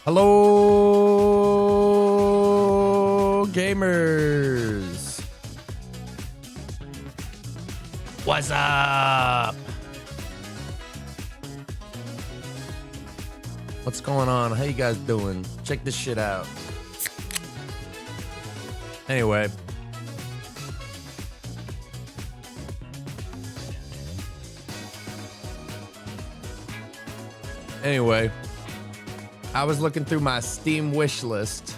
Hello, gamers. What's up? What's going on? How you guys doing? Check this shit out. Anyway. I was looking through my Steam wish list,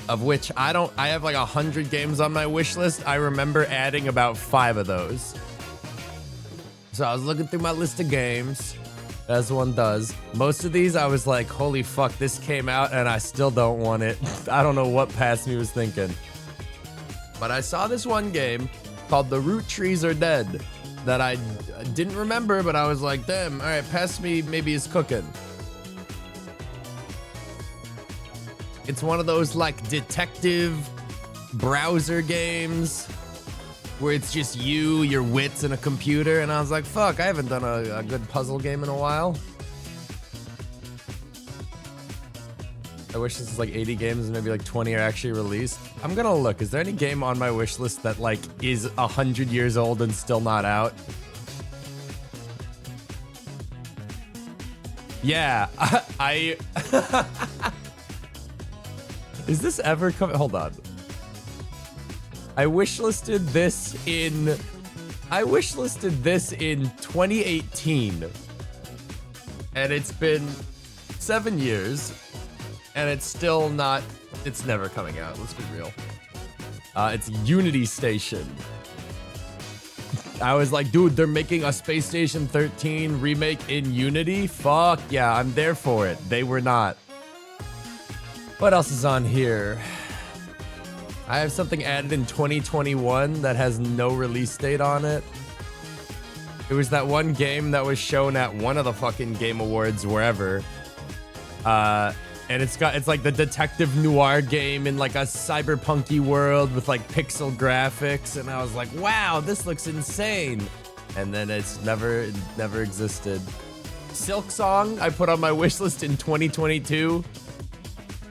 of which I have like 100 games on my wish list. I remember adding about 5 of those. So I was looking through my list of games, as one does. Most of these I was like, holy fuck, this came out and I still don't want it. I don't know what past me was thinking. But I saw this one game called The Roottrees Are Dead that I didn't remember, but I was like, damn, all right, past me maybe is cooking. It's one of those like detective browser games where it's just you, your wits, and a computer. And I was like, fuck, I haven't done a good puzzle game in a while. I wish this is like 80 games and maybe like 20 are actually released. I'm gonna look. Is there any game on my wish list that like is 100 years old and still not out? Yeah, I is this ever coming? Hold on. I wishlisted this in 2018. And it's been 7 years. And it's still not, it's never coming out, let's be real. It's Unity Station. I was like, dude, they're making a Space Station 13 remake in Unity? Fuck yeah, I'm there for it. They were not. What else is on here? I have something added in 2021 that has no release date on it. It was that one game that was shown at one of the fucking Game Awards wherever. And it's like the detective noir game in like a cyberpunky world with like pixel graphics. And I was like, wow, this looks insane. And then it never existed. Silk Song, I put on my wish list in 2022.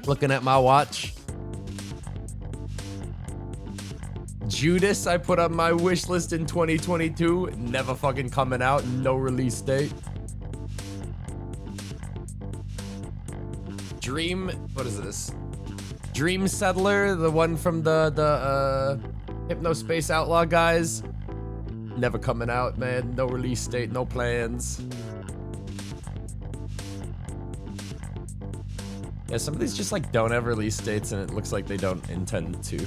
Looking at my watch. Judas, I put on my wish list in 2022. Never fucking coming out. No release date. What is this? Dream Settler, the one from the Hypno Space Outlaw guys. Never coming out, man. No release date, no plans. Yeah, some of these just like don't have release dates and it looks like they don't intend to.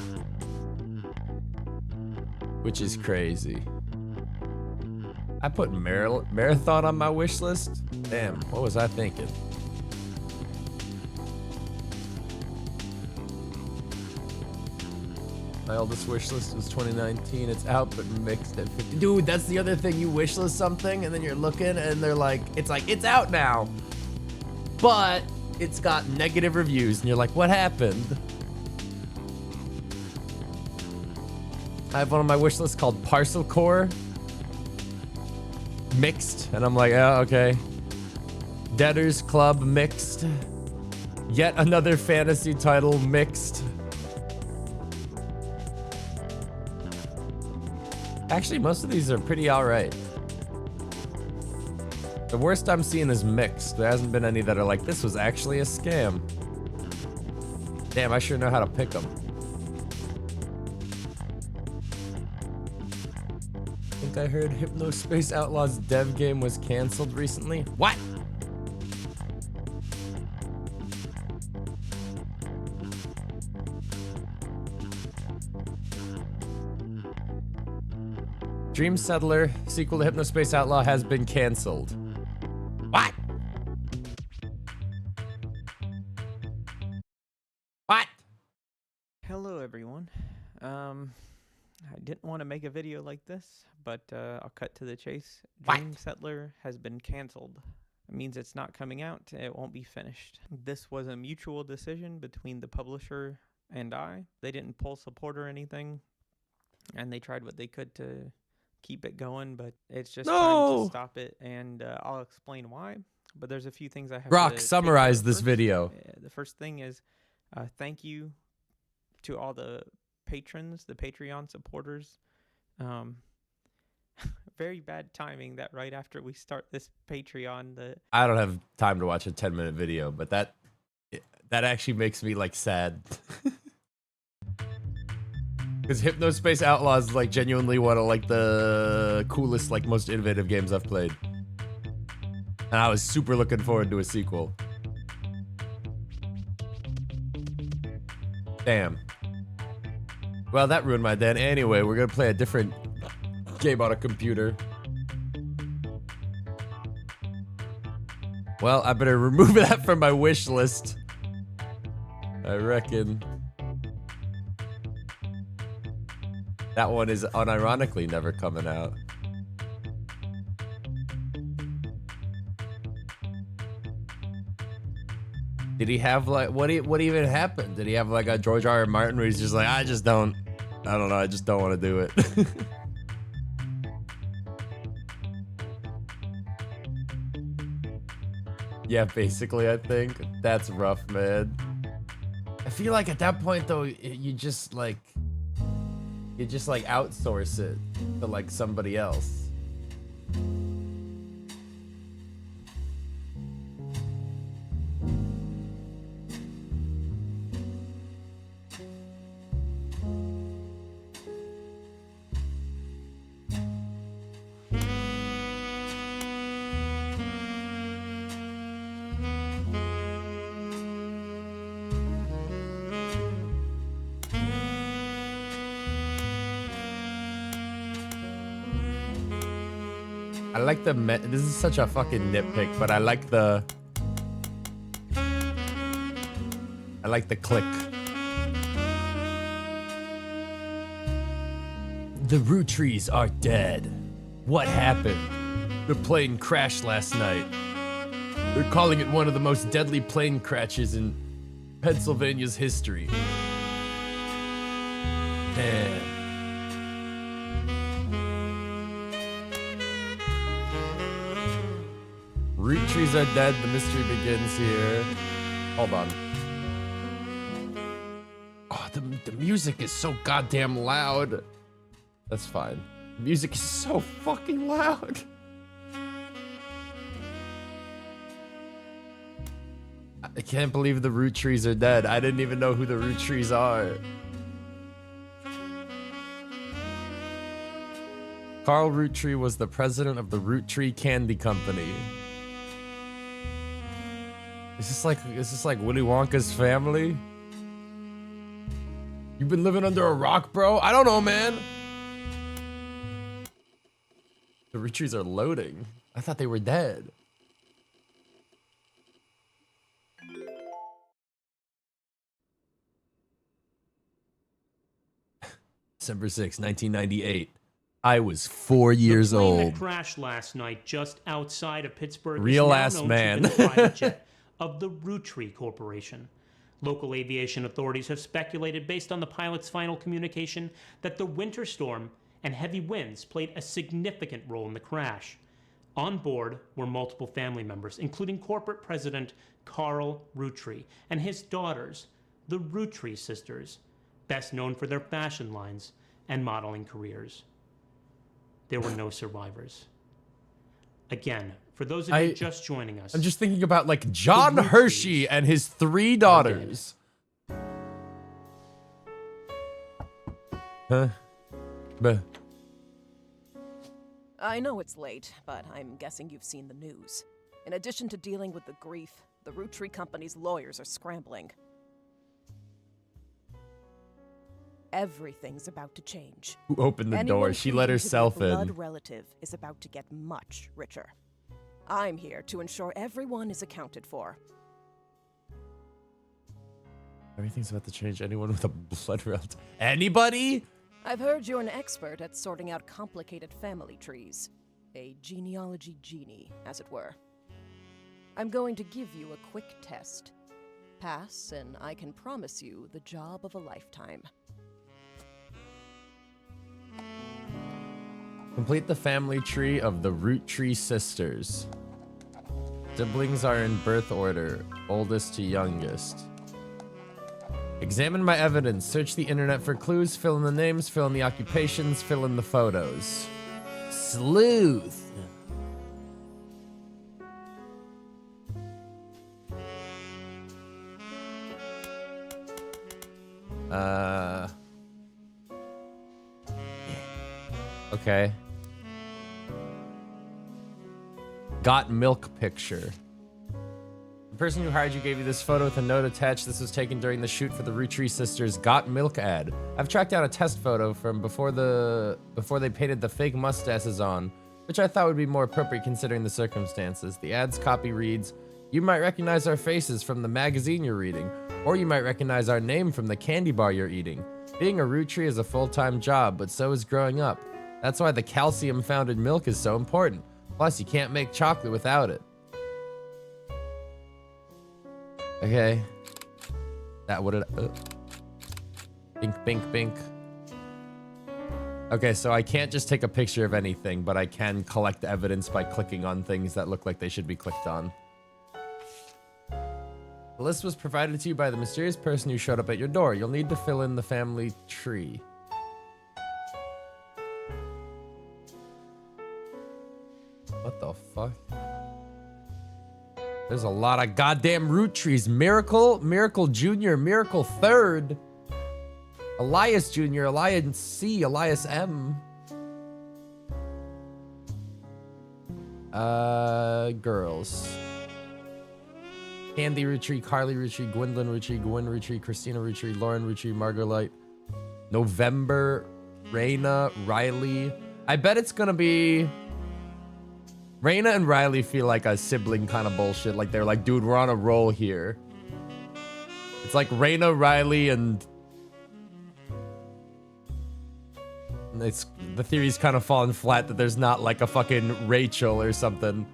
Which is crazy. I put Marathon on my wish list? Damn, what was I thinking? My oldest wish list was 2019. It's out, but mixed at 50. Dude, that's the other thing. You wish list something, and then you're looking, and they're like, it's out now. But it's got negative reviews, and you're like, what happened? I have one on my wish list called Parcel Core. Mixed, and I'm like, oh, okay. Debtors Club, mixed. Yet another fantasy title, mixed. Actually, most of these are pretty alright. The worst I'm seeing is mixed. There hasn't been any that are like, this was actually a scam. Damn, I sure know how to pick them. I think I heard Hypno Space Outlaws dev game was canceled recently. What? Dream Settler, sequel to Hypno Space Outlaw, has been canceled. What? What? Hello everyone. I didn't want to make a video like this, but I'll cut to the chase. Dream Settler has been canceled. It means it's not coming out. It won't be finished. This was a mutual decision between the publisher and I. They didn't pull support or anything, and they tried what they could to keep it going, but it's just time to stop it, and I'll explain why. but there's a few things I have Brock, to take care summarize of this first. video. The first thing is thank you to all the patrons, the Patreon supporters. Very bad timing that right after we start this Patreon, I don't have time to watch a 10-minute video, but that actually makes me like sad. Because Hypnospace Outlaws is like genuinely one of like the coolest, like most innovative games I've played. And I was super looking forward to a sequel. Damn. Well, that ruined my day. Anyway, we're gonna play a different game on a computer. Well, I better remove that from my wish list. I reckon. That one is unironically never coming out. Did he have like what even happened? Did he have like a George R. R. Martin where he's just like, I don't know, I just don't want to do it. Yeah, basically, I think. That's rough, man. I feel like at that point though, you just like outsource it to like somebody else. I like the this is such a fucking nitpick, but I like the click. The Roottrees are dead. What happened? The plane crashed last night. They're calling it one of the most deadly plane crashes in Pennsylvania's history. Damn. Roottrees are dead. The mystery begins here. Hold on. Oh, the music is so goddamn loud. That's fine. The music is so fucking loud. I can't believe the Roottrees are dead. I didn't even know who the Roottrees are. Carl Roottree was the president of the Roottree Candy Company. Is this like Willy Wonka's family? You've been living under a rock, bro? I don't know, man. The Roottrees are loading. I thought they were dead. December 6, 1998. I was 4 years the plane old. That crashed last night just outside of Pittsburgh. Real is now ass known man. To be the private jet of the Roottrees Corporation. Local aviation authorities have speculated, based on the pilot's final communication, that the winter storm and heavy winds played a significant role in the crash. On board were multiple family members, including corporate president Carl Roottree and his daughters, the Roottrees sisters, best known for their fashion lines and modeling careers. There were no survivors. Again, for those of you just joining us, I'm just thinking about like John Hershey and his 3 daughters. Huh? But I know it's late, but I'm guessing you've seen the news. In addition to dealing with the grief, the Roottrees Company's lawyers are scrambling. Everything's about to change. who opened the Anyone door? She let claiming to be a herself blood in. relative is about to get much richer. I'm here to ensure everyone is accounted for. Everything's about to change. Anyone with a blood relative? Anybody? I've heard you're an expert at sorting out complicated family trees. A genealogy genie, as it were. I'm going to give you a quick test. Pass, and I can promise you the job of a lifetime. Complete the family tree of the Roottrees sisters. Siblings are in birth order, oldest to youngest. Examine my evidence. Search the internet for clues. Fill in the names. Fill in the occupations. Fill in the photos. Sleuth. Okay. Got milk picture. The person who hired you gave you this photo with a note attached. This was taken during the shoot for the Roottrees sisters' Got Milk ad. I've tracked down a test photo from before they painted the fake mustaches on, which I thought would be more appropriate considering the circumstances. The ad's copy reads, "You might recognize our faces from the magazine you're reading, or you might recognize our name from the candy bar you're eating. Being a Rootree is a full-time job, but so is growing up. That's why the calcium found in milk is so important. Plus, you can't make chocolate without it." Okay. That would it. Bink, bink, bink. Okay, so I can't just take a picture of anything, but I can collect evidence by clicking on things that look like they should be clicked on. The list was provided to you by the mysterious person who showed up at your door. You'll need to fill in the family tree. What the fuck? There's a lot of goddamn Roottrees. Miracle Jr., Miracle Third, Elias Jr., Elias C, Elias M. Girls. Candy Rootree, Carly Rootree, Gwendolyn Rootree, Gwen Rootree, Christina Rootree, Lauren Rootree, Margarite, November, Raina, Riley. I bet it's gonna be... Raina and Riley feel like a sibling kind of bullshit. Like they're like, dude, we're on a roll here. It's like Raina, Riley, and it's the theory's kind of fallen flat that there's not like a fucking Rachel or something.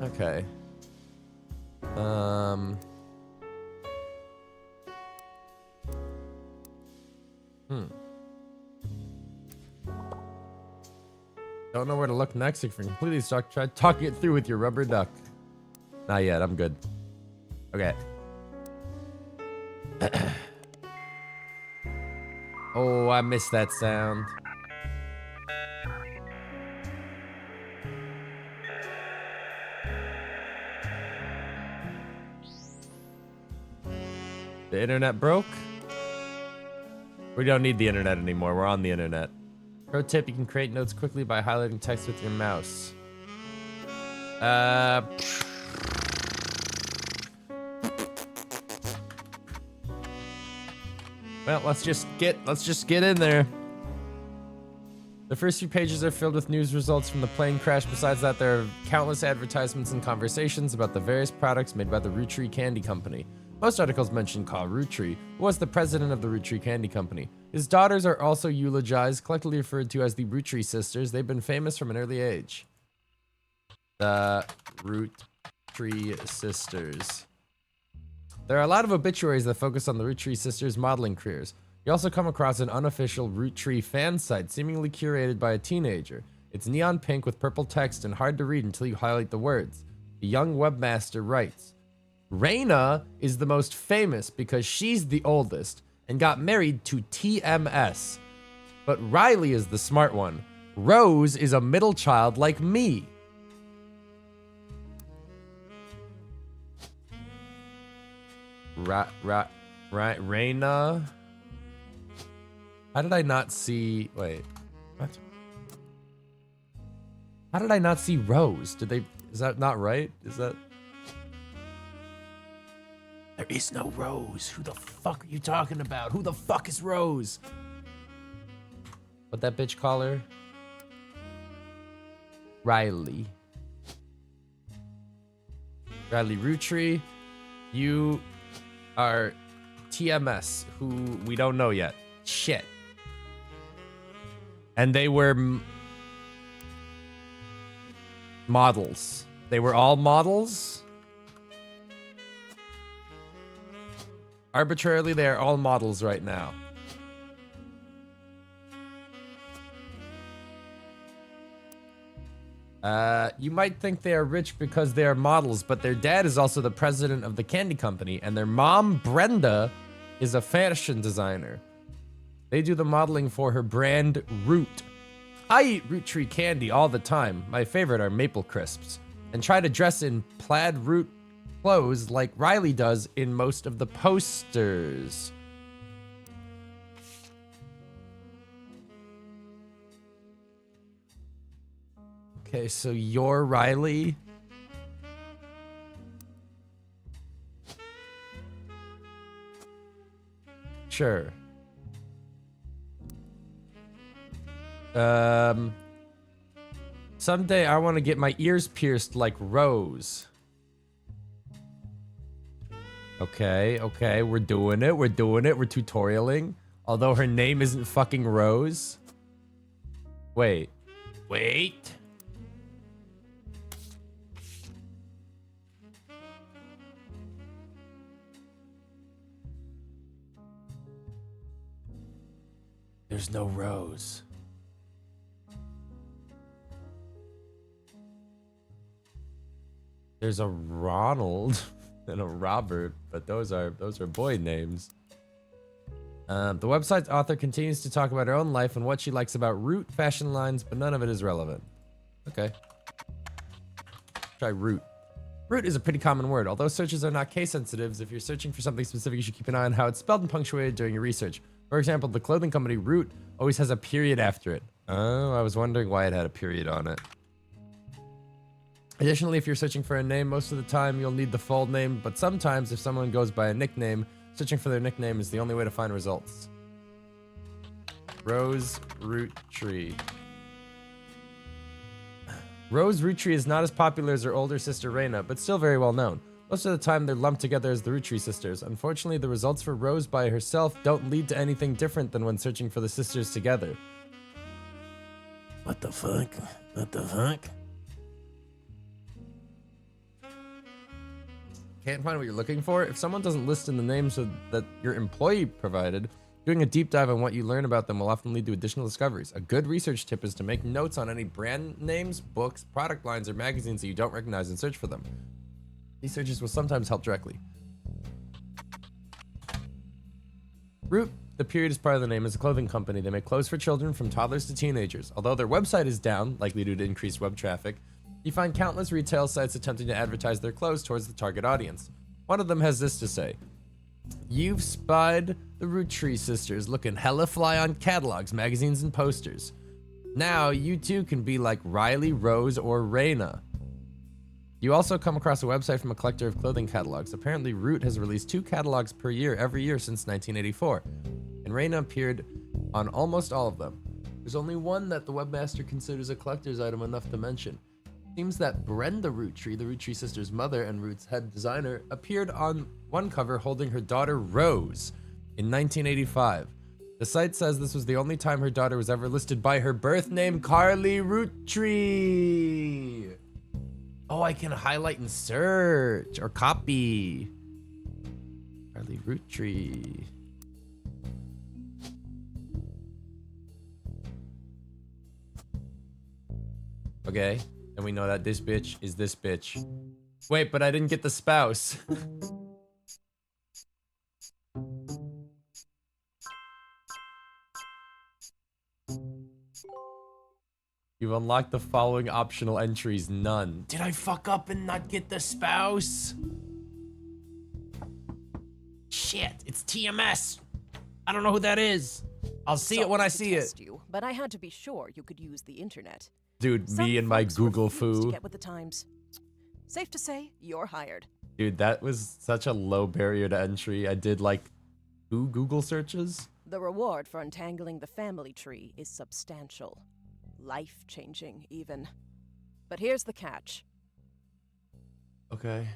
Okay. Don't know where to look next. If you're completely stuck, try talking it through with your rubber duck. Not yet. I'm good. Okay. Oh, I missed that sound. The internet broke? We don't need the internet anymore. We're on the internet. Pro tip, you can create notes quickly by highlighting text with your mouse. Well, let's just get in there. The first few pages are filled with news results from the plane crash. Besides that, there are countless advertisements and conversations about the various products made by the Rootree Candy Company. Most articles mention Carl Rootree, who was the president of the Rootree Candy Company. His daughters are also eulogized, collectively referred to as the Rootree sisters. They've been famous from an early age. The Rootree sisters. There are a lot of obituaries that focus on the Rootree sisters' modeling careers. You also come across an unofficial Rootree fan site, seemingly curated by a teenager. It's neon pink with purple text and hard to read until you highlight the words. The young webmaster writes, Raina is the most famous because she's the oldest and got married to TMS. But Riley is the smart one. Rose is a middle child like me. Raina. How did I not see... Wait. What? How did I not see Rose? Did they... Is that not right? Is that... There is no Rose. Who the fuck are you talking about? Who the fuck is Rose? What that bitch call her? Riley. Riley Rootree. You are TMS, who we don't know yet. Shit. And they were models. They were all models? Arbitrarily, they are all models right now. You might think they are rich because they are models, but their dad is also the president of the candy company, and their mom, Brenda, is a fashion designer. They do the modeling for her brand, Root. I eat Root Tree candy all the time. My favorite are Maple Crisps, and try to dress in plaid Root clothes like Riley does in most of the posters. Okay, so you're Riley. Sure. Someday I want to get my ears pierced like Rose. Okay, okay, we're doing it. We're doing it. We're tutorialing. Although her name isn't fucking Rose. Wait. Wait. There's no Rose. There's a Ronald and a Robert, but those are boy names. The website's author continues to talk about her own life and what she likes about Root fashion lines, but none of it is relevant. Okay. Try Root. Root is a pretty common word. Although searches are not case sensitive, if you're searching for something specific, you should keep an eye on how it's spelled and punctuated during your research. For example, the clothing company Root always has a period after it. Oh, I was wondering why it had a period on it. Additionally, if you're searching for a name, most of the time you'll need the full name, but sometimes if someone goes by a nickname, searching for their nickname is the only way to find results. Rose Roottrees. Rose Roottrees is not as popular as her older sister Raina, but still very well known. Most of the time they're lumped together as the Roottrees sisters. Unfortunately, the results for Rose by herself don't lead to anything different than when searching for the sisters together. What the fuck? What the fuck? Can't find what you're looking for? If someone doesn't list in the names that your employee provided, doing a deep dive on what you learn about them will often lead to additional discoveries. A good research tip is to make notes on any brand names, books, product lines, or magazines that you don't recognize and search for them. These searches will sometimes help directly. Root, the period is part of the name, is a clothing company. They make clothes for children from toddlers to teenagers. Although their website is down, likely due to increased web traffic, you find countless retail sites attempting to advertise their clothes towards the target audience. One of them has this to say: "You've spied the Roottrees sisters looking hella fly on catalogs, magazines, and posters. Now you too can be like Riley, Rose, or Raina." You also come across a website from a collector of clothing catalogs. Apparently, Root has released 2 catalogs per year every year since 1984, and Raina appeared on almost all of them. There's only one that the webmaster considers a collector's item enough to mention. Seems that Brenda Roottree, the Roottree sisters' mother and Root's head designer, appeared on one cover holding her daughter Rose in 1985. The site says this was the only time her daughter was ever listed by her birth name, Carly Roottree. Oh, I can highlight and search or copy. Carly Roottree. Okay. And we know that this bitch is this bitch. Wait, but I didn't get the spouse. You've unlocked the following optional entries. None. Did I fuck up and not get the spouse? Shit, it's TMS. I don't know who that is. I'll see it when I see it. You, but I had to be sure you could use the internet. Dude, me and my Google foo. To get with the times. Safe to say, you're hired. Dude, that was such a low barrier to entry. I did like 2 Google searches. The reward for untangling the family tree is substantial. Life-changing, even. But here's the catch. Okay.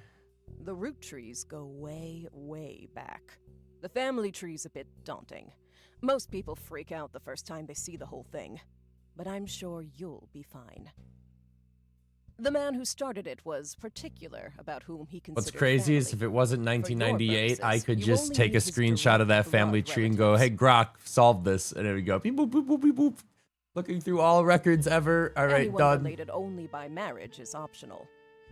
The Roottrees go way, way back. The family tree's a bit daunting. Most people freak out the first time they see the whole thing. But I'm sure you'll be fine. The man who started it was particular about whom he considered What's crazy is if it wasn't 1998, I could just take a screenshot of that family tree and go, "Hey, Grok, solve this," and it would go beep boop boop boop beep boop. Looking through all records ever. All right, Anyone done. related only by marriage is optional,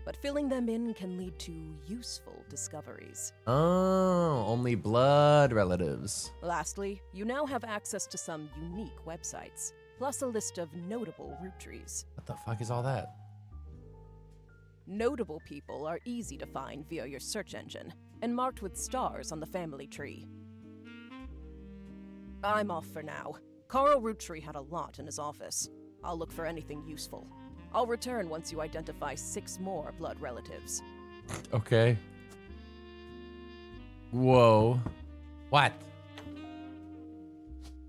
but filling them in can lead to useful discoveries. Oh, only blood relatives. Lastly, you now have access to some unique websites, plus a list of notable Roottrees. What the fuck is all that? Notable people are easy to find via your search engine, and marked with stars on the family tree. I'm off for now. Carl Roottree had a lot in his office. I'll look for anything useful. I'll return once you identify 6 more blood relatives. Okay. Whoa. What?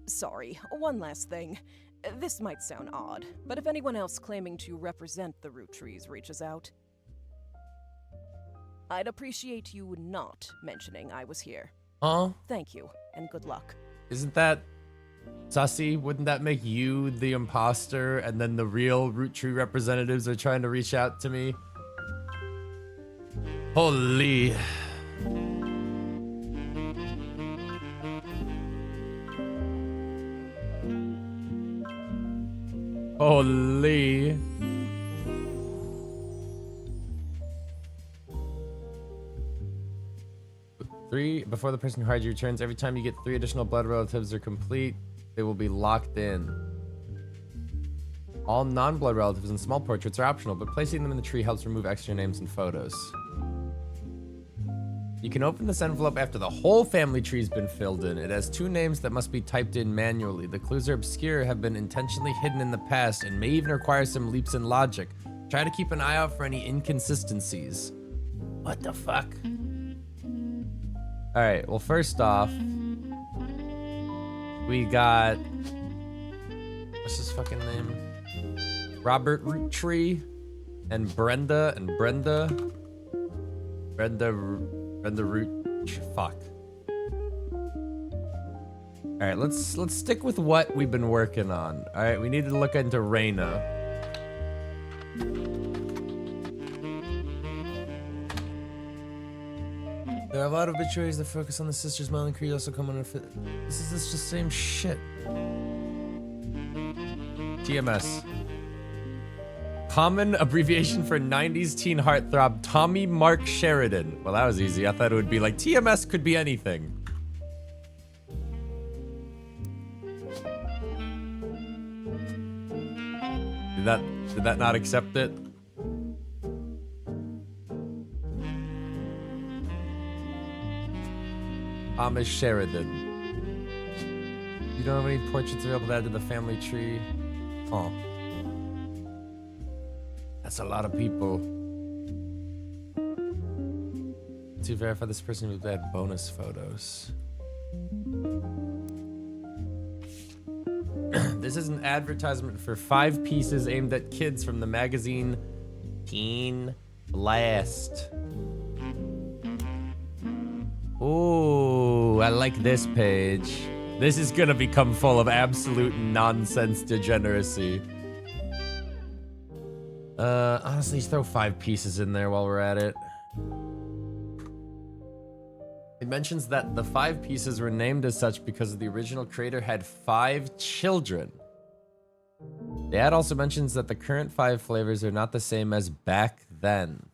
Sorry, one last thing. This might sound odd, but if anyone else claiming to represent the Roottrees reaches out, I'd appreciate you not mentioning I was here. Huh? Thank you, and good luck. Isn't that sussy? Wouldn't that make you the imposter and then the real Roottree representatives are trying to reach out to me? Holy. Holy. Before the person who hired you returns, every time you get 3 additional blood relatives are complete, they will be locked in. All non-blood relatives and small portraits are optional, but placing them in the tree helps remove extra names and photos. You can open this envelope after the whole family tree's been filled in. It has 2 names that must be typed in manually. The clues are obscure, have been intentionally hidden in the past, and may even require some leaps in logic. Try to keep an eye out for any inconsistencies. What the fuck? Alright, well, first off, we got... what's his fucking name? Robert Roottree and Brenda Root... fuck. Alright, let's stick with what we've been working on. Alright, we need to look into Reyna. There are a lot of obituaries that focus on the sisters. Melon Creed also come under fit. This is just the same shit. TMS. Common abbreviation for 90s teen heartthrob Tommy Mark Sheridan. Well, that was easy. I thought it would be like TMS could be anything. Did that not accept it? Thomas Sheridan. You don't have any portraits available to add to the family tree? Oh. That's a lot of people. To verify this person would add bonus photos. This is an advertisement for 5 pieces aimed at kids from the magazine Teen Blast. Ooh, I like this page. This is gonna become full of absolute nonsense degeneracy. Honestly, throw 5 pieces in there while we're at it. It mentions that the 5 pieces were named as such because the original creator had 5 children. The ad also mentions that the current 5 flavors are not the same as back then.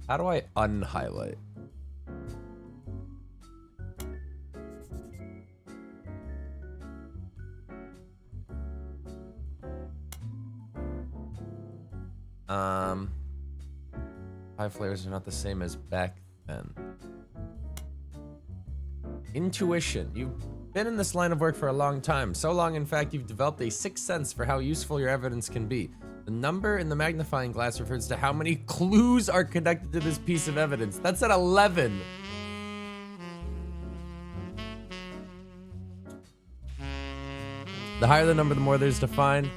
How do I unhighlight? Five flavors are not the same as back then. Intuition. You've been in this line of work for a long time. So long, in fact, you've developed a 6th sense for how useful your evidence can be. The number in the magnifying glass refers to how many clues are connected to this piece of evidence. That's at 11. The higher the number, the more there's to find.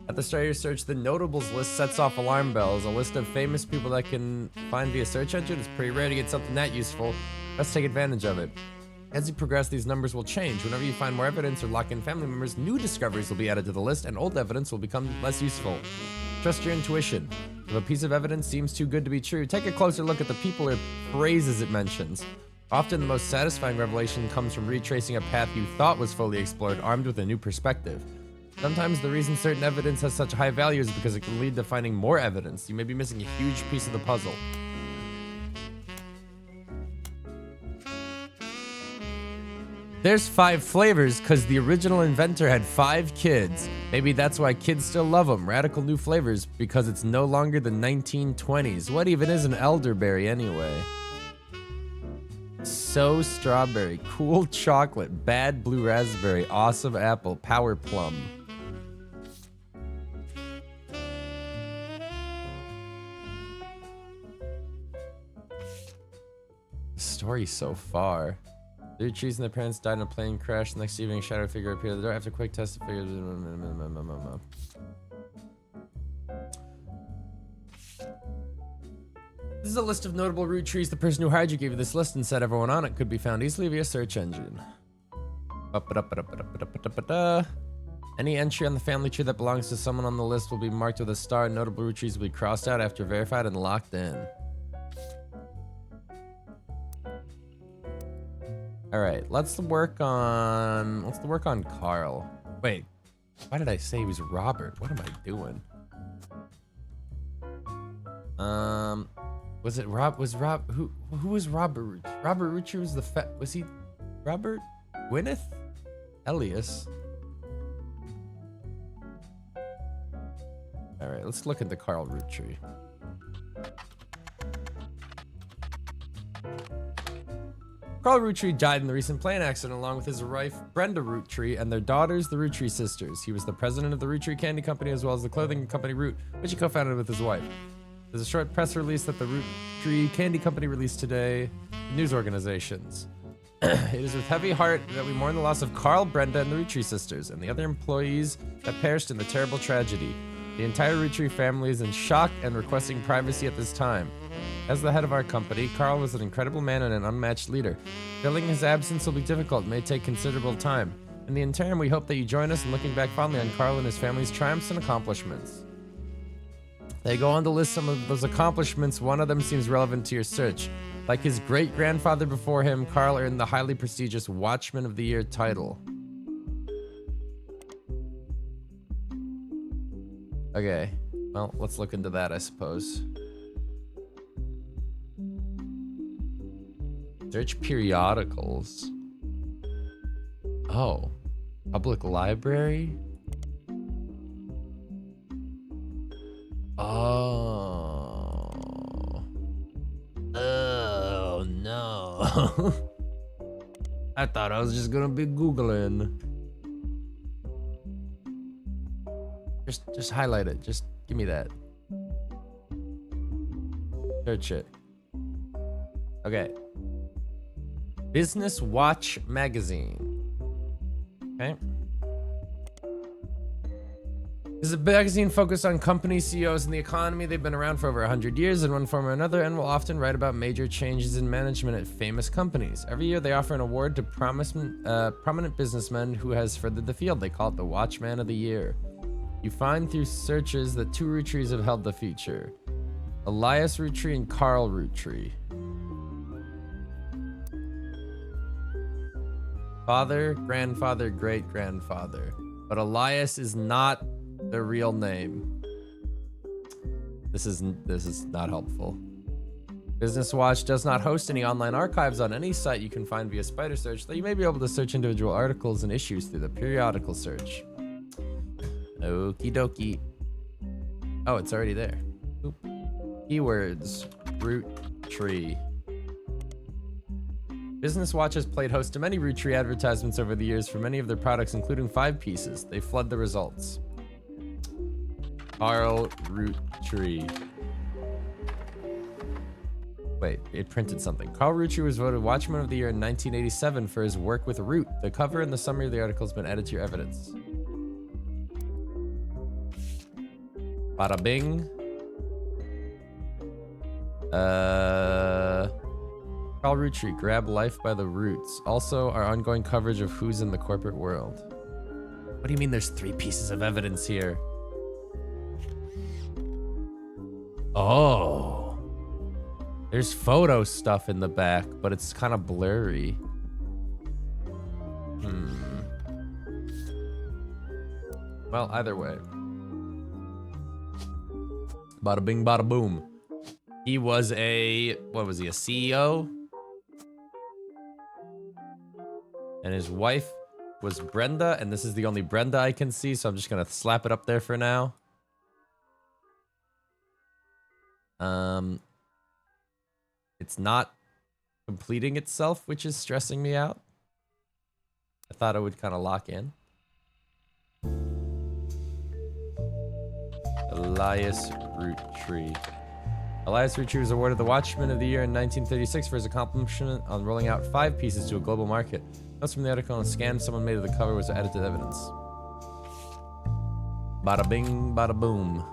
At the start of your search, the notables list sets off alarm bells. A list of famous people that can find via search engine. It's pretty rare to get something that useful. Let's take advantage of it. As you progress, these numbers will change. Whenever you find more evidence or lock in family members, new discoveries will be added to the list, and old evidence will become less useful. Trust your intuition. If a piece of evidence seems too good to be true, take a closer look at the people or phrases it mentions. Often the most satisfying revelation comes from retracing a path you thought was fully explored, armed with a new perspective. Sometimes the reason certain evidence has such high value is because it can lead to finding more evidence. You may be missing a huge piece of the puzzle. There's 5 flavors because the original inventor had 5 kids. Maybe that's why kids still love them. Radical new flavors because it's no longer the 1920s. What even is an elderberry anyway? So strawberry, cool chocolate, bad blue raspberry, awesome apple, power plum. Story so far. The Roottrees and their parents died in a plane crash. The next evening, a shadow figure appeared at the door. After quick test, the figure. This is a list of notable Roottrees. The person who hired you gave you this list and said everyone on it could be found easily via search engine. Any entry on the family tree that belongs to someone on the list will be marked with a star. Notable Roottrees will be crossed out after verified and locked in. All right, let's work on Carl. Wait, why did I say he was Robert? What am I doing? Was it Rob? Who was Robert? Robert Roottrie was was he Robert Gwyneth? Elias. All right, let's look at the Carl Roottrie. Carl Roottrie died in the recent plane accident along with his wife Brenda Roottrie and their daughters, the Roottrie sisters. He was the president of the Roottrie Candy Company as well as the clothing company Root, which he co-founded with his wife. There's a short press release that the Roottrie Candy Company released today. News organizations. It is with heavy heart that we mourn the loss of Carl, Brenda, and the Roottrie sisters and the other employees that perished in the terrible tragedy. The entire Roottrie family is in shock and requesting privacy at this time. As the head of our company, Carl was an incredible man and an unmatched leader. Filling his absence will be difficult and may take considerable time. In the interim, we hope that you join us in looking back fondly on Carl and his family's triumphs and accomplishments. They go on to list some of those accomplishments. One of them seems relevant to your search. Like his great-grandfather before him, Carl earned the highly prestigious Watchman of the Year title. Okay, well, let's look into that, I suppose. Search periodicals. Oh, public library? Oh. Oh, no. I thought I was just gonna be Googling. Just highlight it. Just give me that. Search it. Okay. Business Watch Magazine. Okay. This is a magazine focused on company CEOs and the economy. They've been around for over 100 years in one form or another and will often write about major changes in management at famous companies. Every year they offer an award to prominent businessmen who has furthered the field. They call it the Watchman of the Year. You find through searches that 2 Roottries have held the feature. Elias Roottrie and Carl Roottrie. Father, grandfather, great-grandfather. But Elias is not the real name. This is not helpful. Business Watch does not host any online archives on any site you can find via spider search, though you may be able to search individual articles and issues through the periodical search. Okie dokie. Oh, it's already there. Oop. Keywords. Roottrie. Business Watch has played host to many Roottrie advertisements over the years for many of their products, including 5 pieces. They flood the results. Carl Roottrie. Wait, it printed something. Carl Roottrie was voted Watchman of the Year in 1987 for his work with Root. The cover and the summary of the article has been added to your evidence. Bada bing. Carl Roottrie, grab life by the roots. Also, our ongoing coverage of who's in the corporate world. What do you mean there's 3 pieces of evidence here? Oh. There's photo stuff in the back, but it's kind of blurry. Well, either way. Bada bing, bada boom. He was a, what was he, a CEO? And his wife was Brenda, and this is the only Brenda I can see, so I'm just gonna slap it up there for now. It's not completing itself, which is stressing me out. I thought it would kind of lock in. Elias Roottrees. Elias Roottrees was awarded the Watchman of the Year in 1936 for his accomplishment on rolling out 5 pieces to a global market. Notes from the article and scan someone made of the cover was added to the evidence. Bada bing, bada boom.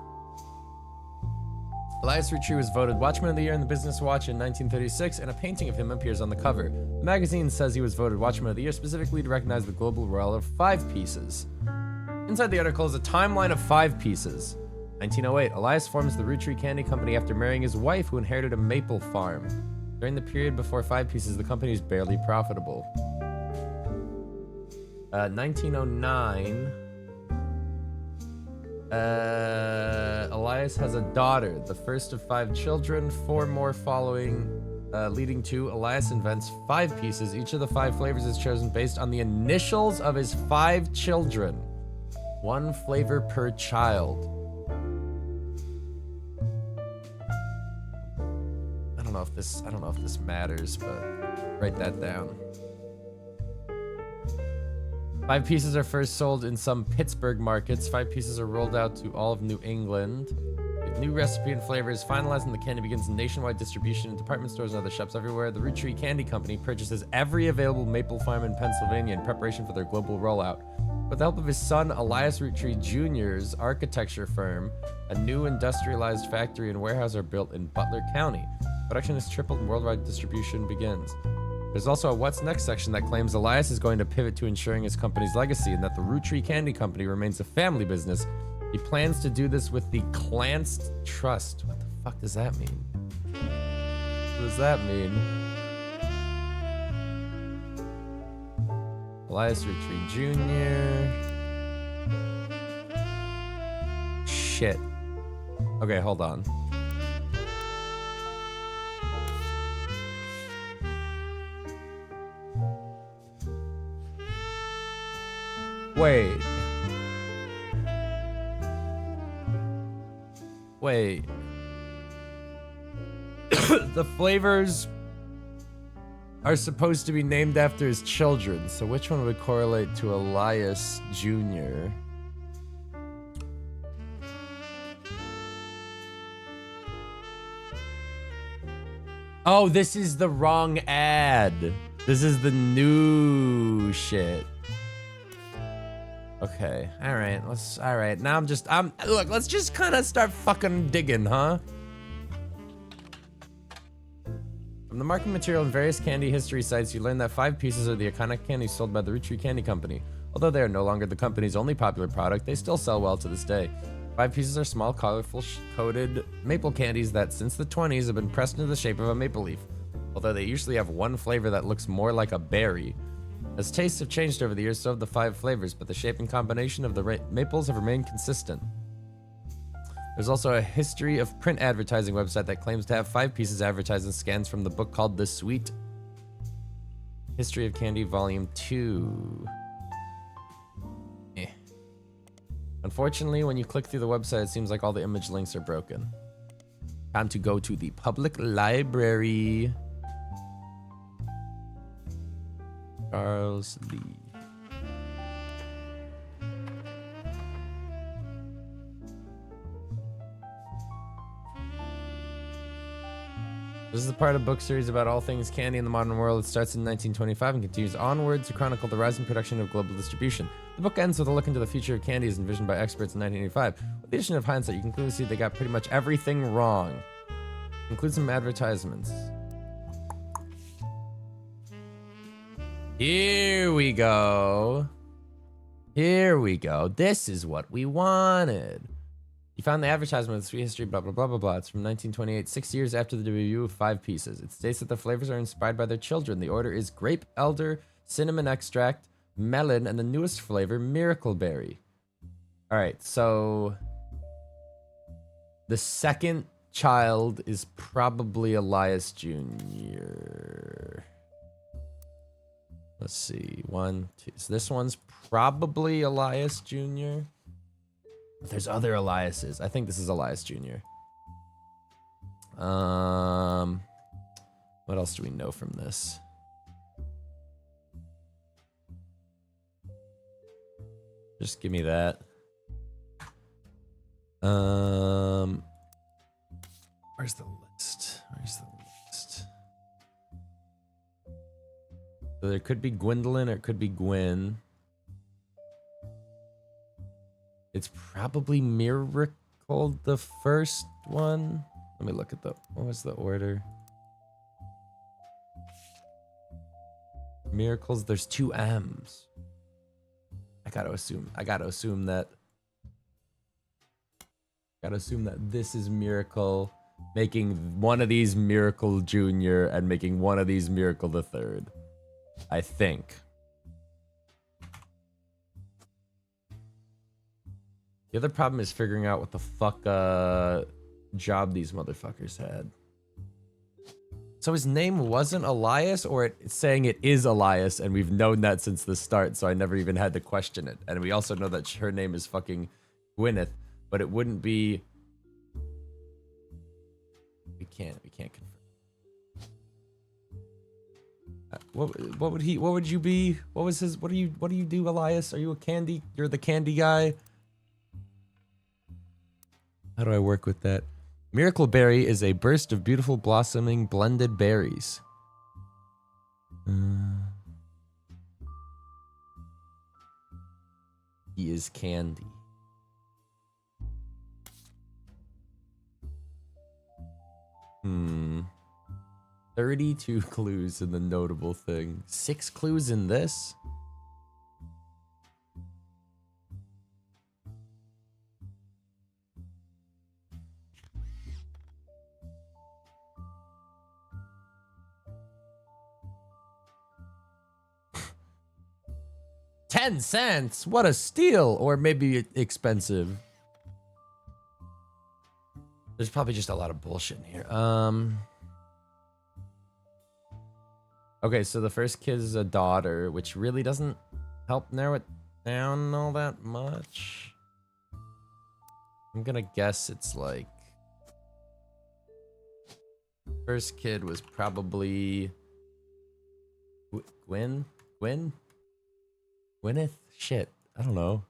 Elias Roottrees was voted Watchman of the Year in the Business Watch in 1936, and a painting of him appears on the cover. The magazine says he was voted Watchman of the Year specifically to recognize the global roll of 5 pieces. Inside the article is a timeline of 5 pieces. 1908, Elias forms the Roottrees Candy Company after marrying his wife, who inherited a maple farm. During the period before 5 pieces, the company is barely profitable. 1909, Elias has a daughter, the first of 5 children, 4 more following, leading to Elias invents 5 pieces. Each of the 5 flavors is chosen based on the initials of his 5 children. 1 flavor per child. I don't know if this matters, but write that down. 5 pieces are first sold in some Pittsburgh markets. 5 pieces are rolled out to all of New England. With new recipe and flavors finalized, and the candy begins nationwide distribution in department stores and other shops everywhere. The Roottrees Candy Company purchases every available maple farm in Pennsylvania in preparation for their global rollout. With the help of his son, Elias Roottrees Jr.'s architecture firm, a new industrialized factory and warehouse are built in Butler County. Production is tripled and worldwide distribution begins. There's also a What's Next section that claims Elias is going to pivot to ensuring his company's legacy and that the Roottrees Candy Company remains a family business. He plans to do this with the Clanst Trust. What the fuck does that mean? What does that mean? Elias Roottrees Jr. Shit. Okay, hold on. Wait. The flavors are supposed to be named after his children, so which one would correlate to Elias Jr.? Oh, this is the wrong ad. This is the new shit. Okay, all right, now look, let's just kind of start fucking digging, huh? From the marketing material and various candy history sites, you learn that 5 pieces are the iconic candies sold by the Roottrees Candy Company. Although they are no longer the company's only popular product, they still sell well to this day. 5 pieces are small, colorful, coated maple candies that, since the 20s, have been pressed into the shape of a maple leaf. Although they usually have 1 flavor that looks more like a berry. As tastes have changed over the years, so have the 5 flavors, but the shape and combination of the maples have remained consistent. There's also a history of print advertising website that claims to have 5 pieces advertised in scans from the book called The Sweet History of Candy Volume 2. Unfortunately, when you click through the website, it seems like all the image links are broken. Time to go to the public library. Charles Lee. This is the part of the book series about all things candy in the modern world. It starts in 1925 and continues onward to chronicle the rise and production of global distribution. The book ends with a look into the future of candy as envisioned by experts in 1985. With the addition of hindsight, you can clearly see they got pretty much everything wrong. Include some advertisements. Here we go. Here we go. This is what we wanted. You found the advertisement with sweet history, blah, blah, blah, blah, blah. It's from 1928, 6 years after the debut of 5 pieces. It states that the flavors are inspired by their children. The order is grape, elder, cinnamon extract, melon, and the newest flavor, miracle berry. All right, so the second child is probably Elias Jr. Let's see, 1, 2. So this one's probably Elias Jr. But there's other Eliases. I think this is Elias Jr. What else do we know from this? Just give me that. Where's the list? Where's the list? So there could be Gwendolyn or it could be Gwen. It's probably Miracle, the first one. Let me look at what was the order? Miracles, there's 2 M's. I gotta assume that this is Miracle, making one of these Miracle Jr. and making one of these Miracle the Third. I think. The other problem is figuring out what the fuck job these motherfuckers had. So his name wasn't Elias, or it's saying it is Elias, and we've known that since the start, so I never even had to question it. And we also know that her name is fucking Gwyneth, but it wouldn't be... We can't confirm. What would you be? What was his, what do you do, Elias? Are you you're the candy guy? How do I work with that? Miracle Berry is a burst of beautiful blossoming blended berries. He is candy. Hmm. 32 clues in the notable thing. 6 clues in this? $0.10. What a steal. Or maybe expensive. There's probably just a lot of bullshit in here. Okay, so the first kid is a daughter, which really doesn't help narrow it down all that much. I'm gonna guess it's like... First kid was probably... Gwyneth? Shit, I don't know.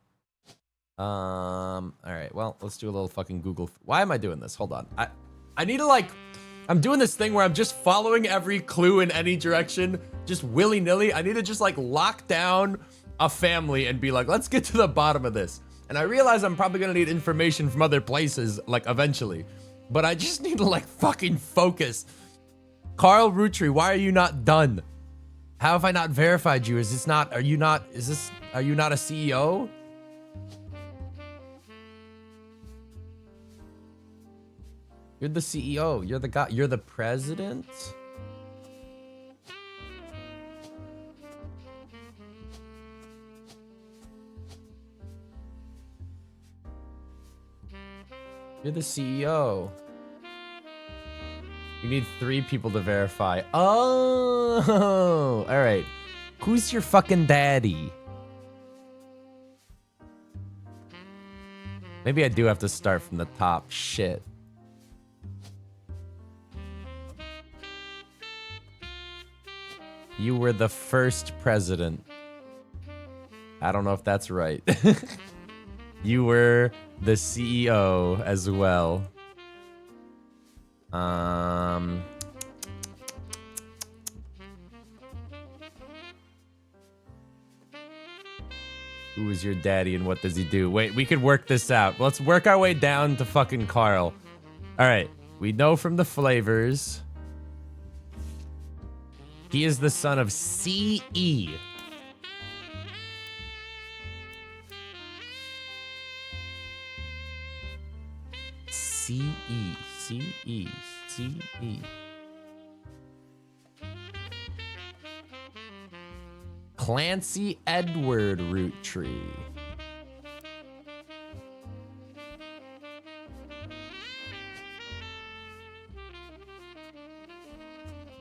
Alright, well, let's do a little fucking Google. Why am I doing this? Hold on. I need to like... I'm doing this thing where I'm just following every clue in any direction, just willy-nilly. I need to just like lock down a family and be like, let's get to the bottom of this. And I realize I'm probably gonna need information from other places, like eventually. But I just need to like fucking focus. Carl Roottrees, why are you not done? How have I not verified you? Is this not, are you not a CEO? You're the CEO. You're the guy. You're the president? You're the CEO. You need 3 people to verify. Oh, all right. Who's your fucking daddy? Maybe I do have to start from the top. Shit. You were the first president. I don't know if that's right. You were the CEO as well. Who is your daddy and what does he do? Wait, we could work this out. Let's work our way down to fucking Carl. All right, we know from the flavors. He is the son of C.E. C-E, C-E, C-E. Clancy Edward Roottrees.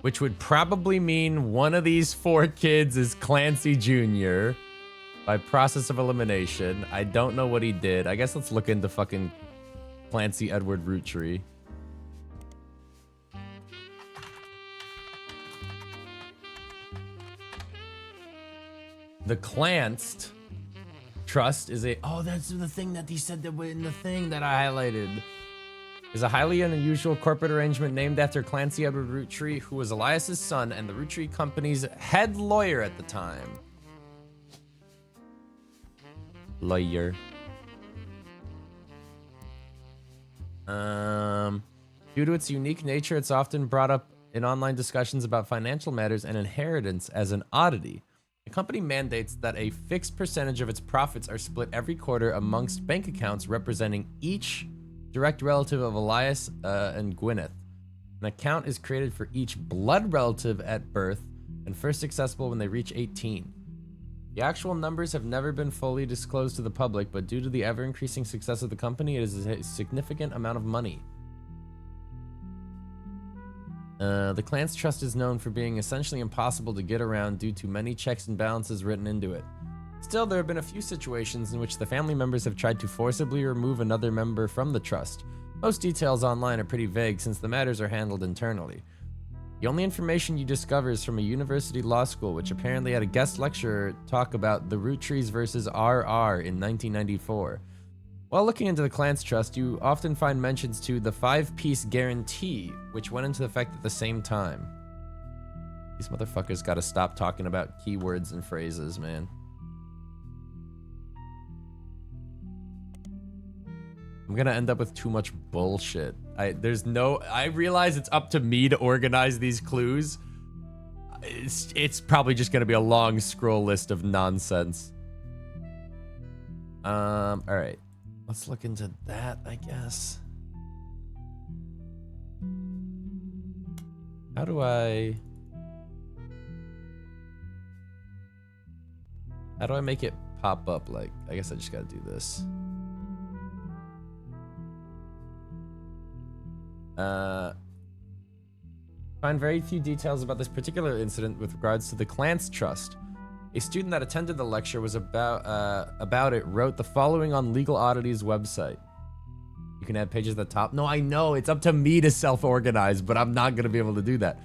Which would probably mean one of these 4 kids is Clancy Jr. by process of elimination. I don't know what he did. I guess let's look into fucking Clancy Edward Roottrees. The Clanced Trust is a... Oh, that's the thing that he said that in the thing that I highlighted. Is a highly unusual corporate arrangement named after Clancy Edward Roottrees, who was Elias's son and the Roottrees Company's head lawyer at the time. Lawyer. Due to its unique nature, it's often brought up in online discussions about financial matters and inheritance as an oddity. The company mandates that a fixed percentage of its profits are split every quarter amongst bank accounts representing each direct relative of Elias and Gwyneth. An account is created for each blood relative at birth and first accessible when they reach 18. The actual numbers have never been fully disclosed to the public, but due to the ever-increasing success of the company, it is a significant amount of money. The Clans Trust is known for being essentially impossible to get around due to many checks and balances written into it. Still, there have been a few situations in which the family members have tried to forcibly remove another member from the trust. Most details online are pretty vague since the matters are handled internally. The only information you discover is from a university law school, which apparently had a guest lecturer talk about the Roottrees versus RR in 1994. While looking into the Clans Trust, you often find mentions to the 5-piece guarantee, which went into effect at the same time. These motherfuckers gotta stop talking about keywords and phrases, man. I'm gonna end up with too much bullshit. I realize it's up to me to organize these clues. It's probably just gonna be a long scroll list of nonsense. Alright. Let's look into that, I guess. How do I make it pop up? Like, I guess I just gotta do this. Find very few details about this particular incident with regards to the Clans Trust. A student that attended the lecture was about it wrote the following on Legal Oddity's website. You can add pages at the top. No, I know. It's up to me to self-organize, but I'm not going to be able to do that.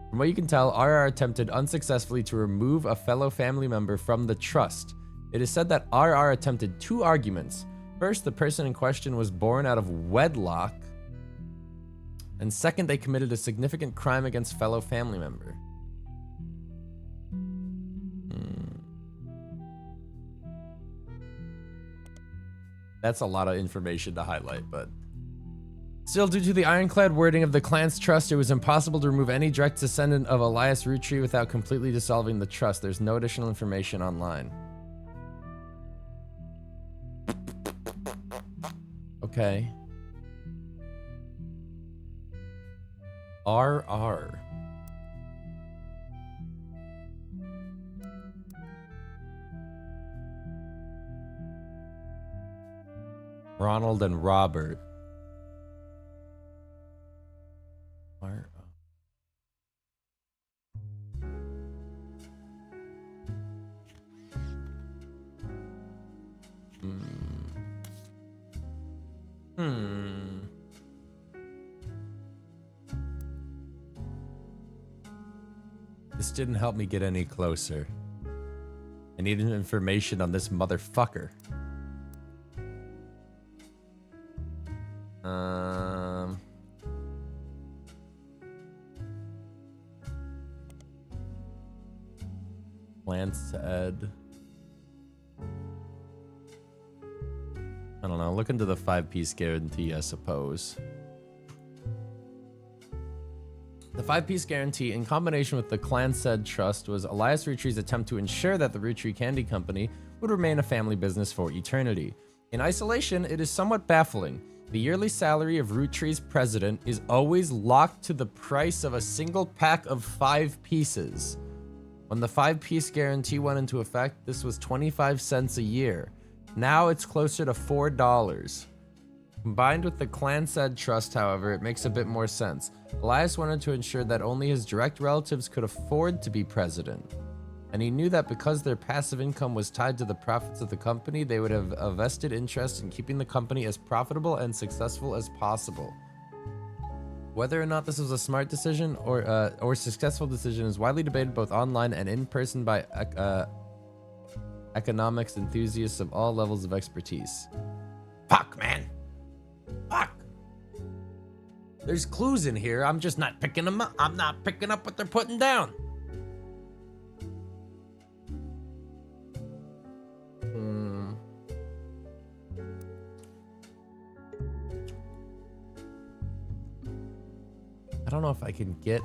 From what you can tell, RR attempted unsuccessfully to remove a fellow family member from the trust. It is said that RR attempted 2 arguments. First, the person in question was born out of wedlock. And second, they committed a significant crime against fellow family member. That's a lot of information to highlight, but... Still, due to the ironclad wording of the Clans Trust, it was impossible to remove any direct descendant of Elias Roottrees without completely dissolving the trust. There's no additional information online. Okay. RR. Ronald and Robert. Where? This didn't help me get any closer. I needed information on this motherfucker. Lance Ed. I don't know. Look into the 5-piece guarantee, I suppose. The 5-piece guarantee, in combination with the Clanstead Trust, was Elias Roottrees' attempt to ensure that the Roottrees Candy Company would remain a family business for eternity. In isolation, it is somewhat baffling. The yearly salary of Roottrees president is always locked to the price of a single pack of 5 pieces. When the 5-piece guarantee went into effect, this was 25 cents a year. Now it's closer to $4. Combined with the Clansad Trust, however, it makes a bit more sense. Elias wanted to ensure that only his direct relatives could afford to be president. And he knew that because their passive income was tied to the profits of the company, they would have a vested interest in keeping the company as profitable and successful as possible. Whether or not this was a smart decision or successful decision is widely debated both online and in person by economics enthusiasts of all levels of expertise. Fuck, man. Fuck. There's clues in here. I'm just not picking them up. I'm not picking up what they're putting down. I don't know if I can get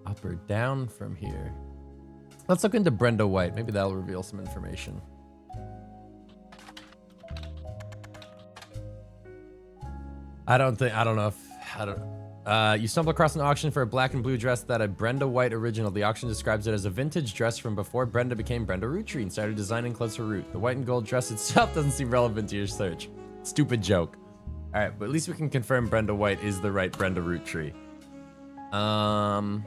up or down from here. Let's look into Brenda White. Maybe that'll reveal some information. You stumble across an auction for a black and blue dress that a Brenda White original. The auction describes it as a vintage dress from before Brenda became Brenda Roottrees and started designing clothes for Root. The white and gold dress itself doesn't seem relevant to your search. Stupid joke. All right, but at least we can confirm Brenda White is the right Brenda Roottrees. I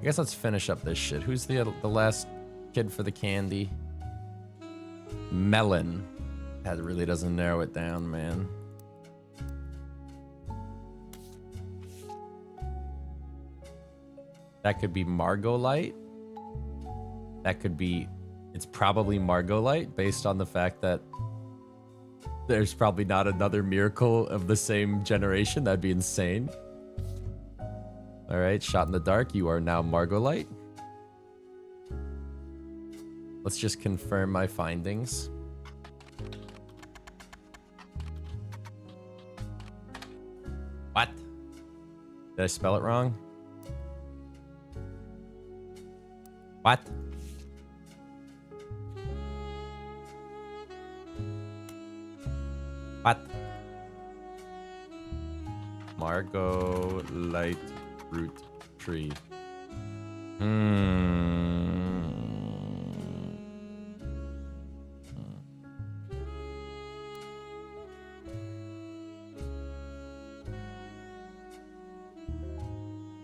guess let's finish up this shit. Who's the last kid for the candy? Melon. That really doesn't narrow it down, man. That could be Margolite. That could be... It's probably Margolite based on the fact that there's probably not another miracle of the same generation. That'd be insane. All right, shot in the dark. You are now Margolite. Let's just confirm my findings. What? Did I spell it wrong? What? What? Margolite root tree.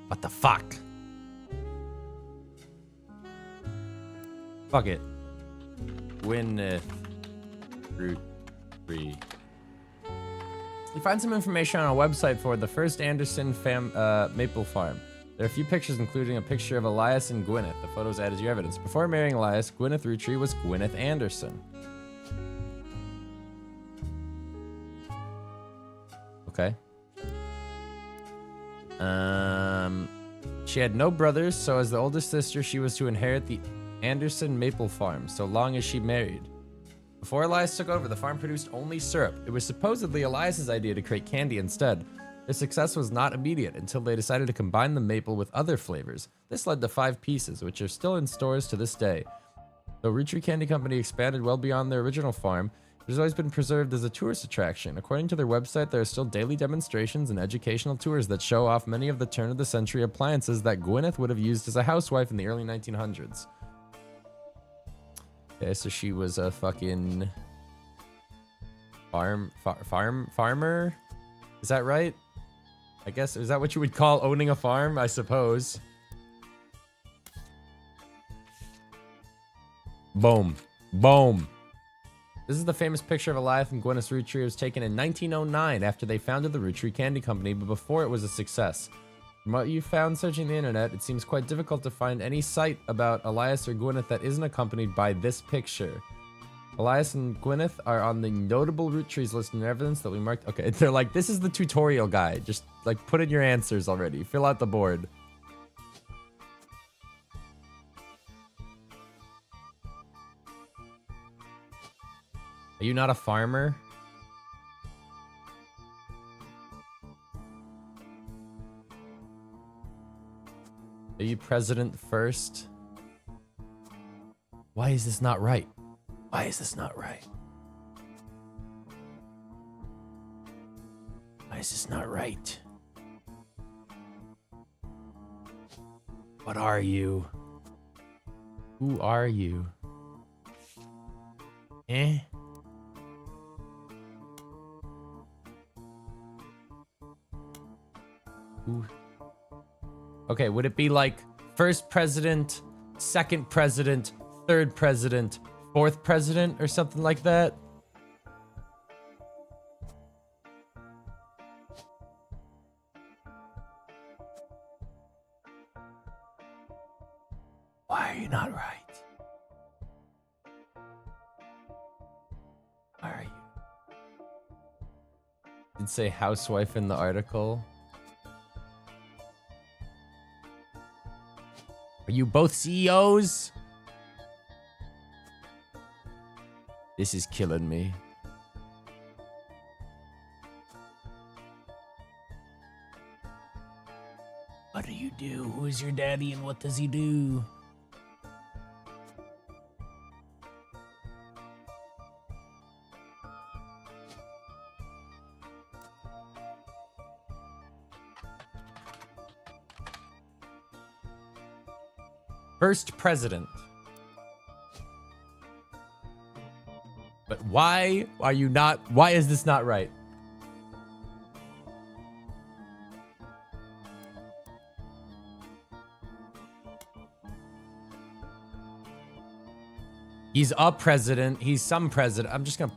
What the fuck? Fuck it. Gwyneth root tree. You find some information on a website for the first Anderson maple farm. There are a few pictures, including a picture of Elias and Gwyneth. The photos add as your evidence. Before marrying Elias, Gwyneth Roottrees was Gwyneth Anderson. Okay. She had no brothers, so as the oldest sister, she was to inherit the Anderson maple farm, so long as she married. Before Elias took over, the farm produced only syrup. It was supposedly Elias's idea to create candy instead. Their success was not immediate until they decided to combine the maple with other flavors. This led to 5 pieces, which are still in stores to this day. Though Roottrees Candy Company expanded well beyond their original farm, it has always been preserved as a tourist attraction. According to their website, there are still daily demonstrations and educational tours that show off many of the turn-of-the-century appliances that Gwyneth would have used as a housewife in the early 1900s. Okay, so she was a fucking farmer? Is that right? I guess, is that what you would call owning a farm? I suppose. Boom. Boom. This is the famous picture of Elias and Gwyneth Roottrees. It was taken in 1909 after they founded the Roottrees Candy Company, but before it was a success. From what you found searching the internet, it seems quite difficult to find any site about Elias or Gwyneth that isn't accompanied by this picture. Elias and Gwyneth are on the notable Roottrees list in evidence that we marked. Okay, they're like, this is the tutorial guide. Just like put in your answers already. Fill out the board. Are you not a farmer? Are you president first? Why is this not right? Why is this not right? Why is this not right? What are you? Who are you? Eh? Who? Okay, would it be like first president, second president, third president, fourth president, or something like that? Why are you not right? Why are you? Did say housewife in the article. Are you both CEOs? This is killing me. What do you do? Who is your daddy and what does he do? First president. But why are you not? Why is this not right? He's a president. He's some president. I'm just gonna.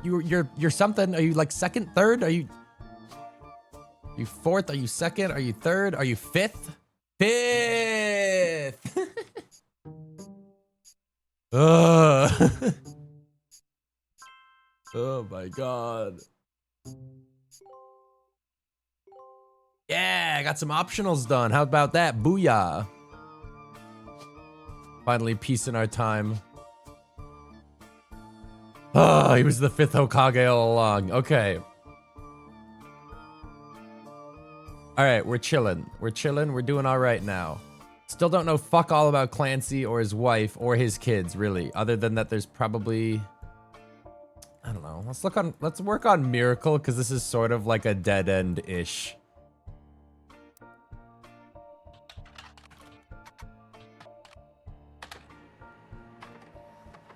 You're something. Are you like second, third? Are you fourth? Are you second? Are you third? Are you fifth? Fifth. Ugh. Oh my god. Yeah, I got some optionals done. How about that? Booyah. Finally, peace in our time. Oh, he was the fifth Hokage all along. Okay. Alright, we're chilling. We're chilling. We're doing alright now. Still don't know fuck all about Clancy or his wife or his kids, really. Other than that, there's probably... I don't know. Let's work on Miracle, because this is sort of like a dead end-ish.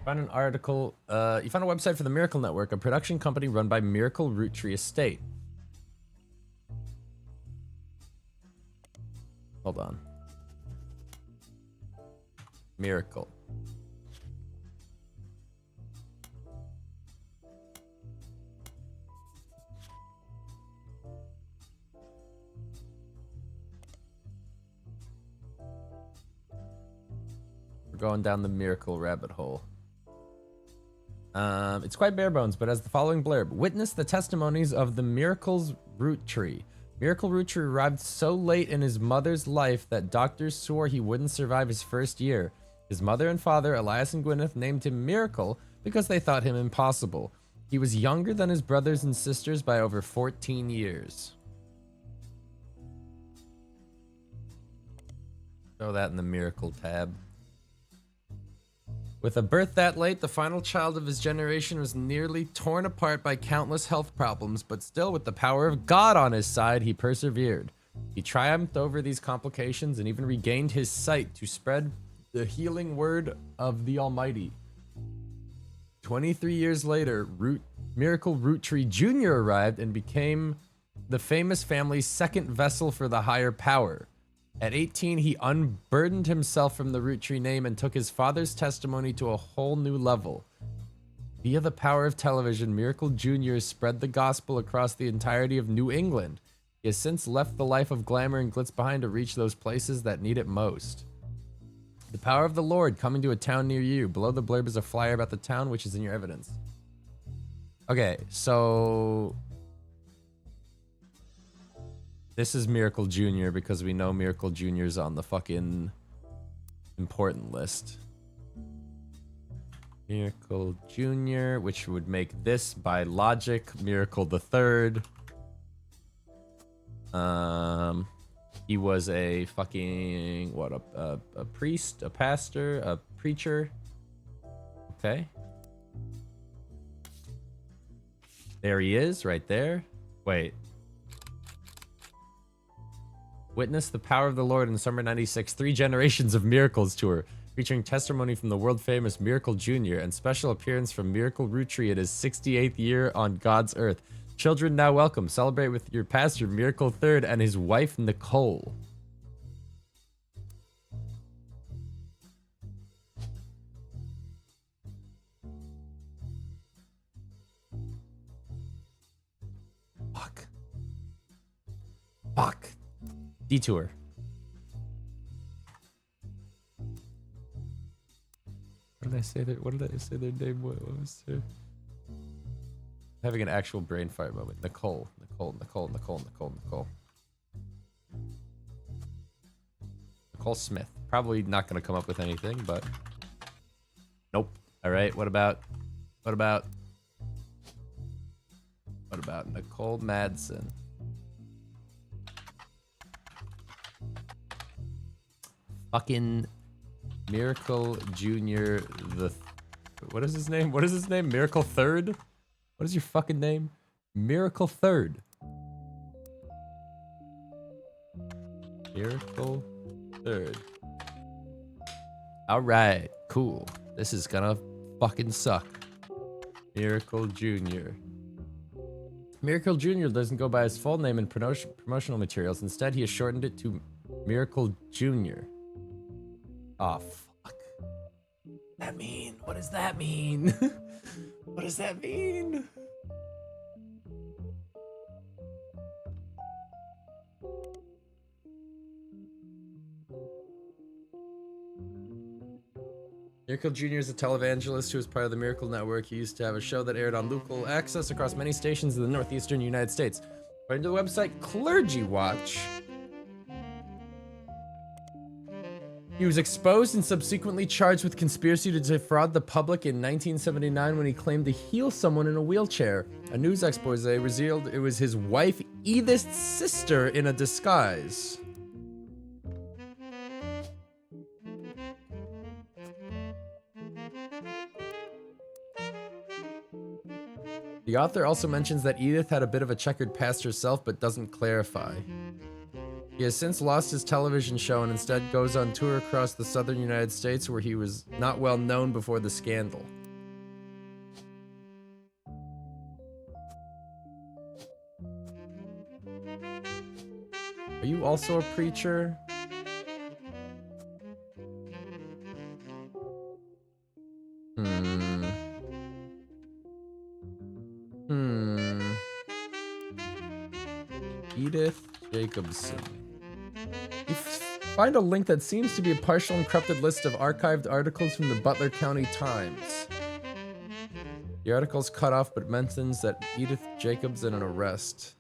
Found an article. You found a website for the Miracle Network, a production company run by Miracle Roottrees Estate. Hold on. Miracle. We're going down the Miracle rabbit hole. It's quite bare bones, but has the following blurb. Witness the testimonies of the Miracle's root tree. Miracle Roottrees arrived so late in his mother's life that doctors swore he wouldn't survive his first year. His mother and father, Elias and Gwyneth, named him Miracle because they thought him impossible. He was younger than his brothers and sisters by over 14 years. Throw that in the Miracle tab. With a birth that late, the final child of his generation was nearly torn apart by countless health problems, but still with the power of God on his side, he persevered. He triumphed over these complications and even regained his sight to spread the healing word of the Almighty. 23 years later, Miracle Roottrees Jr. arrived and became the famous family's second vessel for the higher power. At 18, he unburdened himself from the Roottrees name and took his father's testimony to a whole new level. Via the power of television, Miracle Jr. spread the gospel across the entirety of New England. He has since left the life of glamour and glitz behind to reach those places that need it most. The power of the Lord coming to a town near you. Below the blurb is a flyer about the town, which is in your evidence. Okay, so... this is Miracle Jr. because we know Miracle Jr. is on the fucking important list. Miracle Jr., which would make this, by logic, Miracle the Third. He was a fucking, what, a priest, a pastor, a preacher. Okay. There he is, right there. Wait. Witness the power of the Lord in Summer 96 3 Generations of Miracles tour, featuring testimony from the world-famous Miracle Jr. and special appearance from Miracle Roottrees in his 68th year on God's earth. Children now welcome. Celebrate with your pastor, Miracle Third, and his wife, Nicole. Fuck. Fuck. Detour. What did I say? What did I say their name was? What was their... Having an actual brain fire moment. Nicole. Nicole Smith. Probably not going to come up with anything, but... Nope. All right. What about Nicole Madsen? Fucking Miracle Jr. What is his name? Miracle Third? What is your fucking name? Miracle Third. Miracle Third. Alright, cool. This is gonna fucking suck. Miracle Jr. Miracle Jr. doesn't go by his full name in promotional materials. Instead, he has shortened it to Miracle Jr. Oh, fuck. What does that mean? What does that mean? Miracle Jr. is a televangelist who is part of the Miracle Network. He used to have a show that aired on local access across many stations in the northeastern United States. According to the website Clergy Watch, he was exposed and subsequently charged with conspiracy to defraud the public in 1979 when he claimed to heal someone in a wheelchair. A news expose revealed it was his wife Edith's sister in a disguise. The author also mentions that Edith had a bit of a checkered past herself, but doesn't clarify. He has since lost his television show and instead goes on tour across the southern United States, where he was not well known before the scandal. Are you also a preacher? Edith Jacobson. You find a link that seems to be a partial encrypted list of archived articles from the Butler County Times. The article's cut off but mentions that Edith Jacobson an arrest.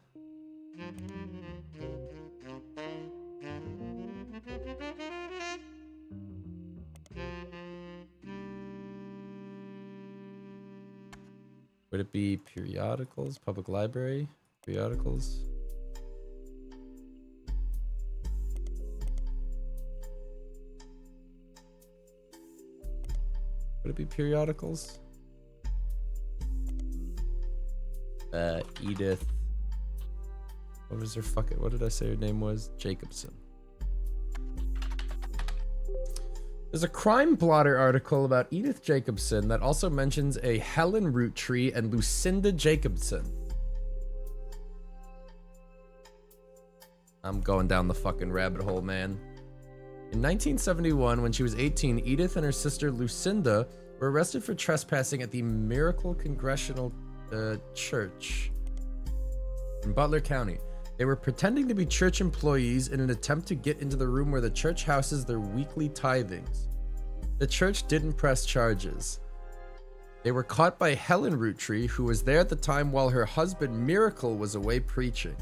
Would it be periodicals? Public library? Periodicals? Would it be periodicals? Edith. What was her fucking... What did I say her name was? Jacobson. There's a crime blotter article about Edith Jacobson that also mentions a Helen Roottree and Lucinda Jacobson. I'm going down the fucking rabbit hole, man. In 1971, when she was 18, Edith and her sister Lucinda were arrested for trespassing at the Miracle Congregational Church in Butler County. They were pretending to be church employees in an attempt to get into the room where the church houses their weekly tithings. The church didn't press charges. They were caught by Helen Roottree, who was there at the time while her husband Miracle was away preaching.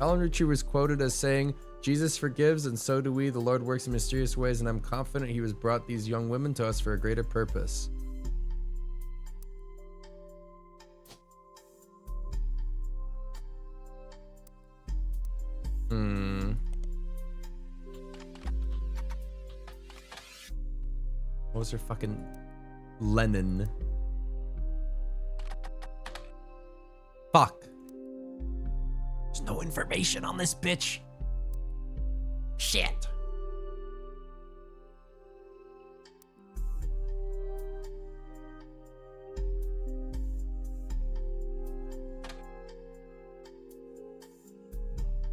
Helen Roottree was quoted as saying, "Jesus forgives, and so do we. The Lord works in mysterious ways, and I'm confident he has brought these young women to us for a greater purpose." What was her fucking... Lennon. Fuck. There's no information on this bitch. Shit.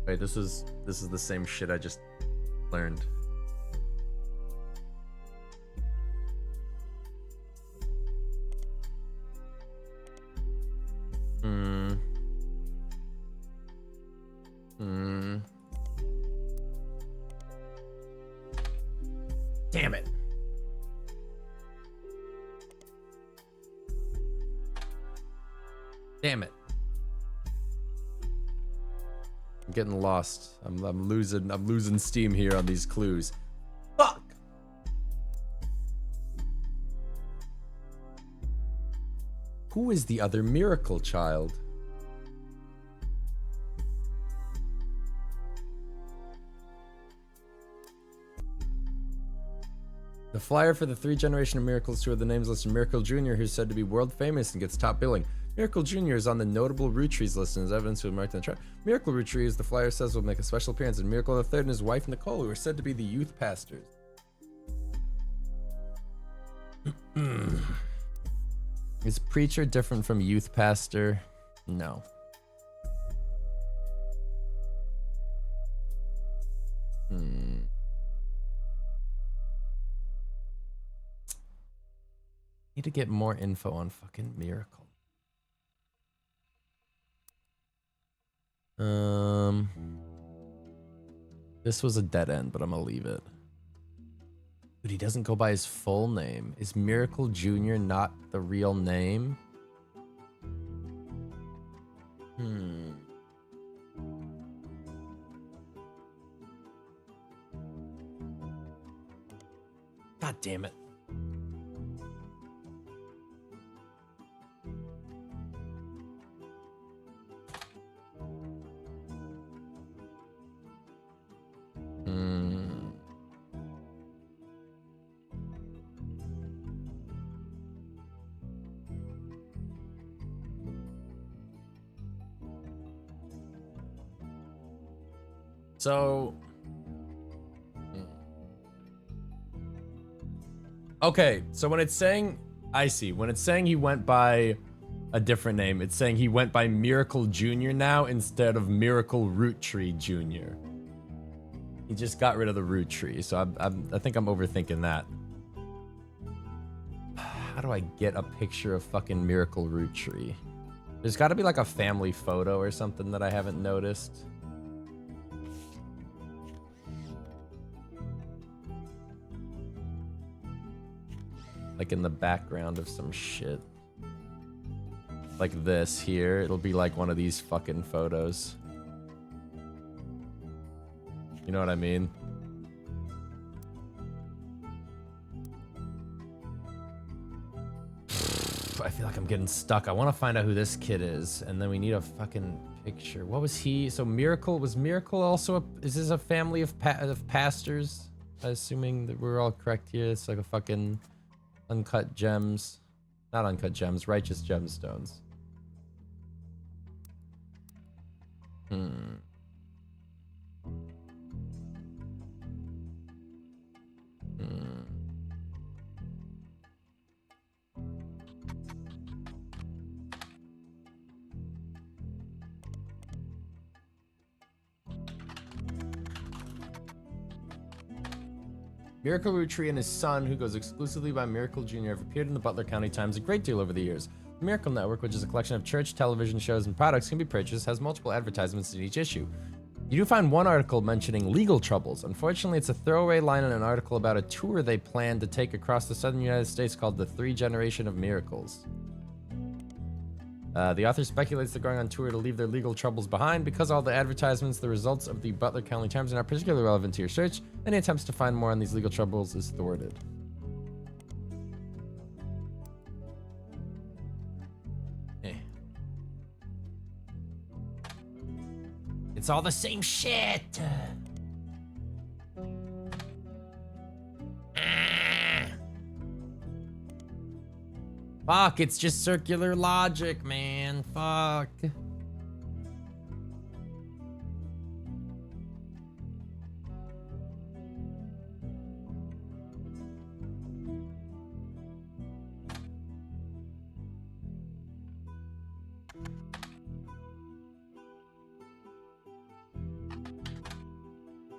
Wait, this is the same shit I just learned. Damn it. Damn it. I'm getting lost. I'm losing steam here on these clues. Fuck. Who is the other miracle child? The flyer for the 3 Generation of Miracles tour, the names listed Miracle Jr., who's said to be world famous and gets top billing. Miracle Jr. is on the notable Roottrees list and is evidence to marked on the chart. Miracle Roottrees, the flyer says, will make a special appearance in Miracle III and his wife Nicole, who are said to be the youth pastors. Is preacher different from youth pastor? No. Need to get more info on fucking Miracle. This was a dead end, but I'm gonna leave it. Dude, he doesn't go by his full name. Is Miracle Jr. not the real name? God damn it. So, okay, so when it's saying, I see, when it's saying he went by a different name, it's saying he went by Miracle Jr. now instead of Miracle Roottree Jr. He just got rid of the Roottrees, so I think I'm overthinking that. How do I get a picture of fucking Miracle Roottree? There's got to be like a family photo or something that I haven't noticed. Like in the background of some shit. Like this here. It'll be like one of these fucking photos. You know what I mean? I feel like I'm getting stuck. I want to find out who this kid is. And then we need a fucking picture. What was he? So Miracle, was Miracle also a, is this a family of pastors? Assuming that we're all correct here. It's like a fucking... Uncut gems. Not uncut gems, righteous gemstones. Miracle Roottree and his son, who goes exclusively by Miracle Jr., have appeared in the Butler County Times a great deal over the years. The Miracle Network, which is a collection of church, television shows, and products, can be purchased, has multiple advertisements in each issue. You do find one article mentioning legal troubles. Unfortunately, it's a throwaway line in an article about a tour they plan to take across the southern United States called the 3 Generation of Miracles. The author speculates they're going on tour to leave their legal troubles behind. Because all the advertisements, the results of the Butler County Times are not particularly relevant to your search. Any attempts to find more on these legal troubles is thwarted. It's all the same shit! Fuck, it's just circular logic, man. Fuck.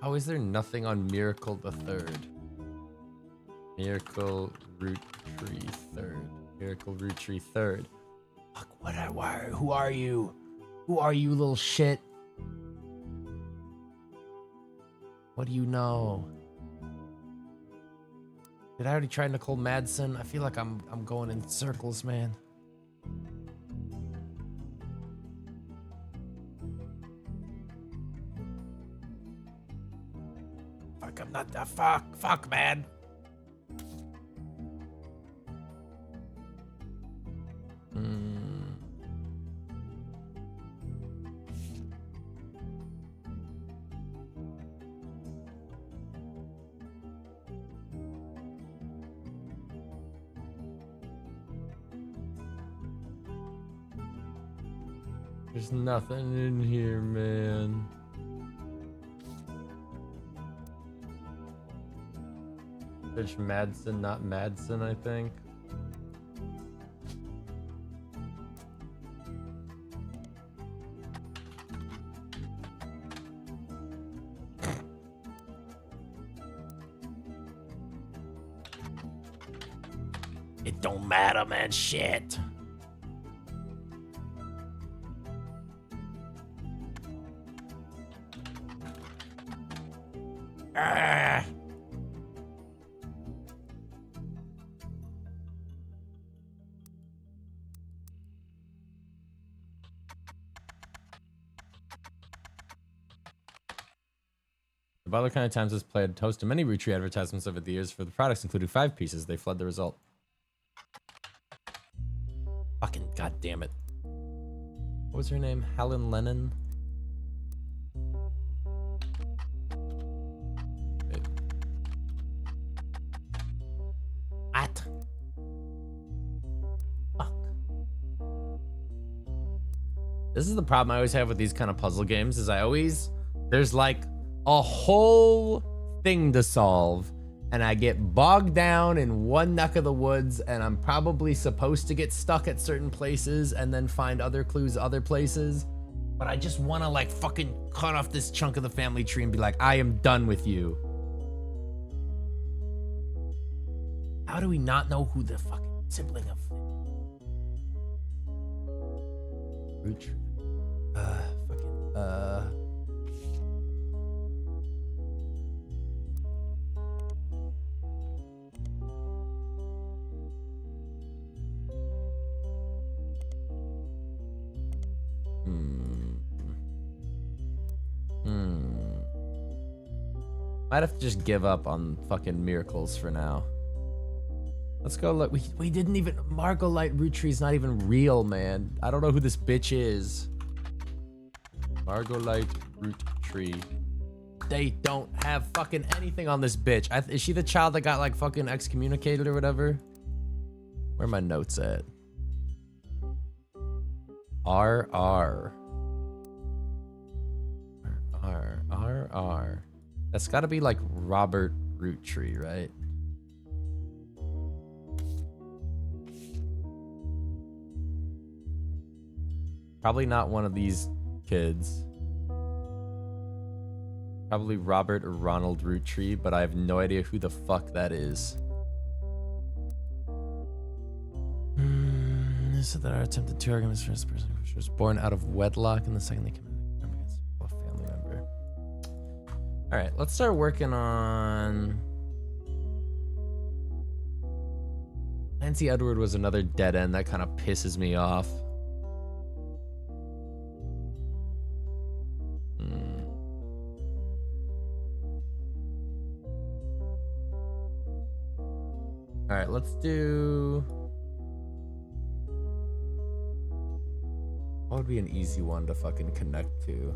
How is there nothing on Miracle the Third? Miracle Roottrees Third. Miracle Roottrees Third. Fuck, who are you? Who are you, little shit? What do you know? Did I already try Nicole Madsen? I feel like I'm going in circles, man. Fuck, I'm not that fuck, man. There's nothing in here, man. Search Madsen, not Madsen, I think. It don't matter, man. Shit. Ah. The Butler County Times has played host to many Roottrees advertisements over the years. For the products included 5 pieces. They fled the result. Fucking goddamn it. What was her name? Helen Lennon? Wait. What? Fuck. This is the problem I always have with these kind of puzzle games, is there's like a whole thing to solve, and I get bogged down in one neck of the woods, and I'm probably supposed to get stuck at certain places and then find other clues other places. But I just want to like fucking cut off this chunk of the family tree and be like, I am done with you. How do we not know who the fucking sibling of Root? Might have to just give up on fucking miracles for now. Let's go look. We didn't even... Margolite Roottree's not even real, man. I don't know who this bitch is. Margolite Roottree. They don't have fucking anything on this bitch. Is she the child that got like fucking excommunicated or whatever? Where are my notes at? R. That's gotta be like Robert Roottree, right? Probably not one of these kids. Probably Robert or Ronald Roottree, but I have no idea who the fuck that is. This is that our attempted 2 arguments for this person who was born out of wedlock, and the second they committed a crime against a family member. All right, let's start working on... Nancy Edward was another dead end that kind of pisses me off. All right, let's do... What would be an easy one to fucking connect to?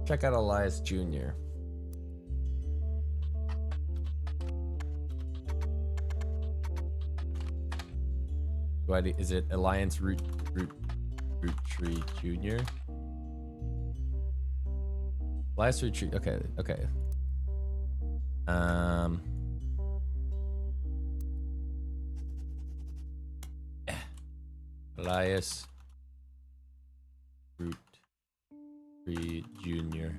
Check out Elias Jr. Is it Alliance Roottrees Jr.? Alliance Roottrees. Okay. Elias Roottrees Jr.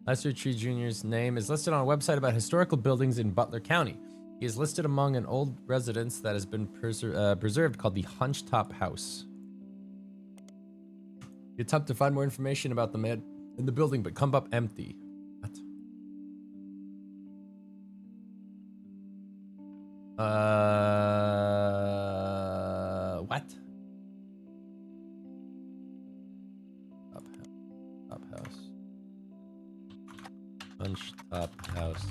Elias Roottrees Jr.'s name is listed on a website about historical buildings in Butler County. He is listed among an old residence that has been preserved called the Hunched-Top House. You attempt to find more information about the man in the building, but come up empty. What? What? Top house. Hunched-Top House.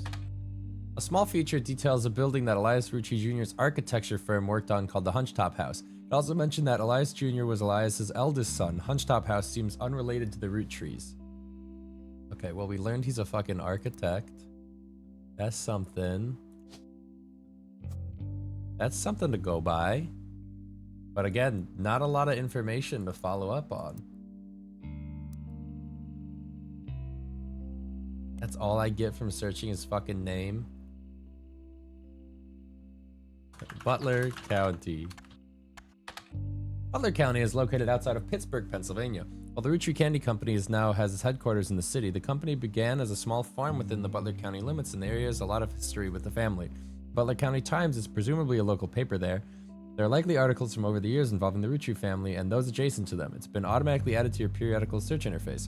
A small feature details a building that Elias Roottrees Jr.'s architecture firm worked on called the Hunched-Top House. It also mentioned that Elias Jr. was Elias's eldest son. Hunched-Top House seems unrelated to the Roottrees. Okay, well, we learned he's a fucking architect. That's something. That's something to go by. But again, not a lot of information to follow up on. That's all I get from searching his fucking name. Butler County. Butler County is located outside of Pittsburgh, Pennsylvania. While the Roottrees Candy Company has its headquarters in the city, the company began as a small farm within the Butler County limits, and the area has a lot of history with the family. Butler County Times is presumably a local paper there. There are likely articles from over the years involving the Roottrees family and those adjacent to them. It's been automatically added to your periodical search interface.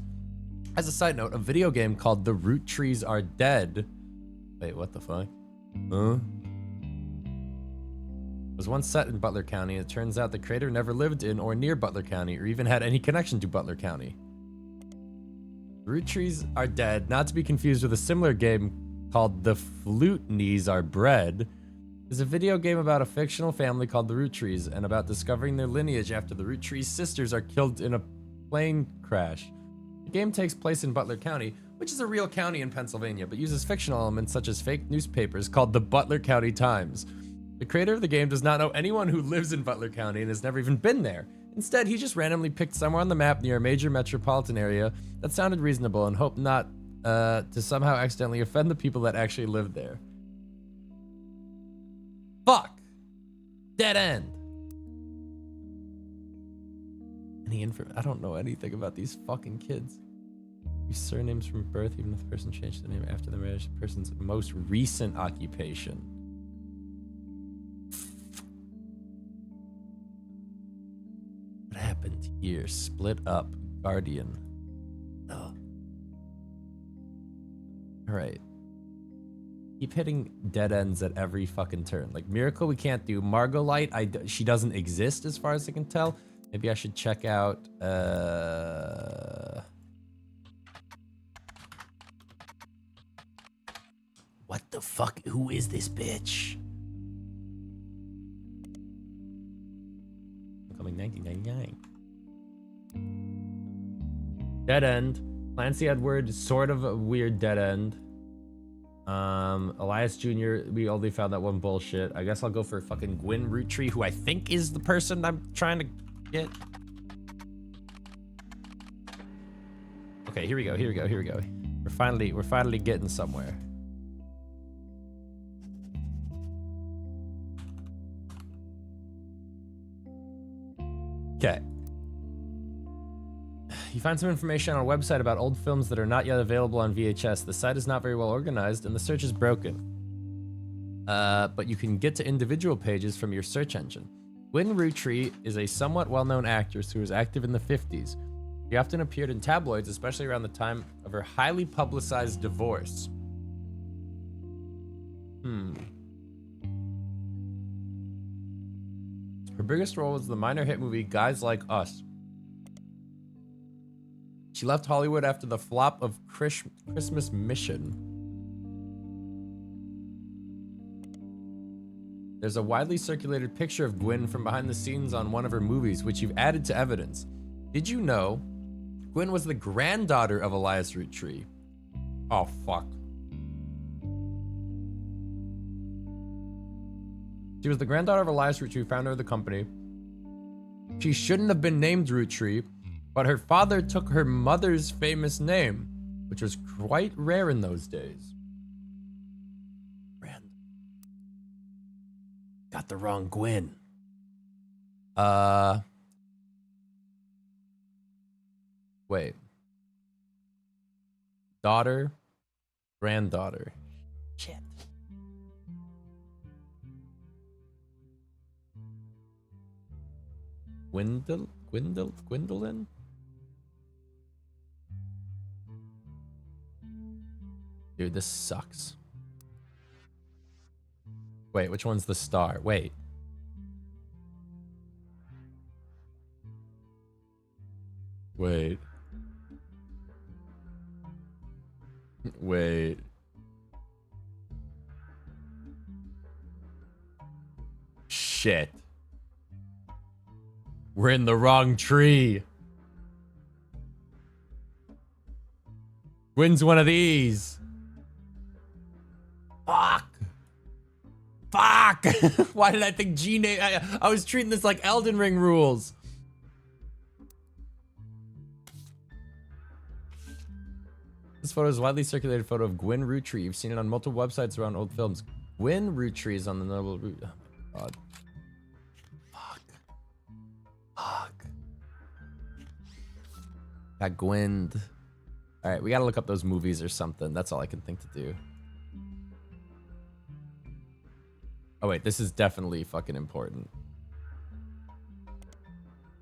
As a side note, a video game called The Roottrees Are Dead. Wait, what the fuck? Huh? Was once set in Butler County. It turns out the creator never lived in or near Butler County or even had any connection to Butler County. Roottrees Are Dead, not to be confused with a similar game called The Flute-Knees Are Bread, is a video game about a fictional family called the Roottrees and about discovering their lineage after the Roottrees sisters are killed in a plane crash. The game takes place in Butler County, which is a real county in Pennsylvania, but uses fictional elements such as fake newspapers called the Butler County Times. The creator of the game does not know anyone who lives in Butler County and has never even been there. Instead, he just randomly picked somewhere on the map near a major metropolitan area that sounded reasonable and hoped not to somehow accidentally offend the people that actually lived there. Fuck! Dead end! Any info? I don't know anything about these fucking kids. Use surnames from birth, even if the person changed the name after the marriage, the person's most recent occupation. What happened here? Split up. Guardian. Oh. Alright. Keep hitting dead ends at every fucking turn. Like, Miracle we can't do. Margolite, she doesn't exist as far as I can tell. Maybe I should check out, what the fuck? Who is this bitch? Coming 1999. Dead end. Clancy Edward, sort of a weird dead end. Elias Jr., we only found that one bullshit. I guess I'll go for fucking Gwyn Roottree, who I think is the person I'm trying to get. Okay, here we go. We're finally getting somewhere. Okay. You find some information on a website about old films that are not yet available on VHS. The site is not very well organized and the search is broken. But you can get to individual pages from your search engine. Gwyn Roottree is a somewhat well-known actress who was active in the 50s. She often appeared in tabloids, especially around the time of her highly publicized divorce. Her biggest role was the minor hit movie Guys Like Us. She left Hollywood after the flop of Christmas Mission. There's a widely circulated picture of Gwyn from behind the scenes on one of her movies, which you've added to evidence. Did you know Gwyn was the granddaughter of Elias Roottree? Oh, fuck. She was the granddaughter of Elias Rootree, founder of the company. She shouldn't have been named Rootree, but her father took her mother's famous name, which was quite rare in those days. Brand. Got the wrong Gwyn. Wait. Daughter, granddaughter. Shit. Gwendolyn? Dude, this sucks. Wait, which one's the star? Wait. Wait. Wait. Shit. We're in the wrong tree. Wins one of these. Fuck. Fuck. Why did I think G-name? I was treating this like Elden Ring rules. This photo is a widely circulated photo of Gwyn Rootree. You've seen it on multiple websites around old films. Gwyn Rootree is on the noble route. Oh my god. Fuck. Fuck. Got Gwynned. Alright, we gotta look up those movies or something. That's all I can think to do. Oh wait, this is definitely fucking important.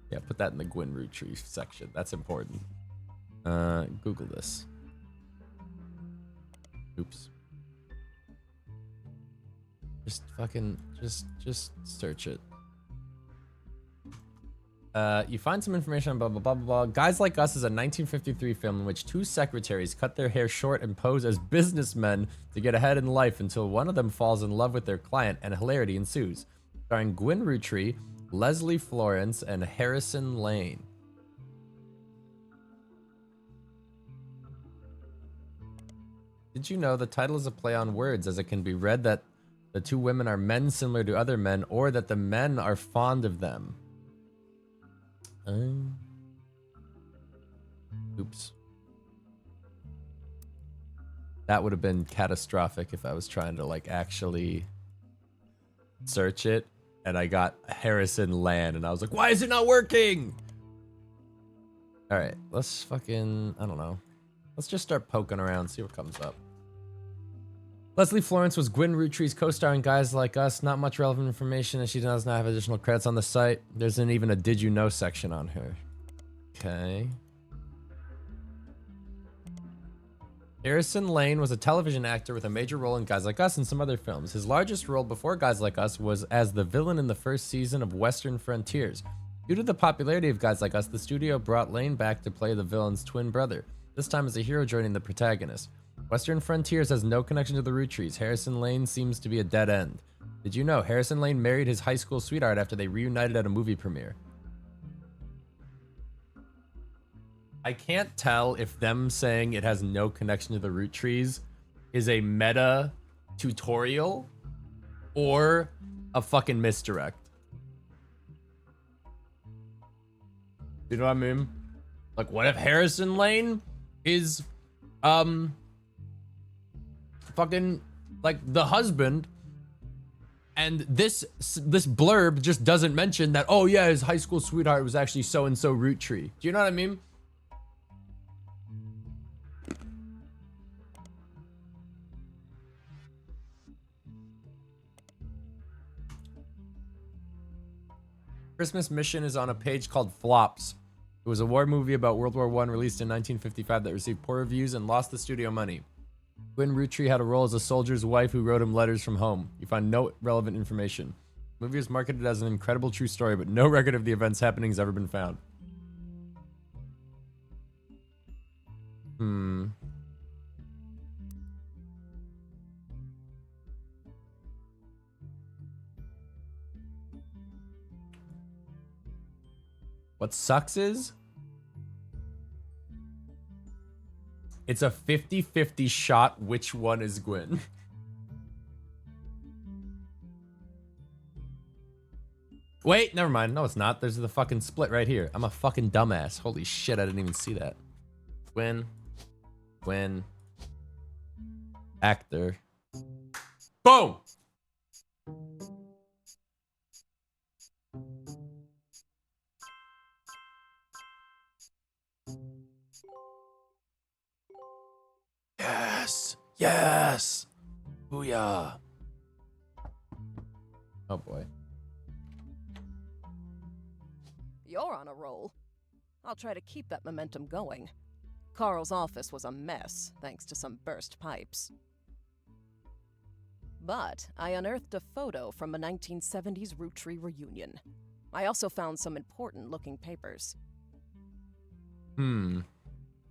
Yeah, put that in the Gwyn Rootree section. That's important. Google this. Oops. Just fucking, just search it. You find some information on blah, blah, blah, blah, blah. Guys Like Us is a 1953 film in which two secretaries cut their hair short and pose as businessmen to get ahead in life until one of them falls in love with their client and hilarity ensues. Starring Gwyn Rootree, Leslie Florence, and Harrison Lane. Did you know the title is a play on words, as it can be read that the two women are men similar to other men, or that the men are fond of them? Oops. That would have been catastrophic if I was trying to like actually search it and I got Harrison Land and I was like, why is it not working? All right, let's fucking, I don't know. Let's just start poking around, see what comes up. Leslie Florence was Gwyn Rootree's co-star in Guys Like Us. Not much relevant information, and she does not have additional credits on the site. There isn't even a Did You Know section on her. Okay. Harrison Lane was a television actor with a major role in Guys Like Us and some other films. His largest role before Guys Like Us was as the villain in the first season of Western Frontiers. Due to the popularity of Guys Like Us, the studio brought Lane back to play the villain's twin brother, this time as a hero joining the protagonist. Western Frontiers has no connection to the Roottrees. Harrison Lane seems to be a dead end. Did you know Harrison Lane married his high school sweetheart after they reunited at a movie premiere? I can't tell if them saying it has no connection to the Roottrees is a meta tutorial or a fucking misdirect. You know what I mean? Like, what if Harrison Lane is fucking like the husband, and this blurb just doesn't mention that, oh yeah, his high school sweetheart was actually so and so Rootree. Do you know what I mean? Christmas Mission is on a page called Flops. It was a war movie about World War I released in 1955 that received poor reviews and lost the studio money. Gwyn Rootree had a role as a soldier's wife who wrote him letters from home. You find no relevant information. The movie is marketed as an incredible true story, but no record of the event's happening has ever been found. What sucks is it's a 50-50 shot which one is Gwyn. Wait, never mind. No, it's not. There's the fucking split right here. I'm a fucking dumbass. Holy shit, I didn't even see that. Win. Actor. Boom! Yes! Yes! Booyah! Oh boy. You're on a roll. I'll try to keep that momentum going. Carl's office was a mess, thanks to some burst pipes. But I unearthed a photo from a 1970s Roottrees reunion. I also found some important-looking papers.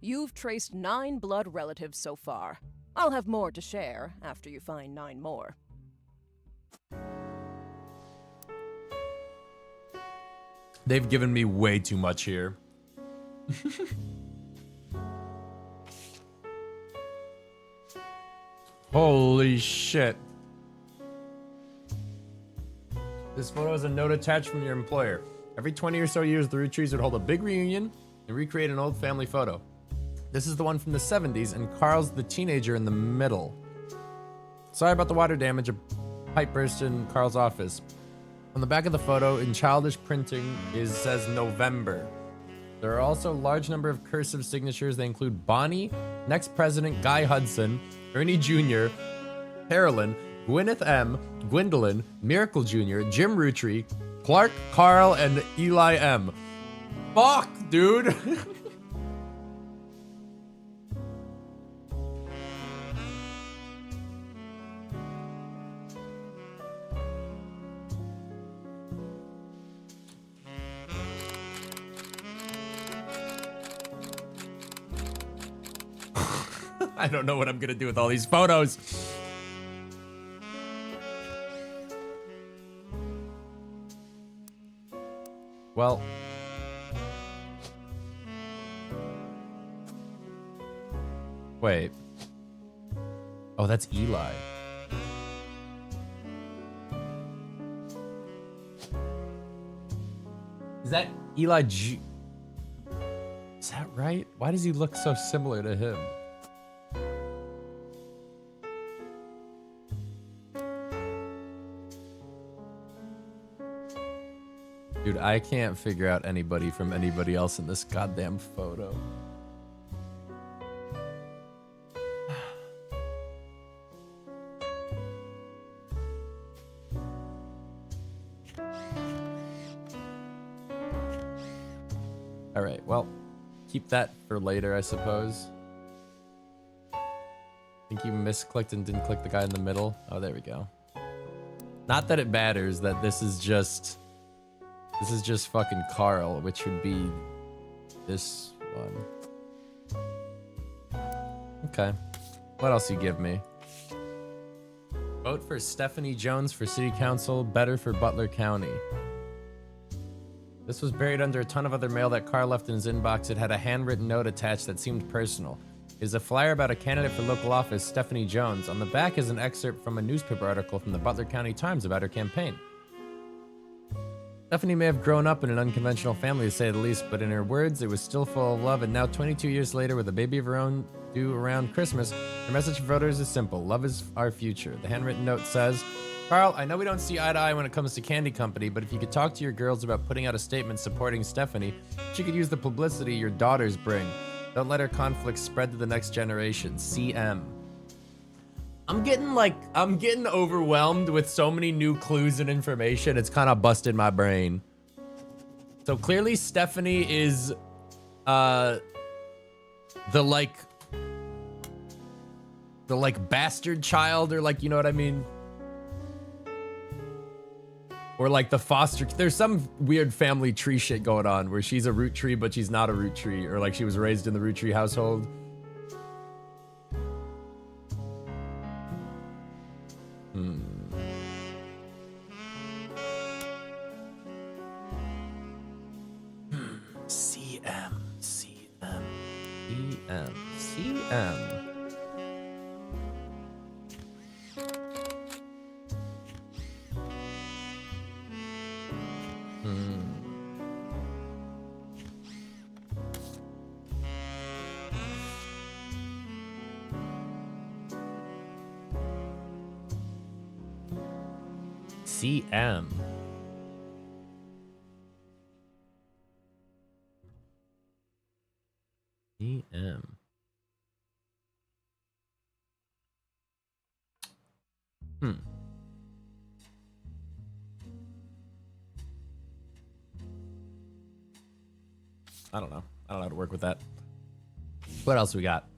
You've traced 9 blood relatives so far. I'll have more to share after you find 9 more. They've given me way too much here. Holy shit. This photo is a note attached from your employer. Every 20 or so years, the Roottrees would hold a big reunion and recreate an old family photo. This is the one from the 70s, and Carl's the teenager in the middle. Sorry about the water damage. A pipe burst in Carl's office. On the back of the photo, in childish printing, says November. There are also a large number of cursive signatures. They include Bonnie, next president Guy Hudson, Ernie Jr., Carolyn, Gwyneth M., Gwendolyn, Miracle Jr., Jim Roottrie, Clark, Carl, and Eli M. Fuck, dude. I don't know what I'm gonna do with all these photos. Well. Wait. Oh, that's Eli. Is that Eli G? Is that right? Why does he look so similar to him? Dude, I can't figure out anybody from anybody else in this goddamn photo. All right, well, keep that for later, I suppose. I think you misclicked and didn't click the guy in the middle. Oh, there we go. Not that it matters that this is just fucking Carl, which would be this one. Okay. What else you give me? Vote for Stephanie Jones for City Council, better for Butler County. This was buried under a ton of other mail that Carl left in his inbox. It had a handwritten note attached that seemed personal. It is a flyer about a candidate for local office, Stephanie Jones. On the back is an excerpt from a newspaper article from the Butler County Times about her campaign. Stephanie may have grown up in an unconventional family, to say the least, but in her words, it was still full of love, and now 22 years later, with a baby of her own due around Christmas, her message for voters is simple. Love is our future. The handwritten note says, Carl, I know we don't see eye to eye when it comes to Candy Company, but if you could talk to your girls about putting out a statement supporting Stephanie, she could use the publicity your daughters bring. Don't let her conflicts spread to the next generation. CM. I'm getting overwhelmed with so many new clues and information. It's kind of busted my brain. So clearly Stephanie is the bastard child, or like, you know what I mean? Or like the foster, there's some weird family tree shit going on where she's a Roottrie, but she's not a Roottrie, or like she was raised in the Roottrie household. CM. CM. CM. I don't know. I don't know how to work with that. What else we got?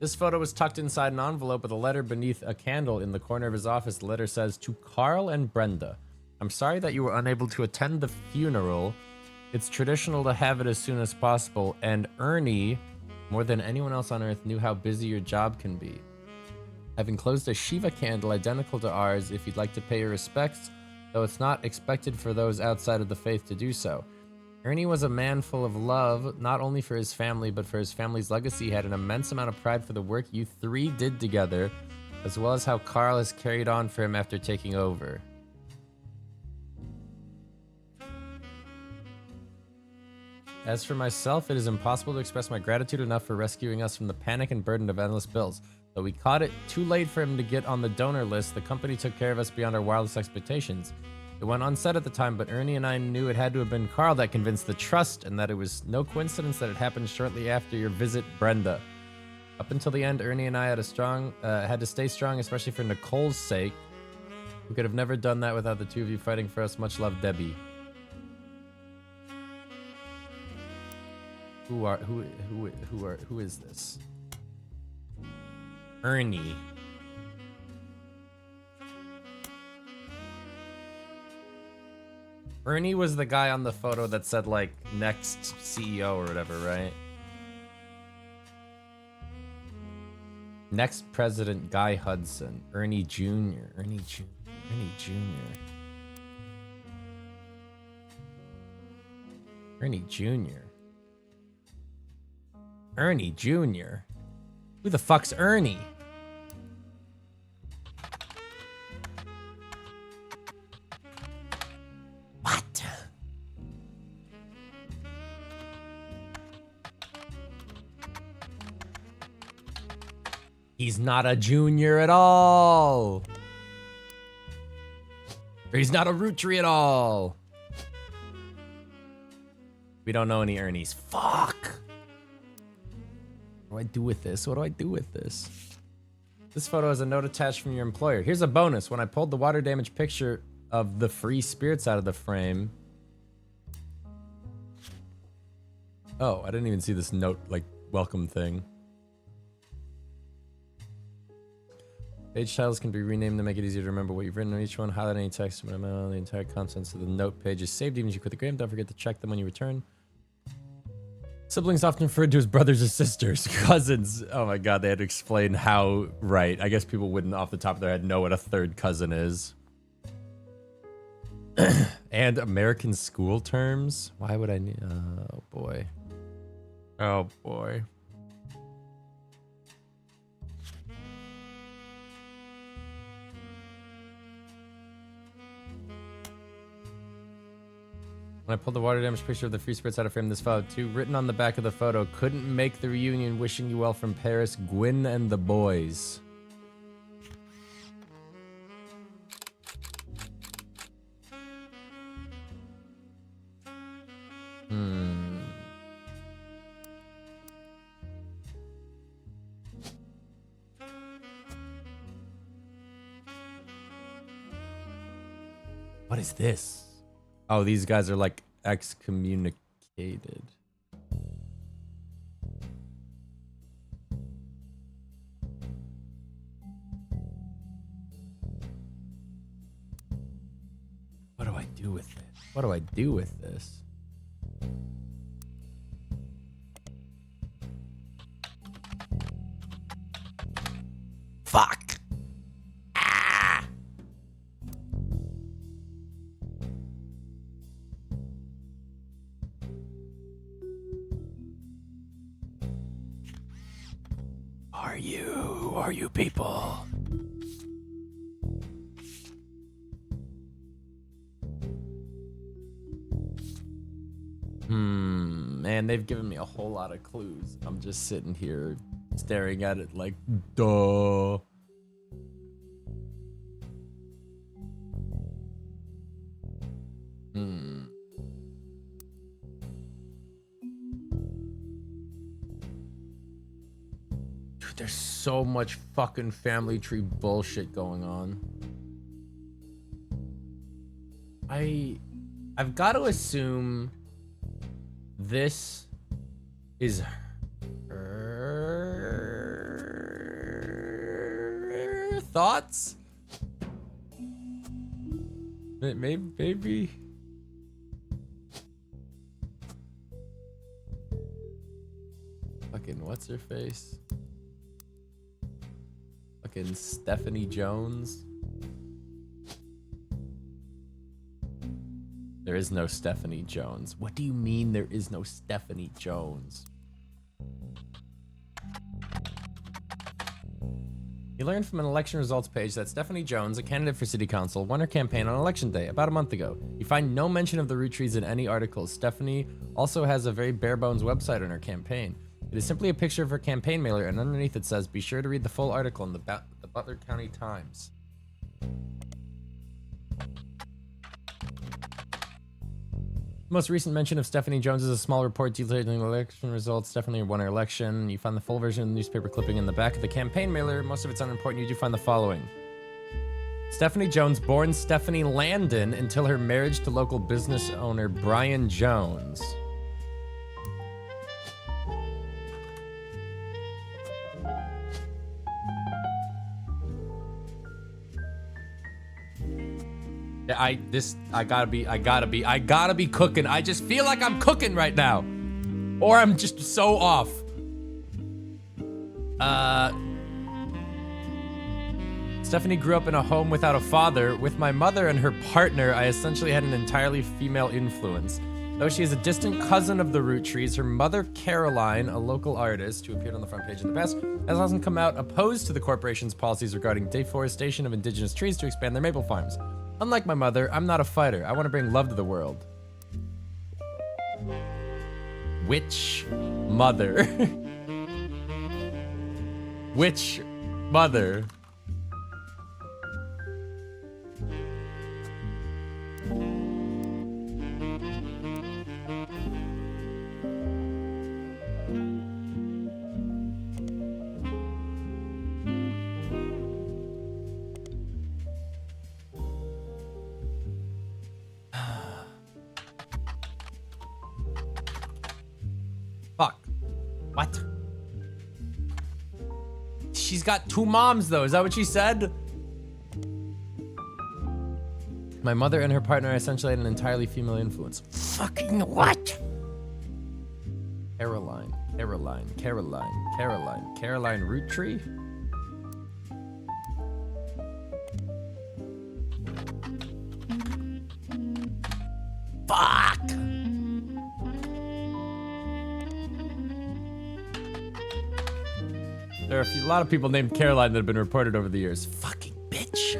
This photo was tucked inside an envelope with a letter beneath a candle in the corner of his office. The letter says, "To Carl and Brenda, I'm sorry that you were unable to attend the funeral. It's traditional to have it as soon as possible. And Ernie, more than anyone else on earth, knew how busy your job can be. I've enclosed a Shiva candle identical to ours if you'd like to pay your respects, though it's not expected for those outside of the faith to do so. Ernie was a man full of love, not only for his family, but for his family's legacy. He had an immense amount of pride for the work you three did together, as well as how Carl has carried on for him after taking over." As for myself, it is impossible to express my gratitude enough for rescuing us from the panic and burden of endless bills. Though we caught it too late for him to get on the donor list, the company took care of us beyond our wildest expectations. It went unsaid at the time, but Ernie and I knew it had to have been Carl that convinced the trust, and that it was no coincidence that it happened shortly after your visit, Brenda. Up until the end, Ernie and I had to stay strong, especially for Nicole's sake. We could have never done that without the two of you fighting for us. Much love, Debbie. Who is this? Ernie. Ernie was the guy on the photo that said, like, next CEO or whatever, right? Next president, Guy Hudson. Ernie Jr. Ernie Jr. Ernie Jr. Ernie Jr. Ernie Jr. Who the fuck's Ernie? What? He's not a junior at all. Or he's not a Roottrie at all. We don't know any Ernies. Fuck. What do I do with this? What do I do with this? This photo has a note attached from your employer. Here's a bonus. When I pulled the water damage picture of the free spirits out of the frame. Oh, I didn't even see this note, like, welcome thing. Page titles can be renamed to make it easier to remember what you've written on each one. Highlight any text. The entire contents of the note page is saved even as you quit the game. Don't forget to check them when you return. Siblings often referred to as brothers or sisters. Cousins. Oh my god, they had to explain how, right. I guess people wouldn't off the top of their head know what a third cousin is. And American school terms? Why would I need... Oh boy. Oh boy. When I pulled the water damage picture of the free spirits out of frame, this photo too. Written on the back of the photo, couldn't make the reunion, wishing you well from Paris, Gwyn and the boys. What is this? Oh, these guys are like excommunicated. What do I do with this? What do I do with this? Fuck. Who are you people? Man, they've given me a whole lot of clues. I'm just sitting here staring at it like, duh. there's so much fucking family tree bullshit going on. I've got to assume this is her thoughts. Maybe. Fucking what's her face? Fucking Stephanie Jones. There is no Stephanie Jones. What do you mean there is no Stephanie Jones? He learned from an election results page that Stephanie Jones, a candidate for city council, won her campaign on election day about a month ago. You find no mention of the Roottrees in any articles. Stephanie also has a very bare bones website on her campaign. It is simply a picture of her campaign mailer, and underneath it says, be sure to read the full article in the Butler County Times. The most recent mention of Stephanie Jones is a small report detailing election results. Stephanie won her election. You find the full version of the newspaper clipping in the back of the campaign mailer. Most of it's unimportant. You do find the following. Stephanie Jones, born Stephanie Landon until her marriage to local business owner Brian Jones. I gotta be cooking. I just feel like I'm cooking right now. Or I'm just so off. Stephanie grew up in a home without a father. With my mother and her partner, I essentially had an entirely female influence. Though she is a distant cousin of the Roottrees, her mother, Caroline, a local artist who appeared on the front page in the past, has often come out opposed to the corporation's policies regarding deforestation of indigenous trees to expand their maple farms. Unlike my mother, I'm not a fighter. I want to bring love to the world. Which mother? Which mother? Fuck. What? She's got two moms, though. Is that what she said? My mother and her partner essentially had an entirely female influence. Fucking what? Caroline Roottree? Fuck! There are a lot of people named Caroline that have been reported over the years. Fucking bitch.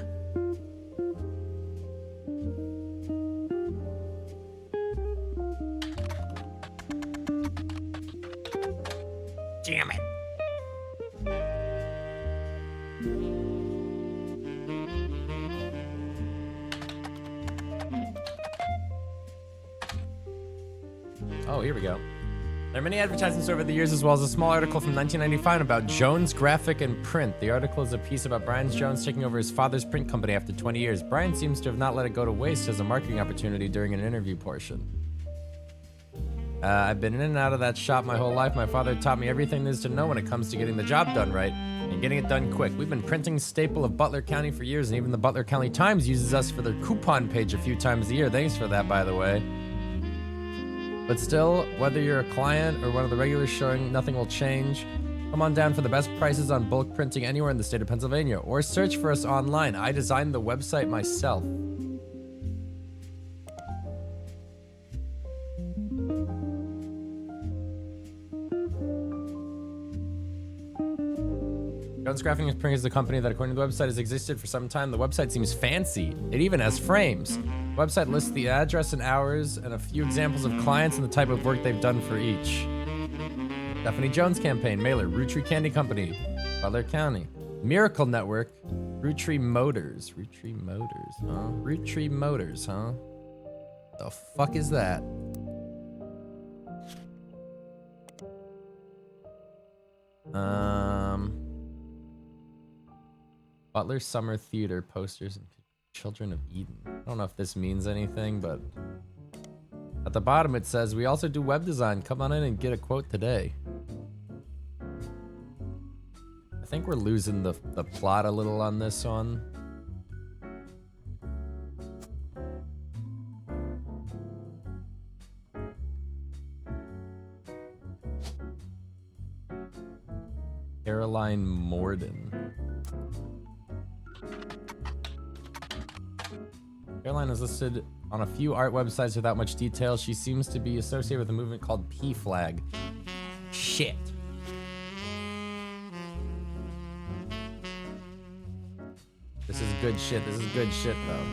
Damn it. Oh, here we go. There are many advertisements over the years, as well as a small article from 1995 about Jones Graphic and Print. The article is a piece about Brian Jones taking over his father's print company after 20 years. Brian seems to have not let it go to waste as a marketing opportunity during an interview portion. I've been in and out of that shop my whole life. My father taught me everything there is to know when it comes to getting the job done right and getting it done quick. We've been printing a staple of Butler County for years, and even the Butler County Times uses us for their coupon page a few times a year. Thanks for that, by the way. But still, whether you're a client or one of the regulars showing, nothing will change. Come on down for the best prices on bulk printing anywhere in the state of Pennsylvania, or search for us online. I designed the website myself. Jones Graphic and Print is the company that, according to the website, has existed for some time. The website seems fancy. It even has frames. The website lists the address and hours and a few examples of clients and the type of work they've done for each. Stephanie Jones campaign, mailer, Roottrees Candy Company, Butler County. Miracle Network, Roottrees Motors. Roottrees Motors, huh? Roottrees Motors, huh? The fuck is that? Butler Summer Theater posters and Children of Eden. I don't know if this means anything, but at the bottom it says we also do web design. Come on in and get a quote today. I think we're losing the plot a little on this one. Caroline Morden. Caroline is listed on a few art websites without much detail. She seems to be associated with a movement called P-Flag. Shit. This is good shit. This is good shit, though.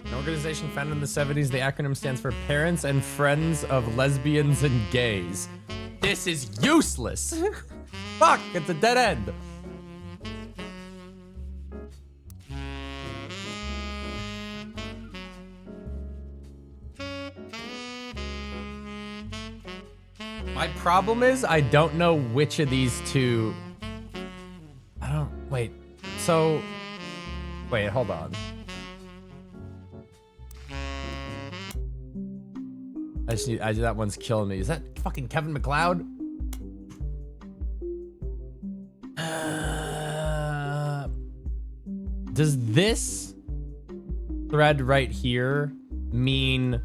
An organization founded in the 70s, the acronym stands for Parents and Friends of Lesbians and Gays. This is useless. Fuck, it's a dead end. My problem is I don't know which of these two. Wait. So, wait, hold on. That one's killing me. Is that fucking Kevin McLeod? Does this thread right here mean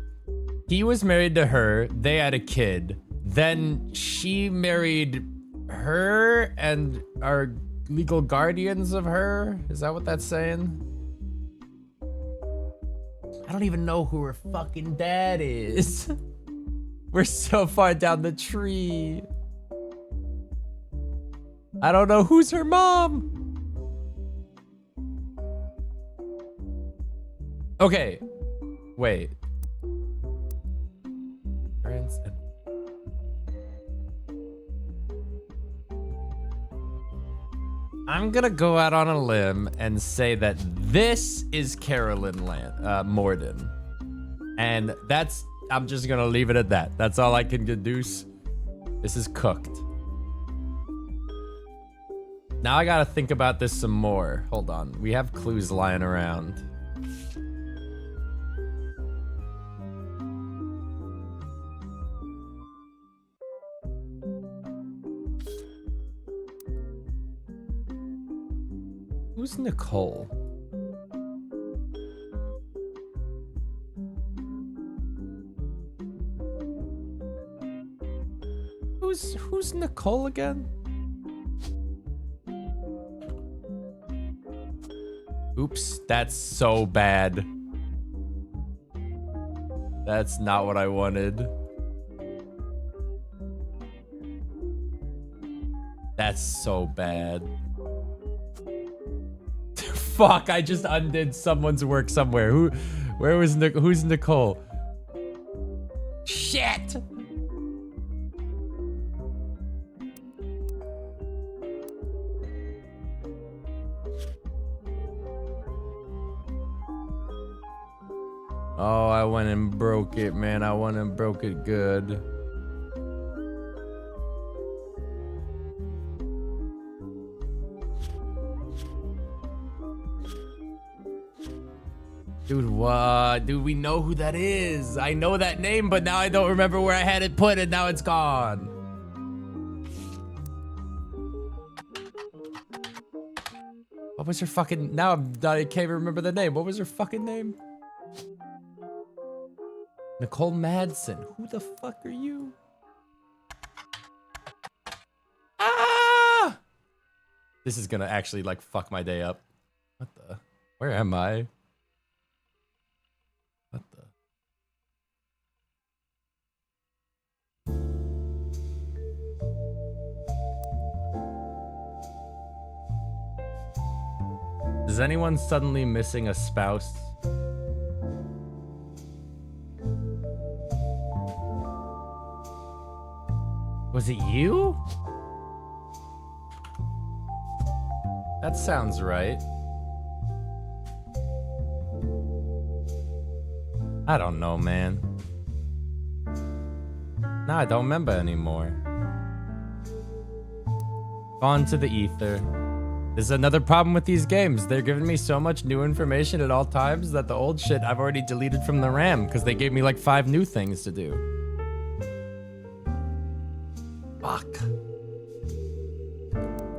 he was married to her, they had a kid, then she married her and are legal guardians of her? Is that what that's saying? I don't even know who her fucking dad is. We're so far down the tree. I don't know who's her mom. Okay. Wait. Parents and I'm gonna go out on a limb and say that this is Carolyn Morden. And I'm just gonna leave it at that. That's all I can deduce. This is cooked. Now I gotta think about this some more. Hold on, we have clues lying around. Who's Nicole? Who's Nicole again? Oops, that's so bad. That's not what I wanted. That's so bad. Fuck, I just undid someone's work somewhere. Who's Nicole? Shit! Oh, I went and broke it, man. I went and broke it good. Dude, what? Dude, we know who that is. I know that name, but now I don't remember where I had it put and now it's gone. What was her fucking... Now I can't even remember the name. What was her fucking name? Nicole Madsen. Who the fuck are you? Ah! This is gonna actually, like, fuck my day up. What the... Where am I? What the... Is anyone suddenly missing a spouse? Was it you? That sounds right. I don't know, man. No, I don't remember anymore. Gone to the ether. This is another problem with these games. They're giving me so much new information at all times that the old shit I've already deleted from the RAM because they gave me like 5 new things to do. Fuck.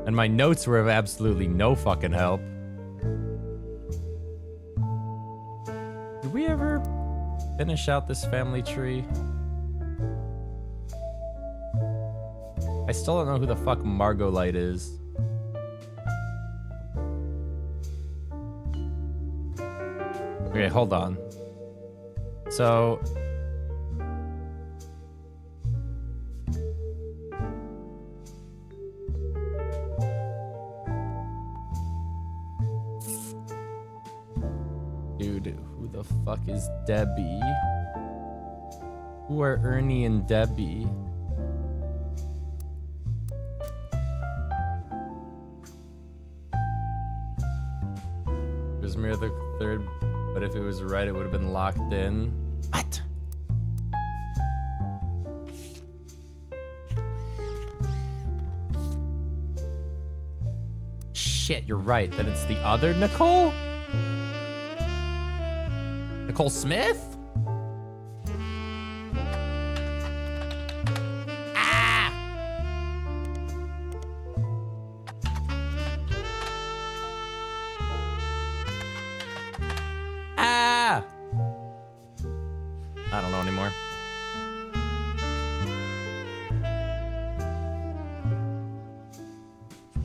And my notes were of absolutely no fucking help. Did we ever finish out this family tree? I still don't know who the fuck Margolite is. Okay, hold on. So... Dude, who the fuck is Debbie? Who are Ernie and Debbie? Mirror the third, but if it was right, it would have been locked in. What? Shit, you're right. Then it's the other Nicole? Nicole Smith? I don't know anymore.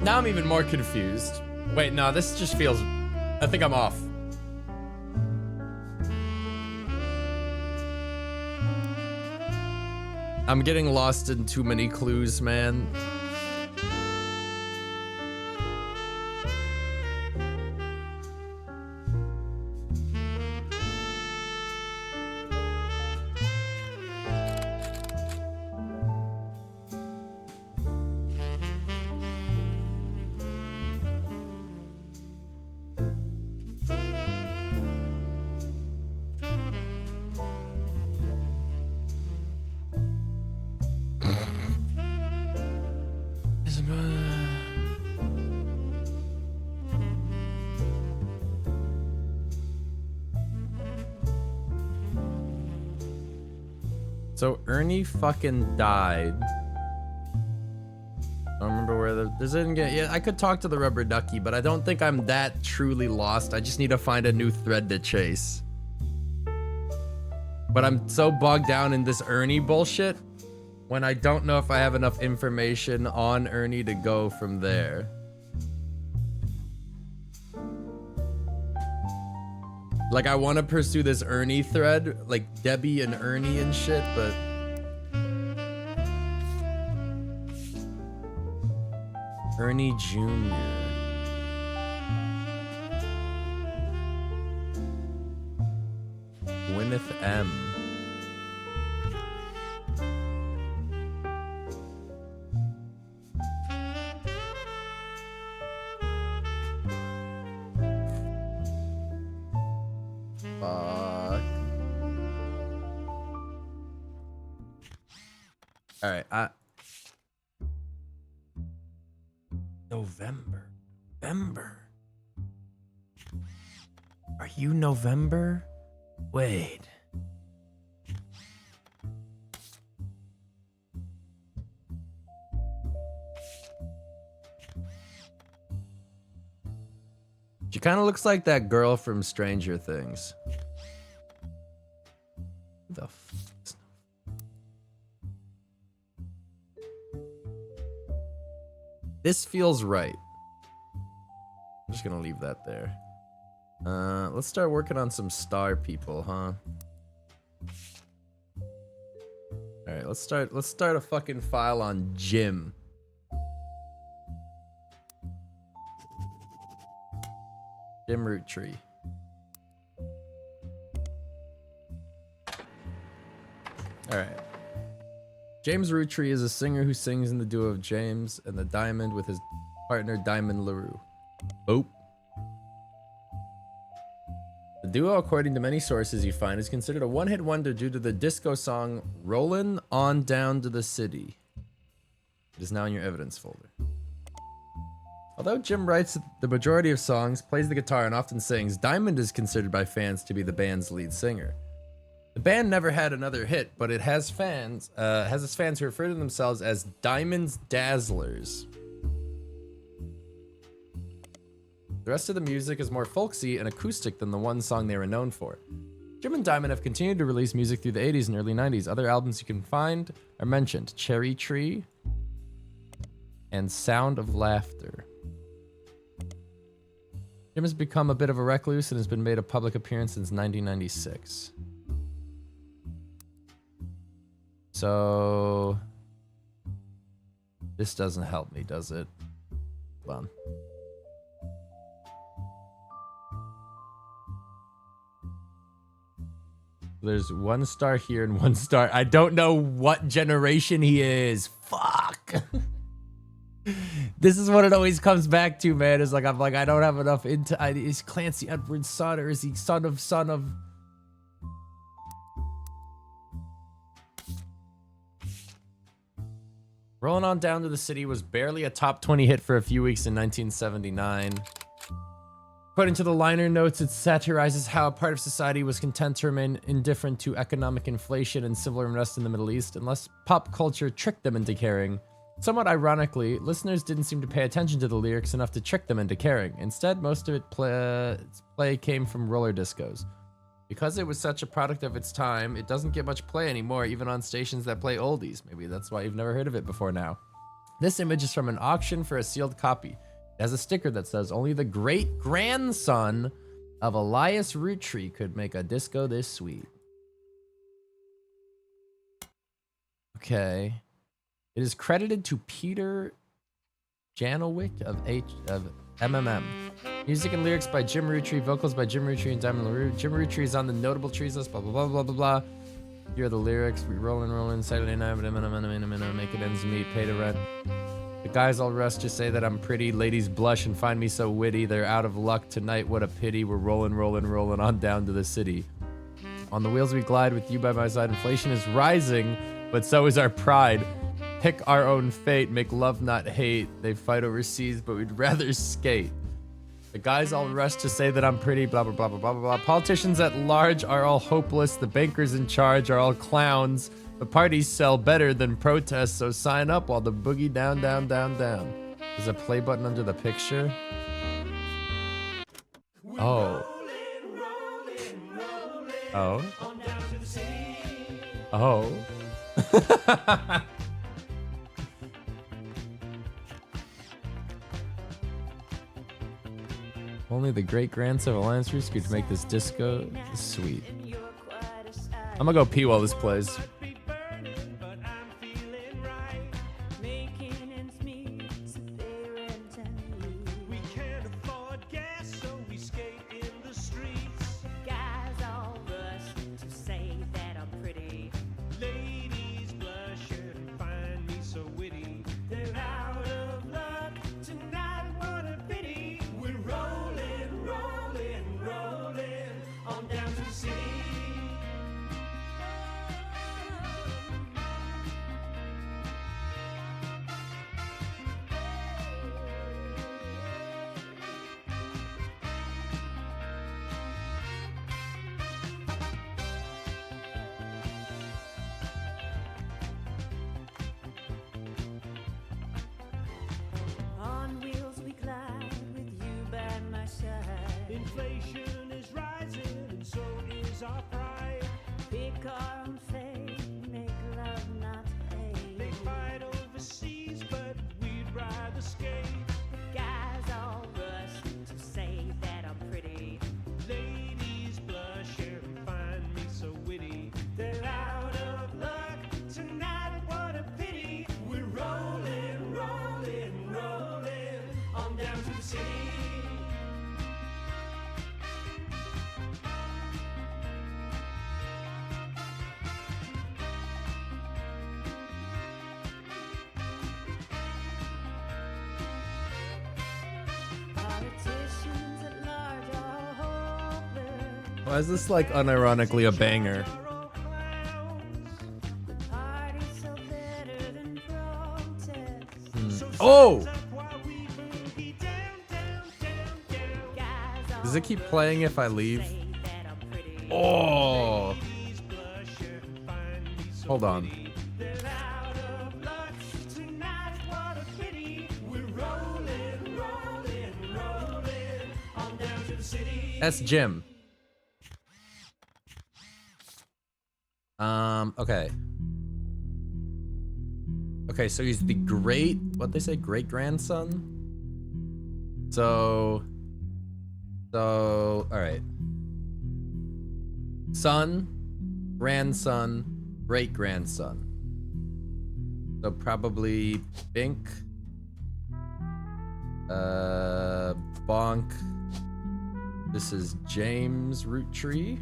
Now I'm even more confused. Wait, no, this just feels... I think I'm off. I'm getting lost in too many clues, man. So Ernie fucking died. I don't remember where this didn't get. Yeah, I could talk to the rubber ducky, but I don't think I'm that truly lost. I just need to find a new thread to chase. But I'm so bogged down in this Ernie bullshit when I don't know if I have enough information on Ernie to go from there. Like, I want to pursue this Ernie thread, like Debbie and Ernie and shit, but... Ernie Jr. Gwyneth M. Fuck. All right, November. Are you November? Wait. She kind of looks like that girl from Stranger Things. Who the f... This feels right. I'm just gonna leave that there. Let's start working on some star people, huh? All right, let's start a fucking file on Jim. Jim Roottrees. All right. James Roottrees is a singer who sings in the duo of James and the Diamond with his partner Diamond LaRue. Oh. The duo, according to many sources you find, is considered a one-hit wonder due to the disco song Rollin' On Down to the City. It is now in your evidence folder. Although Jim writes the majority of songs, plays the guitar, and often sings, Diamond is considered by fans to be the band's lead singer. The band never had another hit, but it has its fans who refer to themselves as Diamond's Dazzlers. The rest of the music is more folksy and acoustic than the one song they were known for. Jim and Diamond have continued to release music through the 80s and early 90s. Other albums you can find are mentioned: Cherry Tree and Sound of Laughter. Jim has become a bit of a recluse and has been made a public appearance since 1996. So this doesn't help me, does it? Hold on. There's 1 star here and 1 star. I don't know what generation he is. Fuck. This is what it always comes back to, man. It's like, I don't have enough is Clancy Edward's son, or is he son of? Rolling On Down to the City was barely a top 20 hit for a few weeks in 1979. According to the liner notes, it satirizes how a part of society was content to remain indifferent to economic inflation and civil unrest in the Middle East, unless pop culture tricked them into caring. Somewhat ironically, listeners didn't seem to pay attention to the lyrics enough to trick them into caring. Instead, most of its play came from roller discos. Because it was such a product of its time, it doesn't get much play anymore, even on stations that play oldies. Maybe that's why you've never heard of it before now. This image is from an auction for a sealed copy. It has a sticker that says, only the great-grandson of Elias Roottrees could make a disco this sweet. Okay. It is credited to Peter Janowick of MMM. Music and lyrics by Jim Roottrees, vocals by Jim Roottrees and Diamond LaRue. Jim Roottrees is on the Notable Trees list, blah, blah, blah, blah, blah, blah. Here are the lyrics. We rollin', Saturday night, make it ends meet, pay the rent. The guys all rush to say that I'm pretty. Ladies blush and find me so witty. They're out of luck tonight, what a pity. We're rolling on down to the city. On the wheels we glide with you by my side. Inflation is rising, but so is our pride. Pick our own fate, make love not hate. They fight overseas, but we'd rather skate. The guys all rush to say that I'm pretty, blah, blah, blah, blah, blah, blah. Politicians at large are all hopeless. The bankers in charge are all clowns. The parties sell better than protests, so sign up while the boogie down, down, down, down. There's a play button under the picture. Oh. Oh. Oh. Only the great-grandson of Alliance Roots could make this disco sweet. I'm gonna go pee while this plays. Inflation is rising, and so is our pride. Pick our own fate, make love not hate. They fight overseas, but we'd rather skate. Guys all rush to say that I'm pretty. Ladies blush and find me so witty. They're out of luck tonight, what a pity. We're rolling, rolling, rolling on down to the city. Why is this like unironically a banger? Oh! Does it keep playing if I leave? Oh! Hold on. That's Jim. Okay. Okay, so he's the what'd they say, great-grandson? So, all right. Son, grandson, great-grandson. So probably Bink. Bonk. This is James Roottree.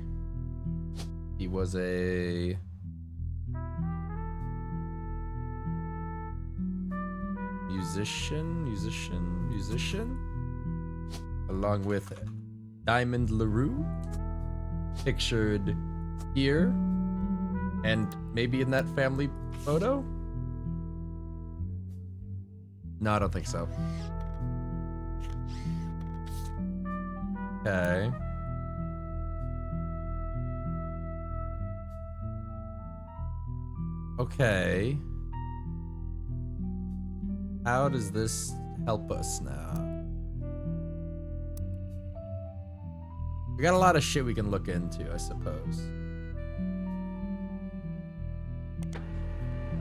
He was a musician, along with Diamond LaRue, pictured here, and maybe in that family photo? No, I don't think so. Okay. Okay. How does this help us now? We got a lot of shit we can look into, I suppose.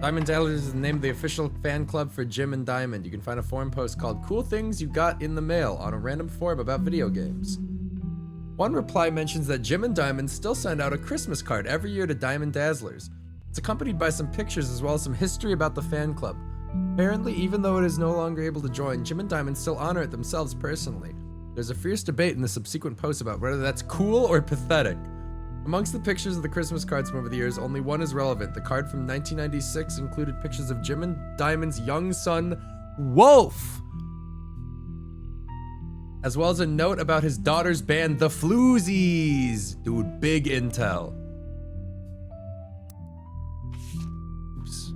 Diamond Dazzlers is the name of the official fan club for Jim and Diamond. You can find a forum post called Cool Things You Got in the Mail on a random forum about video games. One reply mentions that Jim and Diamond still send out a Christmas card every year to Diamond Dazzlers. It's accompanied by some pictures as well as some history about the fan club. Apparently, even though it is no longer able to join, Jim and Diamond still honor it themselves personally. There's a fierce debate in the subsequent posts about whether that's cool or pathetic. Amongst the pictures of the Christmas cards from over the years, only one is relevant. The card from 1996 included pictures of Jim and Diamond's young son, Wolf, as well as a note about his daughter's band, the Floozies. Dude, big intel. Oops.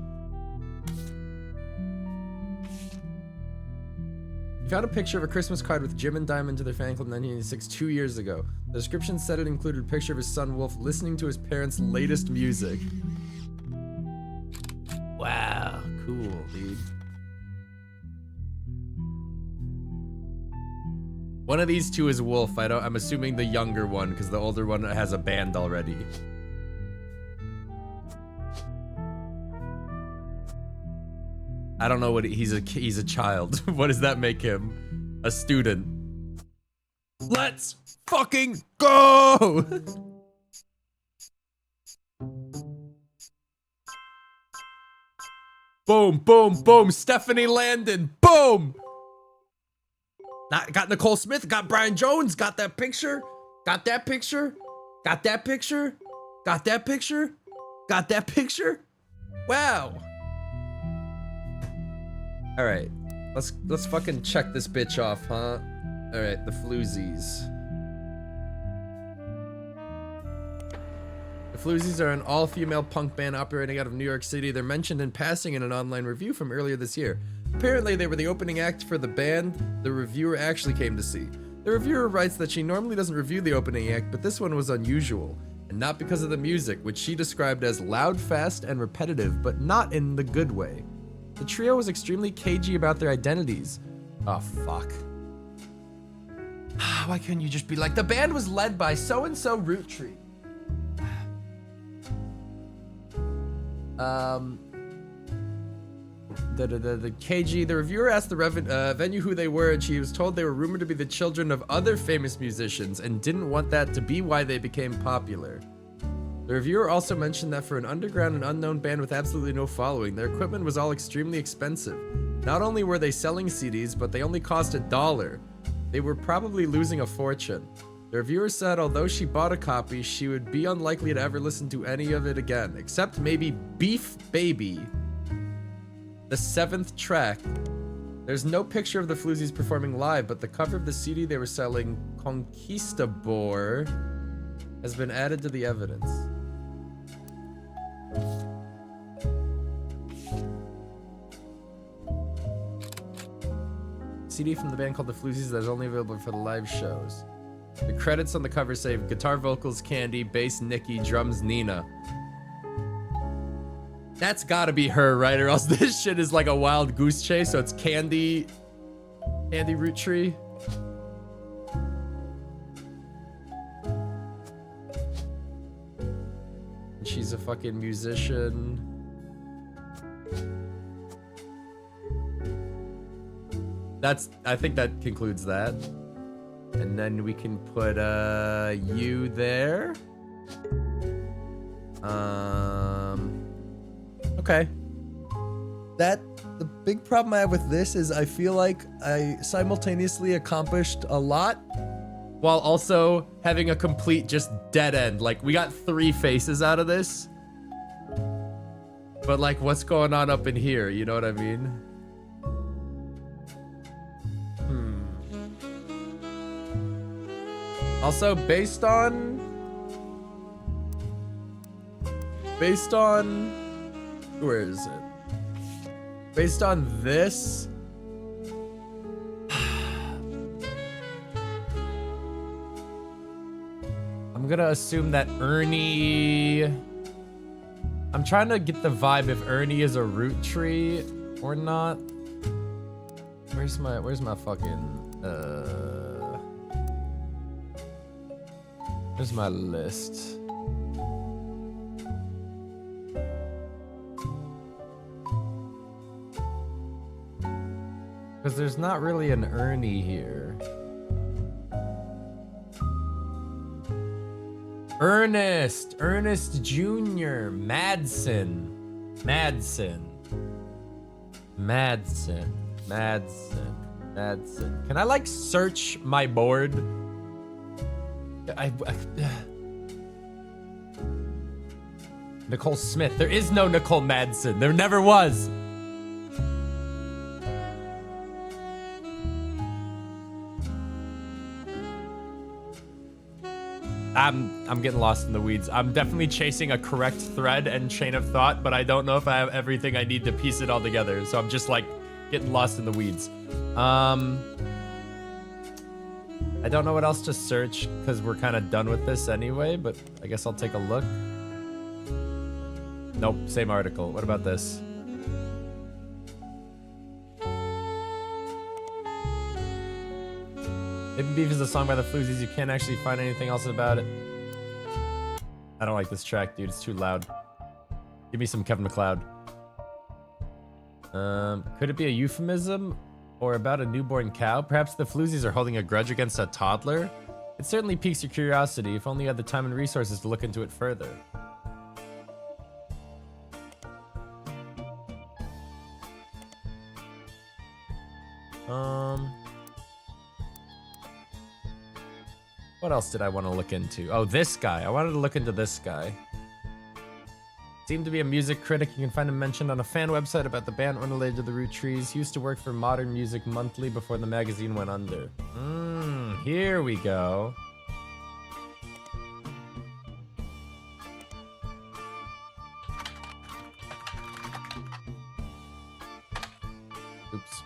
We found a picture of a Christmas card with Jim and Diamond to their fan club in 1986, 2 years ago. The description said it included a picture of his son Wolf listening to his parents' latest music. Wow, cool, dude. One of these two is Wolf. I'm assuming the younger one, because the older one has a band already. I don't know what he's a child. What does that make him? A student. Let's fucking go! Boom, boom, boom. Stephanie Landon. Boom! Got Nicole Smith, got Brian Jones, got that picture, got that picture, got that picture, got that picture, got that picture. Wow. All right, let's fucking check this bitch off, huh? All right, the Floozies. The Floozies are an all-female punk band operating out of New York City. They're mentioned in passing in an online review from earlier this year. Apparently, they were the opening act for the band the reviewer actually came to see. The reviewer writes that she normally doesn't review the opening act, but this one was unusual, and not because of the music, which she described as loud, fast, and repetitive, but not in the good way. The trio was extremely cagey about their identities. Oh, fuck. Why couldn't you just be like, the band was led by so-and-so Roottrees? The reviewer asked the venue who they were, and she was told they were rumored to be the children of other famous musicians and didn't want that to be why they became popular. The reviewer also mentioned that for an underground and unknown band with absolutely no following, their equipment was all extremely expensive. Not only were they selling CDs, but they only cost $1. They were probably losing a fortune. The reviewer said although she bought a copy, she would be unlikely to ever listen to any of it again, except maybe Beef Baby, the 7th track. There's no picture of the Floozies performing live, but the cover of the CD they were selling, Conquistador, has been added to the evidence. CD from the band called the Floozies that is only available for the live shows. The credits on the cover say guitar vocals Candy, bass Nikki, drums Nina. That's gotta be her, right? Or else this shit is like a wild goose chase. So it's Candy Roottrees. She's a fucking musician. I think that concludes that. And then we can put you there. Okay. The big problem I have with this is I feel like I simultaneously accomplished a lot while also having a complete just dead end. Like, we got 3 faces out of this. But like, what's going on up in here? You know what I mean? Also, based on where is it? Based on this, I'm gonna assume that Ernie. I'm trying to get the vibe if Ernie is a root tree or not. Where's my fucking where's my list? Because there's not really an Ernie here. Ernest Jr. Madsen. Can I like search my board? Nicole Smith. There is no Nicole Madsen. There never was. I'm getting lost in the weeds. I'm definitely chasing a correct thread and chain of thought, but I don't know if I have everything I need to piece it all together. So I'm just like getting lost in the weeds. I don't know what else to search because we're kind of done with this anyway, but I guess I'll take a look. Nope, same article. What about this? Baby Beef is a song by the Floozies. You can't actually find anything else about it. I don't like this track, dude. It's too loud. Give me some Kevin MacLeod. Could it be a euphemism or about a newborn cow? Perhaps the Floozies are holding a grudge against a toddler? It certainly piques your curiosity, if only you had the time and resources to look into it further. What else did I want to look into? Oh, this guy. I wanted to look into this guy. Seemed to be a music critic. You can find him mentioned on a fan website about the band unrelated to the Roottrees. He used to work for Modern Music Monthly before the magazine went under. Here we go. Oops.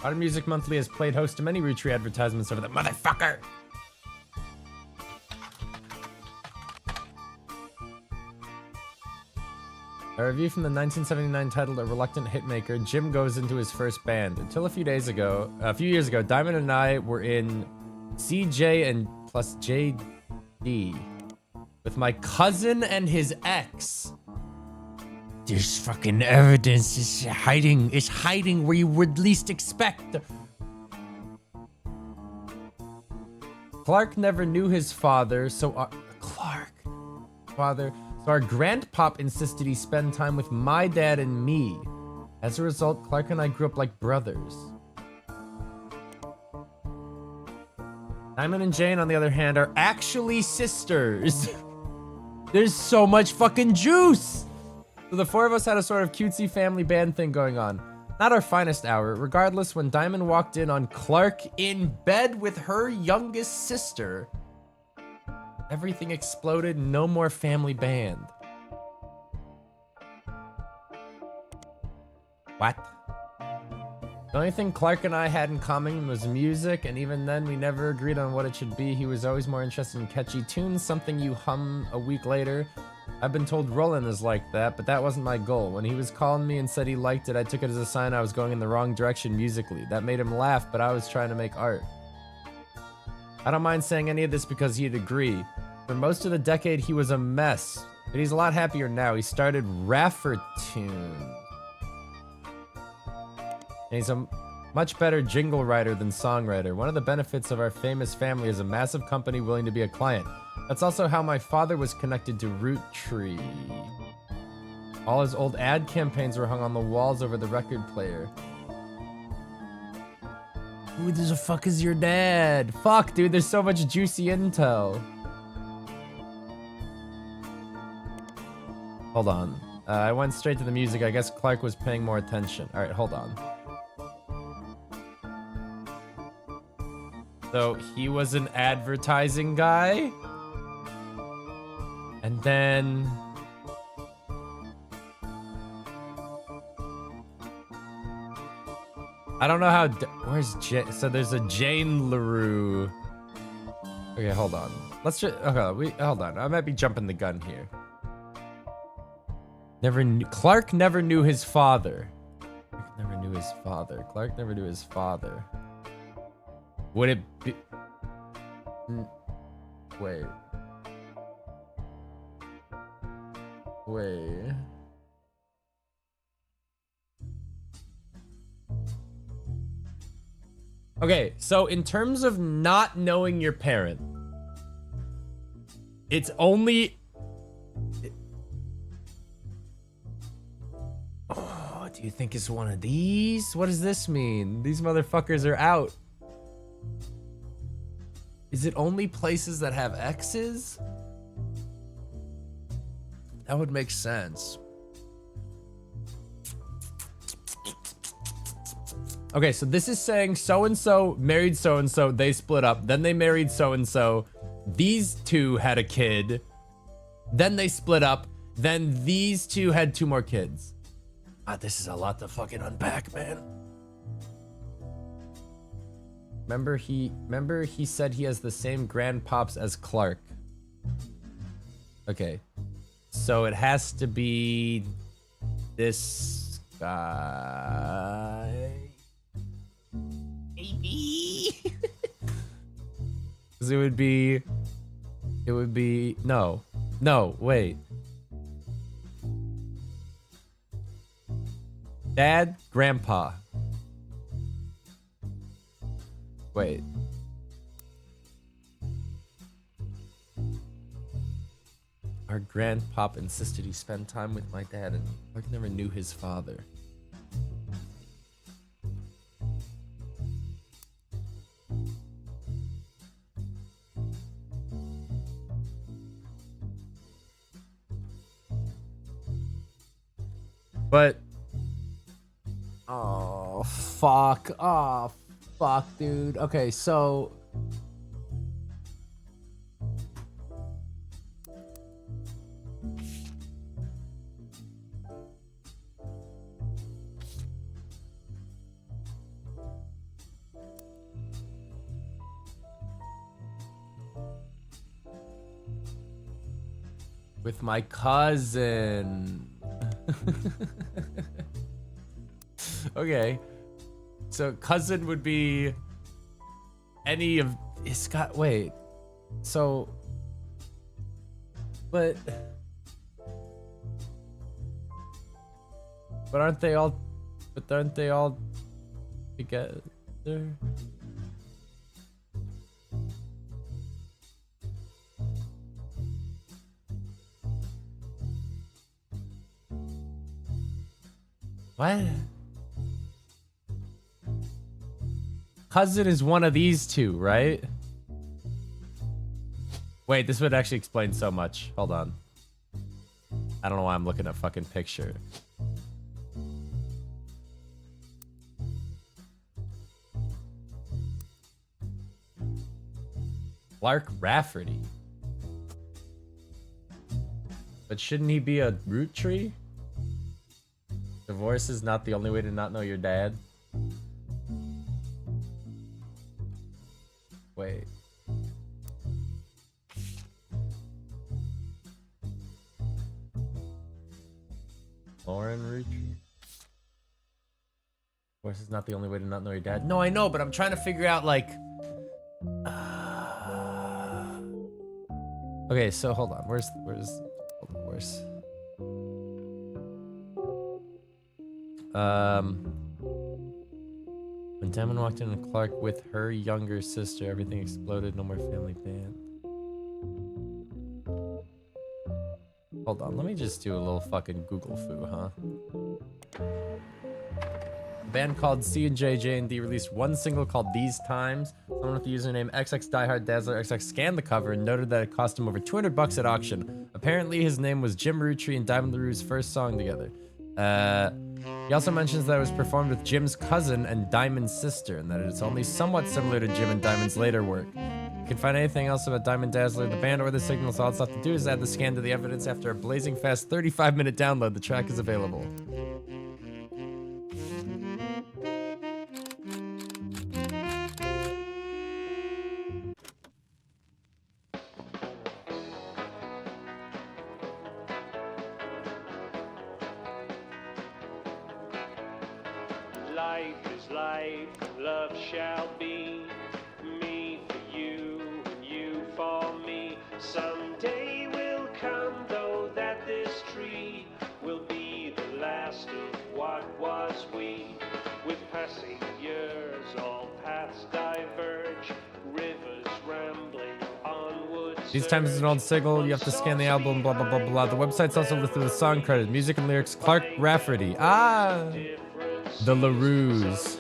Modern Music Monthly has played host to many Roottrees advertisements over the motherfucker. A review from the 1979 titled A Reluctant Hitmaker, Jim goes into his first band. Until a few years ago, Diamond and I were in CJ and plus JD with my cousin and his ex. There's fucking evidence is hiding where you would least expect. Clark never knew his father, so our grandpop insisted he spend time with my dad and me. As a result, Clark and I grew up like brothers. Diamond and Jane, on the other hand, are actually sisters. There's so much fucking juice. So the four of us had a sort of cutesy family band thing going on. Not our finest hour. Regardless, when Diamond walked in on Clark in bed with her youngest sister, everything exploded. No more family band. What? The only thing Clark and I had in common was music, and even then we never agreed on what it should be. He was always more interested in catchy tunes, something you hum a week later. I've been told Roland is like that, but that wasn't my goal. When he was calling me and said he liked it, I took it as a sign I was going in the wrong direction musically. That made him laugh, but I was trying to make art. I don't mind saying any of this because he'd agree. For most of the decade, he was a mess, but he's a lot happier now. He started Raffertune. And he's a much better jingle writer than songwriter. One of the benefits of our famous family is a massive company willing to be a client. That's also how my father was connected to Roottrees. All his old ad campaigns were hung on the walls over the record player. Who the fuck is your dad? Fuck, dude, there's so much juicy intel. Hold on. I went straight to the music. I guess Clark was paying more attention. All right, hold on. So he was an advertising guy. And then... I don't know how... Where's Jane? So there's a Jane LaRue. Okay, hold on. Let's just... Okay, hold on. I might be jumping the gun here. Clark never knew his father. Clark never knew his father. Clark never knew his father. Would it be... Wait. Wait. Okay, so in terms of not knowing your parent, it's only... Oh, do you think it's one of these? What does this mean? These motherfuckers are out. Is it only places that have X's? That would make sense. Okay, so this is saying so-and-so married so-and-so, they split up, then they married so-and-so, these two had a kid, then they split up, then these two had 2 more kids. Ah, this is a lot to fucking unpack, man. Remember he said he has the same grandpops as Clark. Okay. So it has to be this guy. Maybe. Cuz it would be no, wait. Dad, grandpa. Wait. Our grandpop insisted he spend time with my dad, and Clark never knew his father. But... Oh, fuck. Oh, fuck, dude. Okay, so... With my cousin. Okay. So cousin would be any of it's got wait. So but aren't they all together? What? Cousin is one of these two, right? Wait, this would actually explain so much. Hold on. I don't know why I'm looking at fucking picture. Clark Rafferty. But shouldn't he be a Roottrees? Divorce is not the only way to not know your dad. Lauren Roottrees. Of course, it's not the only way to not know your dad. No, I know, but I'm trying to figure out, like... Okay, so hold on. Where's... When Damon walked in and Clark with her younger sister, everything exploded. No more family band. Hold on, let me just do a little fucking Google foo, huh? A band called C&J&D released one single called These Times. Someone with the username XXDieHardDazzler XX scanned the cover and noted that it cost him over $200 at auction. Apparently his name was Jim Roottrees and Diamond LaRue's first song together. He also mentions that it was performed with Jim's cousin and Diamond's sister, and that it's only somewhat similar to Jim and Diamond's later work. You can find anything else about Diamond Dazzler, the band, or the signals. All it's left to do is add the scan to the evidence. After a blazing fast 35-minute download, the track is available. Life is life, love shall be. Me for you, and you for me. Someday will come, though, that this tree will be the last of what was we. With passing years, all paths diverge, rivers rambling onward. These Times is an old single. You have to scan the album, blah, blah, blah, blah. The website's also listed with song credits, music and lyrics. Clark Rafferty. Ah! The LaRues.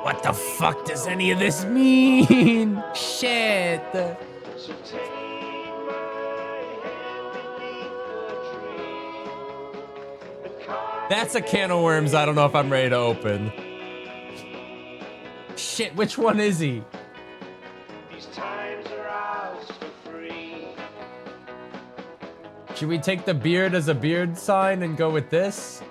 What the fuck does any of this mean? Shit. That's a can of worms I don't know if I'm ready to open. Shit, which one is he? Should we take the beard as a beard sign and go with this?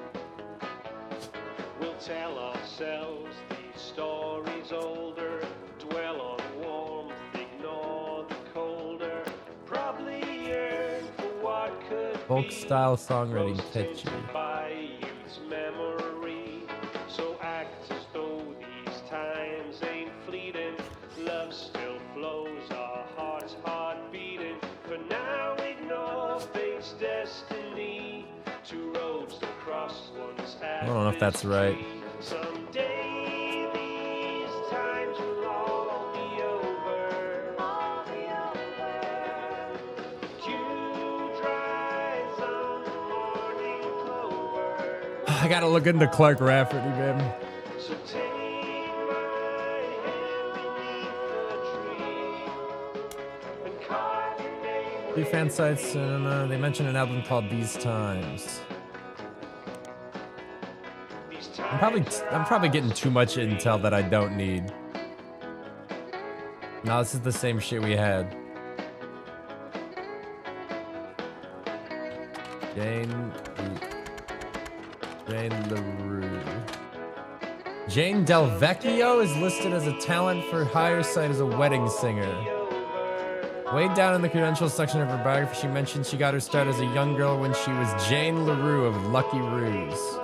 We'll tell ourselves these stories older, dwell on warmth, ignore the colder, probably yearn for what could Folk style songwriting pitchy. by youth's memory. So act as though these times ain't fleeting, love still flows, our hearts heart beating. For now ignore fate's destiny, two roads to cross once at I don't know if that's right. Someday these times will all be over. Dew dries on the morning clover. I gotta look into Clark Rafferty, man. So take my hand beneath the tree and carve your name. Three fan sites, they mentioned an album called These Times. I'm probably getting too much intel that I don't need. No, this is the same shit we had. Jane LaRue. Jane Del Vecchio is listed as a talent for hire site as a wedding singer. Way down in the credentials section of her biography, she mentioned she got her start as a young girl when she was Jane LaRue of Lucky Ruse.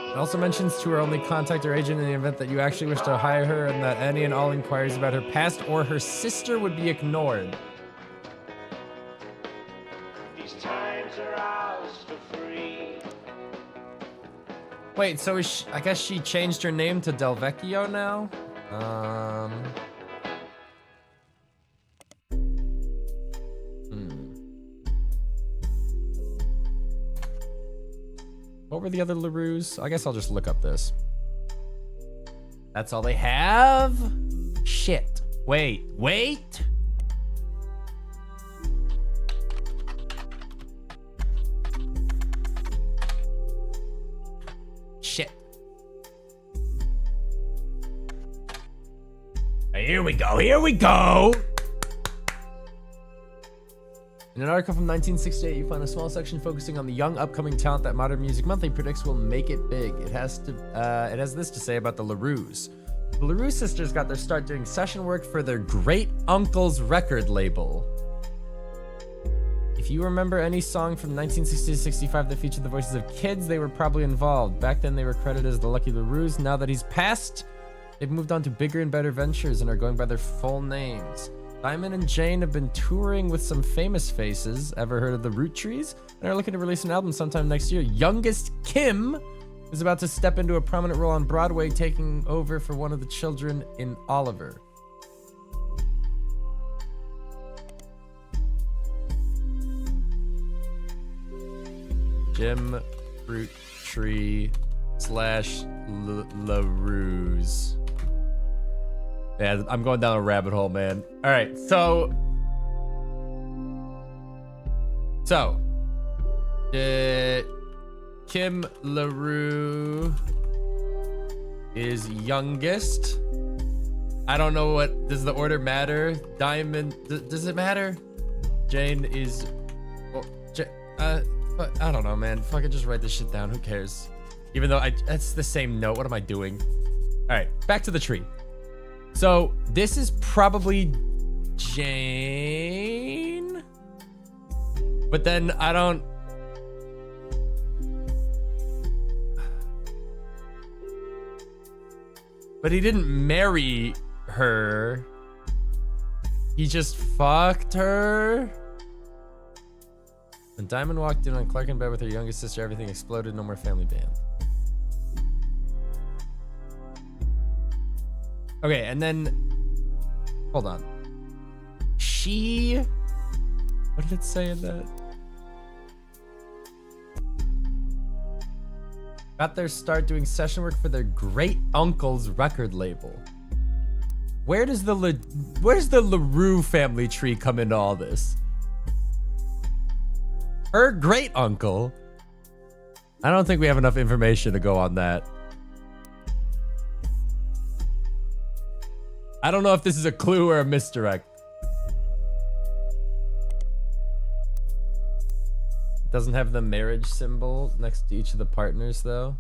It also mentions to her only contact her agent in the event that you actually wish to hire her, and that any and all inquiries about her past or her sister would be ignored. These times are ours for free. Wait, so is she, I guess she changed her name to Del Vecchio now? What were the other LaRues? I guess I'll just look up this. That's all they have? Shit. Wait. Shit. Here we go. In an article from 1968, you find a small section focusing on the young upcoming talent that Modern Music Monthly predicts will make it big. It has this to say about the LaRues. The LaRue sisters got their start doing session work for their great uncle's record label. If you remember any song from 1960 to 65 that featured the voices of kids, they were probably involved. Back then, they were credited as the Lucky LaRues. Now that he's passed, they've moved on to bigger and better ventures and are going by their full names. Diamond and Jane have been touring with some famous faces. Ever heard of the Roottrees? And are looking to release an album sometime next year. Youngest Kim is about to step into a prominent role on Broadway, taking over for one of the children in Oliver. Jim Roottrees / LaRues. Yeah, I'm going down a rabbit hole, man. All right, so Kim LaRue is youngest. I don't know what, does the order matter? Diamond, does it matter? Jane is, well, I don't know, man. Fucking just write this shit down. Who cares? Even though that's the same note. What am I doing? All right, back to the tree. So this is probably Jane, but then I don't. But he didn't marry her. He just fucked her. When Diamond walked in on Clark in bed with her youngest sister, everything exploded. No more family band. Okay, and then hold on. What did it say in that? Got their start doing session work for their great uncle's record label. Where does the LaRue family tree come into all this? Her great uncle. I don't think we have enough information to go on that. I don't know if this is a clue or a misdirect. It doesn't have the marriage symbol next to each of the partners, though.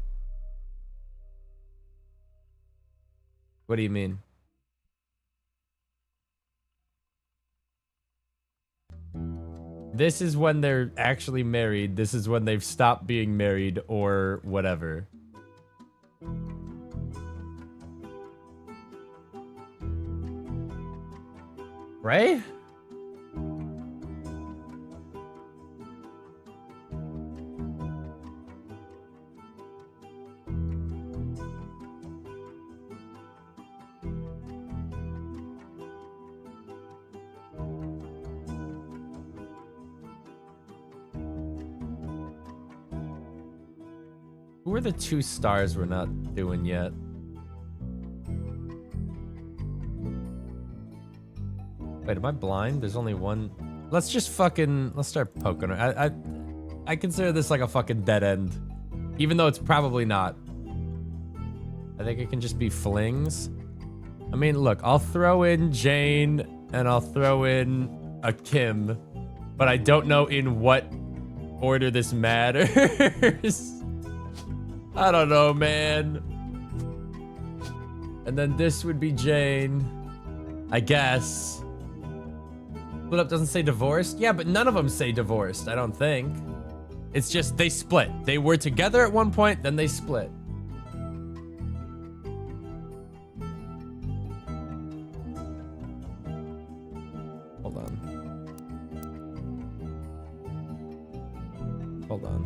What do you mean? This is when they're actually married. This is when they've stopped being married or whatever. Right? Who are the two stars we're not doing yet? Wait, am I blind? There's only one. Let's start poking her. I consider this like a fucking dead end. Even though it's probably not. I think it can just be flings. I mean, look, I'll throw in Jane and I'll throw in a Kim, but I don't know in what order this matters. I don't know, man. And then this would be Jane, I guess. Split up doesn't say divorced? Yeah, but none of them say divorced, I don't think. It's just they split. They were together at one point, then they split. Hold on. Hold on.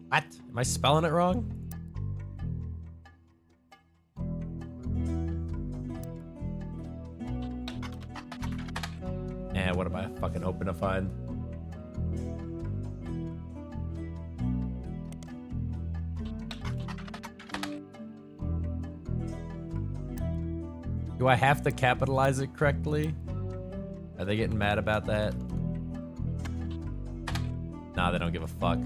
What? Am I spelling it wrong? Man, what am I fucking hoping to find? Do I have to capitalize it correctly? Are they getting mad about that? Nah, they don't give a fuck.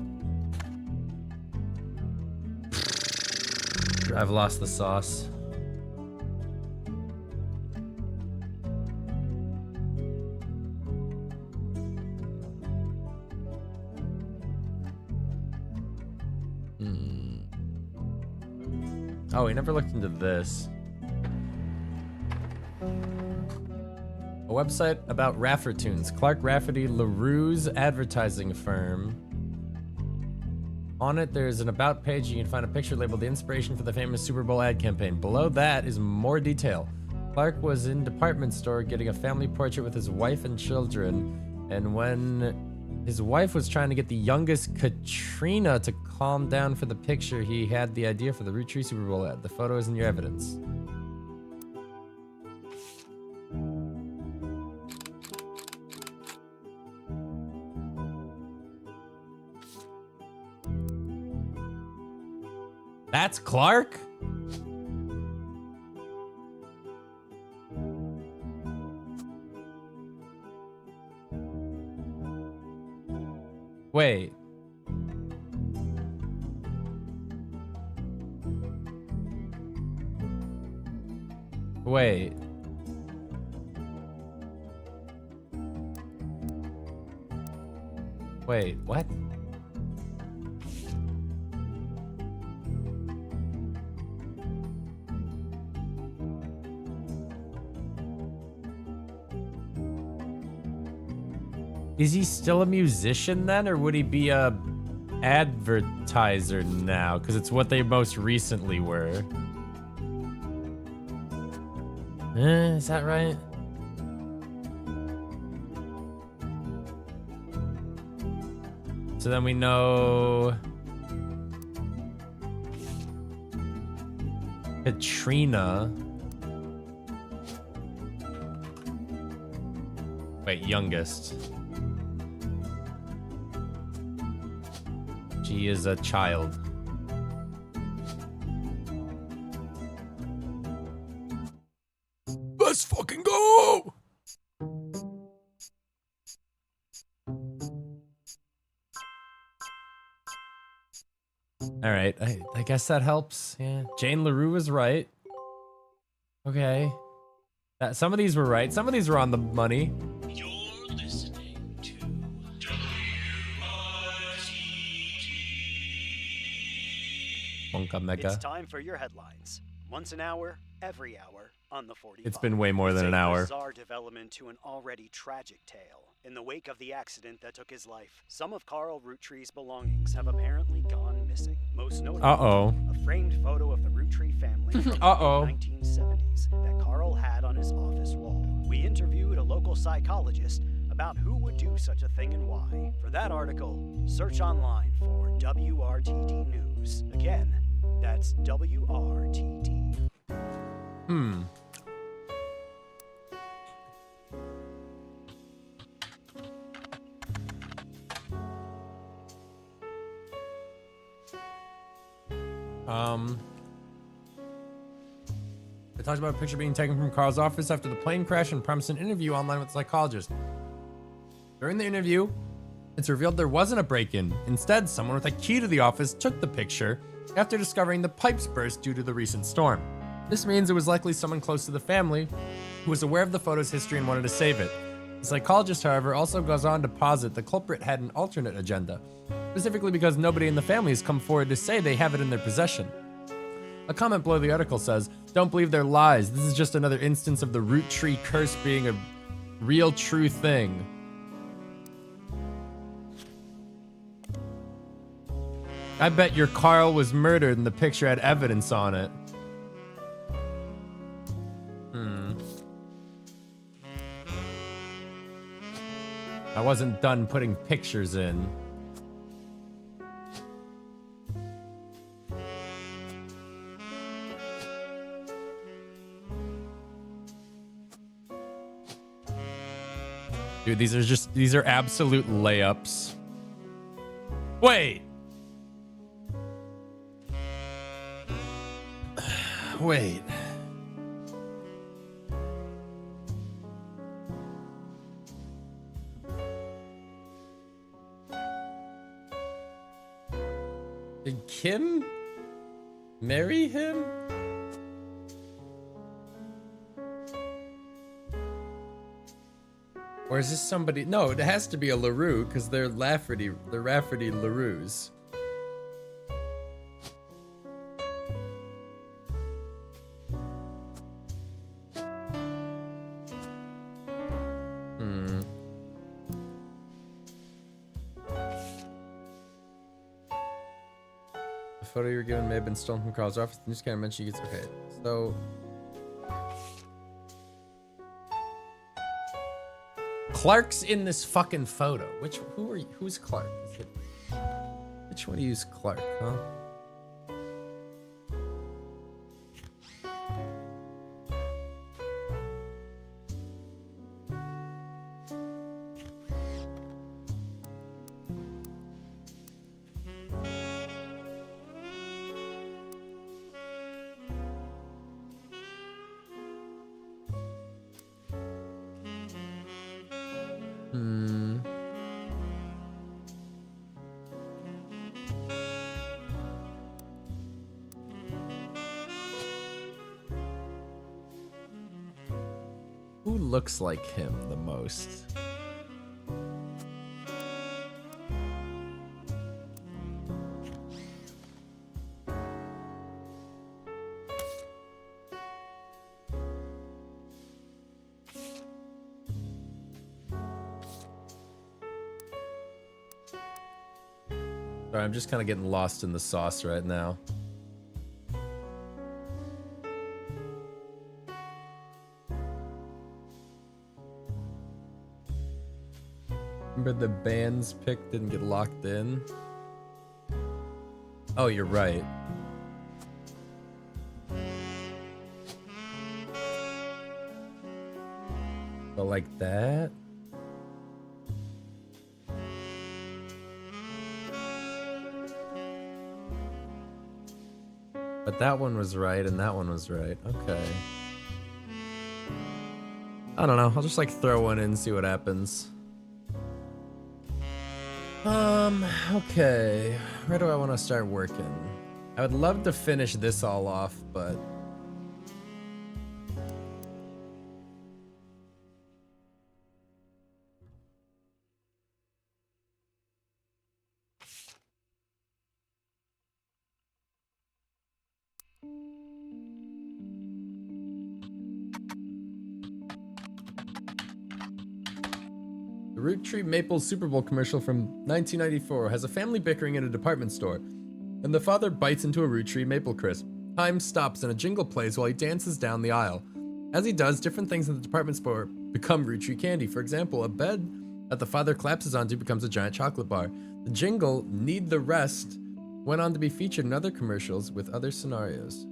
I've lost the sauce. Oh, we never looked into this. A website about Raffertoons. Clark Rafferty LaRue's advertising firm. On it, there's an about page. You can find a picture labeled the inspiration for the famous Super Bowl ad campaign. Below that is more detail. Clark was in department store getting a family portrait with his wife and children. And when his wife was trying to get the youngest Katrina to calm down for the picture, he had the idea for the Roottrees Super Bowl ad. The photo is in your evidence. That's Clark? Wait. Wait. Wait, what? Is he still a musician then, or would he be a advertiser now? Because it's what they most recently were. Is that right? So then we know Katrina. Wait, youngest. She is a child. Let's fucking go! Alright, I guess that helps. Yeah. Jane LaRue was right. Okay. Some of these were right. Some of these were on the money. You're listening to Monka Mega. It's time for your headlines. Once an hour, every hour on the 45. It's been way more than It's an a hour. bizarre development to an already tragic tale. In the wake of the accident that took his life, some of Carl Roottree's belongings have apparently gone missing. Most notably, a framed photo of the Roottree family from the 1970s that Carl had on his office wall. We interviewed a local psychologist about who would do such a thing and why. For that article, search online for WRTD News. Again, that's WRTD. They talked about a picture being taken from Carl's office after the plane crash and promised an interview online with a psychologist. During the interview, it's revealed there wasn't a break-in. Instead, someone with a key to the office took the picture after discovering the pipes burst due to the recent storm. This means it was likely someone close to the family who was aware of the photo's history and wanted to save it. The psychologist, however, also goes on to posit the culprit had an alternate agenda, specifically because nobody in the family has come forward to say they have it in their possession. A comment below the article says, "Don't believe their lies. This is just another instance of the Roottree curse being a real true thing." I bet your Carl was murdered and the picture had evidence on it. I wasn't done putting pictures in. Dude, these are absolute layups. Wait. Wait. Did Kim marry him? Or is this somebody? No, it has to be a LaRue because they're Rafferty LaRues. The photo you were given may have been stolen from Carl's office. The newscaster mentioned you gets okay. So Clark's in this fucking photo. Who's Clark? Which one do you use Clark, huh? Who looks like him the most? Sorry, I'm just kind of getting lost in the sauce right now. Remember the band's pick didn't get locked in? Oh, you're right. So like that? But that one was right and that one was right. Okay. I don't know. I'll just like throw one in and see what happens. Okay. Where do I want to start working? I would love to finish this all off, but the Roottrees Maple Super Bowl commercial from 1994 has a family bickering in a department store, and the father bites into a Roottrees Maple Crisp. Time stops and a jingle plays while he dances down the aisle. As he does, different things in the department store become Roottrees candy. For example, a bed that the father collapses onto becomes a giant chocolate bar. The jingle, Need the Rest, went on to be featured in other commercials with other scenarios.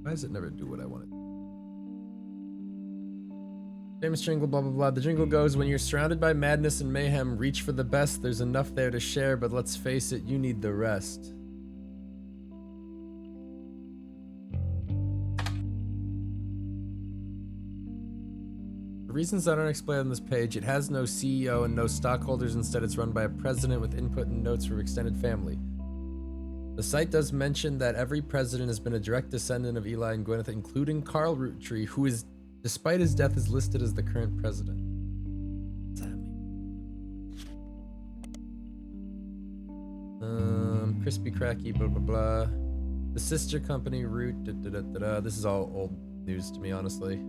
Why does it never do what I want it? Famous jingle, blah, blah, blah. The jingle goes, when you're surrounded by madness and mayhem, reach for the best. There's enough there to share, but let's face it, you need the rest. For reasons that aren't explained on this page, it has no CEO and no stockholders. Instead, it's run by a president with input and notes from extended family. The site does mention that every president has been a direct descendant of Eli and Gwyneth, including Carl Roottrees, who is, despite his death, is listed as the current president. What's that mean? Crispy Cracky, blah, blah, blah. The sister company, Root, da, da, da, da, da. This is all old news to me, honestly.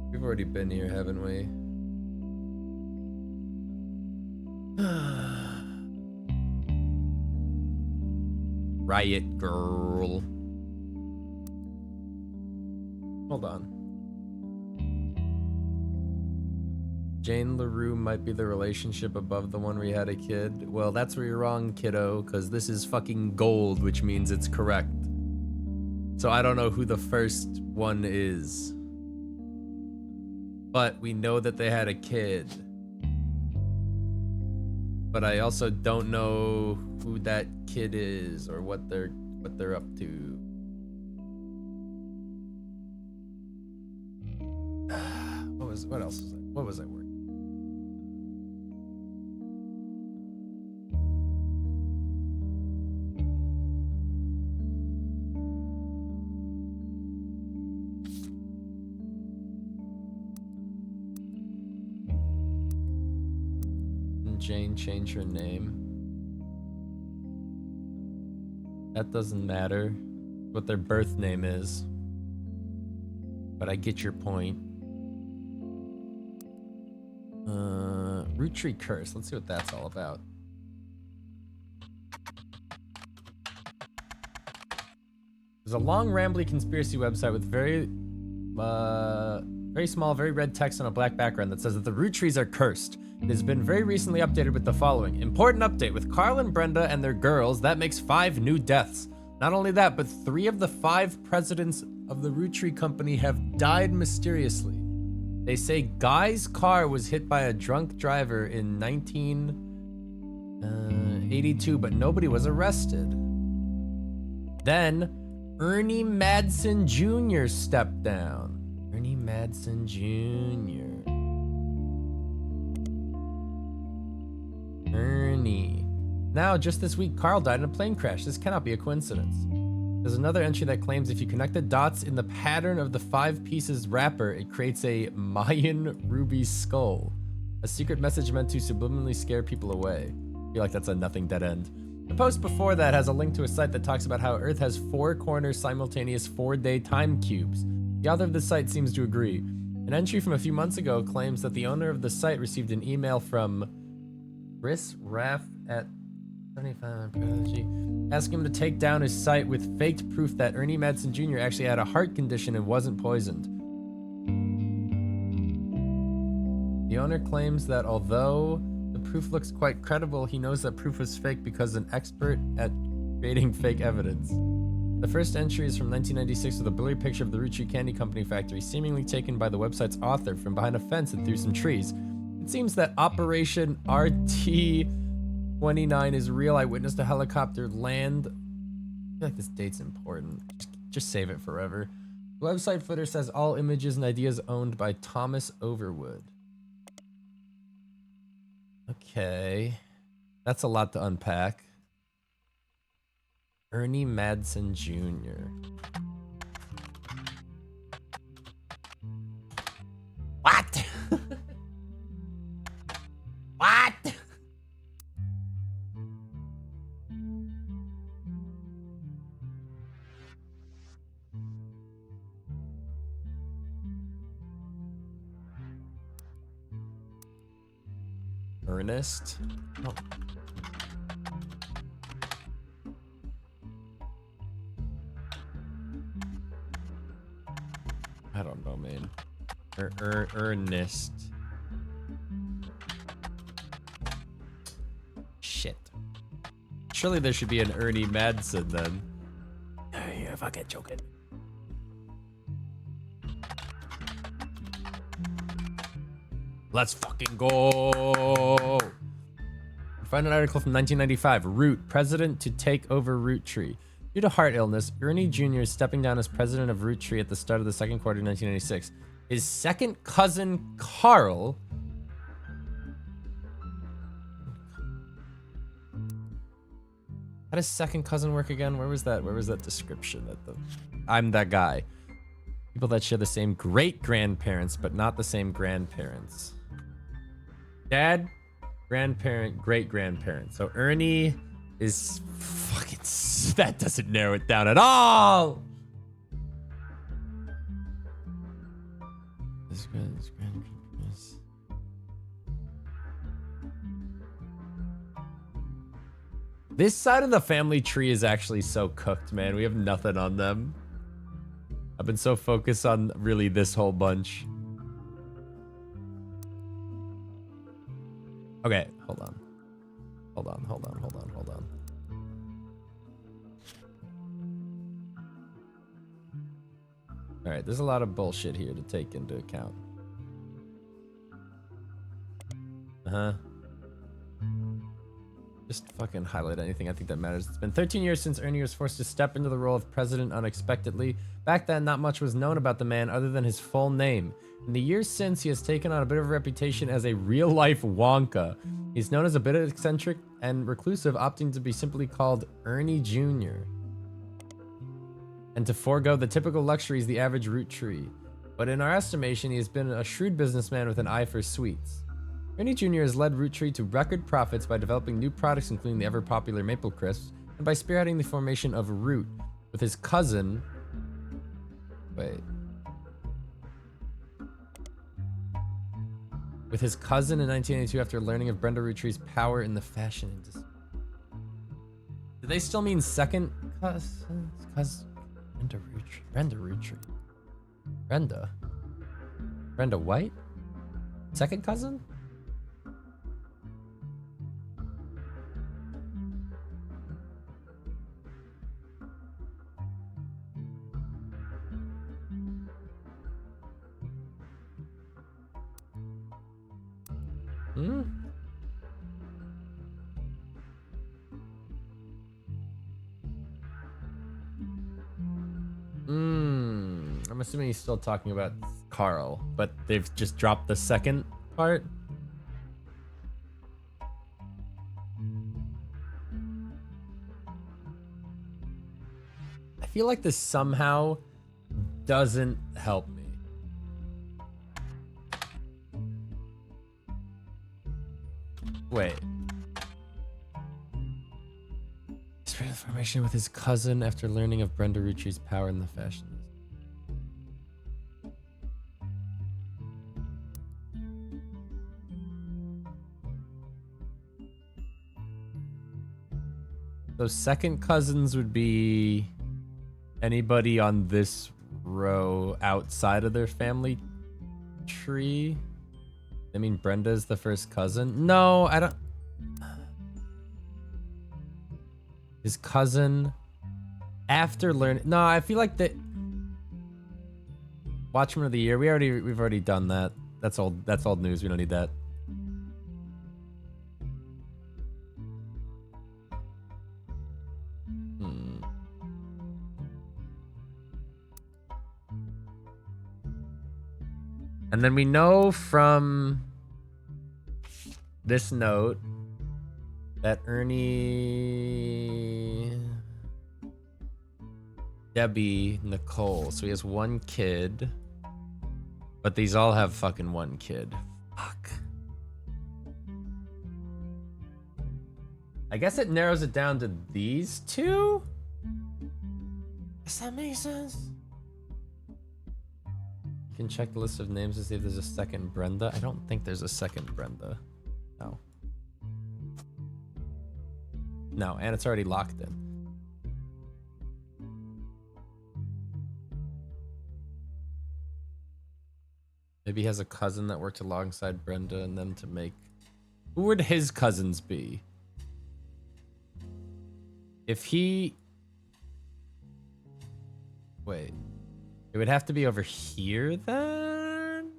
We've already been here, haven't we? Riot girl. Hold on. Jane LaRue might be the relationship above the one where you had a kid. Well, that's where you're wrong, kiddo, because this is fucking gold, which means it's correct. So I don't know who the first one is. But we know that they had a kid. But I also don't know who that kid is or what they're up to. What else was I? What was I working? Jane change her name? That doesn't matter what their birth name is, but I get your point. Roottrees curse. Let's see what that's all about. There's a long, rambly conspiracy website with very small, very red text on a black background that says that the Roottrees are cursed. It has been very recently updated with the following. Important update. With Carl and Brenda and their girls, that makes 5 new deaths. Not only that, but 3 of the 5 presidents of the Roottrees company have died mysteriously. They say Guy's car was hit by a drunk driver in 1982, but nobody was arrested. Then, Ernie Madsen Jr. stepped down. Ernie Madsen Jr. Ernie. Now, just this week, Carl died in a plane crash. This cannot be a coincidence. There's another entry that claims if you connect the dots in the pattern of the 5 pieces wrapper, it creates a Mayan ruby skull. A secret message meant to subliminally scare people away. I feel like that's a nothing dead end. The post before that has a link to a site that talks about how Earth has 4 corners simultaneous 4-day time cubes. The author of the site seems to agree. An entry from a few months ago claims that the owner of the site received an email from Chris Raff at 75 Prodigy asking him to take down his site with faked proof that Ernie Madsen Jr. actually had a heart condition and wasn't poisoned. The owner claims that although the proof looks quite credible, he knows that proof was fake because an expert at creating fake evidence. The first entry is from 1996 with a blurry picture of the Roottrees Candy Company factory, seemingly taken by the website's author from behind a fence and through some trees. It seems that Operation RT-29 is real. I witnessed a helicopter land. I feel like this date's important. Just save it forever. The website footer says all images and ideas owned by Thomas Overwood. Okay. That's a lot to unpack. Ernie Madsen Jr. What? What? Ernest? Oh. I don't know, man. Ernest. Shit. Surely there should be an Ernie Madsen then. You're fucking joking. Let's fucking go. Find an article from 1995. Root, president to take over Roottrees. Due to heart illness, Ernie Jr. is stepping down as president of Roottrees at the start of the second quarter of 1996. His second cousin, Carl... How does second cousin work again? Where was that? Where was that description? I'm that guy. People that share the same great-grandparents, but not the same grandparents. Dad, grandparent, great-grandparent. So Ernie is fucking... That doesn't narrow it down at all! This side of the family tree is actually so cooked, man. We have nothing on them. I've been so focused on really this whole bunch. Okay, hold on. Hold on. All right, there's a lot of bullshit here to take into account. Just fucking highlight anything I think that matters. It's been 13 years since Ernie was forced to step into the role of president unexpectedly. Back then, not much was known about the man other than his full name. In the years since, he has taken on a bit of a reputation as a real-life Wonka. He's known as a bit eccentric and reclusive, opting to be simply called Ernie Jr. and to forego the typical luxuries the average root tree. But in our estimation, he has been a shrewd businessman with an eye for sweets. Ernie Jr. has led Roottree to record profits by developing new products, including the ever-popular Maple Crisps, and by spearheading the formation of Root with his cousin. With his cousin in 1982 after learning of Brenda Roottree's power in the fashion industry. Do they still mean second cousins? Brenda Roottrie. Brenda White? Second cousin? I'm assuming he's still talking about Carl, but they've just dropped the second part. I feel like this somehow doesn't help me. Wait. Spread information with his cousin after learning of Brenda Roottree's power in the fashion industry. So second cousins would be anybody on this row outside of their family tree. I mean, Brenda's the first cousin. No, I don't. His cousin after learning. No, I feel like that. Watchman of the Year. We've already done that. That's old. That's old news. We don't need that. And then we know from this note that Ernie, Debbie, Nicole. So he has one kid, but these all have fucking one kid. Fuck. I guess it narrows it down to these two? Does that make sense? You can check the list of names to see if there's a second Brenda. I don't think there's a second Brenda. No. No, and it's already locked in. Maybe he has a cousin that worked alongside Brenda and them to make... Who would his cousins be? If he... Wait. It would have to be over here then?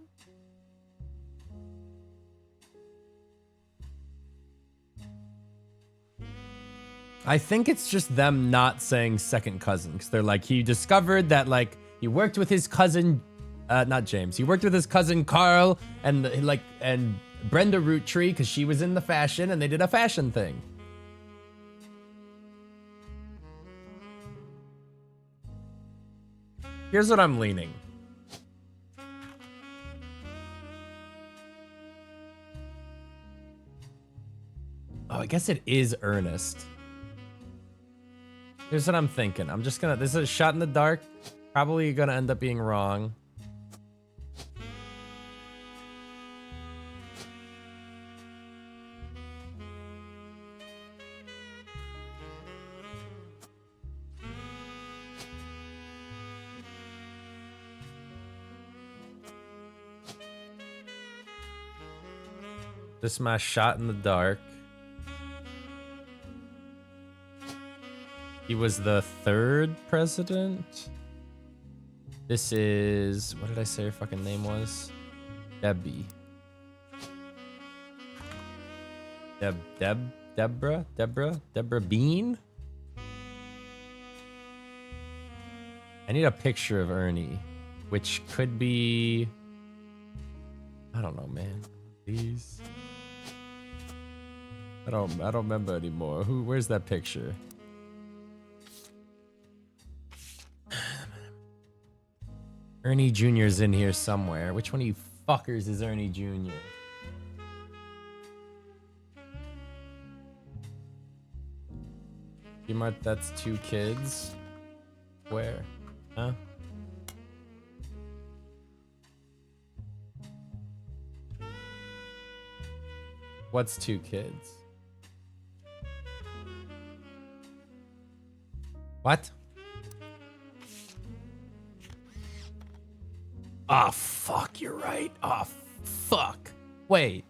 I think it's just them not saying second cousin, because they're like, he discovered that like he worked with his cousin, not James. He worked with his cousin Carl and Brenda Roottree because she was in the fashion and they did a fashion thing. Here's what I'm leaning. Oh, I guess it is Ernest. Here's what I'm thinking. I'm just gonna, this is a shot in the dark. Probably gonna end up being wrong. This my shot in the dark. He was the 3rd president. This is, what did I say her fucking name was? Debbie. Deborah Bean? I need a picture of Ernie, which could be, I don't know, man. These. I don't remember anymore. Where's that picture? Ernie Jr.'s in here somewhere. Which one of you fuckers is Ernie Jr.? You marked that's 2 kids? Where? Huh? What's 2 kids? What? Oh, fuck, you're right. Oh, fuck. Wait.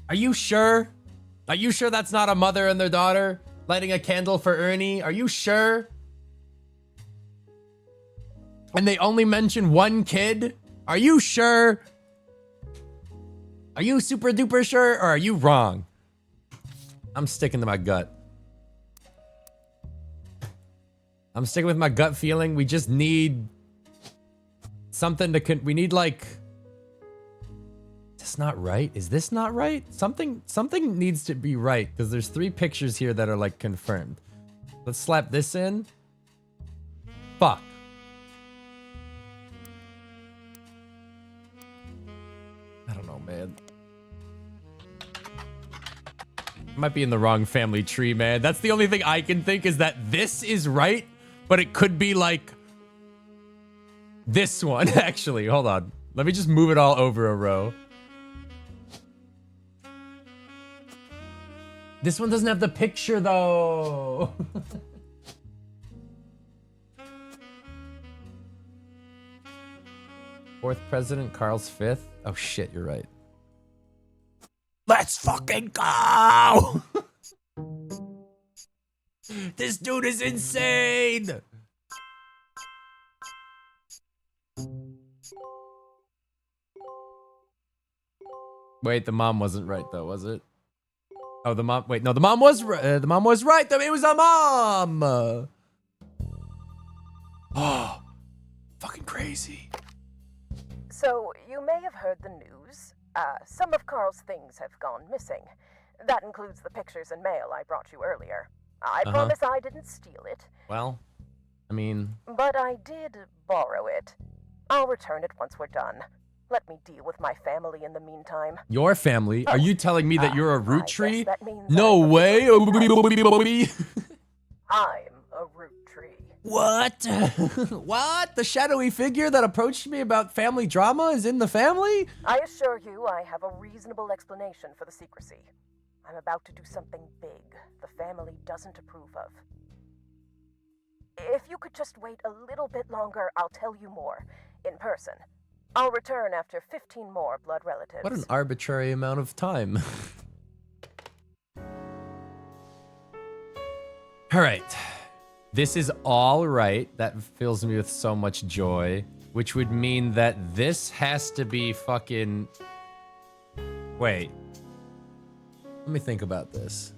Are you sure? Are you sure that's not a mother and their daughter lighting a candle for Ernie? Are you sure? And they only mention 1 kid? Are you sure? Are you super duper sure, or are you wrong? I'm sticking to my gut. I'm sticking with my gut feeling. We just need something to we need like, is this not right? Is this not right? Something needs to be right, because there's 3 pictures here that are like confirmed. Let's slap this in. Fuck. I don't know, man. Might be in the wrong family tree, man. That's the only thing I can think, is that this is right, but it could be like this one, actually. Hold on. Let me just move it all over a row. This one doesn't have the picture, though. Fourth president, Carl's 5th. Oh, shit, you're right. Let's fucking go! This dude is insane! Wait, the mom wasn't right, though, was it? Oh, the mom. Wait, no, the mom was right. The mom was right. It was a mom. Oh, fucking crazy. So, you may have heard the news. Some of Carl's things have gone missing. That includes the pictures and mail I brought you earlier. I promise I didn't steal it. Well, I mean... But I did borrow it. I'll return it once we're done. Let me deal with my family in the meantime. Your family? Are you telling me that you're a root tree? Means no way! I'm a root tree. What? What? The shadowy figure that approached me about family drama is in the family? I assure you I have a reasonable explanation for the secrecy. I'm about to do something big the family doesn't approve of. If you could just wait a little bit longer, I'll tell you more, in person. I'll return after 15 more blood relatives. What an arbitrary amount of time. Alright. This is all right. That fills me with so much joy. Which would mean that this has to be fucking... Wait. Let me think about this.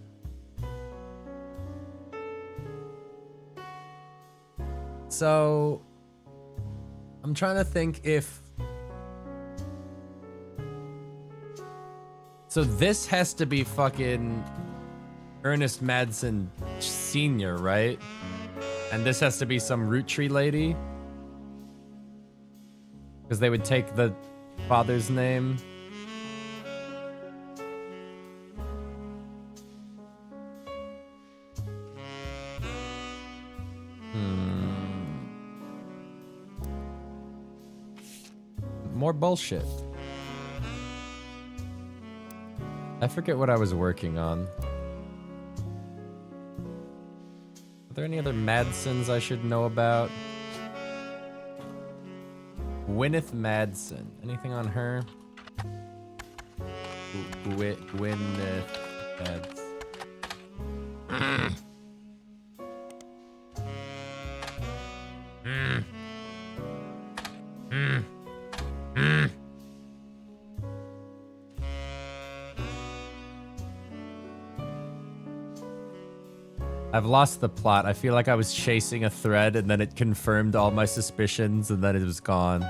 So... I'm trying to think if... So this has to be fucking Ernest Madsen Sr., right? And this has to be some root tree lady? Because they would take the father's name. More bullshit. I forget what I was working on. Are there any other Madsons I should know about? Gwyneth Madsen. Anything on her? Gwyneth Madsen. I've lost the plot. I feel like I was chasing a thread and then it confirmed all my suspicions and then it was gone.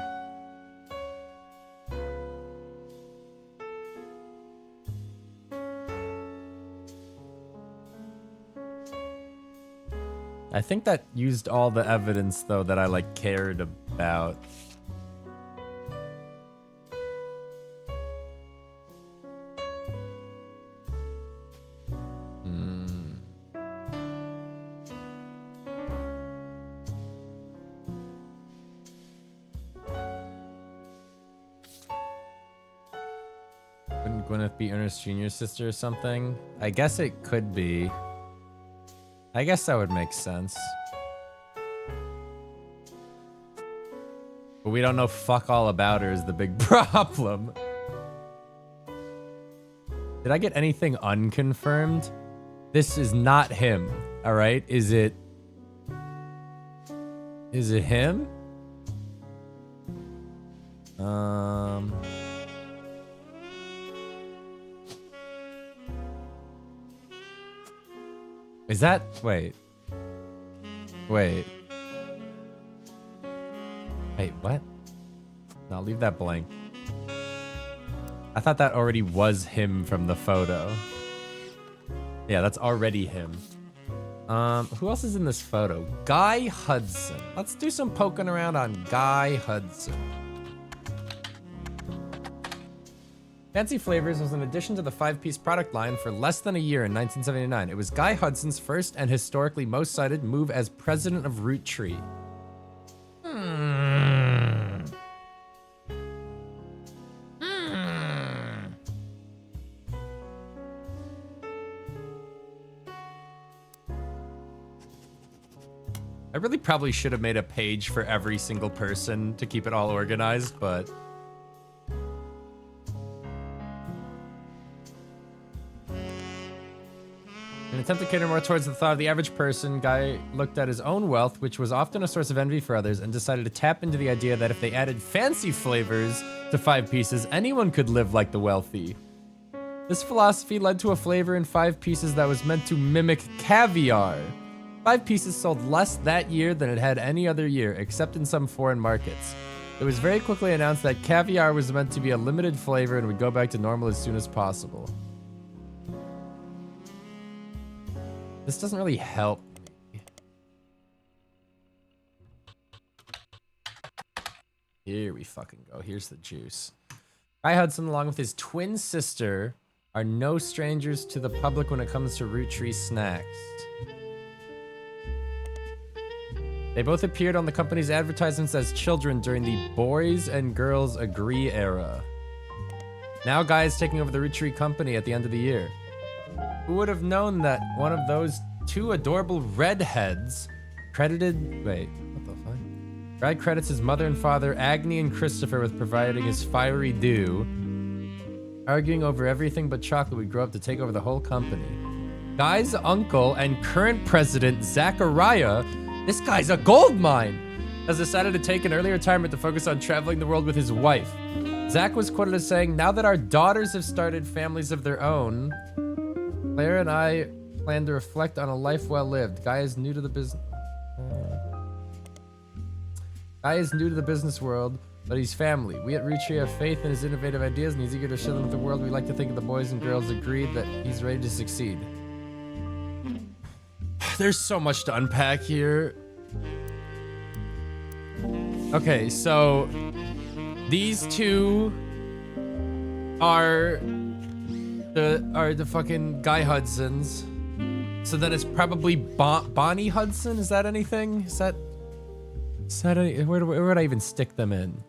I think that used all the evidence though that I like cared about. Wouldn't Gwyneth be Ernest Jr.'s sister or something? I guess it could be. I guess that would make sense. But we don't know fuck all about her is the big problem. Did I get anything unconfirmed? This is not him, all right? Is it him? Is that, wait, what? No, leave that blank. I thought that already was him from the photo. Yeah, that's already him. Who else is in this photo? Guy Hudson. Let's do some poking around on Guy Hudson. Fancy Flavors was an addition to the 5-piece product line for less than a year in 1979. It was Guy Hudson's first and historically most cited move as president of Roottrees. I really probably should have made a page for every single person to keep it all organized, but... In an attempt to cater more towards the thought of the average person, Guy looked at his own wealth, which was often a source of envy for others, and decided to tap into the idea that if they added fancy flavors to 5 pieces, anyone could live like the wealthy. This philosophy led to a flavor in 5 pieces that was meant to mimic caviar. 5 pieces sold less that year than it had any other year, except in some foreign markets. It was very quickly announced that caviar was meant to be a limited flavor and would go back to normal as soon as possible. This doesn't really help me. Here we fucking go. Here's the juice. Guy Hudson, along with his twin sister, are no strangers to the public when it comes to Roottrees snacks. They both appeared on the company's advertisements as children during the Boys and Girls Agree era. Now Guy is taking over the Roottrees company at the end of the year. Who would have known that one of those 2 adorable redheads credited... Wait, what the fuck? Guy credits his mother and father, Agni and Christopher, with providing his fiery dew. Arguing over everything but chocolate, would grow up to take over the whole company. Guy's uncle and current president, Zachariah, this guy's a gold mine, has decided to take an early retirement to focus on traveling the world with his wife. Zach was quoted as saying, "Now that our daughters have started families of their own, Claire and I plan to reflect on a life well lived. Guy is new to the business. Guy is new to the business world, but he's family. We at Roottrees have faith in his innovative ideas, and he's eager to share them with the world. We like to think of the boys and girls agreed that he's ready to succeed." There's so much to unpack here. Okay, so these 2 are the fucking Guy Hudsons. So then it's probably Bonnie Hudson. Is that anything? Is that any, where would I even stick them in?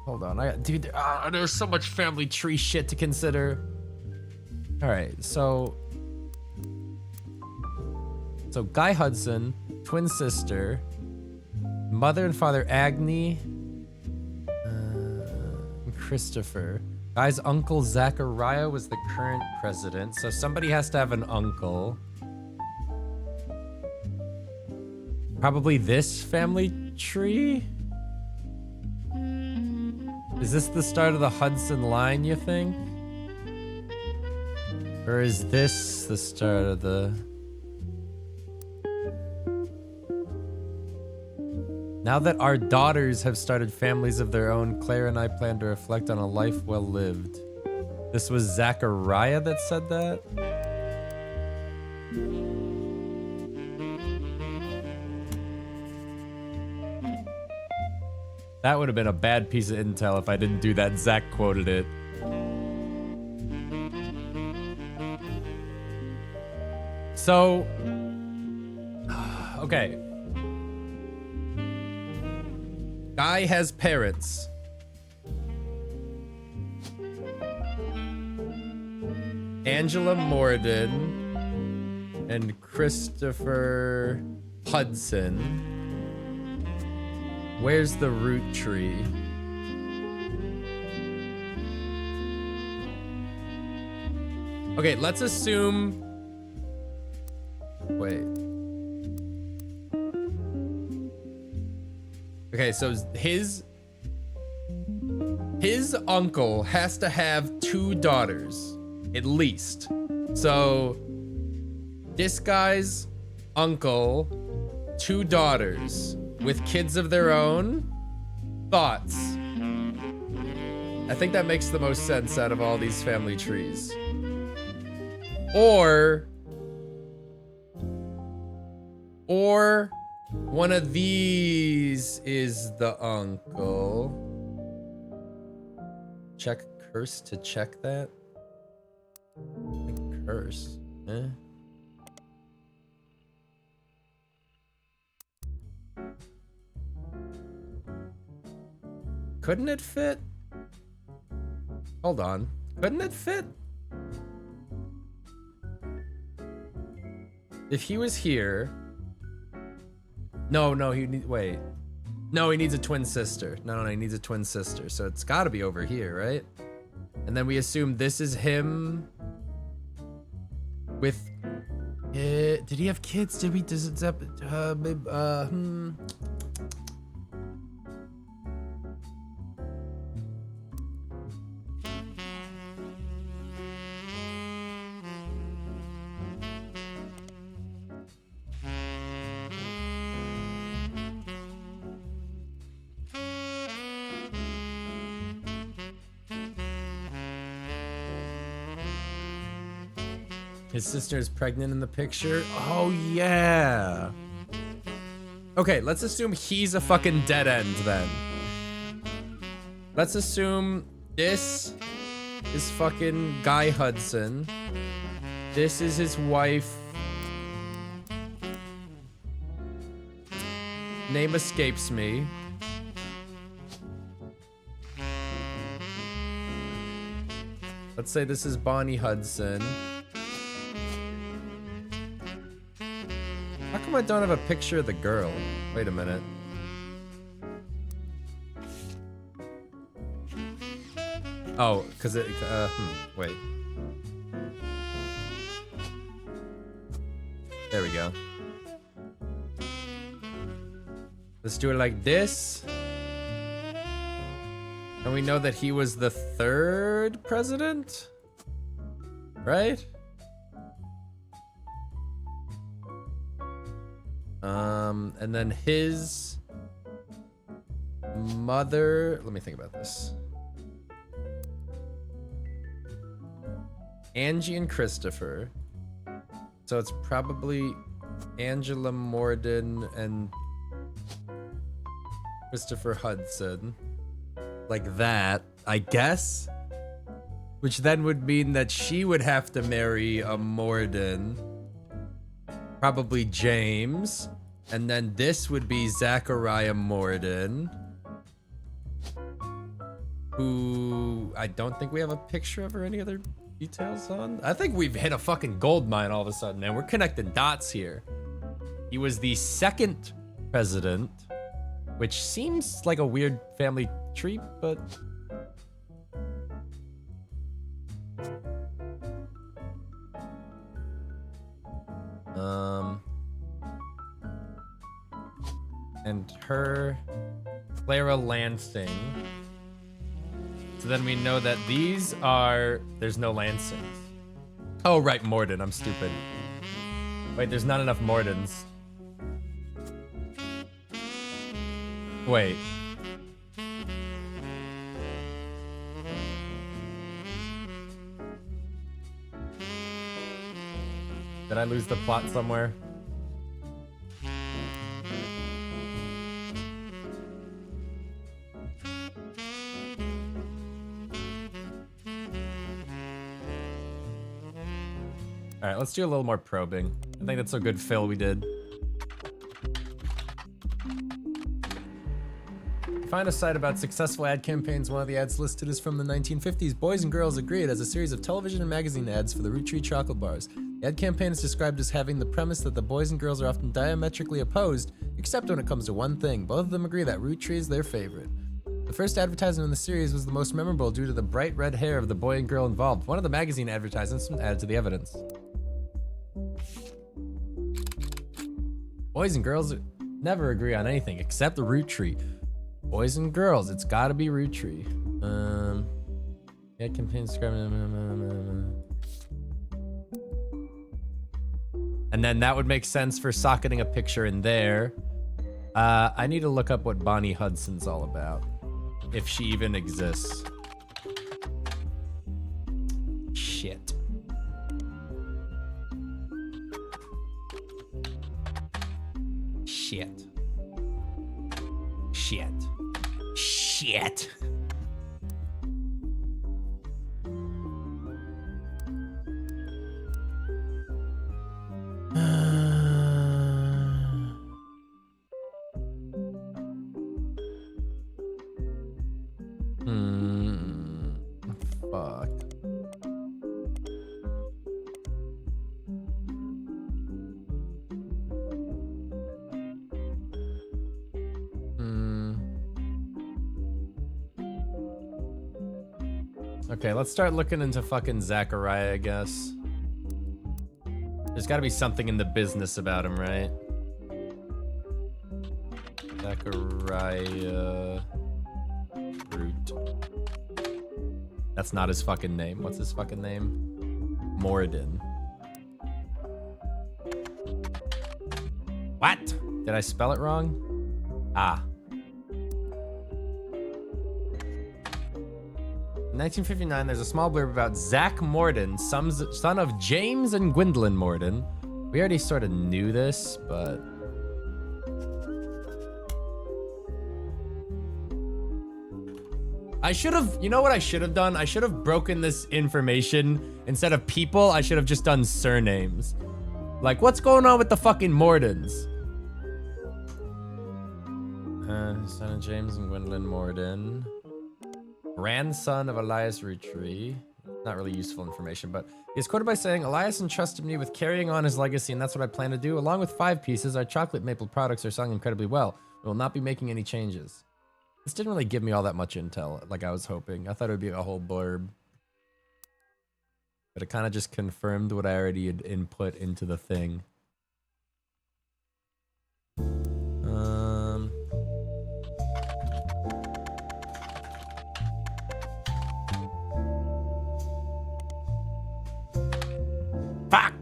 Hold on, dude. There's so much family tree shit to consider. All right, so Guy Hudson, twin sister, mother and father Agni, Christopher. Guy's uncle Zachariah was the current president, so somebody has to have an uncle. Probably this family tree? Is this the start of the Hudson line, you think? Or is this the start of the... Now that our daughters have started families of their own, Claire and I plan to reflect on a life well lived. This was Zachariah that said that? That would have been a bad piece of intel if I didn't do that. Zach quoted it. So, okay. Guy has parents. Angela Morden and Christopher Hudson. Where's the root tree? Okay, let's assume... Wait. Okay, so his uncle has to have 2 daughters, at least. So this guy's uncle, 2 daughters with kids of their own. Thoughts? I think that makes the most sense out of all these family trees. Or one of these is the uncle. Check curse to check that. I think curse. Eh? Couldn't it fit? Hold on. Couldn't it fit? If he was here... No, he needs... Wait. No, he needs a twin sister. No, he needs a twin sister. So it's gotta be over here, right? And then we assume this is him... with... did he have kids? Did we... Does it... His sister is pregnant in the picture. Oh, yeah. Okay, let's assume he's a fucking dead end then. Let's assume this is fucking Guy Hudson. This is his wife. Name escapes me. Let's say this is Bonnie Hudson. How come I don't have a picture of the girl? Wait a minute. Oh, because it... wait. There we go. Let's do it like this. And we know that he was the 3rd president? Right? And then his mother... Let me think about this. Angie and Christopher. So it's probably Angela Morden and Christopher Hudson. Like that, I guess. Which then would mean that she would have to marry a Morden. Probably James. And then this would be Zachariah Morden. Who I don't think we have a picture of or any other details on. I think we've hit a fucking gold mine all of a sudden, man. We're connecting dots here. He was the 2nd president, which seems like a weird family tree, but And her, Clara Lansing. So then we know that these are, there's no Lansings. Oh, right, Morden, I'm stupid. Wait, there's not enough Mordens. Wait. Did I lose the plot somewhere? All right, let's do a little more probing. I think that's a good fill we did. Find a site about successful ad campaigns. One of the ads listed is from the 1950s. Boys and Girls Agreed as a series of television and magazine ads for the Roottrees chocolate bars. The ad campaign is described as having the premise that the boys and girls are often diametrically opposed, except when it comes to one thing. Both of them agree that Roottrees is their favorite. The first advertisement in the series was the most memorable due to the bright red hair of the boy and girl involved. One of the magazine advertisements was added to the evidence. Boys and girls never agree on anything except the Roottrees. Boys and girls, it's gotta be Roottrees. Yeah, campaign describing. And then that would make sense for socketing a picture in there. I need to look up what Bonnie Hudson's all about. If she even exists. Shit. Shit. Shit. Shit. Fuck. Okay, let's start looking into fucking Zachariah, I guess. There's gotta be something in the business about him, right? Zachariah Root. That's not his fucking name. What's his fucking name? Morden. What? Did I spell it wrong? Ah. In 1959, there's a small blurb about Zach Morden, son of James and Gwendolyn Morden. We already sort of knew this, but... I should have, you know what I should have done? I should have broken this information. Instead of people, I should have just done surnames. Like, what's going on with the fucking Mordens? Son of James and Gwendolyn Morden. Grandson of Elias Roottrees. Not really useful information, but he's quoted by saying, Elias entrusted me with carrying on his legacy, and that's what I plan to do. Along with 5 pieces, our chocolate maple products are selling incredibly well. We will not be making any changes. This didn't really give me all that much intel, like I was hoping. I thought it would be a whole blurb. But it kind of just confirmed what I already had input into the thing. Fuck!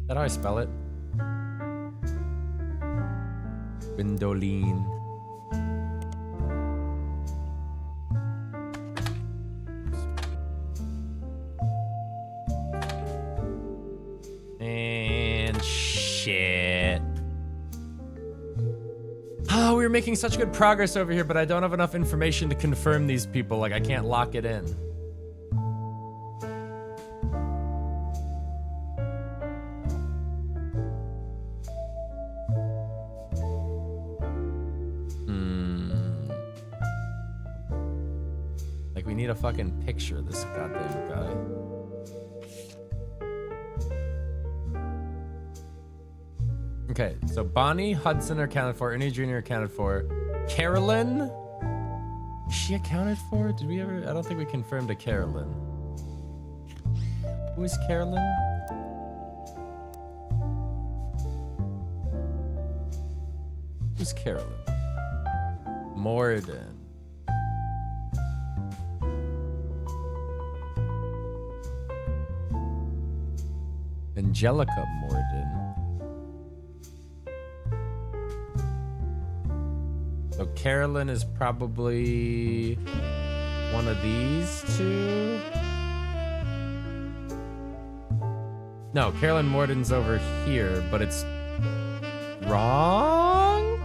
Is that how I spell it? Gwendolyn. And shit. Oh, we were making such good progress over here, but I don't have enough information to confirm these people. Like, I can't lock it in. need a fucking picture of this goddamn guy. Okay, so Bonnie, Hudson are accounted for. Ernie Jr. accounted for. Carolyn? Is she accounted for? Did we ever? I don't think we confirmed a Carolyn. Who is Carolyn? Who's Carolyn? Morden. Angelica Morden. So Carolyn is probably one of these two. No, Carolyn Morden's over here, but it's wrong?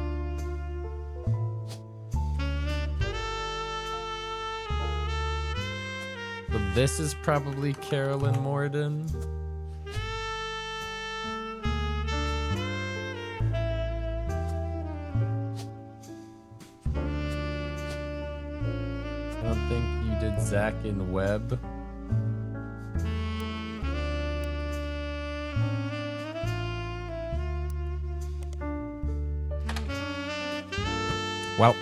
So this is probably Carolyn Morden. I don't think you did Zach and Webb. Well.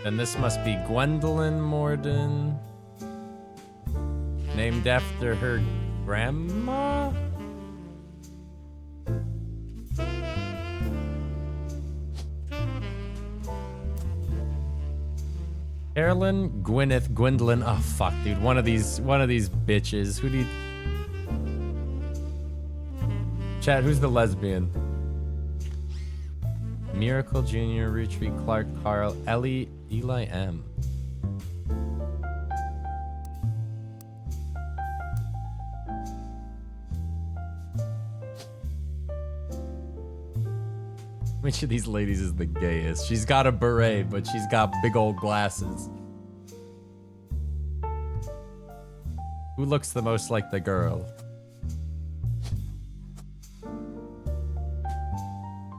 And this must be Gwendolyn Morden. Named after her grandma? Carolyn, Gwyneth, Gwendolyn. Oh fuck, dude. One of these bitches. Who do you... Chat, who's the lesbian? Miracle Jr., Roottrees, Clark, Carl, Ellie, Eli M. Which of these ladies is the gayest? She's got a beret, but she's got big old glasses. Who looks the most like the girl?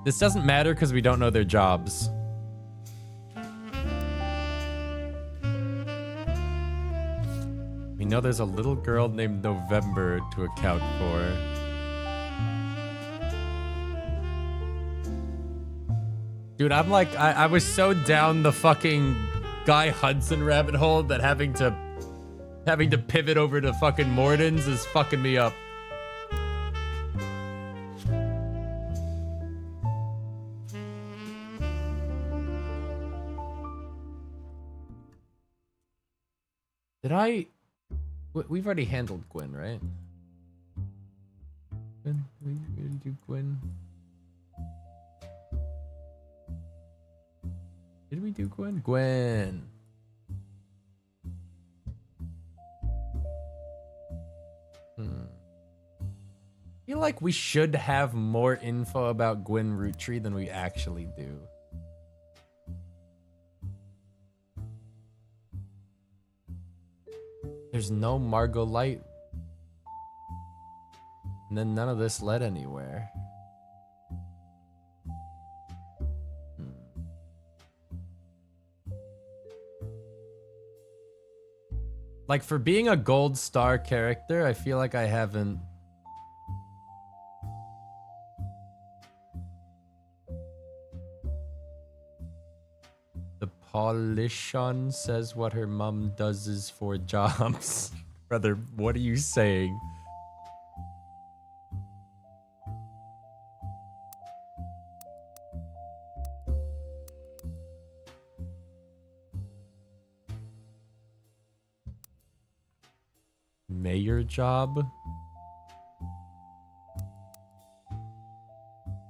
This doesn't matter because we don't know their jobs. We know there's a little girl named November to account for. Dude, I'm like, I was so down the fucking Guy Hudson rabbit hole that having to pivot over to fucking Morden's is fucking me up. Did I? We've already handled Gwen, right? Gwen, we already do Gwen. Did we do Gwen? Gwen. I feel like we should have more info about Gwen Roottrees than we actually do. There's no Margot Light. And then none of this led anywhere. Like, for being a gold star character, I feel like I haven't... The Polishon says what her mom does is for jobs. Brother, what are you saying? Mayor job?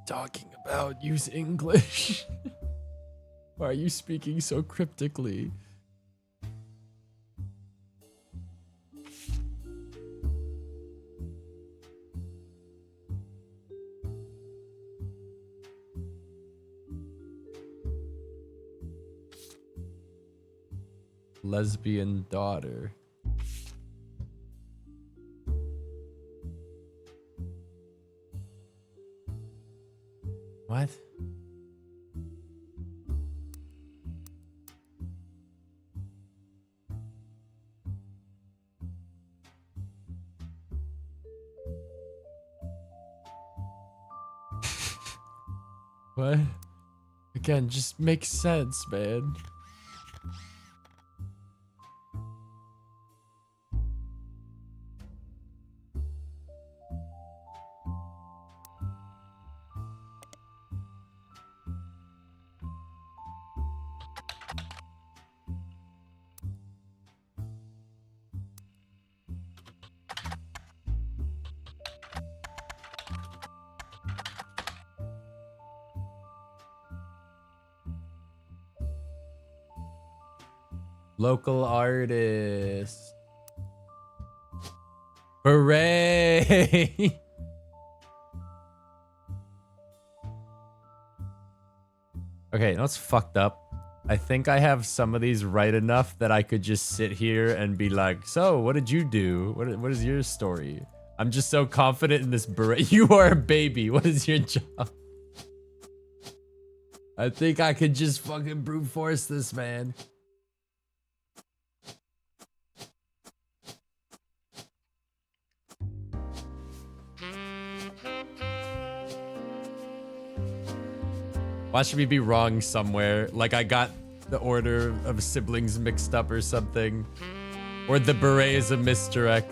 Talking about use English. Why are you speaking so cryptically? Lesbian daughter. What? What? Again, just makes sense, man. Local artist. Hooray! Okay, that's fucked up. I think I have some of these right enough that I could just sit here and be like, so, what did you do? What is your story? I'm just so confident in this beret. You are a baby. What is your job? I think I could just fucking brute force this, man. Watch me be wrong somewhere. Like I got the order of siblings mixed up or something. Or the beret is a misdirect.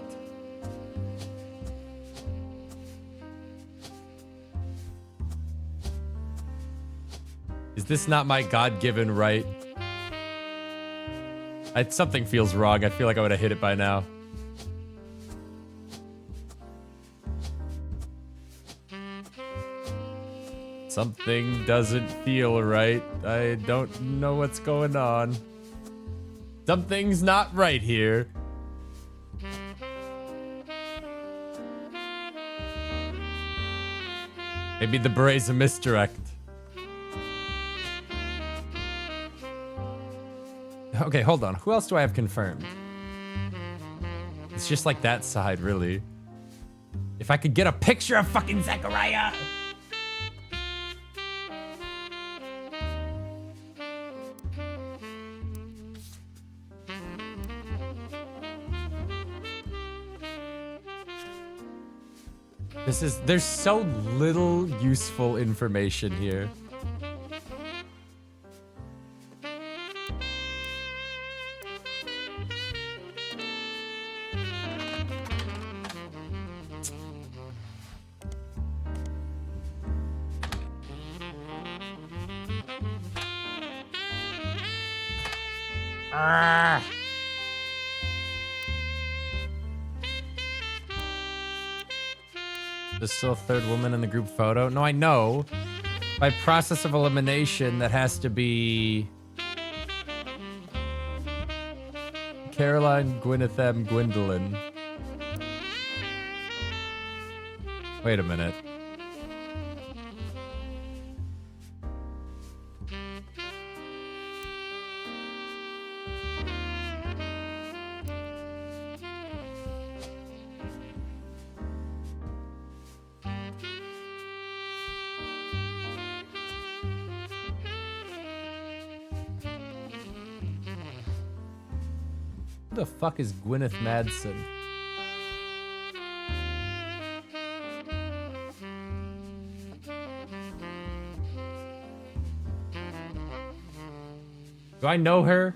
Is this not my God-given right? Something feels wrong. I feel like I would have hit it by now. Something doesn't feel right. I don't know what's going on. Something's not right here. Maybe the beret's a misdirect. Okay, hold on. Who else do I have confirmed? It's just like that side, really. If I could get a picture of fucking Zachariah! There's so little useful information here. There's still a third woman in the group photo. No, I know. By process of elimination, that has to be Caroline, Gwyneth M, Gwendolyn. Wait a minute. Who the fuck is Gwyneth Madsen? Do I know her?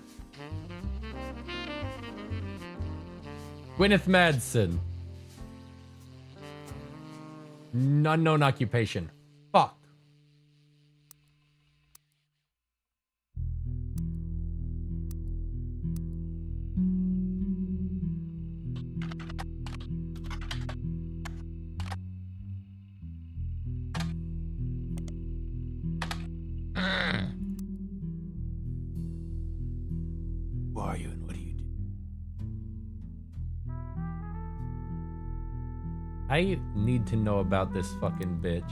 Gwyneth Madsen. Unknown occupation. Fuck. Who are you and what do you do? I need to know about this fucking bitch.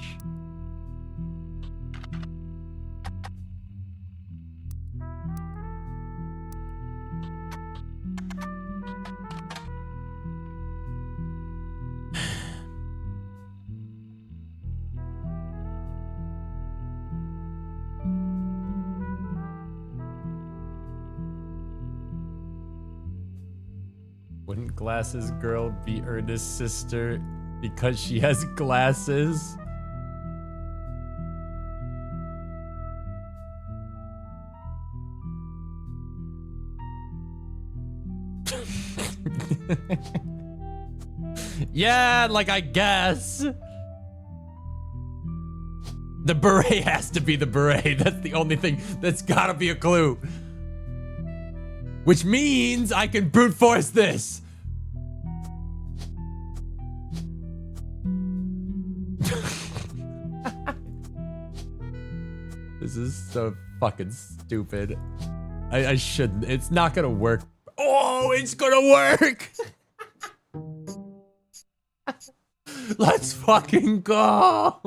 glasses girl be Ernest's sister because she has glasses? Yeah, like, I guess. The beret has to be the beret. That's the only thing. That's gotta be a clue. Which means I can brute force this. This is so fucking stupid. I shouldn't. It's not gonna work. Oh, it's gonna work. Let's fucking go.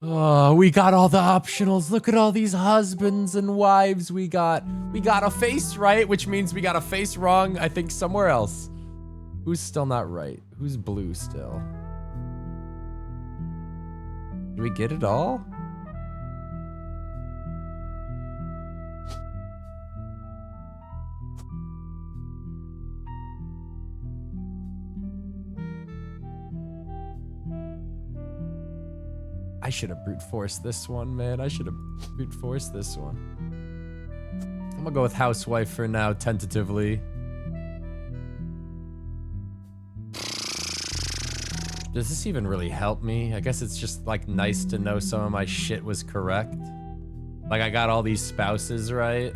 Oh, we got all the optionals. Look at all these husbands and wives we got. We got a face right, which means we got a face wrong, I think, somewhere else. Who's still not right? Who's blue still? Do we get it all? I should have brute forced this one, man. I should have brute forced this one. I'm gonna go with housewife for now, tentatively. Does this even really help me? I guess it's just like nice to know some of my shit was correct. Like I got all these spouses right.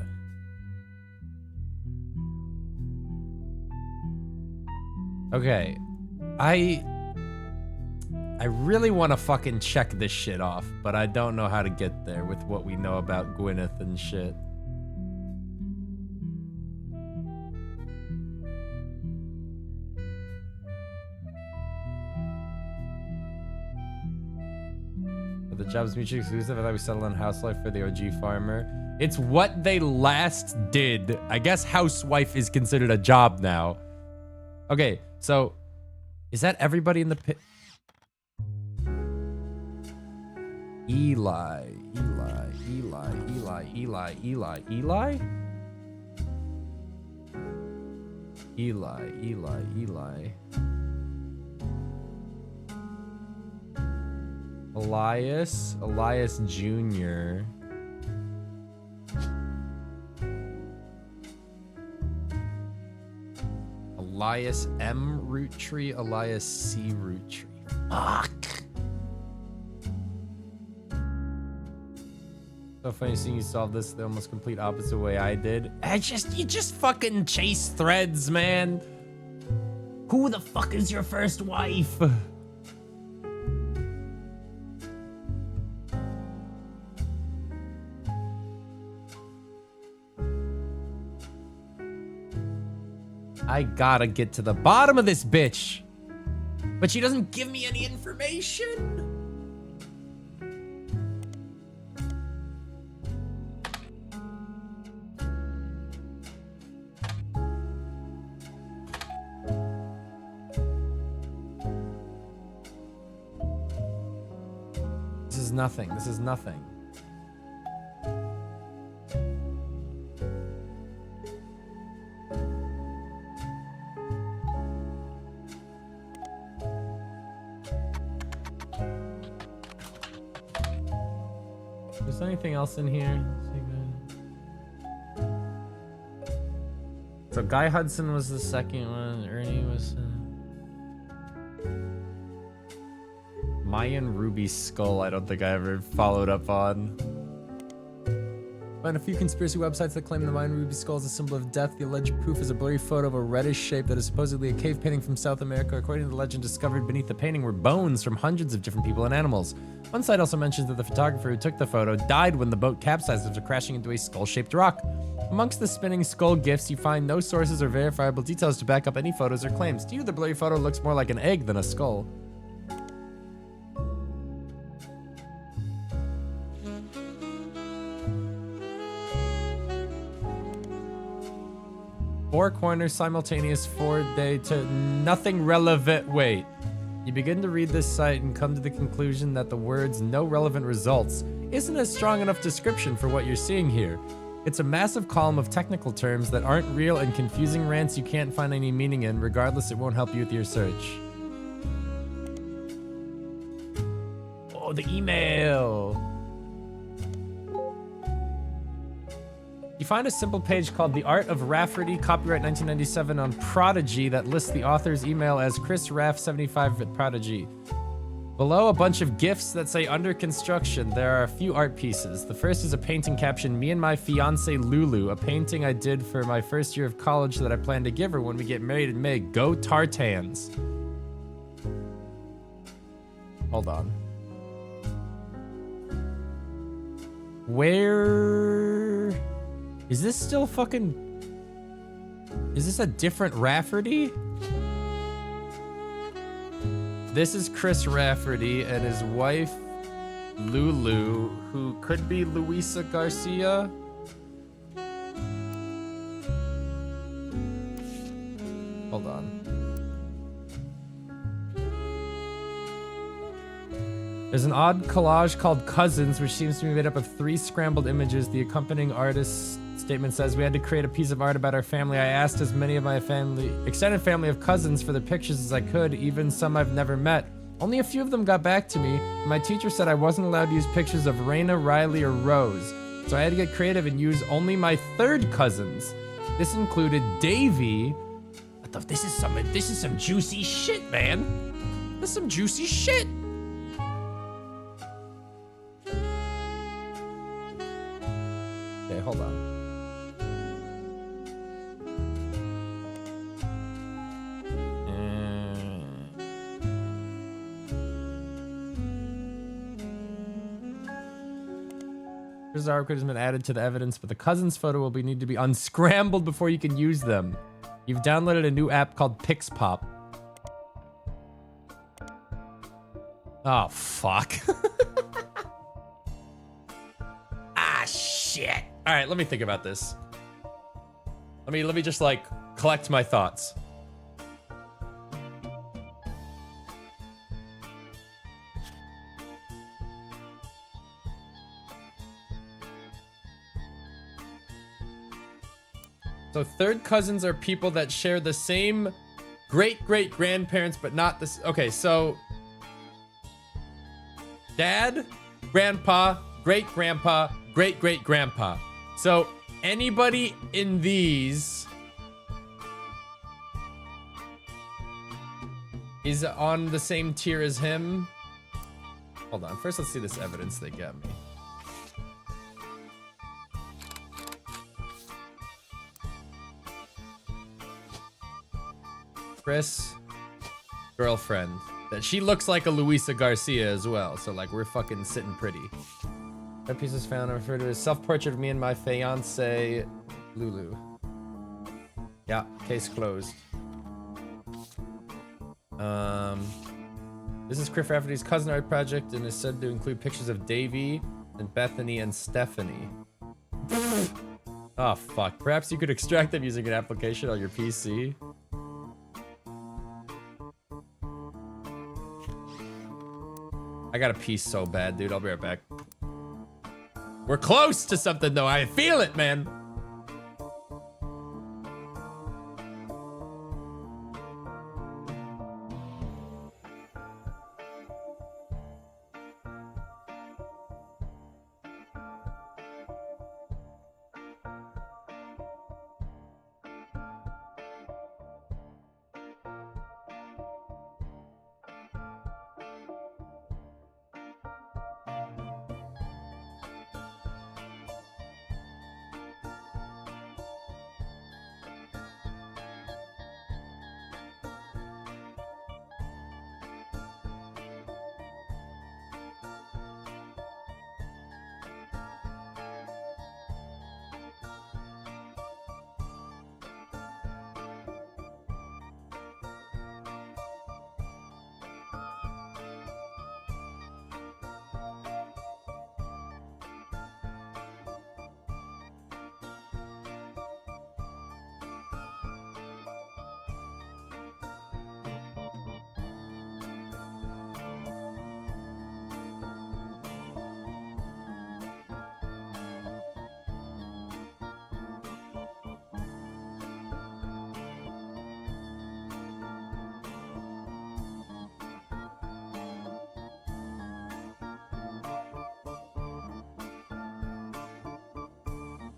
Okay. I really want to fucking check this shit off, but I don't know how to get there with what we know about Gwyneth and shit. But the job's mutually exclusive. I thought we settled on housewife for the OG farmer. It's what they last did. I guess housewife is considered a job now. Okay, so is that everybody in the pit? Eli. Elias Jr. Elias M. Roottrees, Elias C. Roottrees. Fuck. So funny seeing you solve this the almost complete opposite way I did. You just fucking chase threads, man. Who the fuck is your first wife? I gotta get to the bottom of this bitch. But she doesn't give me any information. This is nothing. This is nothing. Is there anything else in here? So Guy Hudson was the second one. Ernie was Mayan Ruby Skull. I don't think I ever followed up on. Find a few conspiracy websites that claim the Mayan Ruby Skull is a symbol of death. The alleged proof is a blurry photo of a reddish shape that is supposedly a cave painting from South America. According to the legend, discovered beneath the painting were bones from hundreds of different people and animals. One site also mentions that the photographer who took the photo died when the boat capsized after crashing into a skull-shaped rock. Amongst the spinning skull gifts, you find no sources or verifiable details to back up any photos or claims. To you, the blurry photo looks more like an egg than a skull. Four corners, simultaneous 4 day to nothing relevant. Wait, You begin to read this site and come to the conclusion that the words "no relevant results" isn't a strong enough description for what you're seeing here. It's a massive column of technical terms that aren't real and confusing rants you can't find any meaning in. Regardless, it won't help you with your search. Oh, the email. You find a simple page called The Art of Rafferty, copyright 1997 on Prodigy that lists the author's email as chrisraff75 at Prodigy. Below, a bunch of GIFs that say under construction. There are a few art pieces. The first is a painting captioned, "Me and my fiance Lulu," a painting I did for my first year of college that I plan to give her when we get married in May. Go Tartans. Hold on. Where... Is this still fucking... Is this a different Rafferty? This is Chris Rafferty and his wife, Lulu, who could be Luisa Garcia. Hold on. There's an odd collage called Cousins, which seems to be made up of 3 scrambled images. The accompanying artist's statement says, "We had to create a piece of art about our family. I asked as many of my extended family of cousins for the pictures as I could, even some I've never met. Only a few of them got back to me. My teacher said I wasn't allowed to use pictures of Raina, Riley, or Rose. So I had to get creative and use only my 3rd cousins. This included Davy." What the, this is some juicy shit, man. This is some juicy shit. Okay, hold on. Bizarre code has been added to the evidence, but the cousins photo will need to be unscrambled before you can use them. You've downloaded a new app called PixPop. Oh, fuck. Ah, shit. All right, let me think about this. Let me just, like, collect my thoughts. So 3rd cousins are people that share the same great-great-grandparents, but not this. Okay, so dad, grandpa, great-grandpa, great-great-grandpa. So anybody in these is on the same tier as him. Hold on, first let's see this evidence they got me. Chris, girlfriend. That she looks like a Luisa Garcia as well. So like we're fucking sitting pretty. That piece is found and referred to as self-portrait of me and my fiance, Lulu. Yeah, case closed. This is Chris Rafferty's cousin art project and is said to include pictures of Davy and Bethany and Stephanie. Oh fuck. Perhaps you could extract them using an application on your PC. I got a piece so bad, dude. I'll be right back. We're close to something, though. I feel it, man.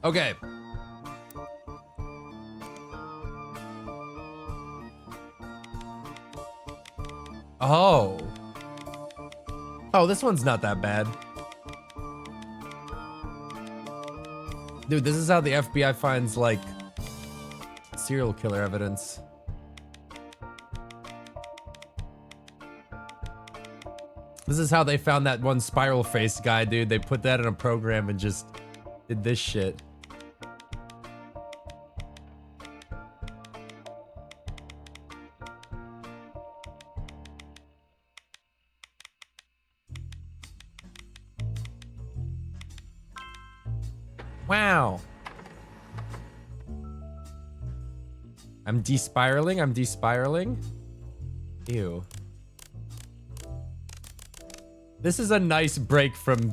Okay. Oh. Oh, this one's not that bad. Dude, this is how the FBI finds, like, serial killer evidence. This is how they found that one spiral face guy, dude. They put that in a program and just did this shit. Wow. I'm despiraling. I'm despiraling. Ew. This is a nice break from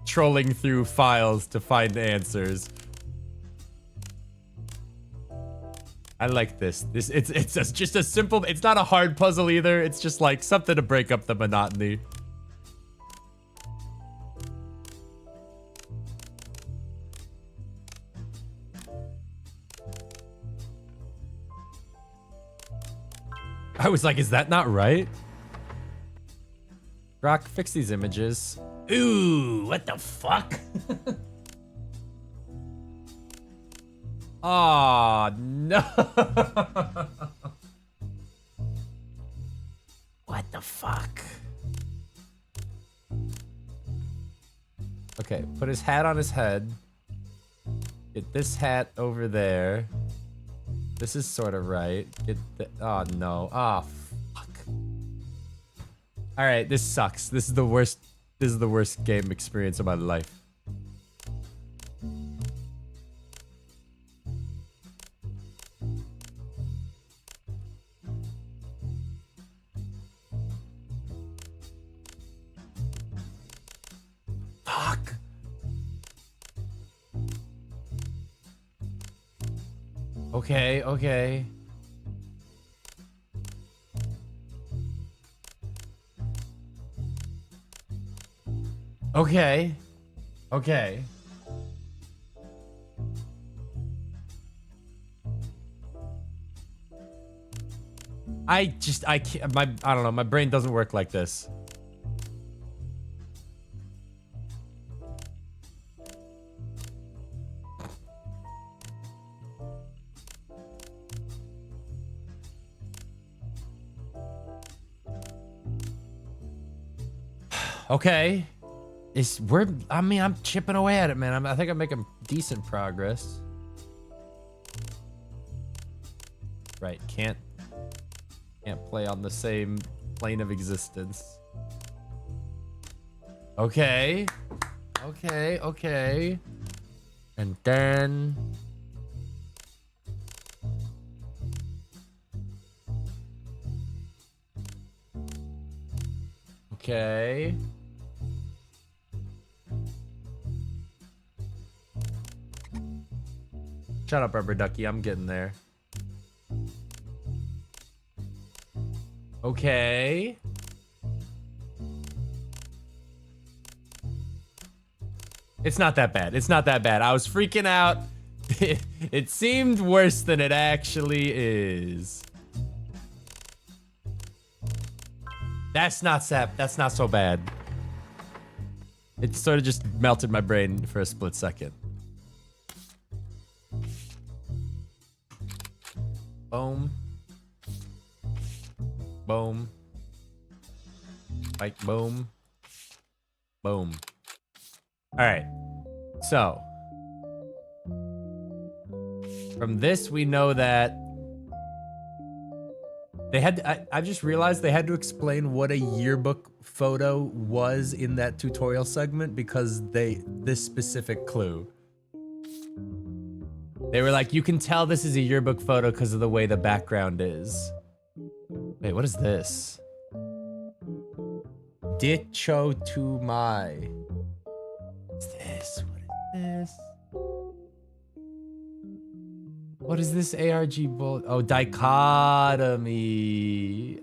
trolling through files to find answers. I like this. It's just a simple. It's not a hard puzzle either. It's just like something to break up the monotony. I was like, is that not right? Rock, fix these images. Ooh, what the fuck? Aw, no. What the fuck? Okay, put his hat on his head. Get this hat over there. This is sort of right. Get the, oh no. Oh fuck. All right, this sucks. This is the worst. This is the worst game experience of my life. Fuck. Okay, okay. Okay. Okay. I can't, I don't know, my brain doesn't work like this. Okay. I mean, I'm chipping away at it, man. I think I'm making decent progress. Right, can't play on the same plane of existence. Okay. Okay, okay. And then okay. Shut up, Rubber Ducky. I'm getting there. Okay. It's not that bad. It's not that bad. I was freaking out. It seemed worse than it actually is. That's not so bad. It sort of just melted my brain for a split second. Boom. Boom. Like boom. Boom. All right. So from this, we know that they had, I just realized they had to explain what a yearbook photo was in that tutorial segment because this specific clue. They were like, you can tell this is a yearbook photo because of the way the background is. Wait, what is this? Dicho to my. What's this? What is this? What is this ARG bull? Oh, dichotomy.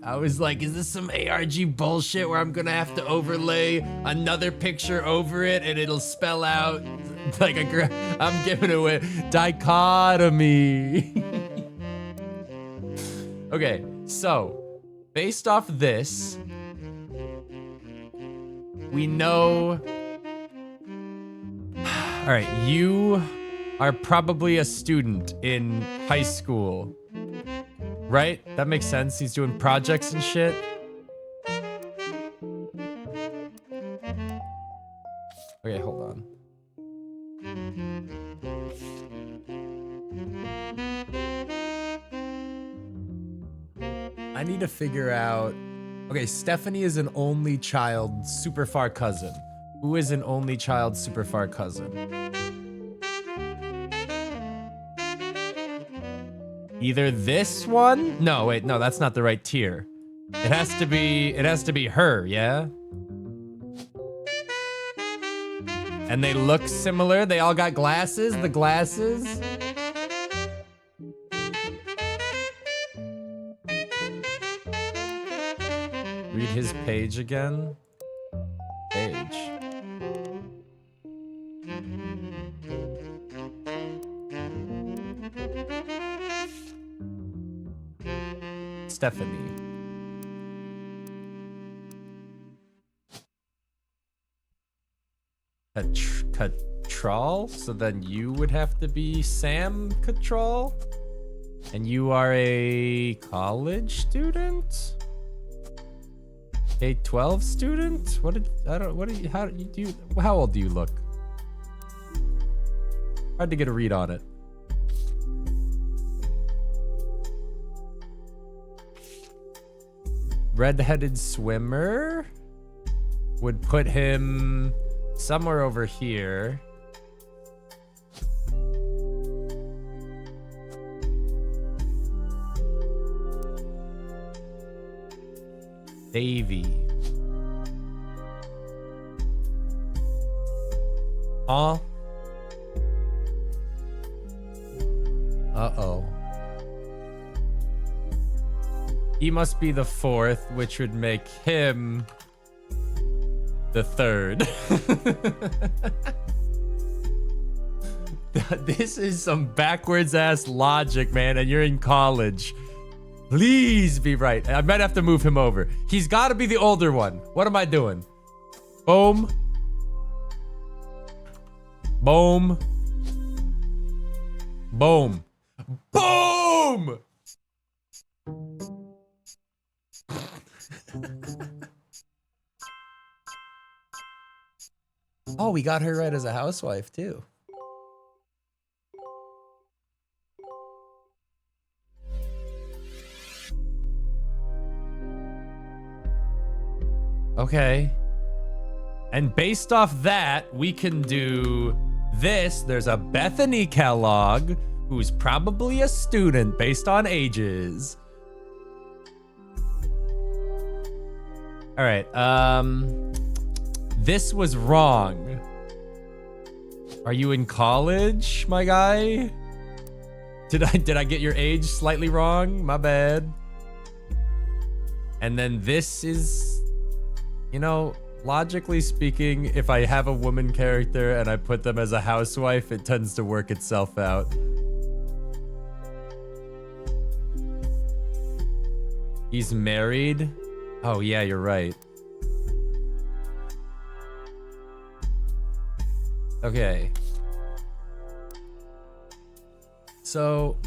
I was like, is this some ARG bullshit where I'm gonna have to overlay another picture over it and it'll spell out Like I'm giving it away. Dichotomy. Okay, so based off this, we know. All right, you are probably a student in high school, right? That makes sense. He's doing projects and shit. Okay, hold on. I need to figure out. Okay, Stephanie is an only child super far cousin. Who is an only child super far cousin? Either this one? No, wait, no, that's not the right tier. It has to be her, yeah? And they look similar. They all got glasses, the glasses. Read his page again. Page. Stephanie. Cattrall? So then you would have to be Sam Cattrall? And you are a college student? K-12 student? How old do you look? Hard to get a read on it. Red-headed swimmer would put him somewhere over here. Davy. Huh? Uh-oh. He must be the fourth, which would make him the third. This is some backwards ass logic, man, and you're in college. Please be right. I might have to move him over. He's got to be the older one. What am I doing? Boom. Boom. Boom. Boom! Oh, we got her right as a housewife, too. Okay. And based off that, we can do this. There's a Bethany Kellogg, who's probably a student based on ages. All right. This was wrong. Are you in college, my guy? Did I get your age slightly wrong? My bad. And then this is, you know, logically speaking, if I have a woman character and I put them as a housewife, it tends to work itself out. He's married? Oh yeah, you're right. Okay. So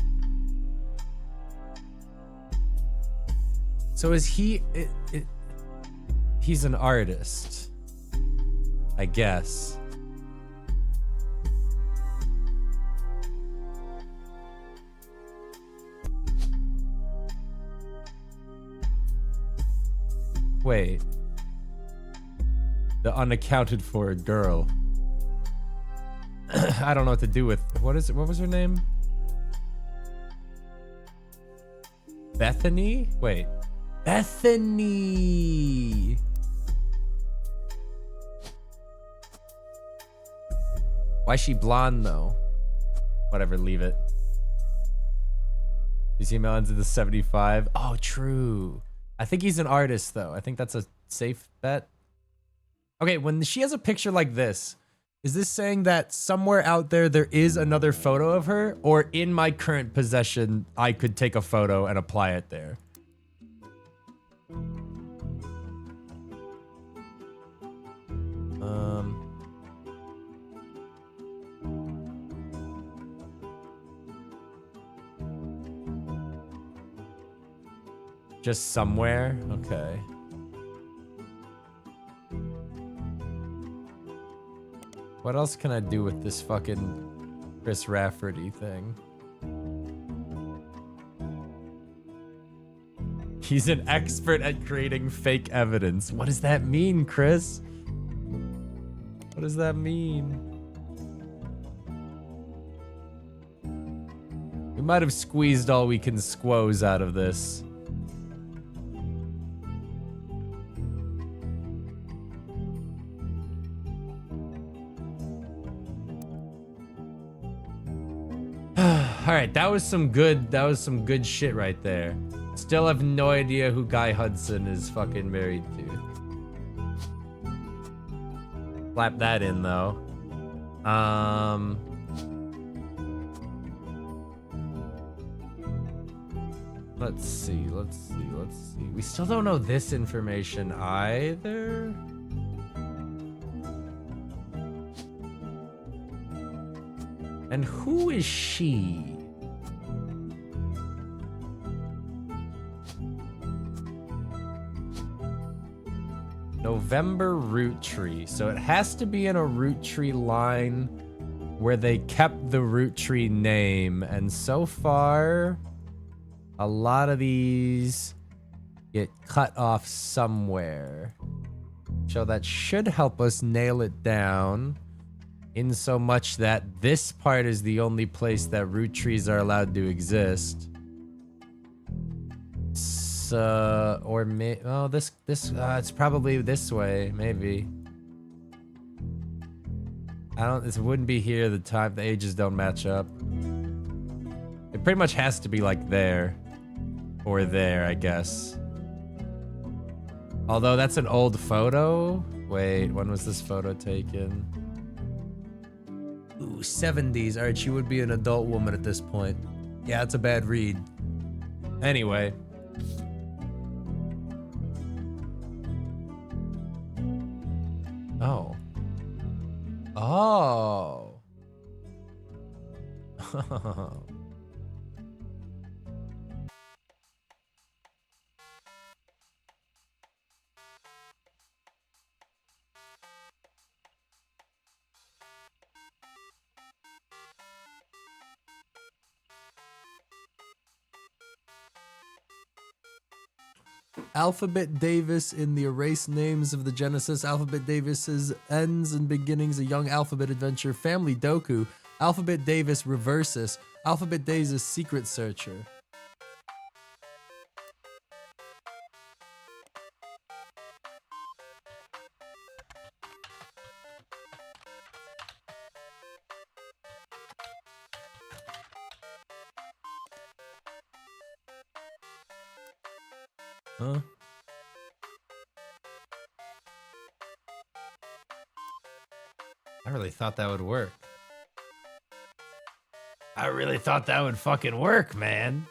is he... He's an artist, I guess. Wait. The unaccounted for girl. I don't know what to do with... What was her name? Bethany? Wait. Bethany! Why is she blonde, though? Whatever, leave it. His email ends in the 75. Oh, true. I think he's an artist, though. I think that's a safe bet. Okay, when she has a picture like this, Is this saying that somewhere out there is another photo of her? Or in my current possession, I could take a photo and apply it there? Just somewhere? Okay. What else can I do with this fucking Chris Rafferty thing? He's an expert at creating fake evidence. What does that mean, Chris? What does that mean? We might have squeezed all we can squoze out of this. All right, that was some good shit right there. Still have no idea who Guy Hudson is fucking married to. Slap that in though. Let's see. We still don't know this information either. And who is she? November Roottree. So it has to be in a Roottree line where they kept the Roottree name. And so far, a lot of these get cut off somewhere. So that should help us nail it down. In so much that this part is the only place that Roottrees are allowed to exist. So, or it's probably this way, maybe. It wouldn't be here. The ages don't match up. It pretty much has to be like there. Or there, I guess. Although that's an old photo. Wait, when was this photo taken? Ooh, 70s. Alright, she would be an adult woman at this point. Yeah, it's a bad read. Anyway. Oh. Oh. Alphabet Davis in the Erased Names of the Genesis, Alphabet Davis's Ends and Beginnings, A Young Alphabet Adventure, Family Doku, Alphabet Davis Reversus, Alphabet Davis Secret Searcher. Huh? I really thought that would work. I really thought that would fucking work, man.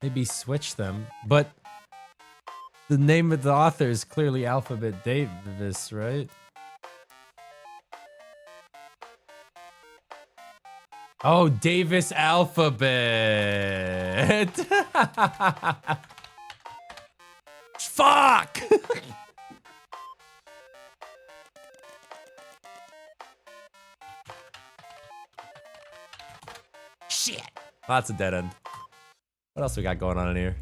Maybe switch them, but the name of the author is clearly Alphabet Davis, right? Oh, Davis Alphabet. Fuck. Shit. Oh, that's a dead end. What else we got going on in here?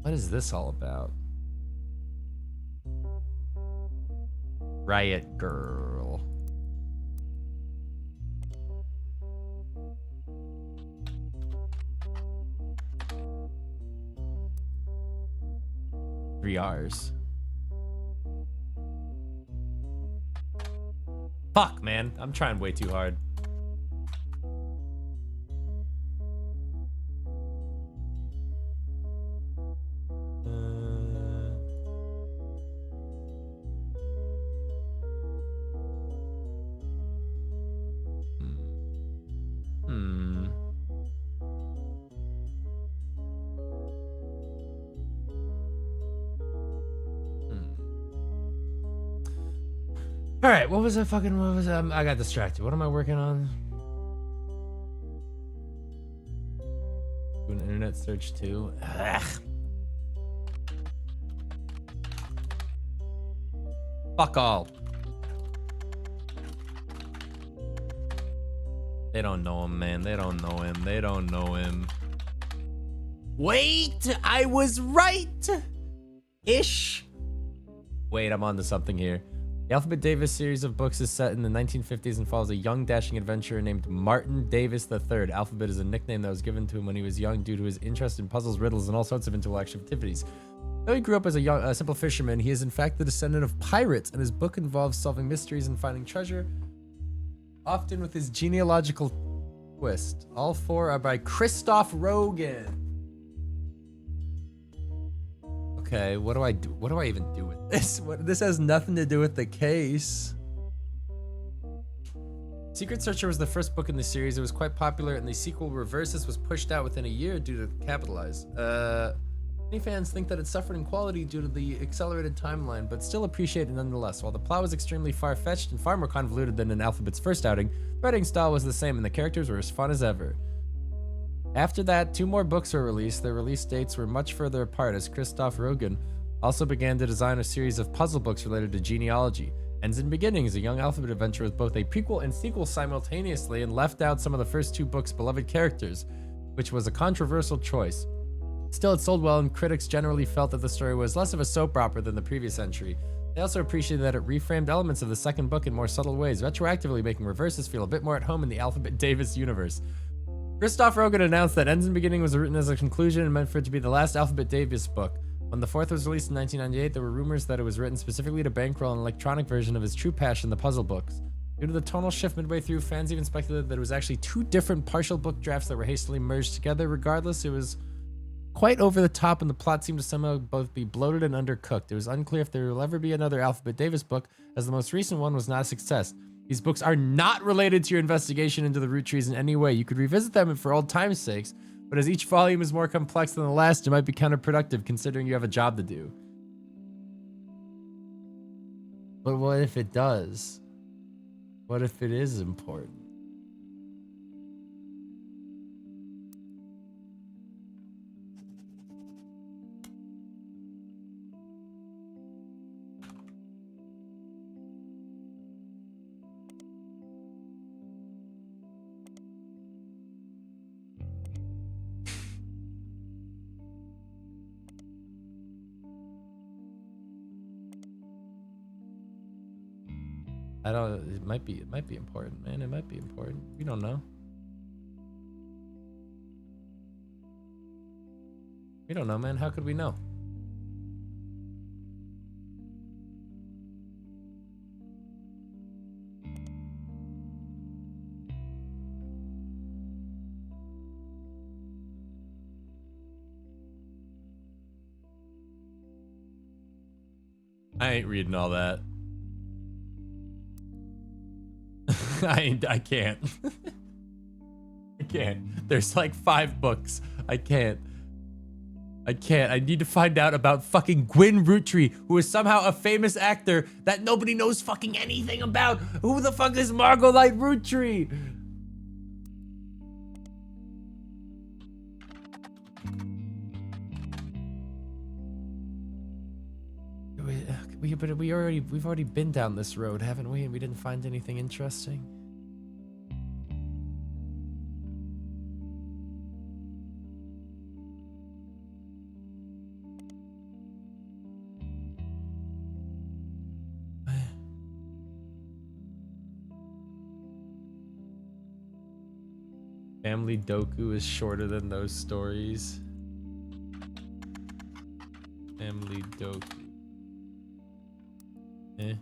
What is this all about? Riot Girl. 3 R's. Fuck, man. I'm trying way too hard. All right, what was I I got distracted. What am I working on? Do an internet search too. Ugh. Fuck all. They don't know him, man. They don't know him. They don't know him. Wait, I was right. Ish. Wait, I'm onto something here. The Alphabet Davis series of books is set in the 1950s and follows a young, dashing adventurer named Martin Davis III. Alphabet is a nickname that was given to him when he was young due to his interest in puzzles, riddles, and all sorts of intellectual activities. Though he grew up as a simple fisherman, he is in fact the descendant of pirates, and his book involves solving mysteries and finding treasure, often with his genealogical twist. All 4 are by Christoph Rogan. Okay, what do I do? What do I even do with this? This has nothing to do with the case. Secret Searcher was the first book in the series. It was quite popular, and the sequel, Reverses, was pushed out within a year due to Capitalize. Many fans think that it suffered in quality due to the accelerated timeline, but still appreciate it nonetheless. While the plot was extremely far-fetched and far more convoluted than in Alphabet's first outing, the writing style was the same, and the characters were as fun as ever. After that, 2 more books were released. Their release dates were much further apart, as Christoph Rogan also began to design a series of puzzle books related to genealogy. Ends in Beginnings, a young Alphabet adventure with both a prequel and sequel simultaneously, and left out some of the first 2 books' beloved characters, which was a controversial choice. Still, it sold well, and critics generally felt that the story was less of a soap opera than the previous entry. They also appreciated that it reframed elements of the second book in more subtle ways, retroactively making Reverses feel a bit more at home in the Alphabet Davis universe. Christoph Rogan announced that Ends in Beginning was written as a conclusion and meant for it to be the last Alphabet Davis book. When the 4th was released in 1998, there were rumors that it was written specifically to bankroll an electronic version of his true passion, the puzzle books. Due to the tonal shift midway through, fans even speculated that it was actually 2 different partial book drafts that were hastily merged together. Regardless, it was quite over the top, and the plot seemed to somehow both be bloated and undercooked. It was unclear if there will ever be another Alphabet Davis book, as the most recent one was not a success. These books are not related to your investigation into the Roottrees in any way. You could revisit them for old time's sakes, but as each volume is more complex than the last, it might be counterproductive considering you have a job to do. But what if it does? What if it is important? It might be important, man. It might be important. We don't know. We don't know, man. How could we know? I ain't reading all that. I can't. I can't. There's like 5 books. I can't. I need to find out about fucking Gwyn Roottree, who is somehow a famous actor that nobody knows fucking anything about. Who the fuck is Margolite Roottree? But we've already been down this road, haven't we? And we didn't find anything interesting. Family Doku is shorter than those stories. Eh. Family Doku. Eh.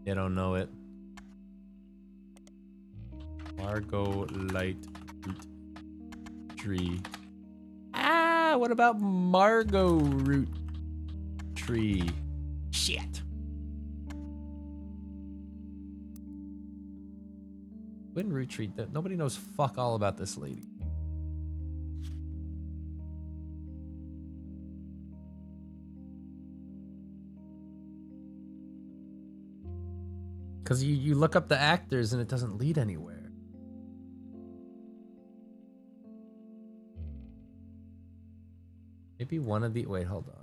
They don't know it. Margot Light Root Tree. Ah, what about Margot Root Tree? Shit. When Root Tree, nobody knows fuck all about this lady. Because you look up the actors and it doesn't lead anywhere. Maybe one of the... Wait, hold on.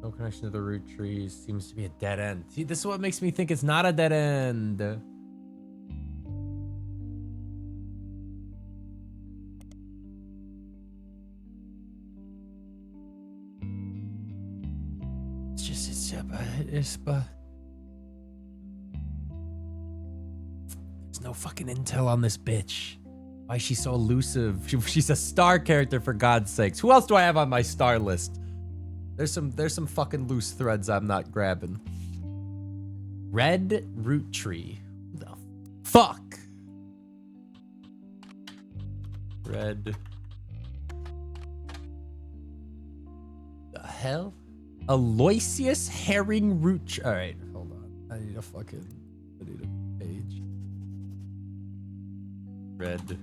No connection to the root trees. Seems to be a dead end. See, this is what makes me think it's not a dead end. There's no fucking intel on this bitch. Why is she so elusive? She's a star character, for God's sakes. Who else do I have on my star list? There's some fucking loose threads I'm not grabbing. Red Root Tree. Who the fuck? Red. The hell? Aloysius Herring Root. All right, hold on. I need a page. Red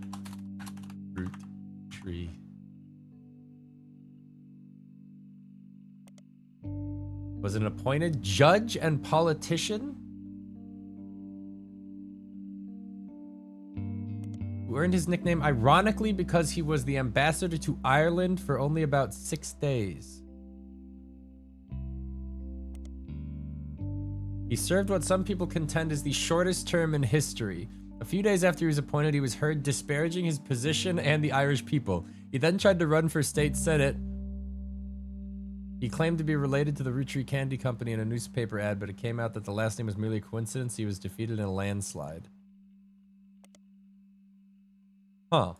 Root Tree. Was an appointed judge and politician who earned his nickname ironically because he was the ambassador to Ireland for only about 6 days. He served what some people contend is the shortest term in history. A few days after he was appointed, he was heard disparaging his position and the Irish people. He then tried to run for state senate. He claimed to be related to the Roottrees Candy Company in a newspaper ad, but it came out that the last name was merely a coincidence. He was defeated in a landslide. Huh.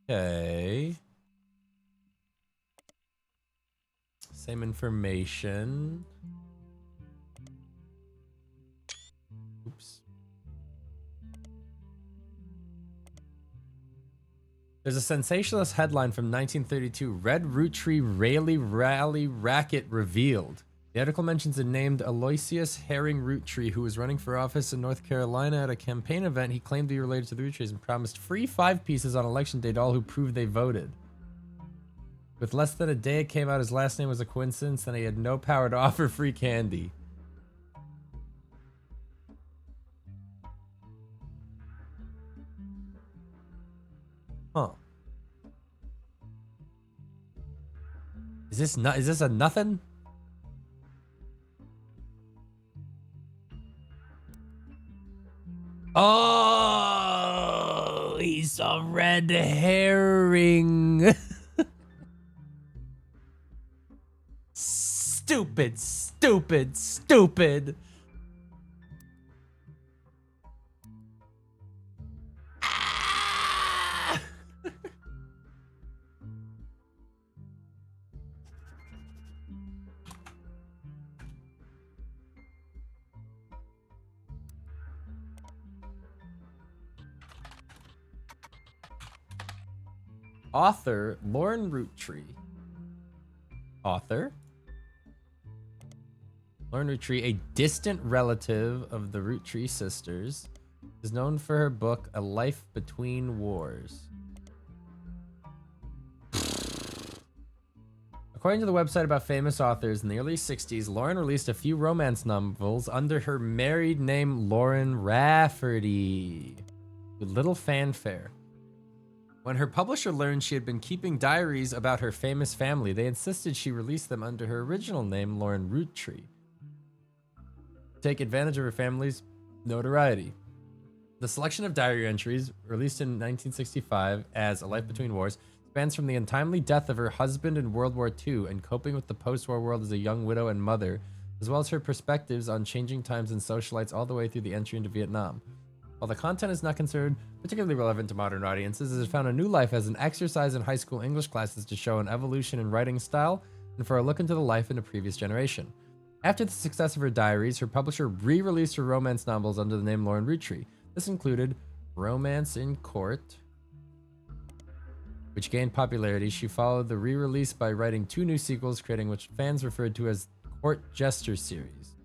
Okay. Same information. Oops. There's a sensationalist headline from 1932. Red Roottrees Rally Racket revealed. The article mentions a named Aloysius Herring Roottree who was running for office in North Carolina. At a campaign event, he claimed to be related to the Roottrees and promised free 5 pieces on election day to all who proved they voted. With less than a day, it came out his last name was a coincidence, and he had no power to offer free candy. Huh. Is this a nothing? Oh, he's a red herring. Stupid, stupid, stupid. Ah! Author Lauren Roottrees. Author Lauren Roottrees, a distant relative of the Roottrees sisters, is known for her book A Life Between Wars. According to the website about famous authors, in the early 60s, Lauren released a few romance novels under her married name Lauren Rafferty, with little fanfare. When her publisher learned she had been keeping diaries about her famous family, they insisted she release them under her original name, Lauren Roottrees. take advantage of her family's notoriety. The selection of diary entries, released in 1965 as A Life Between Wars, spans from the untimely death of her husband in World War II and coping with the post-war world as a young widow and mother, as well as her perspectives on changing times and socialites all the way through the entry into Vietnam. While the content is not considered particularly relevant to modern audiences, it has found a new life as an exercise in high school English classes to show an evolution in writing style and for a look into the life in a previous generation. After the success of her diaries, her publisher re-released her romance novels under the name Lauren Roottrees. This included Romance in Court, which gained popularity. She followed the re-release by writing 2 new sequels, creating what fans referred to as Court Jester series.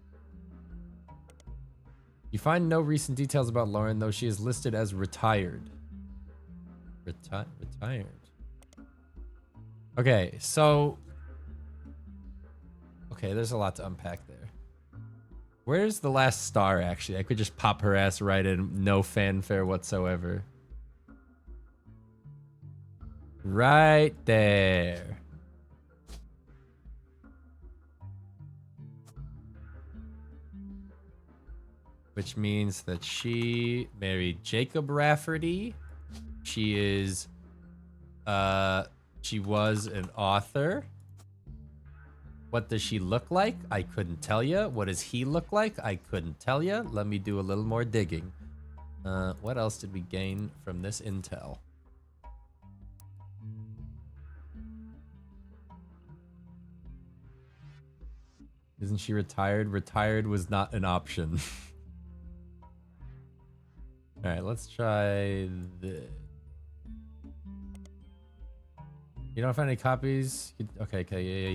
You find no recent details about Lauren, though she is listed as retired. Retired. Okay, so... Okay, there's a lot to unpack there. Where's the last star, actually? I could just pop her ass right in, no fanfare whatsoever. Right there. Which means that she married Jacob Rafferty. She is, she was an author. What does she look like? I couldn't tell you. What does he look like? I couldn't tell you. Let me do a little more digging. What else did we gain from this intel? Isn't she retired? Retired was not an option. All right, let's try this. You don't find any copies? Okay, yeah.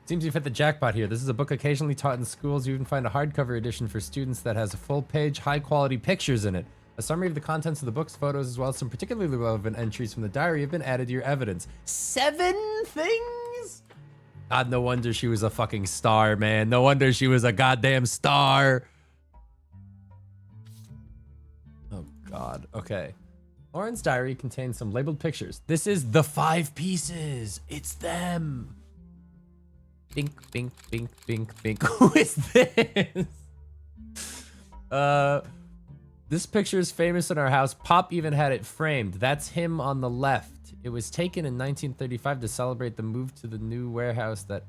Seems you've hit the jackpot here. This is a book occasionally taught in schools. You even find a hardcover edition for students that has a full-page, high-quality pictures in it. A summary of the contents of the book's photos, as well as some particularly relevant entries from the diary, have been added to your evidence. 7 things? God, no wonder she was a fucking star, man. No wonder she was a goddamn star. Oh, God. Okay. Lauren's diary contains some labeled pictures. This is the 5 pieces. It's them. Bink, bink, bink, bink, bink. Who is this? This picture is famous in our house. Pop even had it framed. That's him on the left. It was taken in 1935 to celebrate the move to the new warehouse that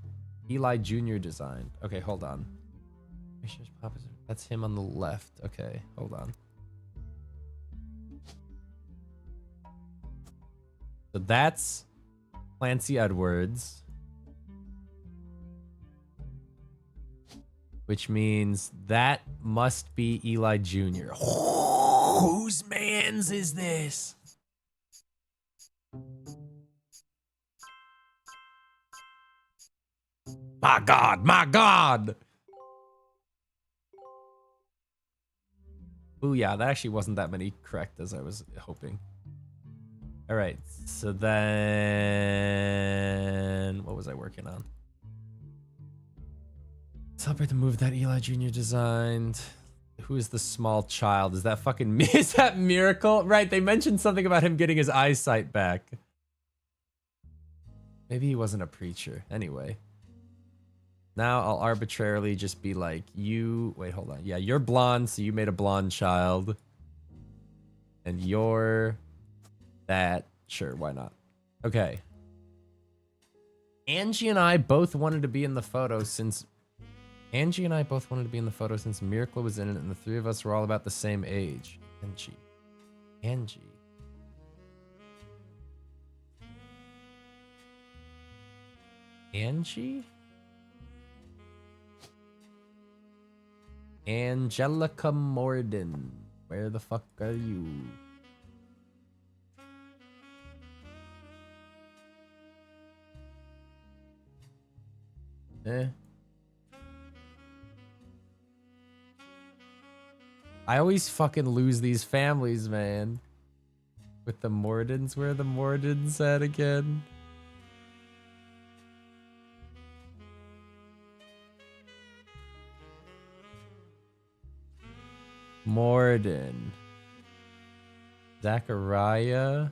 Eli Jr. designed. Okay, hold on. That's him on the left. Okay, hold on. So that's Clancy Edwards. Which means that must be Eli Jr. Whose man's is this? My God, my God. Booyah, that actually wasn't that many correct as I was hoping. All right, so then what was I working on? Celebrate the move that Eli Jr. designed. Who is the small child? Is that fucking me? Is that Miracle? Right, they mentioned something about him getting his eyesight back. Maybe he wasn't a preacher. Anyway. Now I'll arbitrarily just be like, you... Wait, hold on. Yeah, you're blonde, so you made a blonde child. And you're... that. Sure, why not? Okay. Angie and I both wanted to be in the photo since... Angie and I both wanted to be in the photo since Miracle was in it, and the 3 of us were all about the same age. Angie. Angelica Morden. Where the fuck are you? I always fucking lose these families, man. With the Mordens. Where are the Mordens at again? Morden. Zachariah.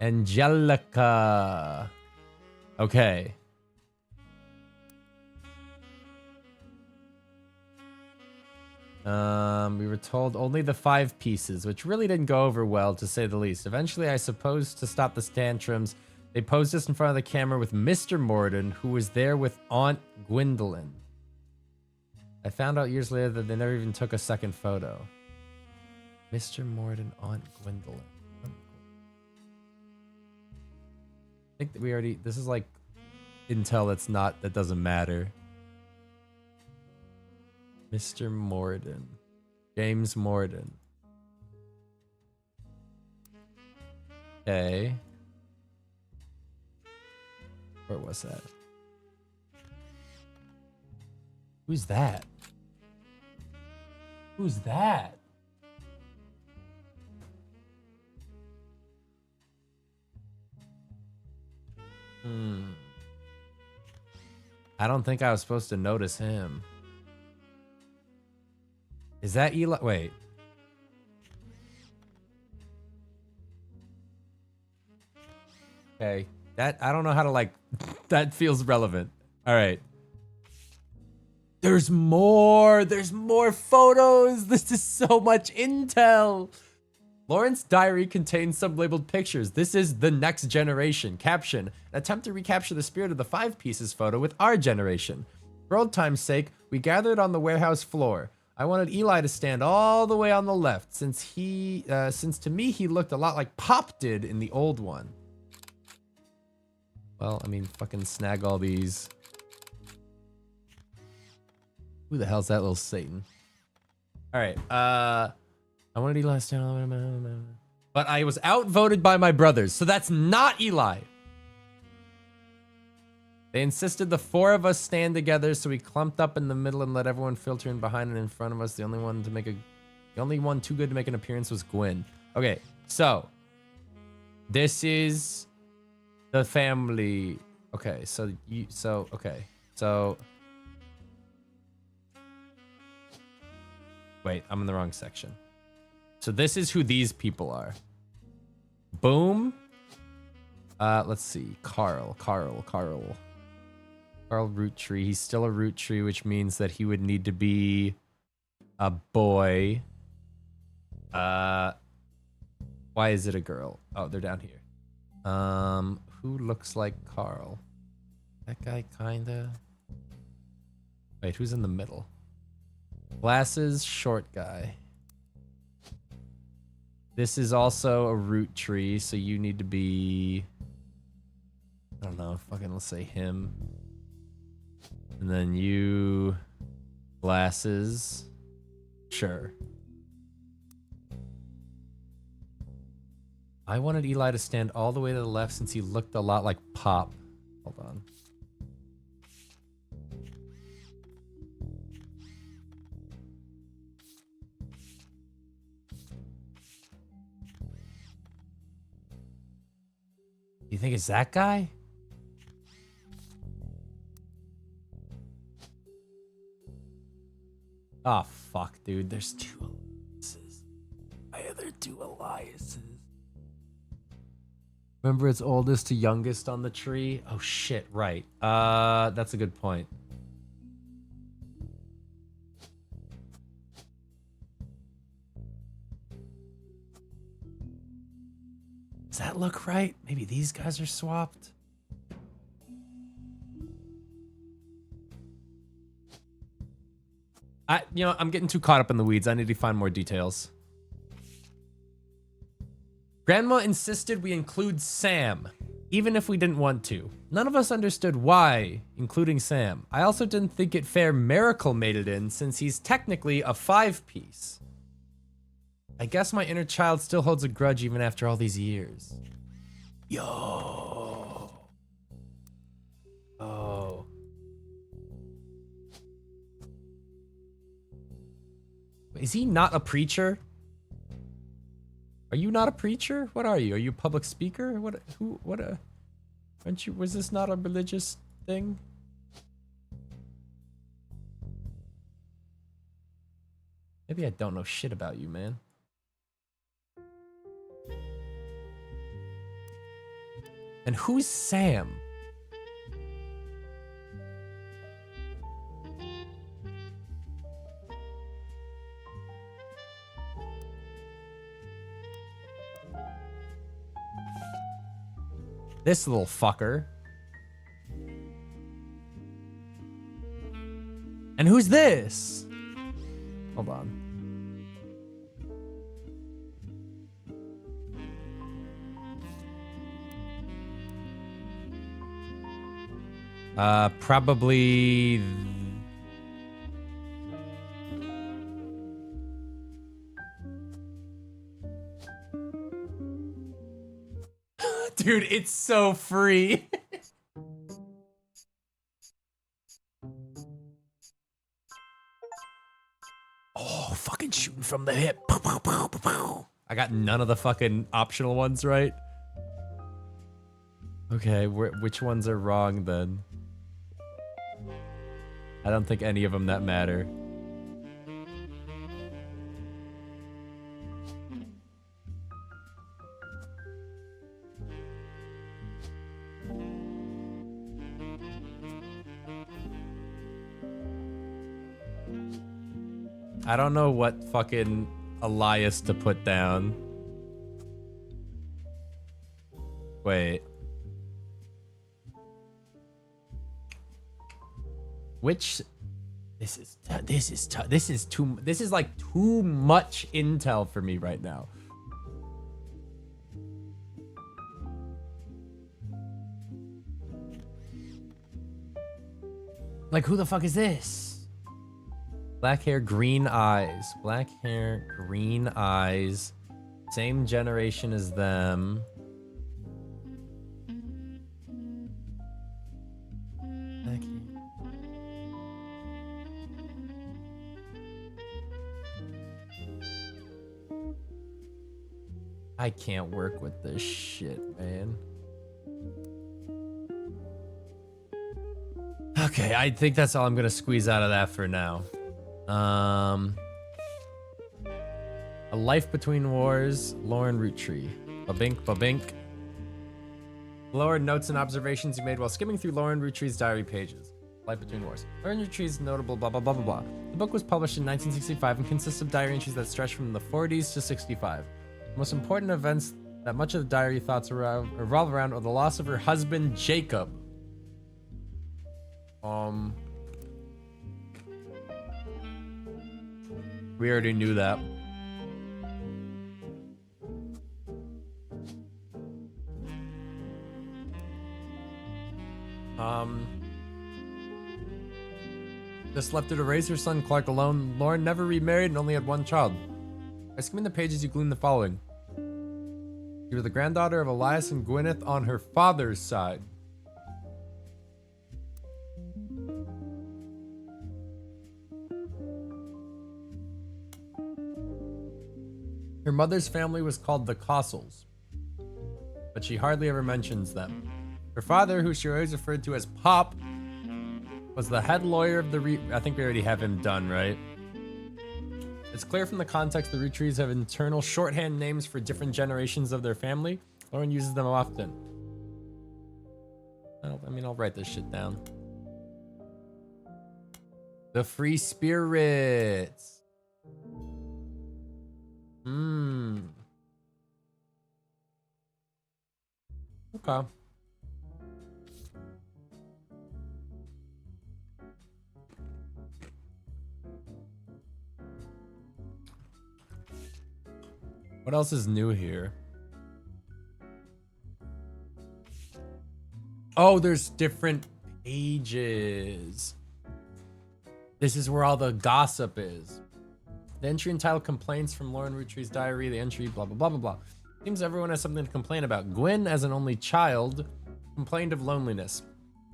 Angelica. Okay. We were told only the 5 pieces, which really didn't go over well, to say the least. Eventually, I suppose, to stop the tantrums, they posed us in front of the camera with Mr. Morden, who was there with Aunt Gwendolyn. I found out years later that they never even took a second photo. Mr. Morden, Aunt Gwendolyn. I think that we already... This is like intel that doesn't matter. Mr. Morden. James Morden. Okay. Where was that? Who's that? Who's that? I don't think I was supposed to notice him. Is that Eli? Wait. Okay. That, I don't know how to like, that feels relevant. All right. There's more photos. This is so much intel. Lauren's diary contains some labeled pictures. This is the next generation. Caption: an attempt to recapture the spirit of the 5 pieces photo with our generation. For old time's sake, we gathered on the warehouse floor. I wanted Eli to stand all the way on the left, since to me he looked a lot like Pop did in the old one. Well, I mean, fucking snag all these. Who the hell's that little Satan? All right, I wanted Eli to stand all the way, but I was outvoted by my brothers, so that's not Eli. They insisted the 4 of us stand together, so we clumped up in the middle and let everyone filter in behind and in front of us. The only one too good to make an appearance was Gwen. Okay, so this is the family. Okay, so wait, I'm in the wrong section. So this is who these people are. Boom. Let's see. Carl Roottrees. He's still a Roottrees, which means that he would need to be a boy. Why is it a girl? Oh, they're down here. Who looks like Carl? That guy kinda. Wait, who's in the middle? Glasses, short guy. This is also a Roottrees, so you need to be, I don't know, fucking let's say him. And then you, glasses, sure. I wanted Eli to stand all the way to the left since he looked a lot like Pop. Hold on. You think it's that guy? Oh, fuck, dude. There's 2 Eliases. Why are there 2 Eliases? Remember it's oldest to youngest on the tree? Oh, shit, right. That's a good point. Does that look right? Maybe these guys are swapped? I'm getting too caught up in the weeds. I need to find more details. Grandma insisted we include Sam, even if we didn't want to. None of us understood why, including Sam. I also didn't think it fair Miracle made it in, since he's technically a 5-piece. I guess my inner child still holds a grudge even after all these years. Yo. Oh. Is he not a preacher? Are you not a preacher? What are you? Are you a public speaker? Aren't you, was this not a religious thing? Maybe I don't know shit about you, man. And who's Sam? This little fucker. And who's this? Hold on. Probably... Dude, it's so free. Oh, fucking shooting from the hip. Pow, pow, pow, pow, pow. I got none of the fucking optional ones right. Okay, which ones are wrong then? I don't think any of them that matter. I don't know what fucking Elias to put down. Wait. Which this is like too much intel for me right now. Like, who the fuck is this? Black hair, green eyes. Black hair, green eyes. Same generation as them. Black hair. I can't work with this shit, man. Okay, I think that's all I'm gonna squeeze out of that for now. A Life Between Wars, Lauren Roottrees. Babink, babink. Lauren notes and observations he made while skimming through Lauren Roottrees' diary pages. Life Between Wars. Lauren Roottrees' notable blah blah blah blah blah. The book was published in 1965 and consists of diary entries that stretch from the 40s to 65. The most important events that much of the diary thoughts revolve around are the loss of her husband, Jacob. We already knew that. Just left her to raise her son, Clark, alone. Lauren never remarried and only had one child. By skimming the pages, you glean the following. You were the granddaughter of Elias and Gwyneth on her father's side. Her mother's family was called the Cossels, but she hardly ever mentions them. Her father, who she always referred to as Pop, was the head lawyer of the I think we already have him done, right? It's clear from the context the Roottrees have internal shorthand names for different generations of their family. Lauren uses them often. I'll write this shit down. The Free Spirits. Okay. What else is new here? Oh, there's different pages. This is where all the gossip is. The entry entitled Complaints from Lauren Roottrees' diary, the entry blah blah blah blah blah. Seems everyone has something to complain about. Gwen, as an only child, complained of loneliness.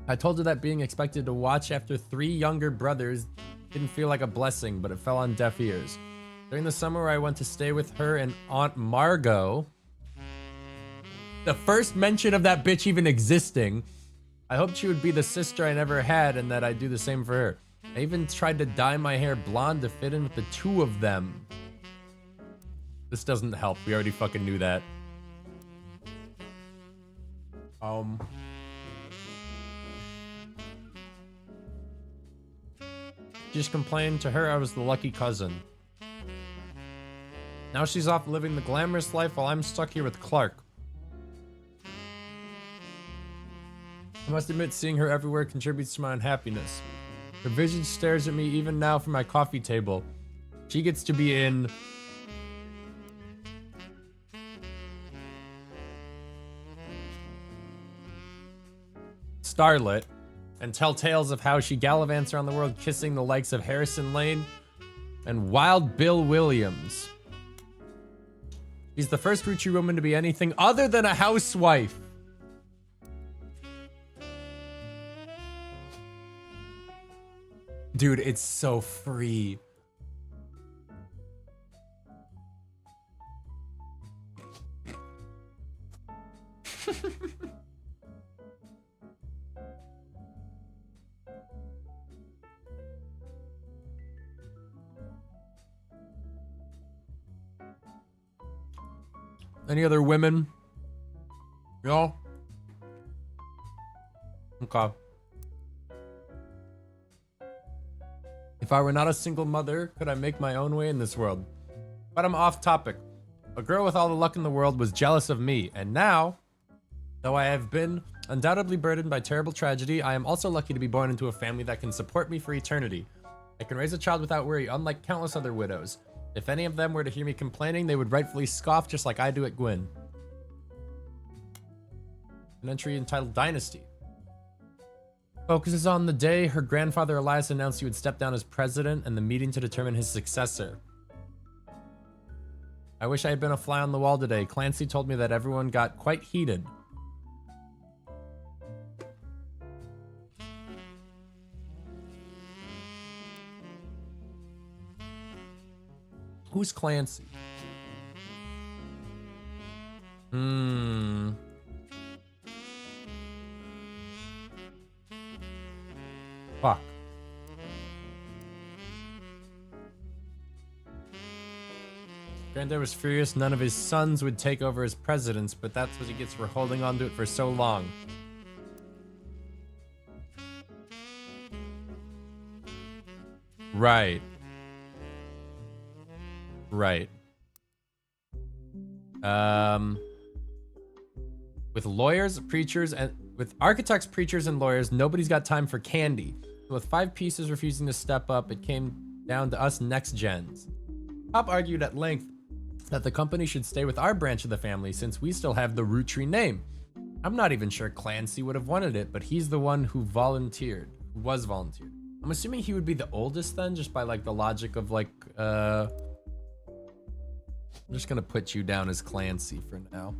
I told her that being expected to watch after 3 younger brothers didn't feel like a blessing, but it fell on deaf ears. During the summer, I went to stay with her and Aunt Margot. The first mention of that bitch even existing. I hoped she would be the sister I never had and that I'd do the same for her. I even tried to dye my hair blonde to fit in with the 2 of them. This doesn't help. We already fucking knew that. Just complained to her I was the lucky cousin. Now she's off living the glamorous life while I'm stuck here with Clark. I must admit, seeing her everywhere contributes to my unhappiness. Her vision stares at me even now from my coffee table. She gets to be in... Starlit, and tell tales of how she gallivants around the world kissing the likes of Harrison Lane and Wild Bill Williams. She's the first Roottrie woman to be anything other than a housewife. Dude, it's so free. Any other women? No? Okay. If I were not a single mother, could I make my own way in this world? But I'm off topic. A girl with all the luck in the world was jealous of me, and now, though I have been undoubtedly burdened by terrible tragedy, I am also lucky to be born into a family that can support me for eternity. I can raise a child without worry, unlike countless other widows. If any of them were to hear me complaining, they would rightfully scoff just like I do at Gwyn. An entry entitled Dynasty. Focuses on the day her grandfather Elias announced he would step down as president and the meeting to determine his successor. I wish I had been a fly on the wall today. Clancy told me that everyone got quite heated. Who's Clancy? Fuck. Granddad was furious none of his sons would take over as presidents, but that's what he gets for holding on to it for so long. Right. Right. With lawyers, preachers, and with architects, preachers, and lawyers, nobody's got time for candy. So with 5 pieces refusing to step up, it came down to us next gens. Pop argued at length that the company should stay with our branch of the family since we still have the Roottrie name. I'm not even sure Clancy would have wanted it, but he's the one who volunteered. I'm assuming he would be the oldest then, just by like the logic of like, I'm just gonna put you down as Clancy for now.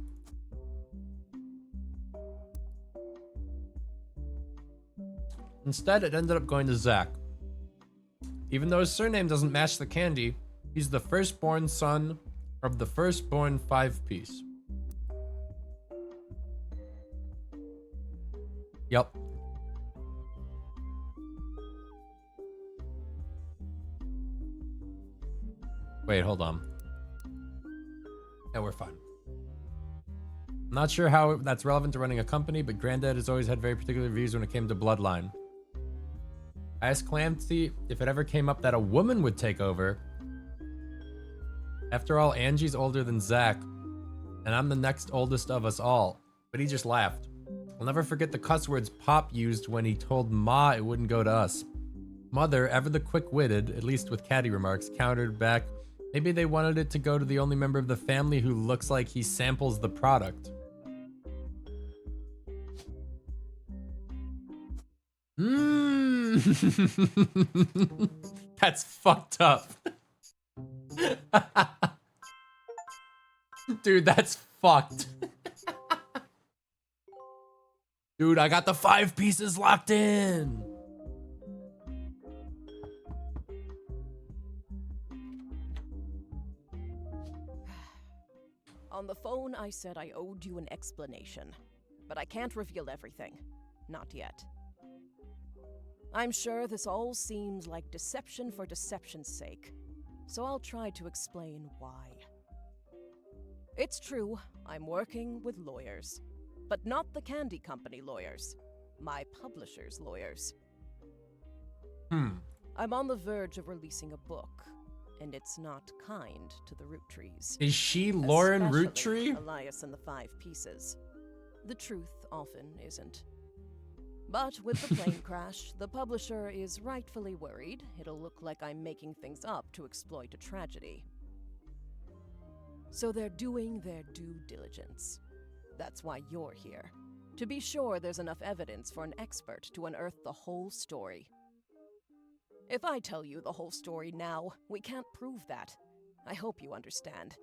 Instead, it ended up going to Zach. Even though his surname doesn't match the candy, he's the firstborn son of the firstborn 5-piece. Yep. Wait, hold on. Yeah, we're fine. I'm not sure how that's relevant to running a company, but Granddad has always had very particular views when it came to bloodline. I asked Clancy if it ever came up that a woman would take over. After all, Angie's older than Zach, and I'm the next oldest of us all. But he just laughed. I'll never forget the cuss words Pop used when he told Ma it wouldn't go to us. Mother, ever the quick-witted, at least with catty remarks, countered back, maybe they wanted it to go to the only member of the family who looks like he samples the product. That's fucked up. Dude, that's fucked. Dude, I got the 5 pieces locked in. On the phone, I said I owed you an explanation, but I can't reveal everything. Not yet. I'm sure this all seems like deception for deception's sake, so I'll try to explain why. It's true, I'm working with lawyers. But not the candy company lawyers. My publisher's lawyers. I'm on the verge of releasing a book, and it's not kind to the Roottrees. Is she Lauren Especially Roottree? Elias and the 5 Pieces. The truth often isn't. But with the plane crash, the publisher is rightfully worried it'll look like I'm making things up to exploit a tragedy. So they're doing their due diligence. That's why you're here. To be sure there's enough evidence for an expert to unearth the whole story. If I tell you the whole story now, we can't prove that. I hope you understand.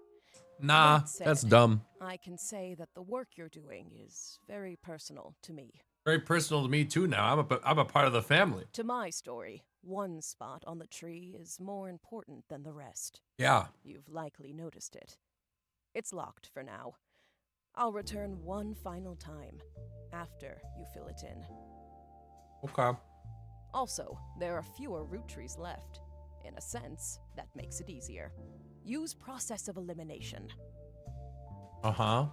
Nah, That said, that's dumb. I can say that the work you're doing is very personal to me. Very personal to me too now. I'm a part of the family. To my story, one spot on the tree is more important than the rest. Yeah. You've likely noticed it. It's locked for now. I'll return one final time, after you fill it in. Okay. Also, there are fewer Roottrees left. In a sense, that makes it easier. Use process of elimination. Uh-huh.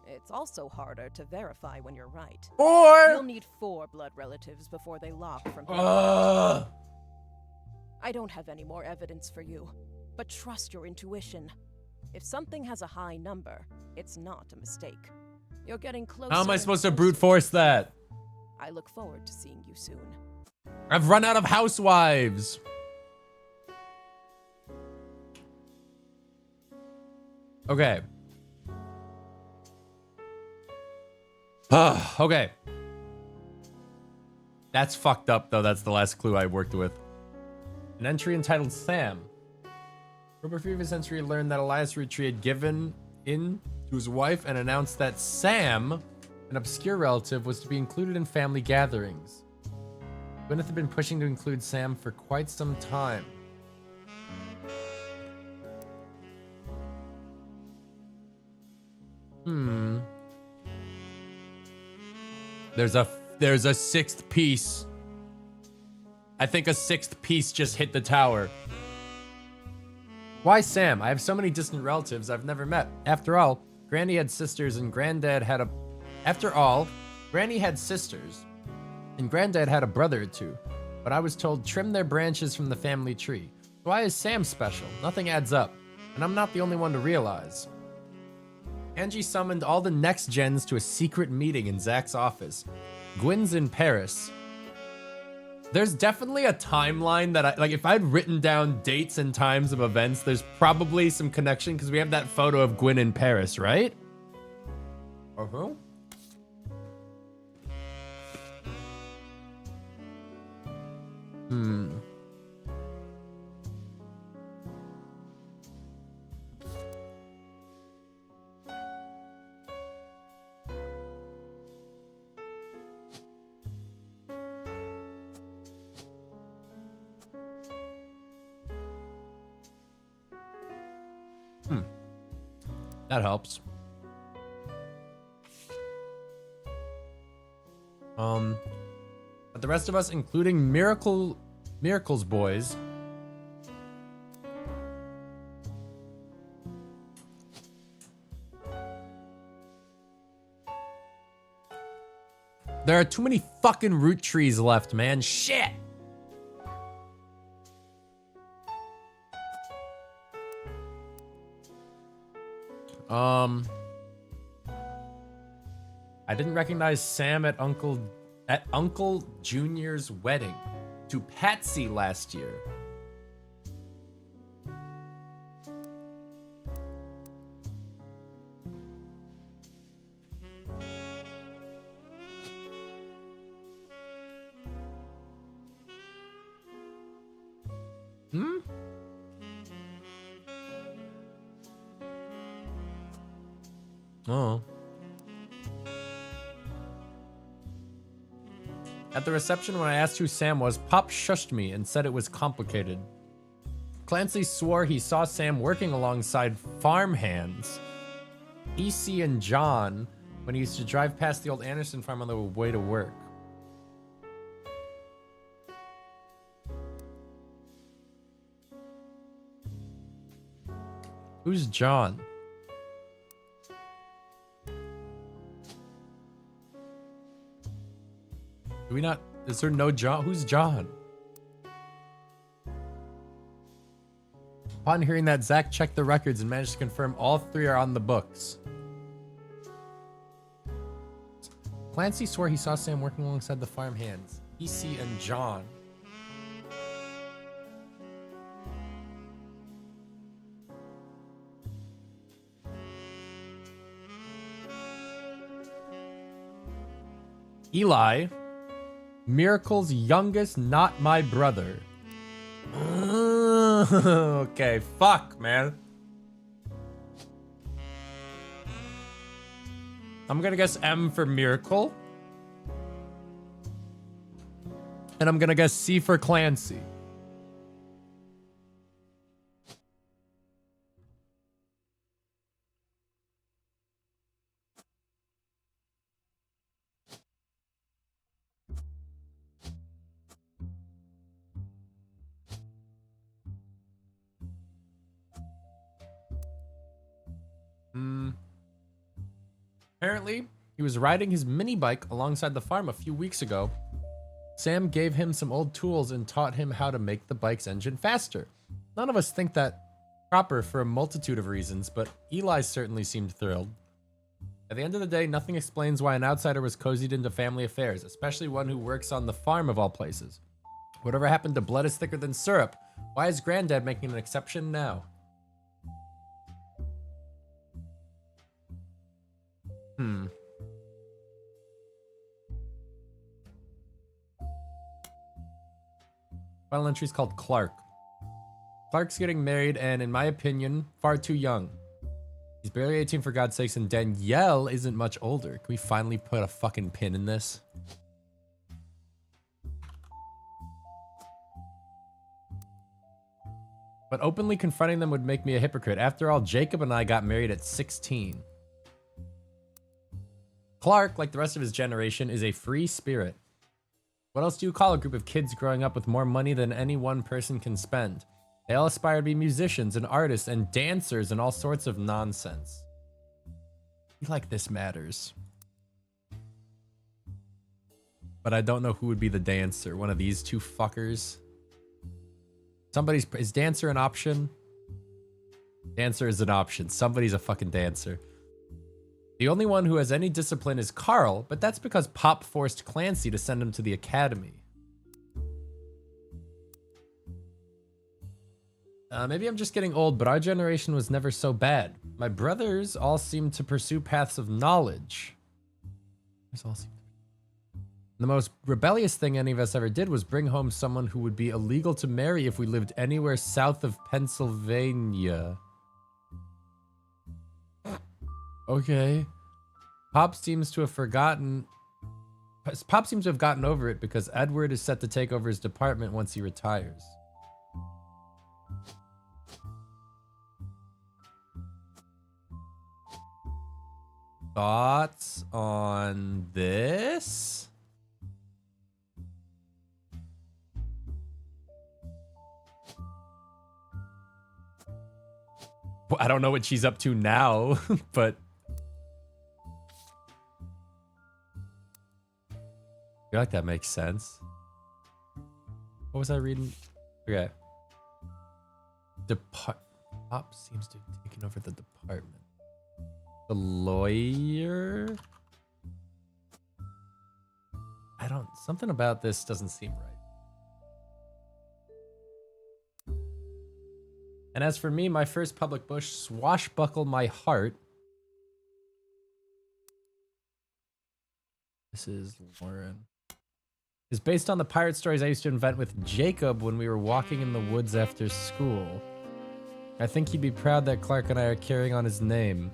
It's also harder to verify when you're right. Or You'll need 4 blood relatives before they lock from here. I don't have any more evidence for you, but trust your intuition. If something has a high number, it's not a mistake. You're getting closer. How am I and supposed to closer. brute force that? I look forward to seeing you soon. I've run out of housewives. Okay. Okay. That's fucked up, though. That's the last clue I worked with. An entry entitled Sam. From a previous entry, learned that Elias Roottrie had given in to his wife and announced that Sam, an obscure relative, was to be included in family gatherings. Gwyneth had been pushing to include Sam for quite some time. There's a 6th piece. I think a 6th piece just hit the tower. Why Sam? I have so many distant relatives I've never met. After all, Granny had sisters and Granddad had a... After all, Granny had sisters and Granddad had a brother or two. But I was told trim their branches from the family tree. Why is Sam special? Nothing adds up. And I'm not the only one to realize. Angie summoned all the next gens to a secret meeting in Zach's office. Gwyn's in Paris. There's definitely a timeline that if I'd written down dates and times of events, there's probably some connection because we have that photo of Gwyn in Paris, right? Uh-huh. That helps. But the rest of us, including Miracle's boys, there are too many fucking Roottrees left, man. Shit. I didn't recognize Sam at Uncle Junior's wedding to Patsy last year. Oh. At the reception, when I asked who Sam was, Pop shushed me and said it was complicated. Clancy swore he saw Sam working alongside farmhands, EC and John, when he used to drive past the old Anderson farm on the way to work. Who's John? Do we not? Is there no John? Who's John? Upon hearing that, Zach checked the records and managed to confirm all three are on the books. Clancy swore he saw Sam working alongside the farm hands, EC and John. Eli, Miracle's youngest, not my brother. Okay, fuck, man. I'm gonna guess M for Miracle. And I'm gonna guess C for Clancy. Apparently, he was riding his mini bike alongside the farm a few weeks ago. Sam gave him some old tools and taught him how to make the bike's engine faster. None of us think that proper for a multitude of reasons, but Eli certainly seemed thrilled. At the end of the day, nothing explains why an outsider was cozied into family affairs, especially one who works on the farm of all places. Whatever happened to blood is thicker than syrup? Why is Granddad making an exception now? Final entry is called Clark. Clark's getting married and, in my opinion, far too young. He's barely 18 for God's sakes, and Danielle isn't much older. Can we finally put a fucking pin in this? But openly confronting them would make me a hypocrite. After all, Jacob and I got married at 16. Clark, like the rest of his generation, is a free spirit. What else do you call a group of kids growing up with more money than any one person can spend? They all aspire to be musicians and artists and dancers and all sorts of nonsense. I feel like this matters. But I don't know who would be the dancer. One of these two fuckers. Is dancer an option? Dancer is an option. Somebody's a fucking dancer. The only one who has any discipline is Carl, but that's because Pop forced Clancy to send him to the academy. Maybe I'm just getting old, but our generation was never so bad. My brothers all seemed to pursue paths of knowledge. The most rebellious thing any of us ever did was bring home someone who would be illegal to marry if we lived anywhere south of Pennsylvania. Okay. Pop seems to have gotten over it because Edward is set to take over his department once he retires. Thoughts on this? Well, I don't know what she's up to now, but I feel like that makes sense. What was I reading? Okay. Pop seems to have taken over the department. The lawyer? Something about this doesn't seem right. And as for me, my first public bush, Swashbuckle My Heart. This is Lauren. Is based on the pirate stories I used to invent with Jacob when we were walking in the woods after school. I think he'd be proud that Clark and I are carrying on his name.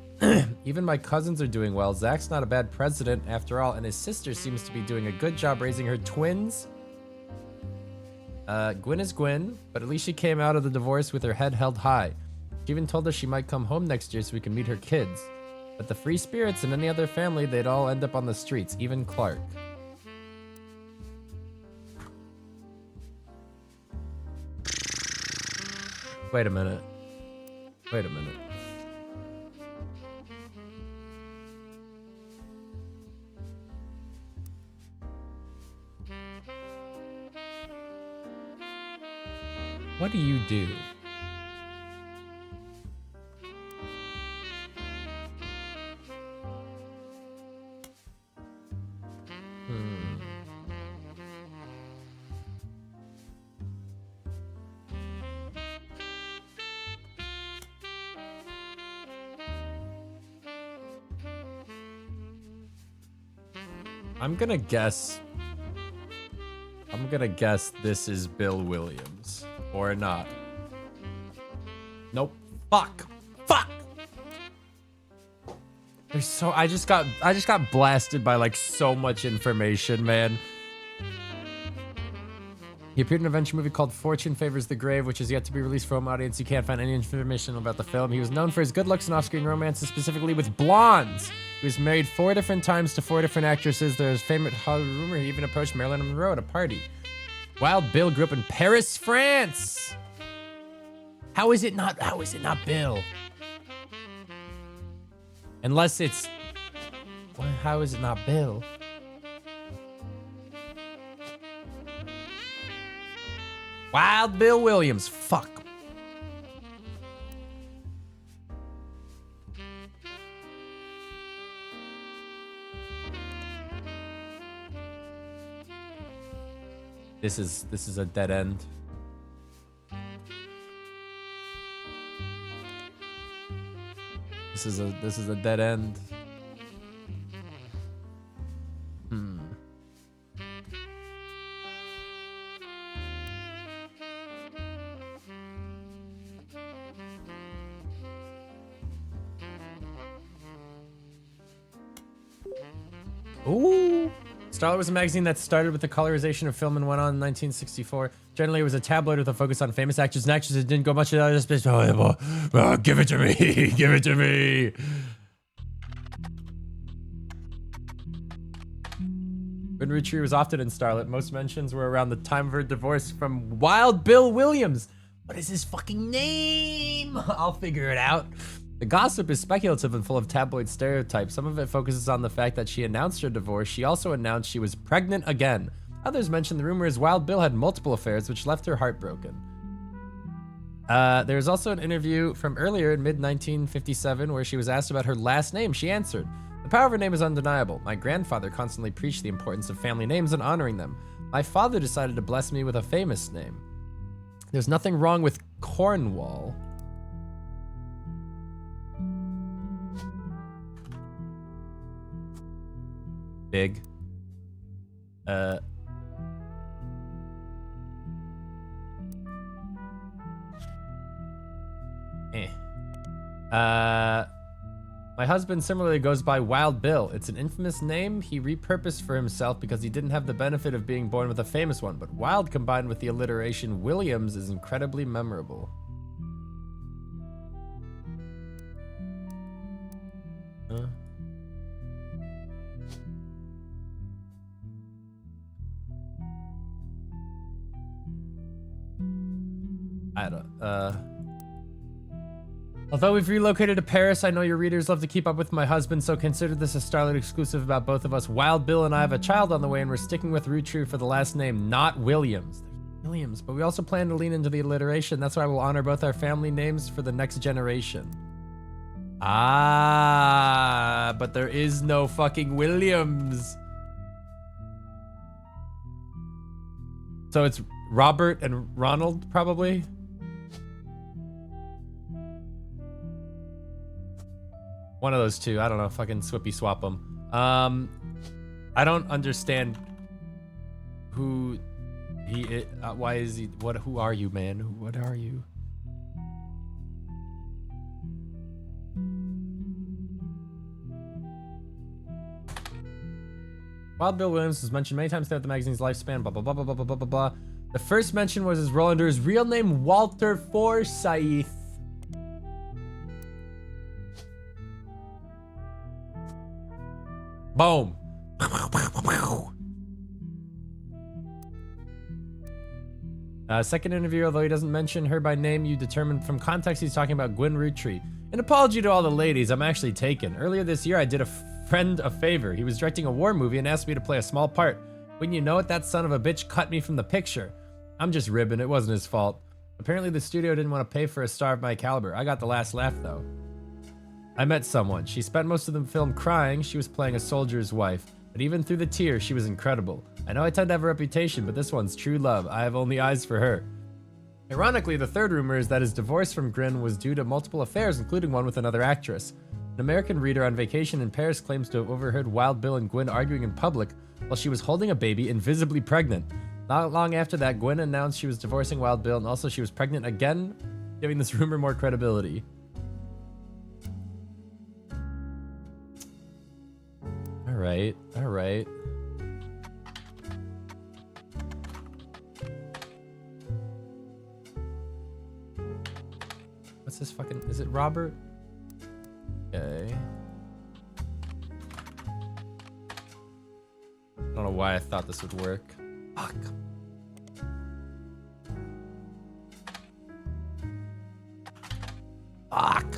Even my cousins are doing well. Zach's not a bad president after all, and his sister seems to be doing a good job raising her twins. Gwen is Gwen, but at least she came out of the divorce with her head held high. She even told us she might come home next year so we can meet her kids. But the free spirits in any other family, they'd all end up on the streets, even Clark. Wait a minute. What do you do? I'm gonna guess this is Bill Williams or not. Nope. Fuck. There's so I just got blasted by like so much information, man. He appeared in an adventure movie called Fortune Favors the Grave, which is yet to be released for home audience. You can't find any information about the film. He was known for his good looks and off-screen romances, specifically with blondes. He was married 4 different times to 4 different actresses. There's famous rumor he even approached Marilyn Monroe at a party. Wild Bill grew up in Paris, France. How is it not Bill? Unless it's... How is it not Bill? Wild Bill Williams. Fuck. This is a dead end. This is a dead end. Ooh. Starlet was a magazine that started with the colorization of film and went on in 1964. Generally, it was a tabloid with a focus on famous actors and actresses. It didn't go much into other space. Oh, give it to me. Give it to me. When Roottrees was often in Starlet, most mentions were around the time of her divorce from Wild Bill Williams. What is his fucking name? I'll figure it out. The gossip is speculative and full of tabloid stereotypes. Some of it focuses on the fact that she announced her divorce. She also announced she was pregnant again. Others mention the rumor is Wild Bill had multiple affairs, which left her heartbroken. There's also an interview from earlier in mid-1957 where she was asked about her last name. She answered, "The power of her name is undeniable. My grandfather constantly preached the importance of family names and honoring them. My father decided to bless me with a famous name. There's nothing wrong with Cornwall." Big. My husband similarly goes by Wild Bill. It's an infamous name he repurposed for himself because he didn't have the benefit of being born with a famous one, but Wild combined with the alliteration Williams is incredibly memorable. Huh? I don't, Although we've relocated to Paris, I know your readers love to keep up with my husband, so consider this a Starlet exclusive about both of us. Wild Bill and I have a child on the way, and we're sticking with Roottrees for the last name, not Williams. There's Williams, but we also plan to lean into the alliteration. That's why we'll honor both our family names for the next generation. Ah, but there is no fucking Williams. So it's Robert and Ronald, probably? One of those two. I don't know. Fucking swippy swap them. I don't understand who he is. Why is he? What? Who are you, man? What are you? Wild Bill Williams was mentioned many times throughout the magazine's lifespan. Blah blah blah blah blah blah blah blah. The first mention was his role under his real name, Walter Forsyth. Boom. Second interview, although he doesn't mention her by name, you determine from context he's talking about Gwen Roottrees. An apology to all the ladies, I'm actually taken. Earlier this year, I did a friend a favor. He was directing a war movie and asked me to play a small part. Wouldn't you know it, that son of a bitch cut me from the picture. I'm just ribbing, it wasn't his fault. Apparently the studio didn't want to pay for a star of my caliber. I got the last laugh though. I met someone. She spent most of the film crying. She was playing a soldier's wife. But even through the tears, she was incredible. I know I tend to have a reputation, but this one's true love. I have only eyes for her. Ironically, the third rumor is that his divorce from Grin was due to multiple affairs, including one with another actress. An American reader on vacation in Paris claims to have overheard Wild Bill and Gwen arguing in public while she was holding a baby, invisibly pregnant. Not long after that, Gwen announced she was divorcing Wild Bill, and also she was pregnant again, giving this rumor more credibility. Alright, alright. What's this fucking... Is it Robert? Okay. I don't know why I thought this would work. Fuck. Fuck.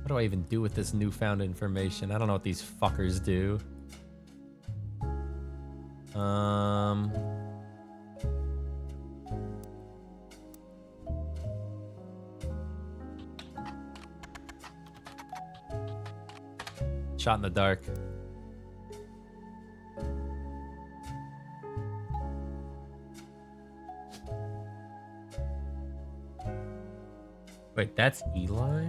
What do I even do with this newfound information? I don't know what these fuckers do. Shot in the dark. Wait, that's Eli?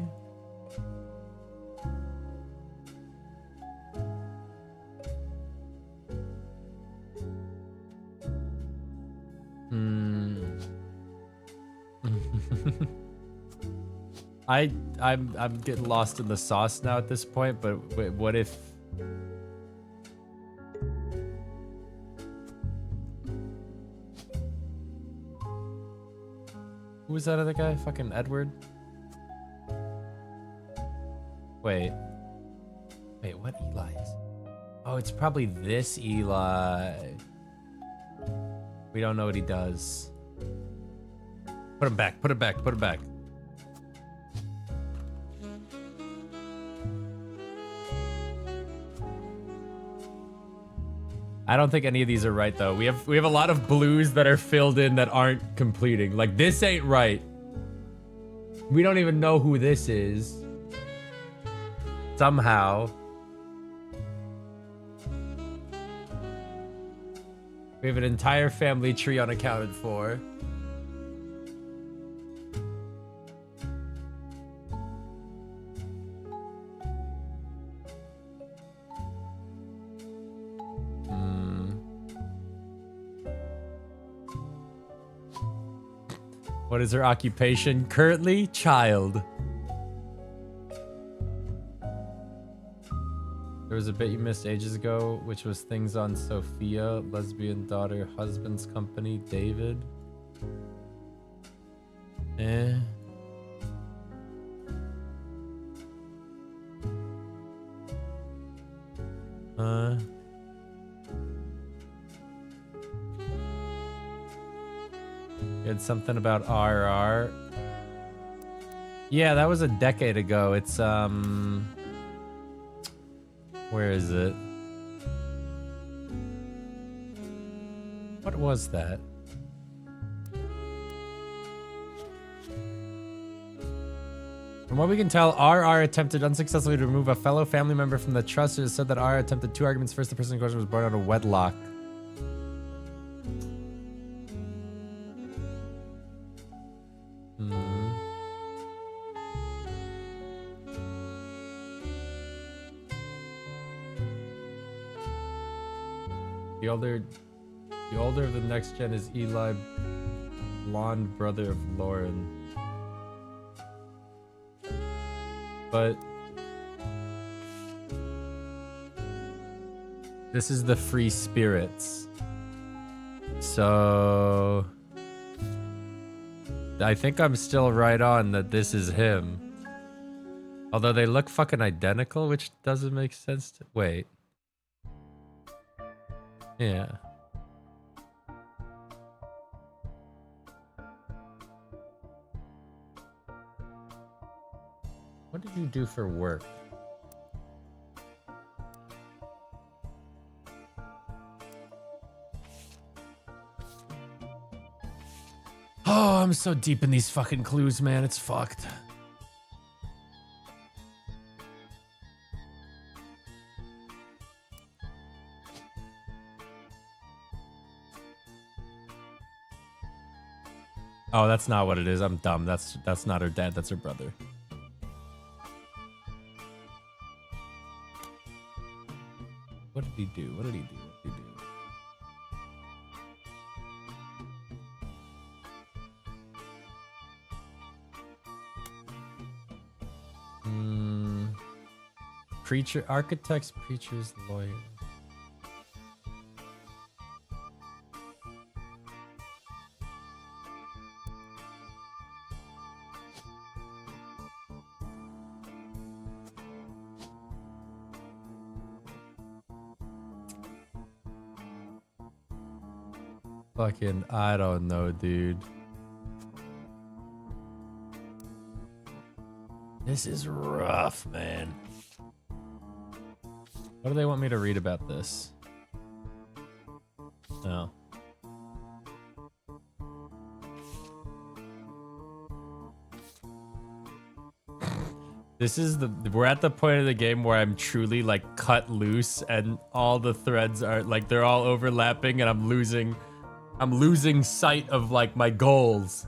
I'm getting lost in the sauce now at this point, but wait, what if... Who was that other guy? Fucking Edward? Wait. Wait, what Eli is? Oh, it's probably this Eli. We don't know what he does. Put him back, put him back, put him back. I don't think any of these are right though. We have a lot of blues that are filled in that aren't completing. Like this ain't right. We don't even know who this is. Somehow. We have an entire family tree unaccounted for. What is her occupation? Currently, child. There was a bit you missed ages ago, which was things on Sophia, lesbian daughter, husband's company, David. You had something about RR. Yeah, that was a decade ago. It's, where is it? What was that? From what we can tell, RR attempted unsuccessfully to remove a fellow family member from the trust. It is said that RR attempted 2 arguments. First, the person in question was born out of wedlock. The older of the next gen is Eli, blonde brother of Lauren. But this is the free spirits. So I think I'm still right on that this is him. Although they look fucking identical, which doesn't make sense to... Wait. Yeah. What did you do for work? Oh, I'm so deep in these fucking clues, man. It's fucked. Oh, that's not what it is. I'm dumb. That's not her dad. That's her brother. What did he do? What did he do? What did he do? Preacher, architects, preachers, lawyers. Fucking, I don't know, dude. This is rough, man. What do they want me to read about this? No. This is we're at the point of the game where I'm truly like cut loose and all the threads are like, they're all overlapping and I'm losing sight of like my goals.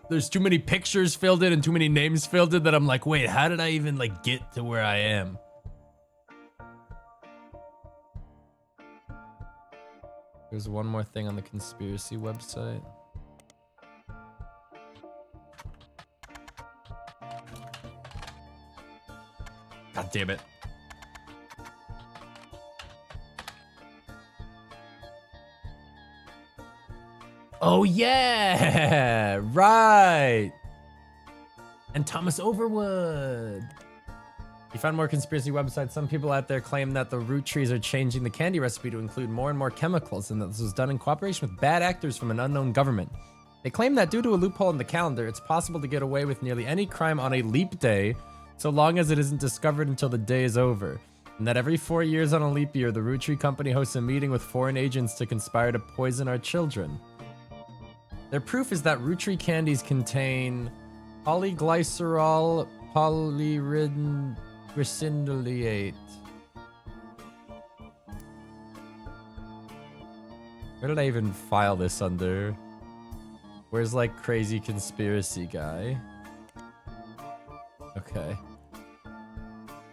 There's too many pictures filled in and too many names filled in that I'm like, wait, how did I even like get to where I am? There's one more thing on the conspiracy website. God damn it. Oh yeah, right. And Thomas Overwood. You found more conspiracy websites. Some people out there claim that the Roottrees are changing the candy recipe to include more and more chemicals, and that this was done in cooperation with bad actors from an unknown government. They claim that due to a loophole in the calendar, it's possible to get away with nearly any crime on a leap day, so long as it isn't discovered until the day is over. And that every 4 years on a leap year, the Roottree Company hosts a meeting with foreign agents to conspire to poison our children. Their proof is that Roottrie candies contain polyglycerol polyricindolate. Where did I even file this under? Where's like crazy conspiracy guy? Okay.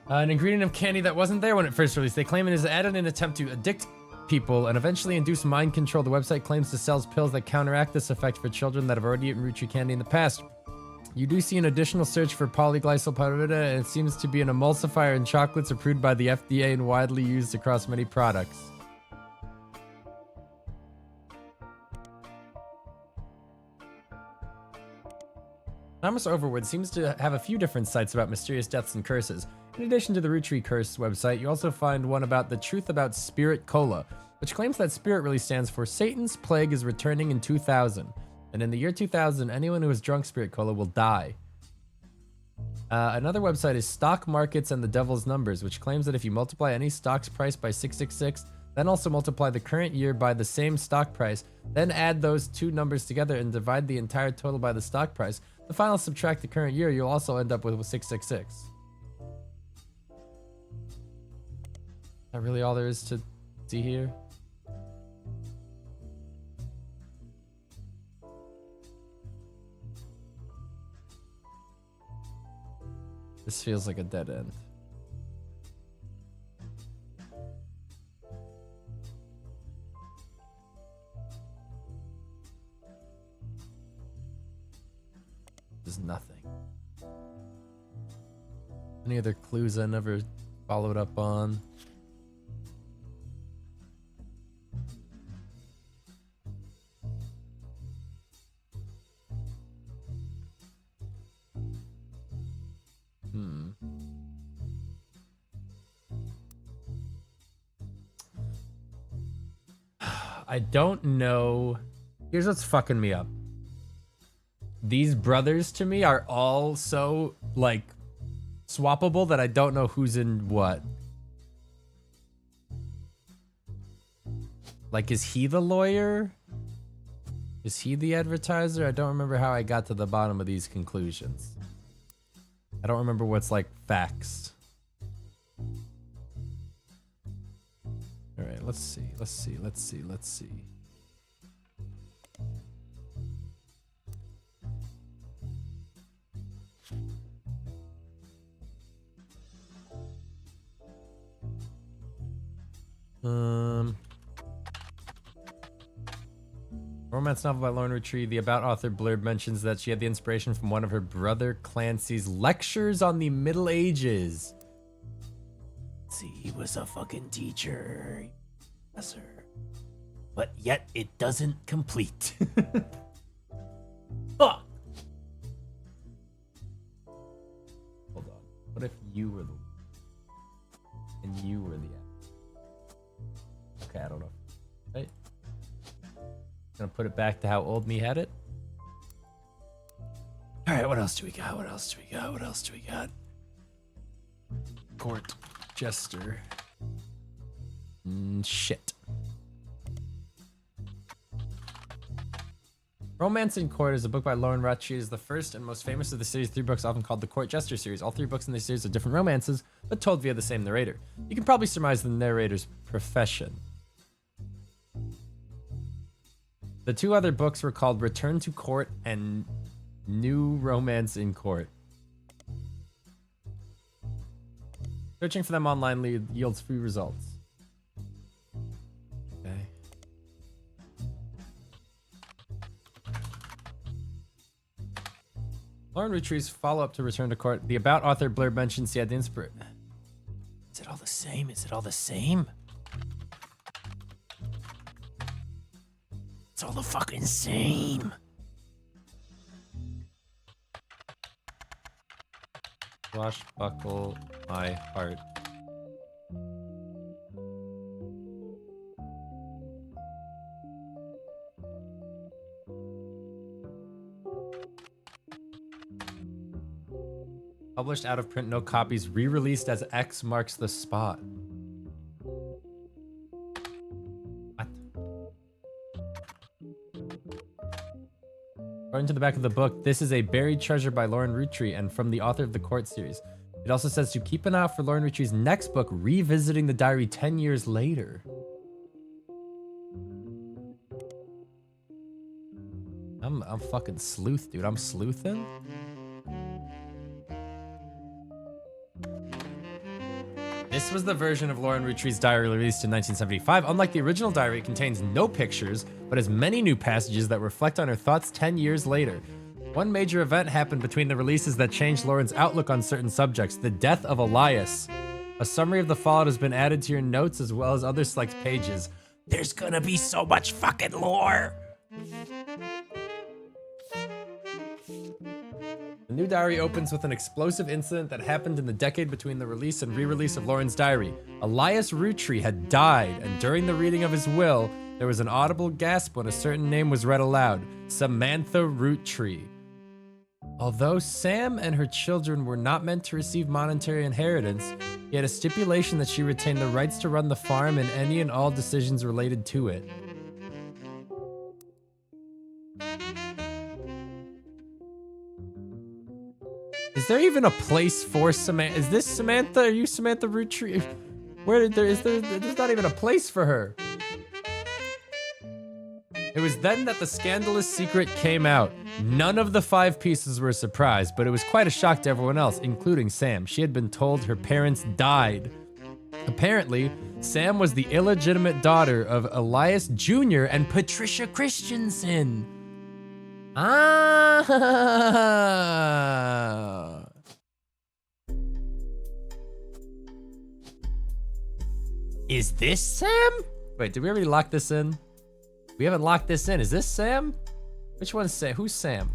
An ingredient of candy that wasn't there when it first released. They claim it is added in an attempt to addict people and eventually induce mind control. The website claims to sell pills that counteract this effect for children that have already eaten Roottrie candy in the past. You do see an additional search for polyglycol pyruvate, and it seems to be an emulsifier in chocolates approved by the FDA and widely used across many products. Thomas Overwood seems to have a few different sites about mysterious deaths and curses. In addition to the Roottrie Curse website, you also find one about the truth about Spirit Cola, which claims that Spirit really stands for Satan's Plague is returning in 2000. And in the year 2000, anyone who has drunk Spirit Cola will die. Another website is Stock Markets and the Devil's Numbers, which claims that if you multiply any stock's price by 666, then also multiply the current year by the same stock price, then add those two numbers together and divide the entire total by the stock price, the final subtract the current year, you'll also end up with 666. Is that really all there is to see here? This feels like a dead end. There's nothing. Any other clues I never followed up on? I don't know. Here's what's fucking me up. These brothers to me are all so like swappable that I don't know who's in what. Like, is he the lawyer? Is he the advertiser? I don't remember how I got to the bottom of these conclusions. I don't remember what's like facts. All right, let's see. Romance novel by Lauren Roottrees. The about author blurb mentions that she had the inspiration from one of her brother Clancy's lectures on the Middle Ages. See, he was a fucking teacher, professor, but yet it doesn't complete. Fuck. Hold on. What if you were the and you were the okay? I don't know. Right. Gonna put it back to how old me had it. All right, what else do we got? Court Jester. Shit. Romance in Court is a book by Lauren Roottrees, the first and most famous of the series' 3 books, often called the Court Jester series. All 3 books in this series are different romances, but told via the same narrator. You can probably surmise the narrator's profession. The 2 other books were called Return to Court and New Romance in Court. Searching for them online yields few results. Okay. Lauren Roottrees' follow-up to Return to Court. The about author blurb mentions he had the inspiration. Is it all the same? It's all the fucking same. Swashbuckle my heart. Published out of print, no copies. Re-released as X Marks the Spot. What? According to the back of the book, this is a buried treasure by Lauren Roottrees and from the author of the Court series. It also says to keep an eye out for Lauren Roottrees' next book, Revisiting the Diary 10 years later. I'm fucking sleuth, dude. I'm sleuthing. This was the version of Lauren Roottrees' diary released in 1975. Unlike the original diary, it contains no pictures, but has many new passages that reflect on her thoughts 10 years later. One major event happened between the releases that changed Lauren's outlook on certain subjects: the death of Elias. A summary of the fallout has been added to your notes as well as other select pages. There's gonna be so much fucking lore! The new diary opens with an explosive incident that happened in the decade between the release and re-release of Lauren's diary. Elias Roottrees had died, and during the reading of his will, there was an audible gasp when a certain name was read aloud: Samantha Roottrees. Although Sam and her children were not meant to receive monetary inheritance, he had a stipulation that she retained the rights to run the farm and any and all decisions related to it. Is there even a place for Samantha? Is this Samantha? Are you Samantha Roottrees? There's not even a place for her. It was then that the scandalous secret came out. None of the 5 pieces were a surprise, but it was quite a shock to everyone else, including Sam. She had been told her parents died. Apparently, Sam was the illegitimate daughter of Elias Jr. and Patricia Christensen. Ah. Is this Sam? Wait, did we already lock this in? We haven't locked this in. Is this Sam? Which one's Sam? Who's Sam?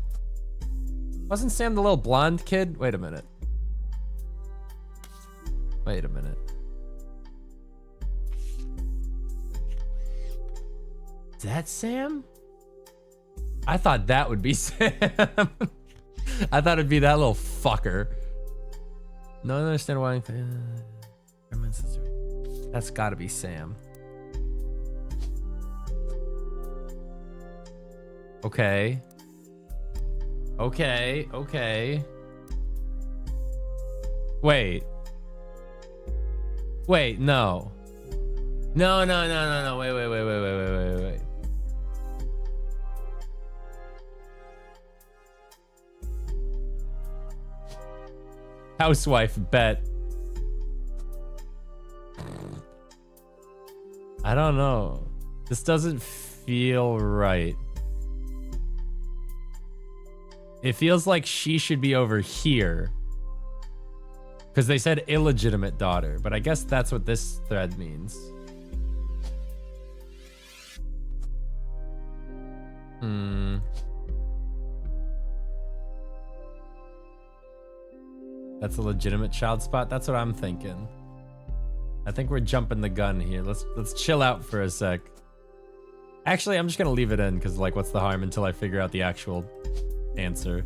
Wasn't Sam the little blonde kid? Wait a minute. Wait a minute. Is that Sam? I thought that would be Sam. I thought it'd be that little fucker. No, I don't understand why. That's gotta be Sam. Okay. Okay, okay. Wait. Wait, no. No, no, no, no, no. Wait. Housewife, bet. I don't know. This doesn't feel right. It feels like she should be over here. Because they said illegitimate daughter, but I guess that's what this thread means. That's a legitimate child spot. That's what I'm thinking. I think we're jumping the gun here. Let's chill out for a sec. Actually, I'm just gonna leave it in because, like, what's the harm until I figure out the actual answer.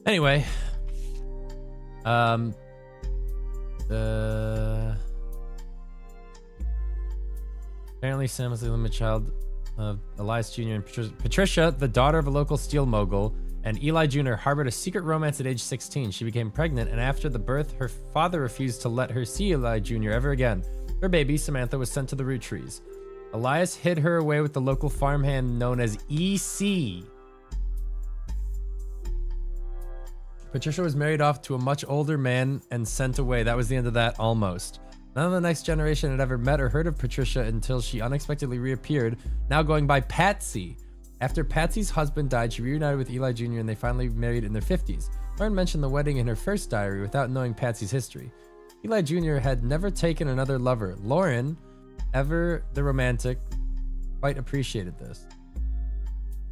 Anyway, apparently Sam was the illegitimate child of Elias Jr. and Patricia, the daughter of a local steel mogul, and Eli Jr. harbored a secret romance at age 16. She became pregnant, and after the birth, her father refused to let her see Eli Jr. ever again. Her baby, Samantha, was sent to the Roottrees. Elias hid her away with the local farmhand known as EC. Patricia was married off to a much older man and sent away. That was the end of that, almost. None of the next generation had ever met or heard of Patricia until she unexpectedly reappeared, now going by Patsy. After Patsy's husband died, she reunited with Eli Jr. and they finally married in their 50s. Lauren mentioned the wedding in her first diary without knowing Patsy's history. Eli Jr. had never taken another lover. Lauren, ever the romantic, quite appreciated this.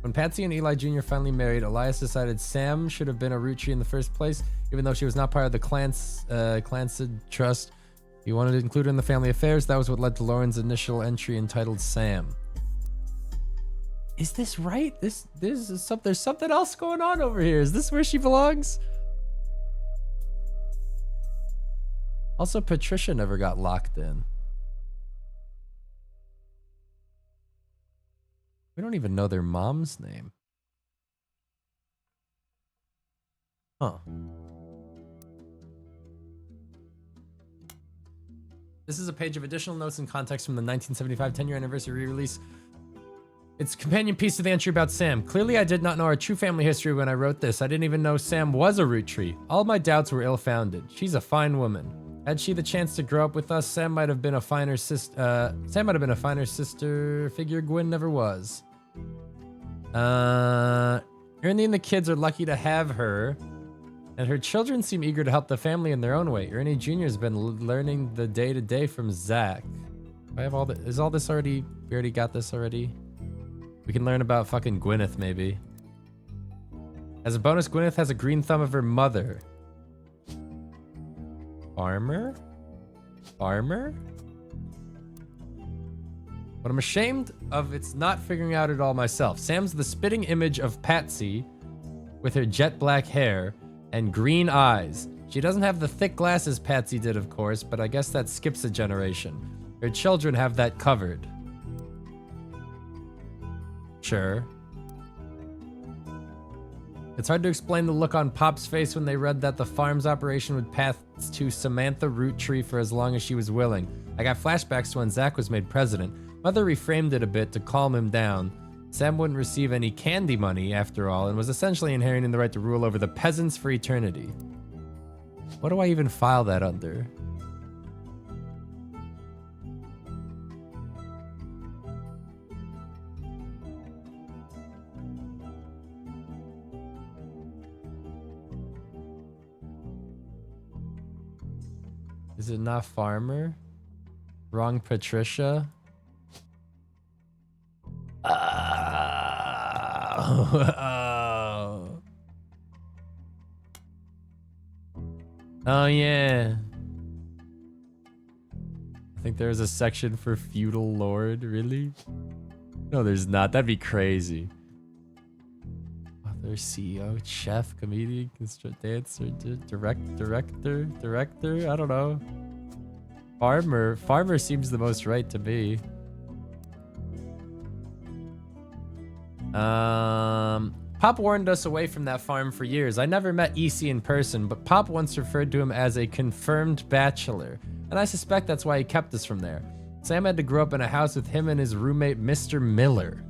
When Patsy and Eli Jr. finally married, Elias decided Sam should have been a Roottree in the first place, even though she was not part of the Clansid Trust. He wanted to include her in the family affairs. That was what led to Lauren's initial entry entitled Sam. Is this right? There's something else going on over here. Is this where she belongs? Also, Patricia never got locked in. We don't even know their mom's name. Huh. This is a page of additional notes and context from the 1975 10-year anniversary re-release. It's a companion piece to the entry about Sam. Clearly, I did not know our true family history when I wrote this. I didn't even know Sam was a Roottree. All my doubts were ill-founded. She's a fine woman. Had she the chance to grow up with us, Sam might have been a finer sister figure Gwen never was. Ernie and the kids are lucky to have her, and her children seem eager to help the family in their own way. Ernie Jr. has been learning the day-to-day from Zach. I have all the. Is all this already? We already got this already. We can learn about fucking Gwyneth, maybe. As a bonus, Gwyneth has a green thumb of her mother. Farmer? Farmer? What I'm ashamed of, it's not figuring out it all myself. Sam's the spitting image of Patsy with her jet black hair and green eyes. She doesn't have the thick glasses Patsy did, of course, but I guess that skips a generation. Her children have that covered. Sure. It's hard to explain the look on Pop's face when they read that the farm's operation would pass to Samantha Roottree for as long as she was willing. I got flashbacks to when Zach was made president. Mother reframed it a bit to calm him down. Sam wouldn't receive any candy money, after all, and was essentially inheriting the right to rule over the peasants for eternity. What do I even file that under? Is it not Farmer? Wrong Patricia? Oh yeah. I think there's a section for feudal lord, really? No, there's not. That'd be crazy. Author, CEO, chef, comedian, dancer, director. I don't know. Farmer seems the most right to me. Pop warned us away from that farm for years. I never met EC in person, but Pop once referred to him as a confirmed bachelor, and I suspect that's why he kept us from there. Sam had to grow up in a house with him and his roommate, Mr. Miller.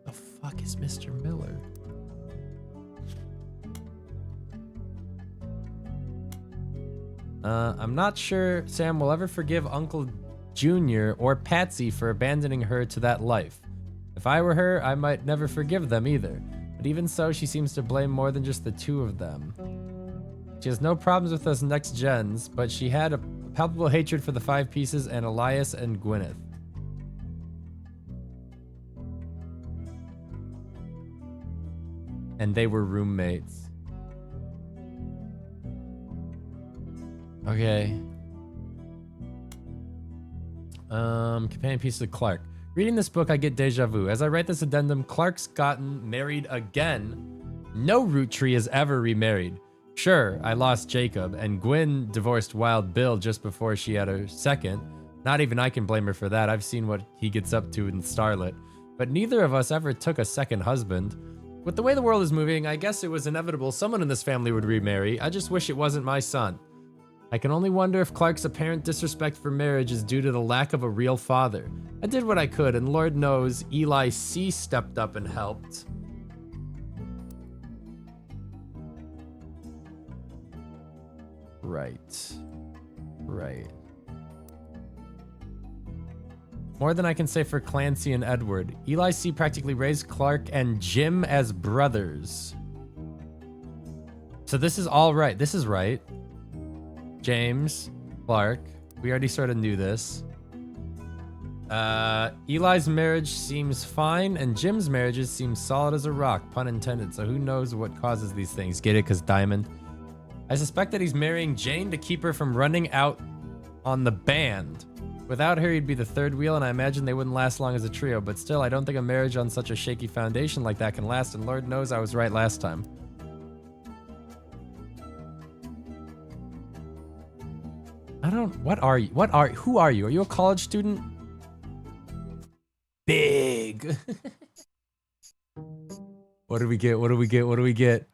The fuck is Mr. Miller? I'm not sure Sam will ever forgive Uncle Junior or Patsy for abandoning her to that life. If I were her, I might never forgive them either. But even so, she seems to blame more than just the two of them. She has no problems with us next gens, but she had a palpable hatred for the Five Pieces and Elias and Gwyneth. And they were roommates. Okay. Companion piece of Clark. Reading this book, I get deja vu. As I write this addendum, Clark's gotten married again. No Roottree has ever remarried. Sure, I lost Jacob, and Gwen divorced Wild Bill just before she had her second. Not even I can blame her for that. I've seen what he gets up to in Starlet. But neither of us ever took a second husband. With the way the world is moving, I guess it was inevitable someone in this family would remarry. I just wish it wasn't my son. I can only wonder if Clark's apparent disrespect for marriage is due to the lack of a real father. I did what I could, and Lord knows Eli C. stepped up and helped. Right. More than I can say for Clancy and Edward. Eli C. practically raised Clark and Jim as brothers. So this is all right. This is right. James, Clark. We already sort of knew this. Eli's marriage seems fine, and Jim's marriages seem solid as a rock, pun intended. So who knows what causes these things? Get it? Because Diamond. I suspect that he's marrying Jane to keep her from running out on the band. Without her, he'd be the third wheel, and I imagine they wouldn't last long as a trio. But still, I don't think a marriage on such a shaky foundation like that can last, and Lord knows I was right last time. What are you? Who are you? Are you a college student? Big. What do we get?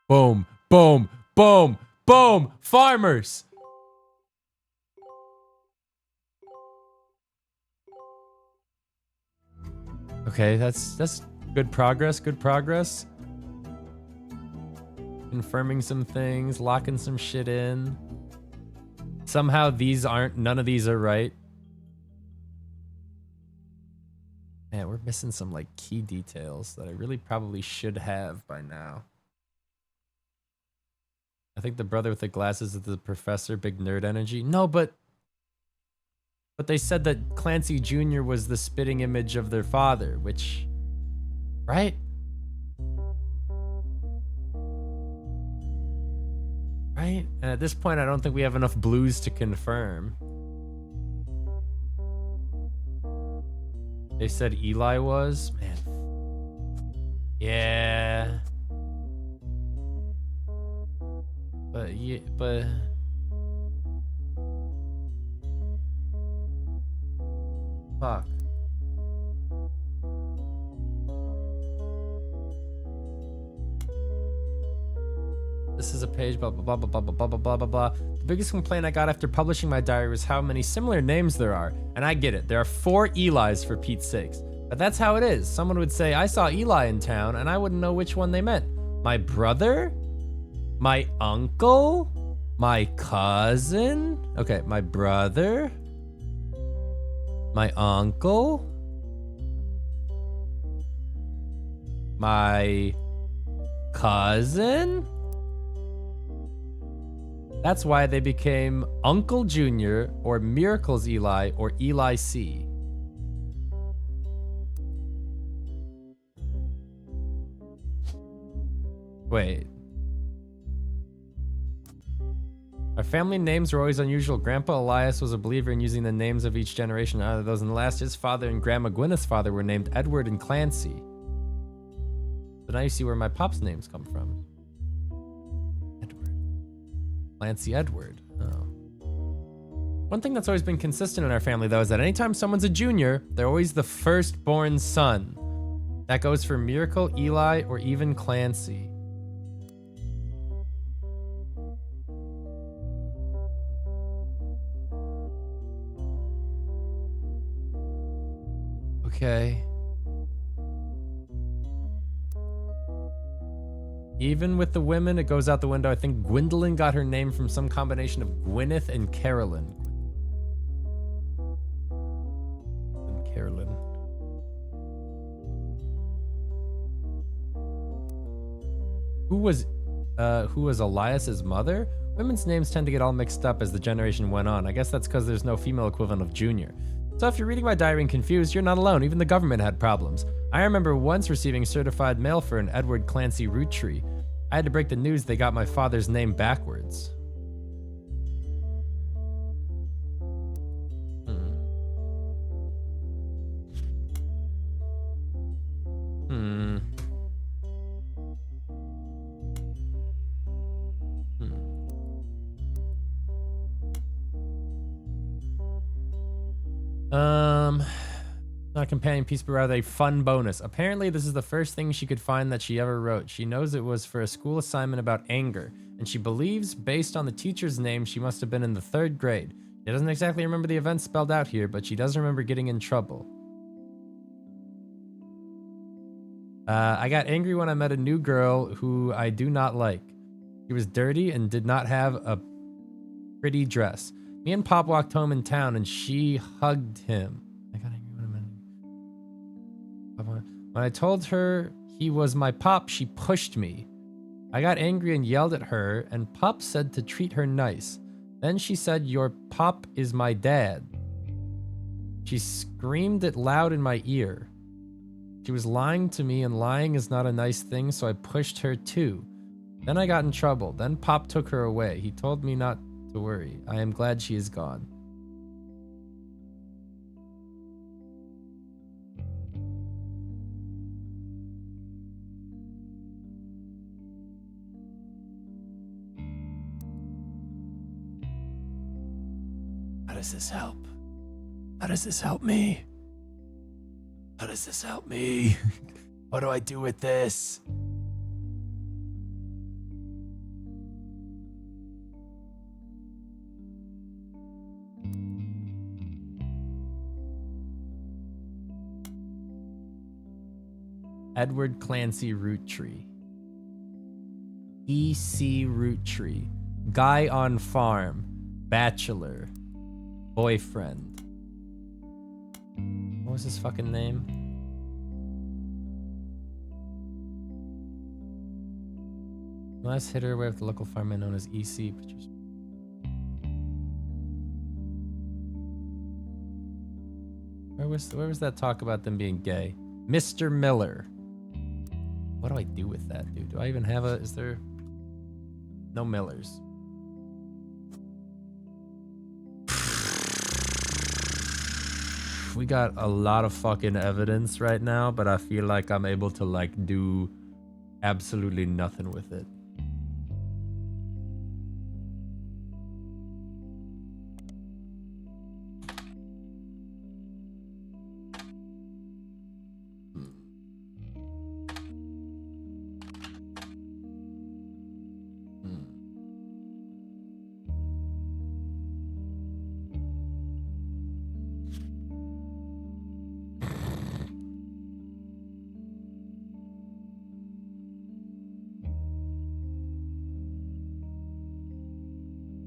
Boom, boom, boom, boom. Farmers. Okay, that's good progress. Confirming some things, locking some shit in. Somehow none of these are right. Man, we're missing some like key details that I really probably should have by now. I think the brother with the glasses is the professor, big nerd energy. No, but they said that Clancy Jr. was the spitting image of their father, which, right? Right? And at this point, I don't think we have enough blues to confirm. They said Eli was? Man. Yeah. But... Fuck. This is a page, blah, blah, blah, blah, blah, blah, blah, blah, blah, blah. The biggest complaint I got after publishing my diary was how many similar names there are. And I get it. There are 4 Elis for Pete's sakes. But that's how it is. Someone would say, I saw Eli in town, and I wouldn't know which one they meant. My brother? My uncle? My cousin? Okay, my brother? My uncle? My cousin? That's why they became Uncle Junior or Miracles Eli or Eli C. Wait. Our family names were always unusual. Grandpa Elias was a believer in using the names of each generation. Out of those in the last, his father and Grandma Gwyneth's father were named Edward and Clancy. So now you see where my pop's names come from. Edward. Clancy Edward. Oh. One thing that's always been consistent in our family, though, is that anytime someone's a junior, they're always the firstborn son. That goes for Miracle, Eli, or even Clancy. Okay. Even with the women, it goes out the window. I think Gwendolyn got her name from some combination of Gwyneth and Carolyn. Carolyn. Who was Elias's mother? Women's names tend to get all mixed up as the generation went on. I guess that's because there's no female equivalent of Junior. So if you're reading my diary and confused, you're not alone. Even the government had problems. I remember once receiving certified mail for an Edward Clancy Roottrees. I had to break the news they got my father's name backwards. Not a companion piece, but rather a fun bonus. Apparently, this is the first thing she could find that she ever wrote. She knows it was for a school assignment about anger, and she believes, based on the teacher's name, she must have been in the 3rd grade. She doesn't exactly remember the events spelled out here, but she does remember getting in trouble. I got angry when I met a new girl who I do not like. She was dirty and did not have a pretty dress. Me and Pop walked home in town, and she hugged him. I got angry when I met him. When I told her he was my Pop, she pushed me. I got angry and yelled at her, and Pop said to treat her nice. Then she said, "Your Pop is my dad." She screamed it loud in my ear. She was lying to me, and lying is not a nice thing, so I pushed her too. Then I got in trouble. Then Pop took her away. He told me not to worry. I am glad she is gone. How does this help? How does this help me? How does this help me? What do I do with this? Edward Clancy Roottrees. E.C. Roottrees. Guy on farm. Bachelor. Boyfriend. What was his fucking name? Last hitter with the local fireman known as E.C. Where was that talk about them being gay? Mr. Miller. What do I do with that, dude? Do I even have a... Is there... No Millers. We got a lot of fucking evidence right now, but I feel like I'm able to, like, do absolutely nothing with it.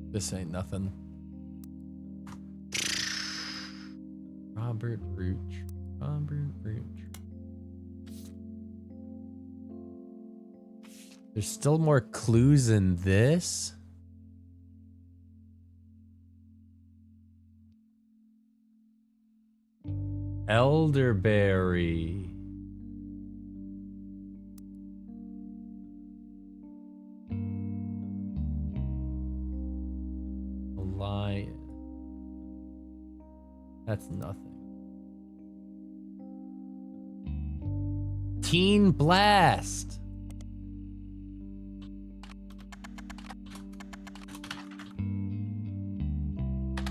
This ain't nothing. Robert Rooch. There's still more clues in this? Elderberry. Lion. That's nothing. Teen Blast.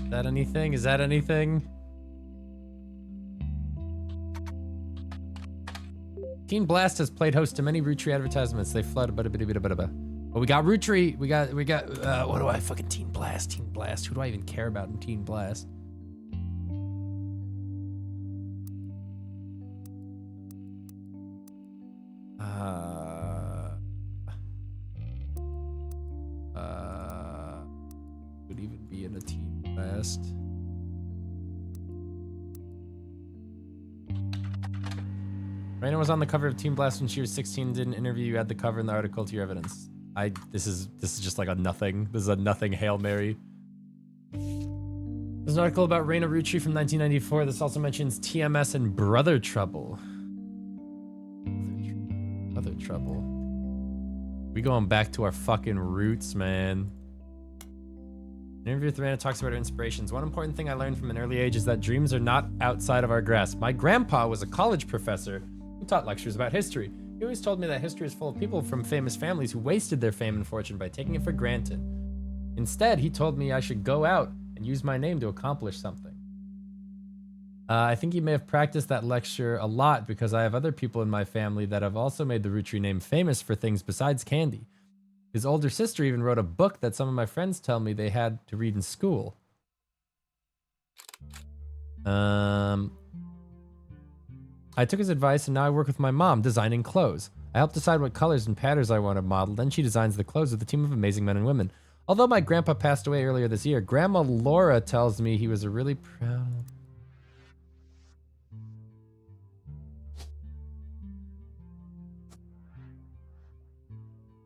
Is that anything? Is that anything? Teen Blast has played host to many Rootree advertisements. They flood but we got Rootree. We got what do I fucking Teen Blast? Teen Blast. Who do I even care about in Teen Blast? Would even be in a Teen Blast. Raina was on the cover of Teen Blast when she was 16. Did an interview. You add the cover in the article to your evidence. This is just like a nothing. This is a nothing Hail Mary. There's an article about Raina Roottrees from 1994. This also mentions TMS and Brother Trouble. Brother Trouble. We going back to our fucking roots, man. An interview with Raina talks about her inspirations. One important thing I learned from an early age is that dreams are not outside of our grasp. My grandpa was a college professor who taught lectures about history. He always told me that history is full of people from famous families who wasted their fame and fortune by taking it for granted. Instead, he told me I should go out and use my name to accomplish something. I think he may have practiced that lecture a lot because I have other people in my family that have also made the Roottrees name famous for things besides candy. His older sister even wrote a book that some of my friends tell me they had to read in school. I took his advice and now I work with my mom designing clothes. I help decide what colors and patterns I want to model, then she designs the clothes with a team of amazing men and women. Although my grandpa passed away earlier this year, Grandma Laura tells me he was a really proud...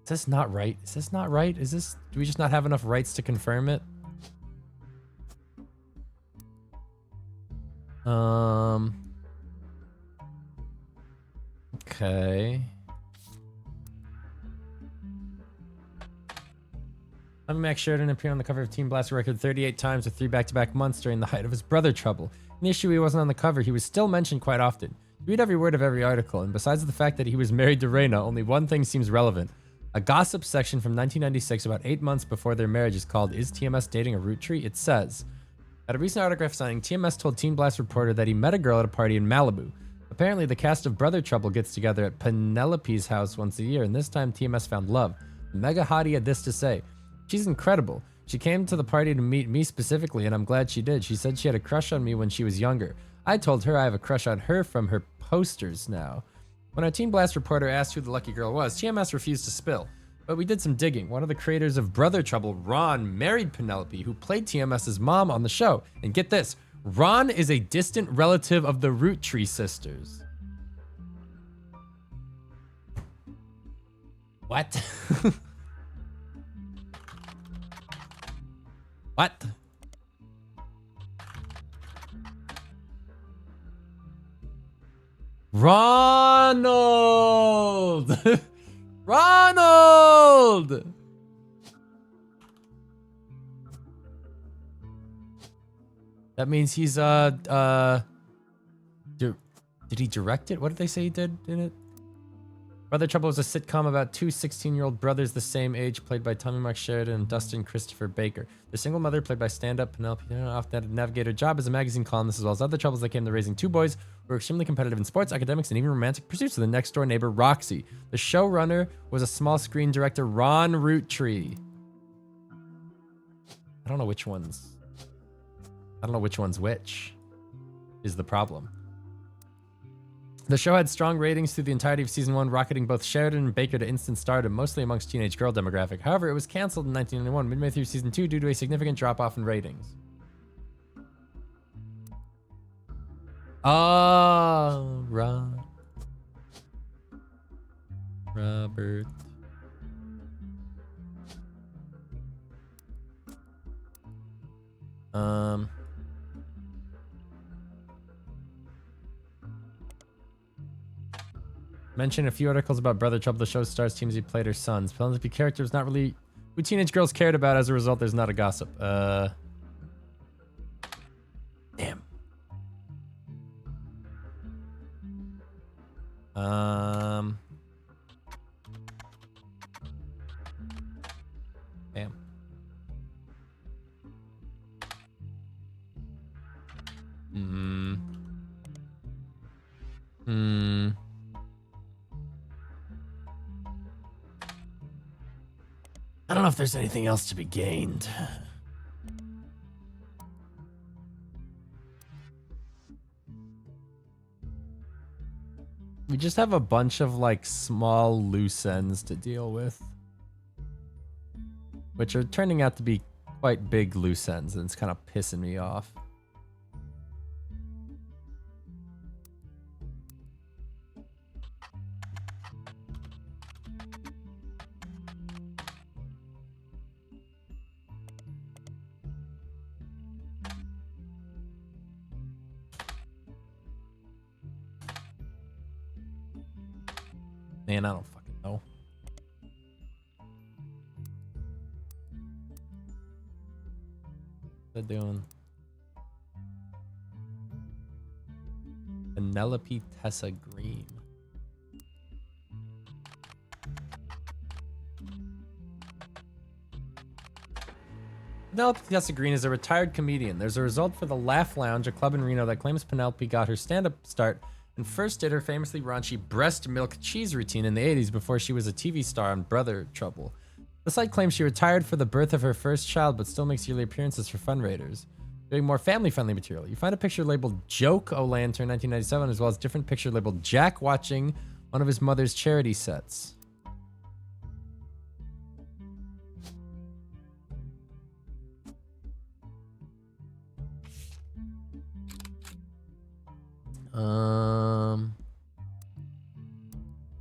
Is this not right? Is this not right? Is this... Do we just not have enough rights to confirm it? Okay. Max Sheridan appeared on the cover of Teen Blast a record 38 times with 3 back-to-back months during the height of his brother trouble. In the issue he wasn't on the cover, he was still mentioned quite often. You read every word of every article, and besides the fact that he was married to Raina, only one thing seems relevant. A gossip section from 1996 about 8 months before their marriage is called Is TMS Dating a Roottrees? It says, at a recent autograph signing, TMS told Teen Blast reporter that he met a girl at a party in Malibu. Apparently, the cast of Brother Trouble gets together at Penelope's house once a year, and this time TMS found love. Mega Hottie had this to say, she's incredible. She came to the party to meet me specifically, and I'm glad she did. She said she had a crush on me when she was younger. I told her I have a crush on her from her posters now. When our Teen Blast reporter asked who the lucky girl was, TMS refused to spill. But we did some digging. One of the creators of Brother Trouble, Ron, married Penelope, who played TMS's mom on the show. And get this, Ron is a distant relative of the Roottrees sisters. What? What? Ronald! Ronald! That means he's, did he direct it? What did they say he did in it? Brother Trouble was a sitcom about two 16-year-old brothers the same age, played by Tommy Mark Sheridan and Dustin Christopher Baker. The single mother, played by stand-up Penelope, often had to navigate her job as a magazine columnist, as well as other troubles that came to raising two boys who were extremely competitive in sports, academics, and even romantic pursuits with the next-door neighbor, Roxy. The showrunner was a small-screen director, Ron Roottrees. I don't know which one's which, is the problem. The show had strong ratings through the entirety of season 1, rocketing both Sheridan and Baker to instant stardom, mostly amongst teenage girl demographic. However, it was canceled in 1991, midway through season 2, due to a significant drop-off in ratings. Oh, Robert. Mention a few articles about Brother Trouble. The show stars teams he played her sons. Penelope character is not really who teenage girls cared about. As a result, there's not a gossip. Damn. Damn. Hmm. Hmm. I don't know if there's anything else to be gained. We just have a bunch of like small loose ends to deal with, which are turning out to be quite big loose ends, and it's kind of pissing me off. Man, I don't fucking know. What they're doing? Penelope Tessa Green. Penelope Tessa Green is a retired comedian. There's a result for the Laugh Lounge, a club in Reno that claims Penelope got her stand-up start and first did her famously raunchy breast milk cheese routine in the 80s before she was a TV star on Brother Trouble. The site claims she retired for the birth of her first child, but still makes yearly appearances for fundraisers, doing more family-friendly material. You find a picture labeled Joke O Lantern 1997, as well as different picture labeled Jack watching one of his mother's charity sets.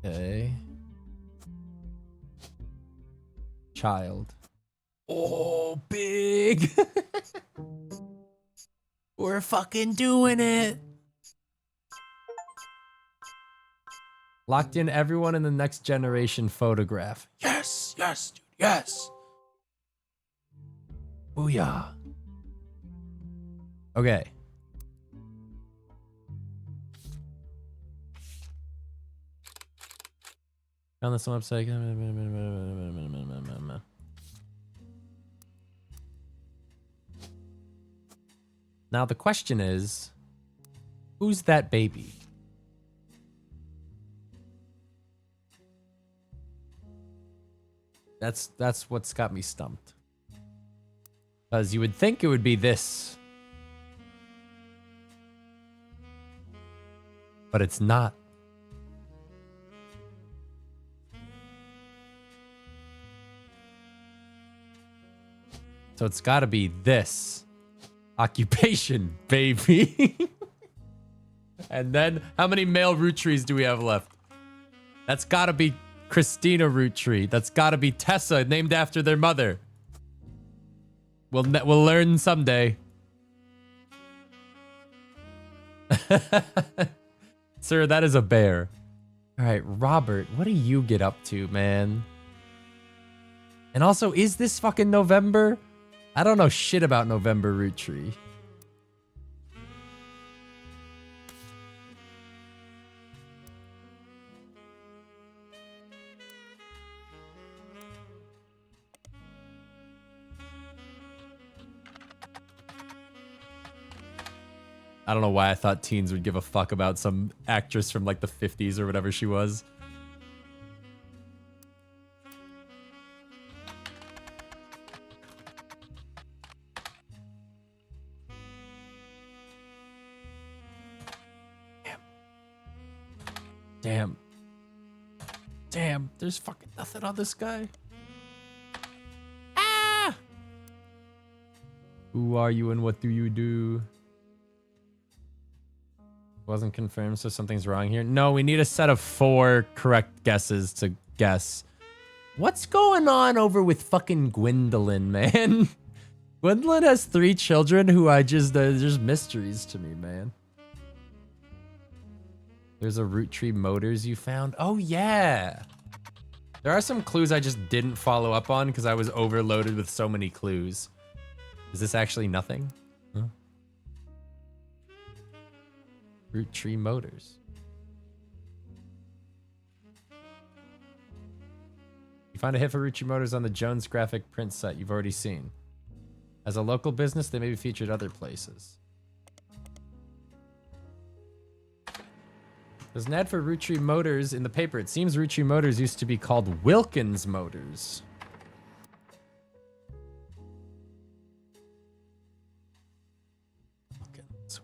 Okay. Child. Oh, big. We're fucking doing it. Locked in everyone in the next generation photograph. Yes, yes, dude, yes. Booyah. Okay. Found this website. Now the question is, who's that baby? That's what's got me stumped. Because you would think it would be this. But it's not. So it's got to be this. Occupation, baby. And then, how many male Roottrees do we have left? That's got to be Christina Roottree. That's got to be Tessa, named after their mother. We'll learn someday. Sir, that is a bear. All right, Robert, what do you get up to, man? And also, is this fucking November? I don't know shit about November Roottree. I don't know why I thought teens would give a fuck about some actress from like the 50s or whatever she was. Damn. Damn, there's fucking nothing on this guy. Ah! Who are you and what do you do? Wasn't confirmed, so something's wrong here. No, we need a set of 4 correct guesses to guess. What's going on over with fucking Gwendolyn, man? Gwendolyn has 3 children who they're just mysteries to me, man. There's a Roottree Motors you found. Oh, yeah. There are some clues I just didn't follow up on because I was overloaded with so many clues. Is this actually nothing? Huh? Roottree Motors. You find a hit for Roottree Motors on the Jones graphic print site you've already seen. As a local business, they may be featured other places. There's an ad for Roottrees Motors in the paper. It seems Roottrees Motors used to be called Wilkins Motors.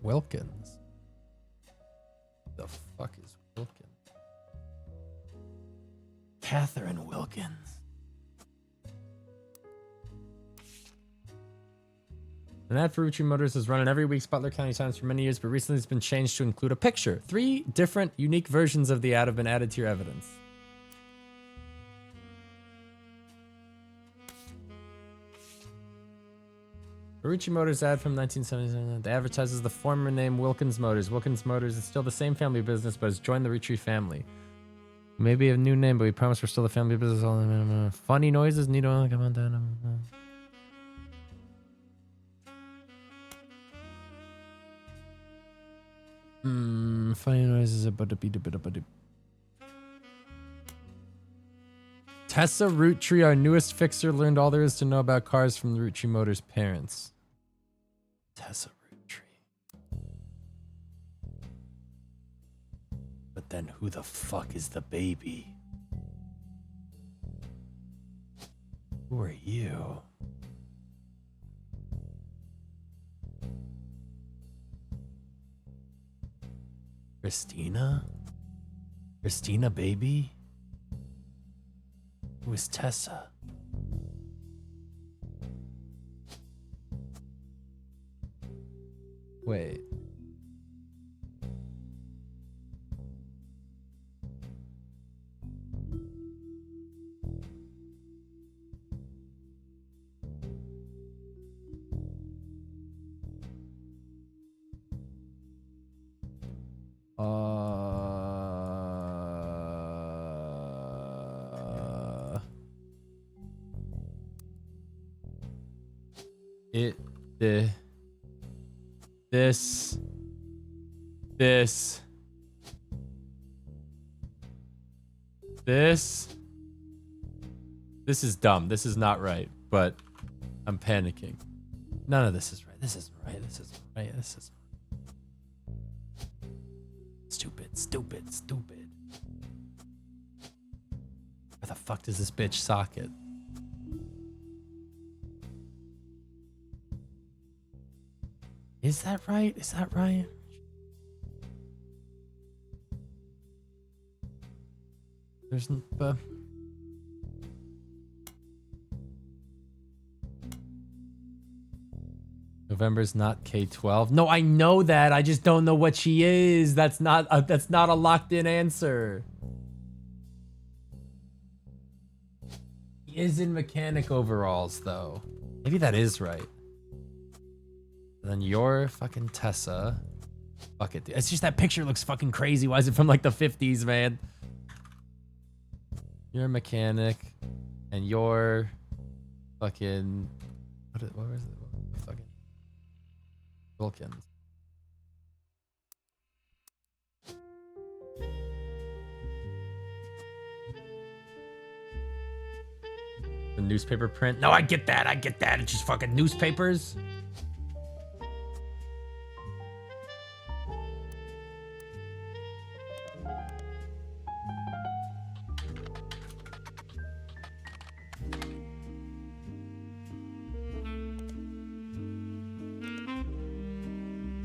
Wilkins. The fuck is Wilkins? Catherine Wilkins. An ad for Roottrees Motors has run in every week's Butler County Times for many years, but recently it's been changed to include a picture. 3 different, unique versions of the ad have been added to your evidence. A Roottrees Motors ad from 1977. The advertises the former name Wilkins Motors. Wilkins Motors is still the same family business, but has joined the Roottrees family. Maybe a new name, but we promise we're still the family business. Funny noises, need oil, come on down. Funny noises. Tessa Roottrees, our newest fixer, learned all there is to know about cars from the Roottrees Motors' parents. Tessa Roottrees. But then who the fuck is the baby? Who are you? Christina? Christina, baby? Who is Tessa? Wait. This is dumb. This is not right, but I'm panicking. None of this is right. This isn't right. This isn't right. This is stupid, stupid, stupid. Where the fuck does this bitch socket? Is that right? Is that right? There's November's not K-12. No, I know that. I just don't know what she is. That's not a locked-in answer. He is in mechanic overalls, though. Maybe that is right. And then you're fucking Tessa. Fuck it. It's just that picture looks fucking crazy. Why is it from like the 50s, man? You're a mechanic. And you're fucking... What was it? Fucking... Wilkins. The newspaper print? No, I get that. I get that. It's just fucking newspapers.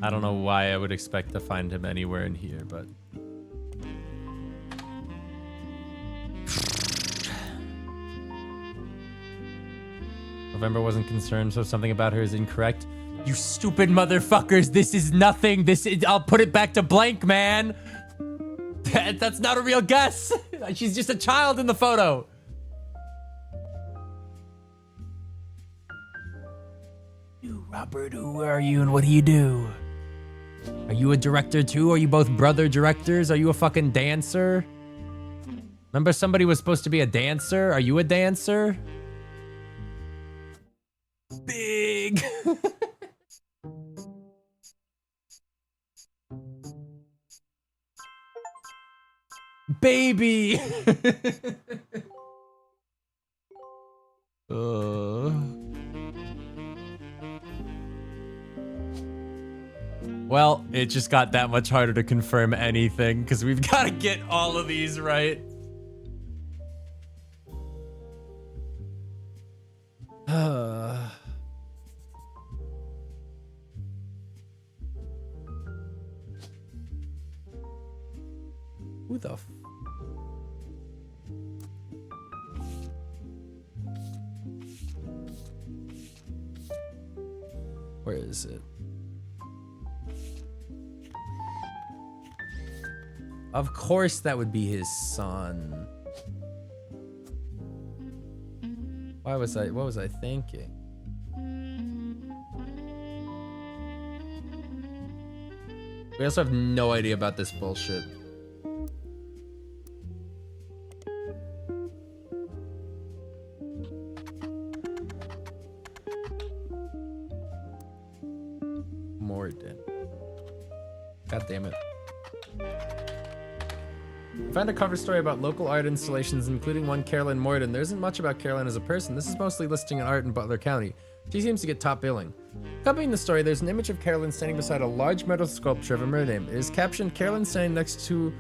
I don't know why I would expect to find him anywhere in here, but... November wasn't concerned, so something about her is incorrect. You stupid motherfuckers, this is nothing. I'll put it back to blank, man. That's not a real guess. She's just a child in the photo. You, Robert, who are you and what do you do? Are you a director too? Are you both brother directors? Are you a fucking dancer? Remember somebody was supposed to be a dancer? Are you a dancer? Big. Baby. Well, it just got that much harder to confirm anything because we've got to get all of these right. Who the f— Where is it? Of course that would be his son. What was I thinking? We also have no idea about this bullshit. Morden. God damn it. I found a cover story about local art installations, including one Carolyn Morden. There isn't much about Carolyn as a person. This is mostly listing an art in Butler County. She seems to get top billing. Accompanying the story, there's an image of Carolyn standing beside a large metal sculpture of a mermaid. It is captioned, Carolyn standing next to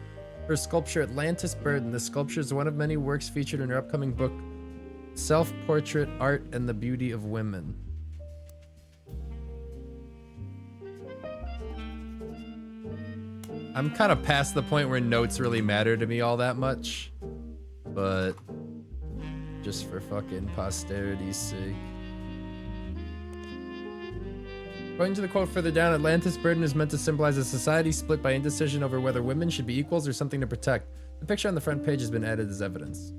her sculpture Atlantis Burden. The sculpture is one of many works featured in her upcoming book, Self-Portrait Art and the Beauty of Women. I'm kind of past the point where notes really matter to me all that much, but just for fucking posterity's sake. According to the quote further down, Atlantis Burden is meant to symbolize a society split by indecision over whether women should be equals or something to protect. The picture on the front page has been added as evidence.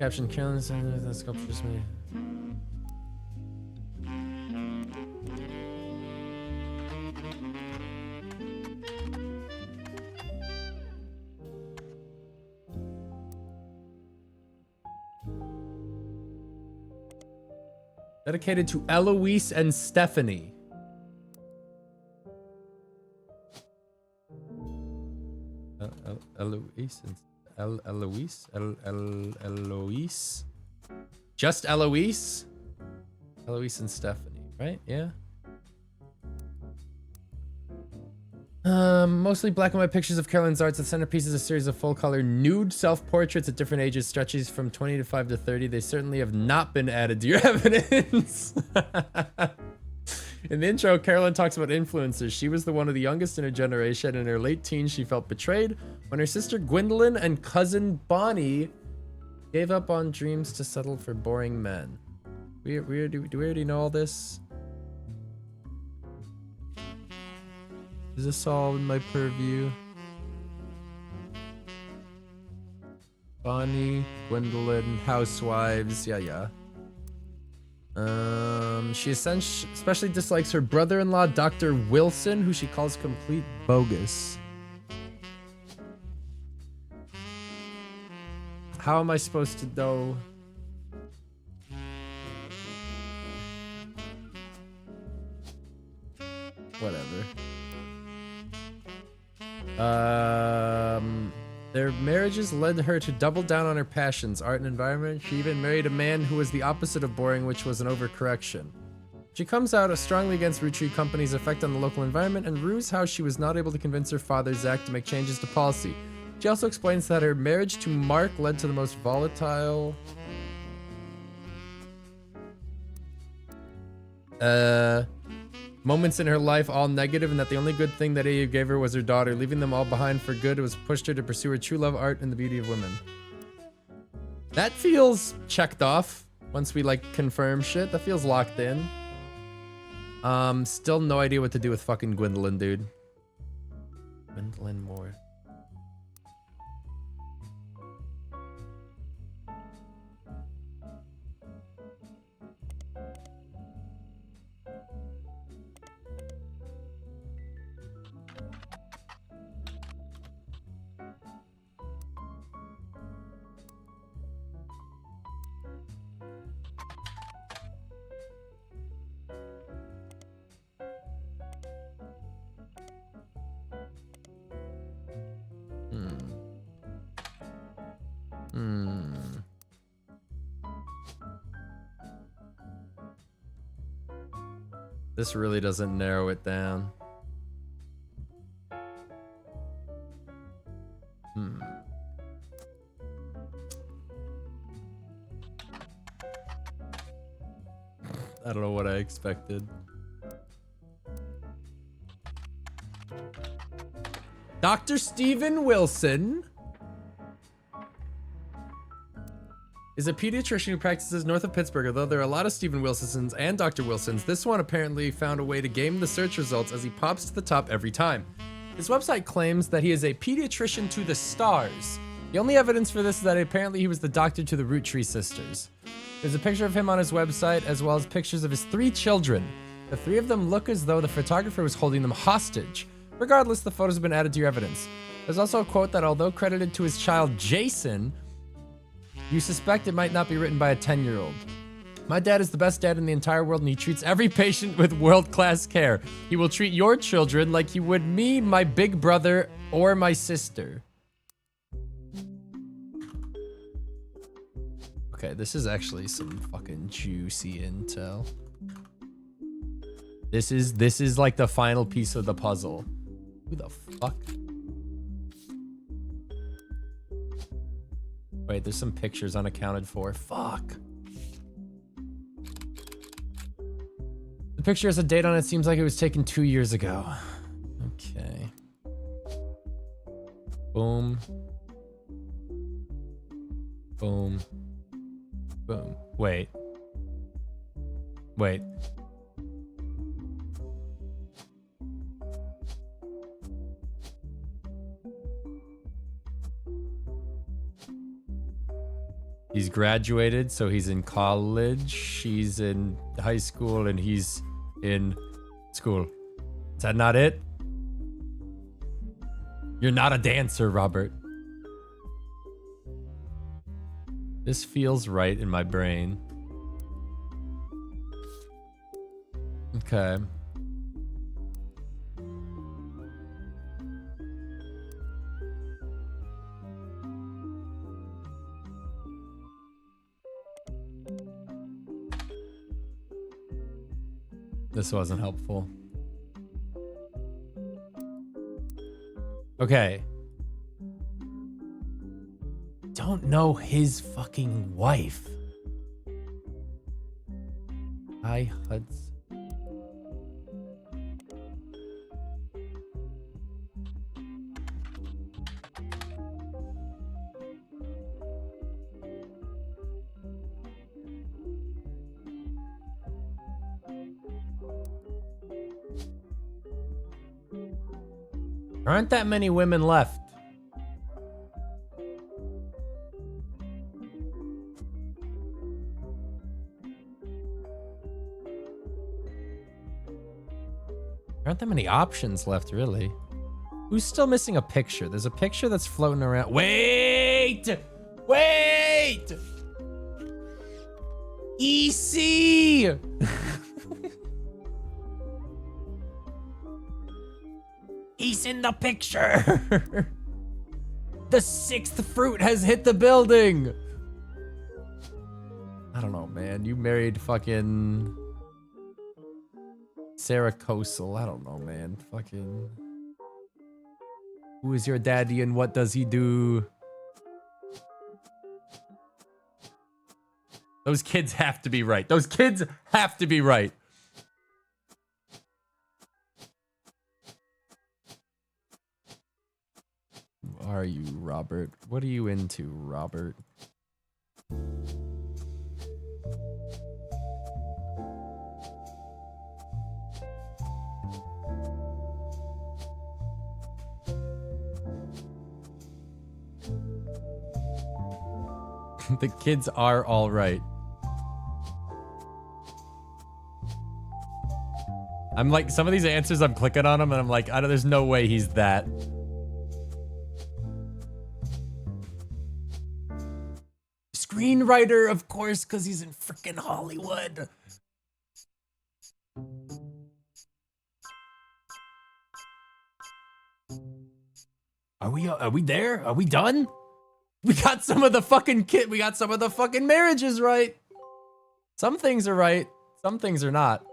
Caption, Carolyn saying that sculpture's made. Dedicated to Eloise and Stephanie. Eloise and Eloise? Just Eloise? Eloise and Stephanie, right? Yeah. Mostly black and white pictures of Carolyn's arts. The centerpiece is a series of full-color nude self-portraits at different ages, stretches from 25 to 30. They certainly have not been added to your evidence. In the intro, Carolyn talks about influencers. She was the one of the youngest in her generation. In her late teens, she felt betrayed when her sister Gwendolyn and cousin Bonnie gave up on dreams to settle for boring men. Do we already know all this? Is this all in my purview? Bonnie, Gwendolyn, housewives, yeah. She especially dislikes her brother-in-law, Dr. Wilson, who she calls complete bogus. How am I supposed to know? Whatever. Their marriages led her to double down on her passions, art and environment. She even married a man who was the opposite of boring, which was an overcorrection. She comes out strongly against Roottrees Company's effect on the local environment and rues how she was not able to convince her father, Zach, to make changes to policy. She also explains that her marriage to Mark led to the most volatile moments in her life, all negative, and that the only good thing that AU gave her was her daughter. Leaving them all behind for good was pushed her to pursue her true love, art, and the beauty of women. That feels checked off once we like confirm shit. That feels locked in. Still no idea what to do with fucking Gwendolyn, dude. Gwendolyn Moore. This really doesn't narrow it down. I don't know what I expected. Dr. Steven Wilson is a pediatrician who practices north of Pittsburgh. Although there are a lot of Steven Wilsons and Dr. Wilsons, this one apparently found a way to game the search results as he pops to the top every time. His website claims that he is a pediatrician to the stars. The only evidence for this is that apparently he was the doctor to the Roottrees sisters. There's a picture of him on his website, as well as pictures of his 3 children. The 3 of them look as though the photographer was holding them hostage. Regardless, the photos have been added to your evidence. There's also a quote that, although credited to his child Jason, you suspect it might not be written by a 10-year-old. My dad is the best dad in the entire world, and he treats every patient with world-class care. He will treat your children like he would me, my big brother, or my sister. Okay, this is actually some fucking juicy intel. This is like the final piece of the puzzle. Who the fuck? Wait, there's some pictures unaccounted for. Fuck. The picture has a date on it. Seems like it was taken 2 years ago. Okay. Boom. Boom. Boom. Wait. Wait. He's graduated, so he's in college. She's in high school, and he's in school. Is that not it? You're not a dancer, Robert. This feels right in my brain. Okay. This wasn't helpful. Okay. Don't know his fucking wife. Hi, Hudson. There aren't that many women left. There aren't that many options left, really. Who's still missing a picture? There's a picture that's floating around. Wait! Wait! EC! He's in the picture. The 6th fruit has hit the building. I don't know, man. You married fucking Sarah Kosel. I don't know, man. Fucking. Who is your daddy and what does he do? Those kids have to be right. Those kids have to be right. Who are you, Robert? What are you into, Robert? The kids are all right. I'm like, some of these answers, I'm clicking on them and I'm like, there's no way he's that. Screenwriter, of course, because he's in freaking Hollywood. Are we there? Are we done? We got some of the fucking we got some of the fucking marriages right. Some things are right, some things are not.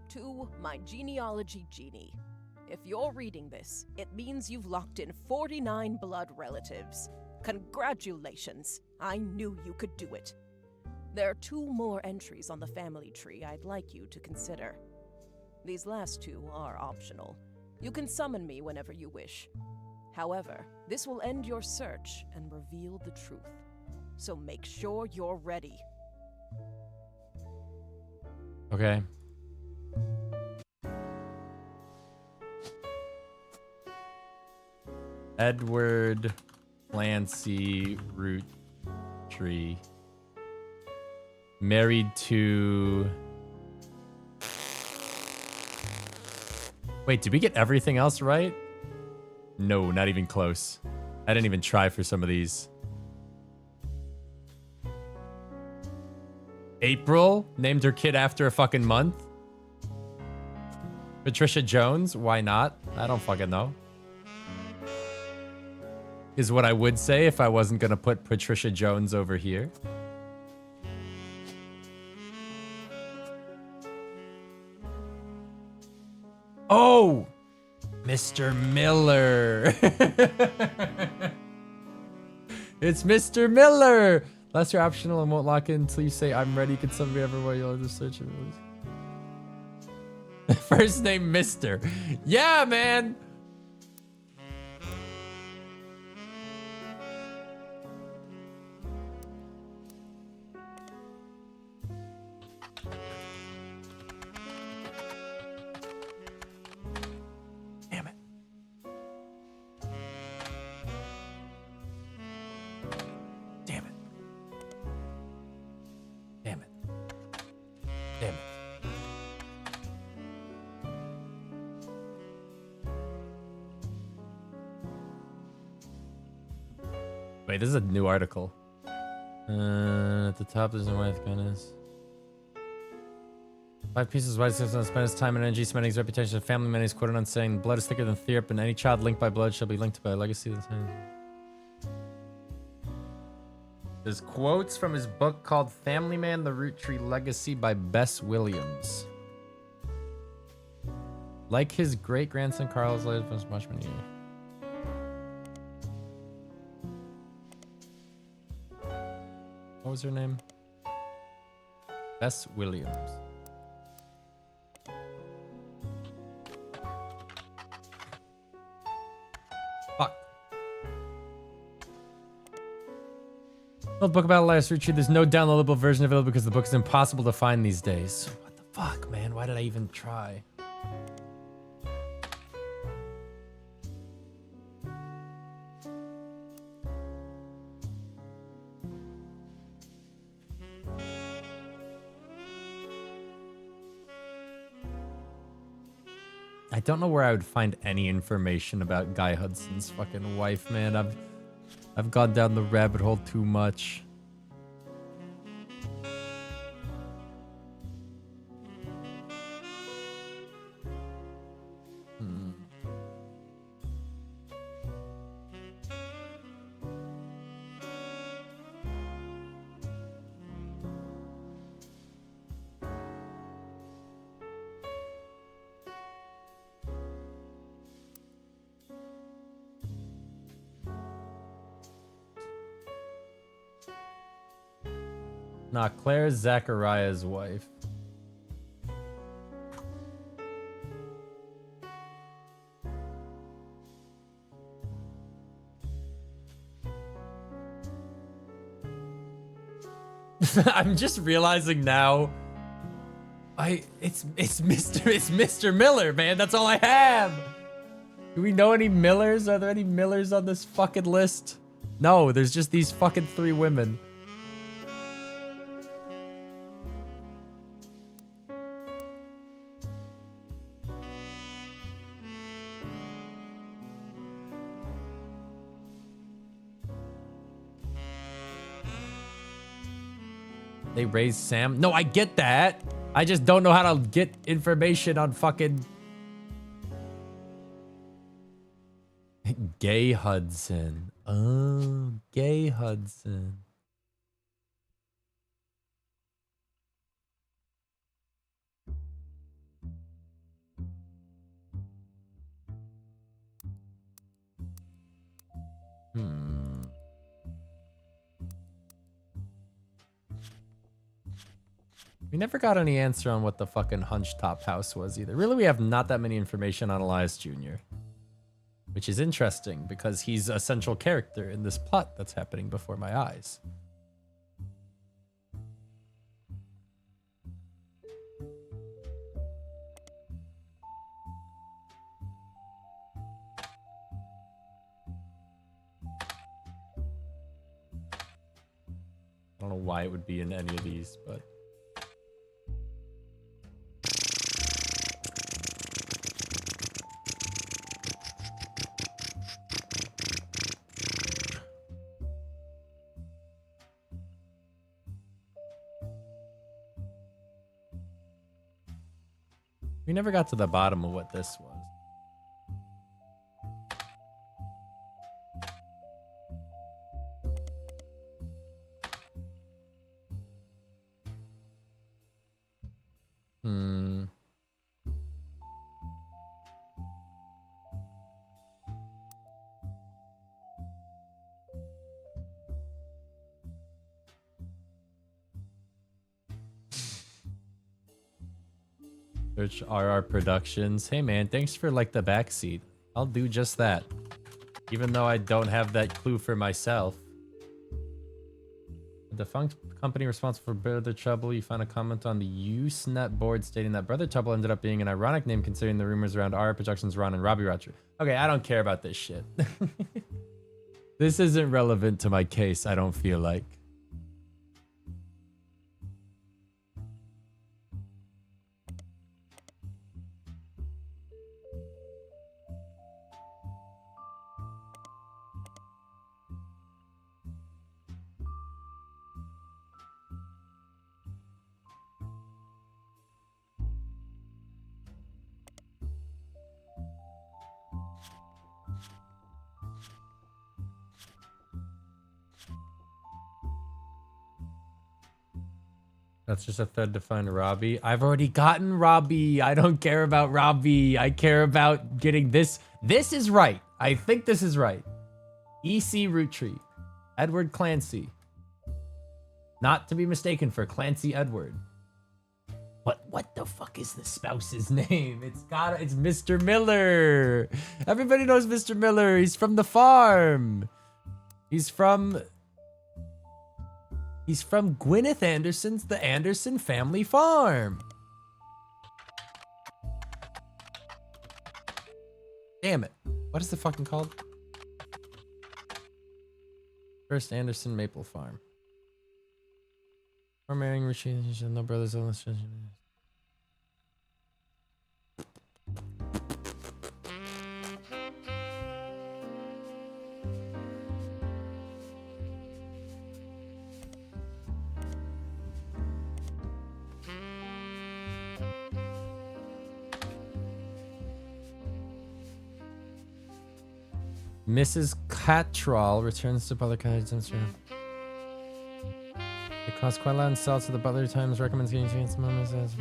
To my genealogy genie. If you're reading this, it means you've locked in 49 blood relatives. Congratulations. I knew you could do it. There are 2 more entries on the family tree I'd like you to consider. These last 2 are optional. You can summon me whenever you wish. However, this will end your search and reveal the truth. So make sure you're ready. Okay. Edward Clancy Roottrees. Married to... Wait, did we get everything else right? No, not even close. I didn't even try for some of these. April named her kid after a fucking month. Patricia Jones, why not? I don't fucking know. Is what I would say if I wasn't gonna put Patricia Jones over here. Oh! Mr. Miller. It's Mr. Miller. Unless you're optional and won't lock in until you say I'm ready. Can somebody everywhere you'll just search and release. First name Mr. Yeah, man. Damn it. Damn it. Damn it. Damn it. Wait, this is a new article. At the top, there's no way the gun is. 5 pieces why does spend his time and energy cementing his reputation as a family man is quoted on saying blood is thicker than therap and any child linked by blood shall be linked by a legacy of the time. There's quotes from his book called Family Man, The Roottrees Legacy by Bess Williams. Like his great-grandson Carl's life was much many years. What was her name? Bess Williams. Fuck. Well, book about Elias Roottrees. There's no downloadable version available because the book is impossible to find these days. What the fuck, man? Why did I even try? I don't know where I would find any information about Guy Hudson's fucking wife, man. I've gone down the rabbit hole too much. Nah, Claire's Zachariah's wife. I'm just realizing now. It's Mr. Miller, man. That's all I have. Do we know any Millers? Are there any Millers on this fucking list? No, there's just these fucking 3 women. They raised Sam. No, I get that. I just don't know how to get information on fucking Gay Hudson. Oh, Gay Hudson. We never got any answer on what the fucking Hunch Top House was either. Really, we have not that many information on Elias Jr. Which is interesting because he's a central character in this plot that's happening before my eyes. I don't know why it would be in any of these, but... We never got to the bottom of what this was. Search RR Productions. Hey man, thanks for like the backseat. I'll do just that. Even though I don't have that clue for myself. The defunct company responsible for Brother Trouble. You found a comment on the Usenet board stating that Brother Trouble ended up being an ironic name considering the rumors around RR Productions Ron and Robbie Roger. Okay, I don't care about this shit. This isn't relevant to my case, I don't feel like. That's just a thread to find Robbie. I've already gotten Robbie. I don't care about Robbie. I care about getting this. This is right. I think this is right. EC Roottrees. Edward Clancy. Not to be mistaken for Clancy Edward. But what the fuck is the spouse's name? It's Mr. Miller. Everybody knows Mr. Miller. He's from the farm. He's from Gwyneth Anderson's The Anderson Family Farm. Damn it. What is the fucking called? First Anderson Maple Farm. Or marrying Roottrees, no brothers, only sisters. Mrs. Cattrall returns to Butler County. It costs quite a lot in sales, so the Butler Times recommends getting against moments as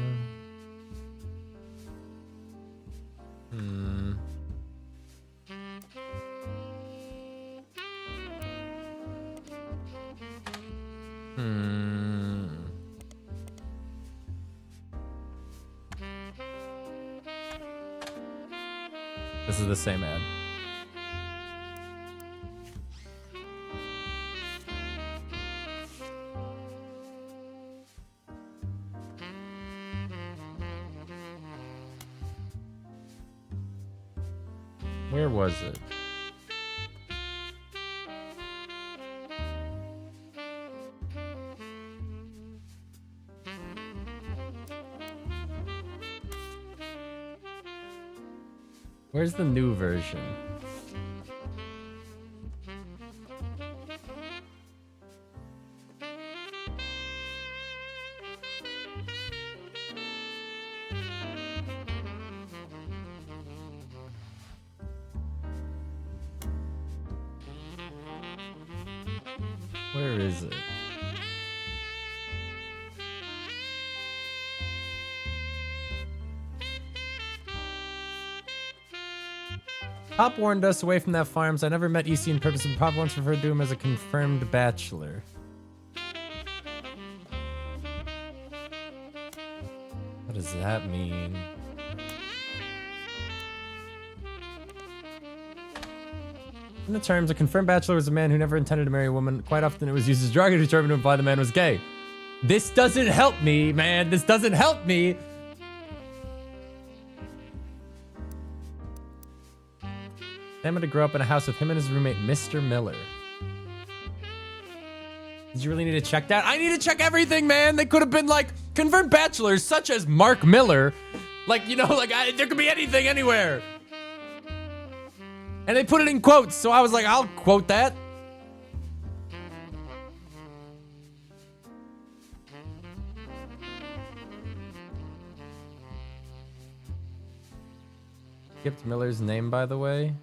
This is the same ad. Where was it? Where's the new version? Where is it? Pop warned us away from that farm, so I never met EC in purpose, and Pop once referred to him as a confirmed bachelor. What does that mean? In the terms, a confirmed bachelor was a man who never intended to marry a woman. Quite often it was used as a derogatory term to imply the man was gay. This doesn't help me, man. This doesn't help me. Sam had to grow up in a house with him and his roommate, Mr. Miller. Did you really need to check that? I need to check everything, man. They could have been like confirmed bachelors, such as Mark Miller. Like, you know, like there could be anything anywhere. And they put it in quotes, so I was like, I'll quote that. Skipped Miller's name, by the way.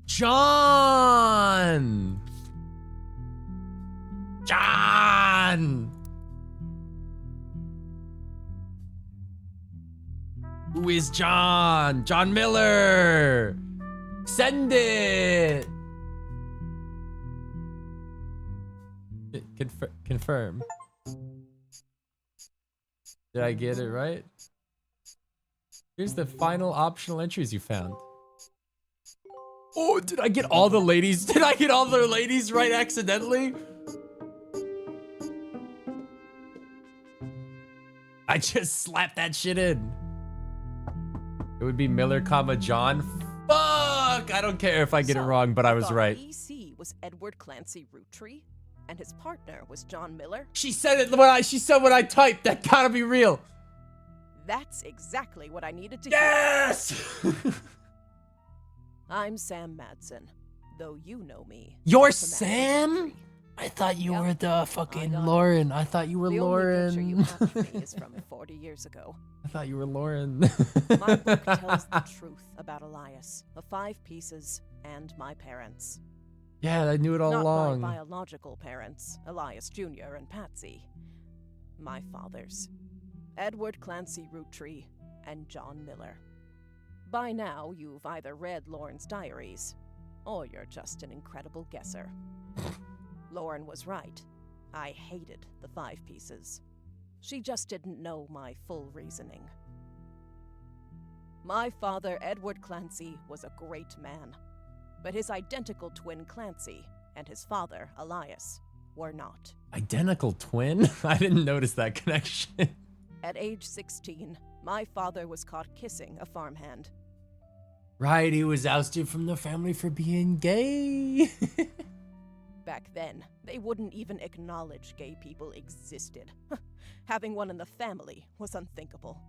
John! John! Who is John? John Miller! Send it! Confirm. Did I get it right? Here's the final optional entries you found. Oh, did I get all the ladies? Did I get all the ladies right accidentally? I just slapped that shit in. It would be Miller, comma, John. Fuck! I don't care if I get it wrong, but I was right. EC was Edward Clancy Roottrees, and his partner was John Miller. She said it when I typed. That gotta be real. That's exactly what I needed to Yes! hear. I'm Sam Madsen, though you know me. You're Samantha Sam? Roottrees. I thought you Yep. were the fucking I got it. Lauren. I thought you were The only picture you Lauren. have of me is from 40 years ago. I thought you were Lauren. My book tells the truth about Elias, the 5 pieces, and my parents. Yeah, I knew it all Not along. my biological parents, Elias Jr. and Patsy. My fathers, Edward Clancy Roottrees and John Miller. By now, you've either read Lauren's diaries, or you're just an incredible guesser. Lauren was right. I hated the 5 pieces. She just didn't know my full reasoning. My father, Edward Clancy, was a great man, but his identical twin Clancy and his father, Elias, were not. Identical twin? I didn't notice that connection. At age 16, my father was caught kissing a farmhand. Right, he was ousted from the family for being gay. Back then, they wouldn't even acknowledge gay people existed. Having one in the family was unthinkable.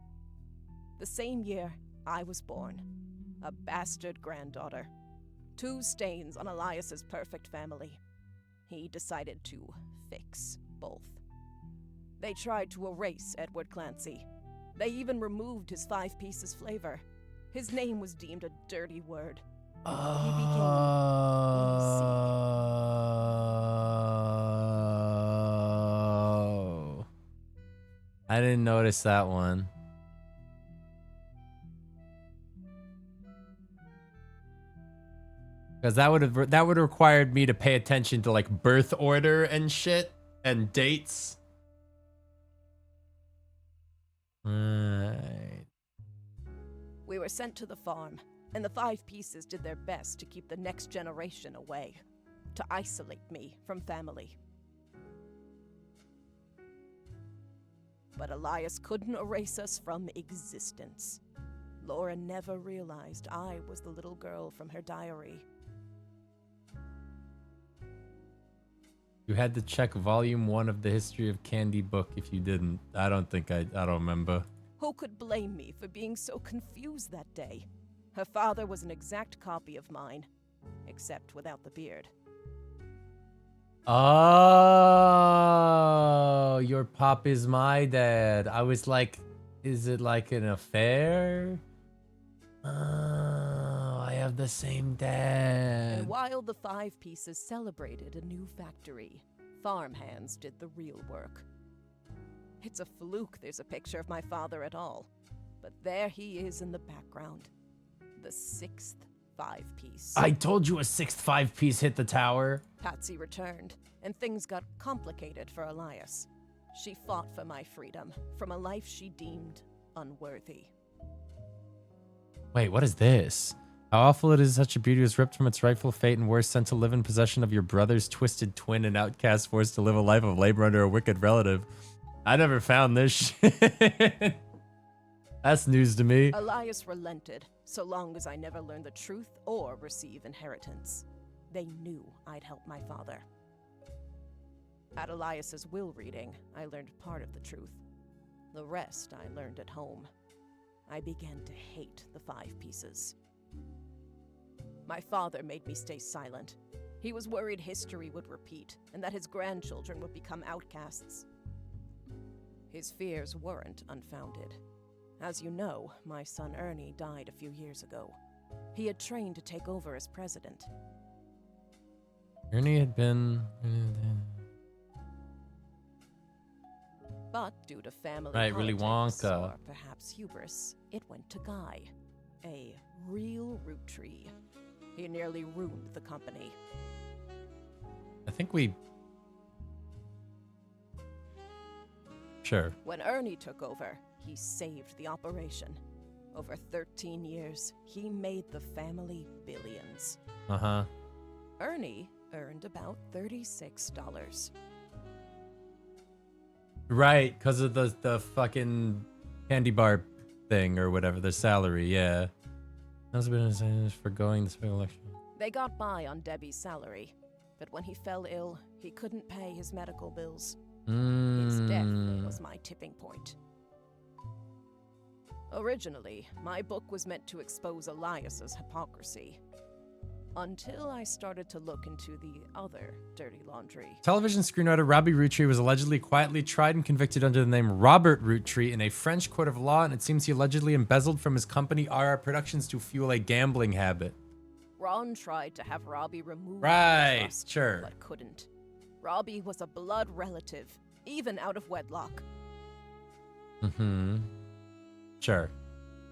The same year, I was born. A bastard granddaughter. 2 stains on Elias's perfect family. He decided to fix both. They tried to erase Edward Clancy. They even removed his 5 pieces flavor. His name was deemed a dirty word. Oh. I didn't notice that one. Because that would have required me to pay attention to like birth order and shit and dates. Right. We were sent to the farm, and the 5 pieces did their best to keep the next generation away, to isolate me from family. But Elias couldn't erase us from existence. Laura never realized I was the little girl from her diary. You had to check volume 1 of the History of Candy book if you didn't. I don't remember. Who could blame me for being so confused that day? Her father was an exact copy of mine, except without the beard. Oh, your pop is my dad. I was like, is it like an affair? Oh, I have the same dad. And while the Five Pieces celebrated a new factory, farmhands did the real work. It's a fluke there's a picture of my father at all, but there he is in the background. The sixth five-piece. I told you a sixth five-piece hit the tower. Patsy returned, and things got complicated for Elias. She fought for my freedom, from a life she deemed unworthy. Wait, what is this? How awful it is such a beauty was ripped from its rightful fate and worse, sent to live in possession of your brother's twisted twin and outcast, forced to live a life of labor under a wicked relative. I never found this shit. That's news to me. Elias relented, so long as I never learned the truth or receive inheritance. They knew I'd help my father. At Elias's will reading, I learned part of the truth. The rest I learned at home. I began to hate the Five Pieces. My father made me stay silent. He was worried history would repeat, and that his grandchildren would become outcasts. His fears weren't unfounded. As you know, my son Ernie died a few years ago. He had trained to take over as president. Ernie had been... But due to family Right, Willy politics, Wonka. or perhaps hubris, it went to Guy, a real Roottrie. He nearly ruined the company. I think we... Sure. When Ernie took over, he saved the operation. Over 13 years, he made the family billions. Uh-huh. Ernie earned about $36. Right, because of the fucking candy bar thing or whatever, the salary, yeah. That's been a for going this election. They got by on Debbie's salary, but when he fell ill, he couldn't pay his medical bills. His death was my tipping point. Originally, my book was meant to expose Elias's hypocrisy. Until I started to look into the other dirty laundry. Television screenwriter Robbie Roottries was allegedly quietly tried and convicted under the name Robert Roottries in a French court of law, and it seems he allegedly embezzled from his company RR Productions to fuel a gambling habit. Ron tried to have Robbie removed Right, from the trust, sure. but couldn't. Robbie was a blood relative, even out of wedlock. Mm-hmm. Sure.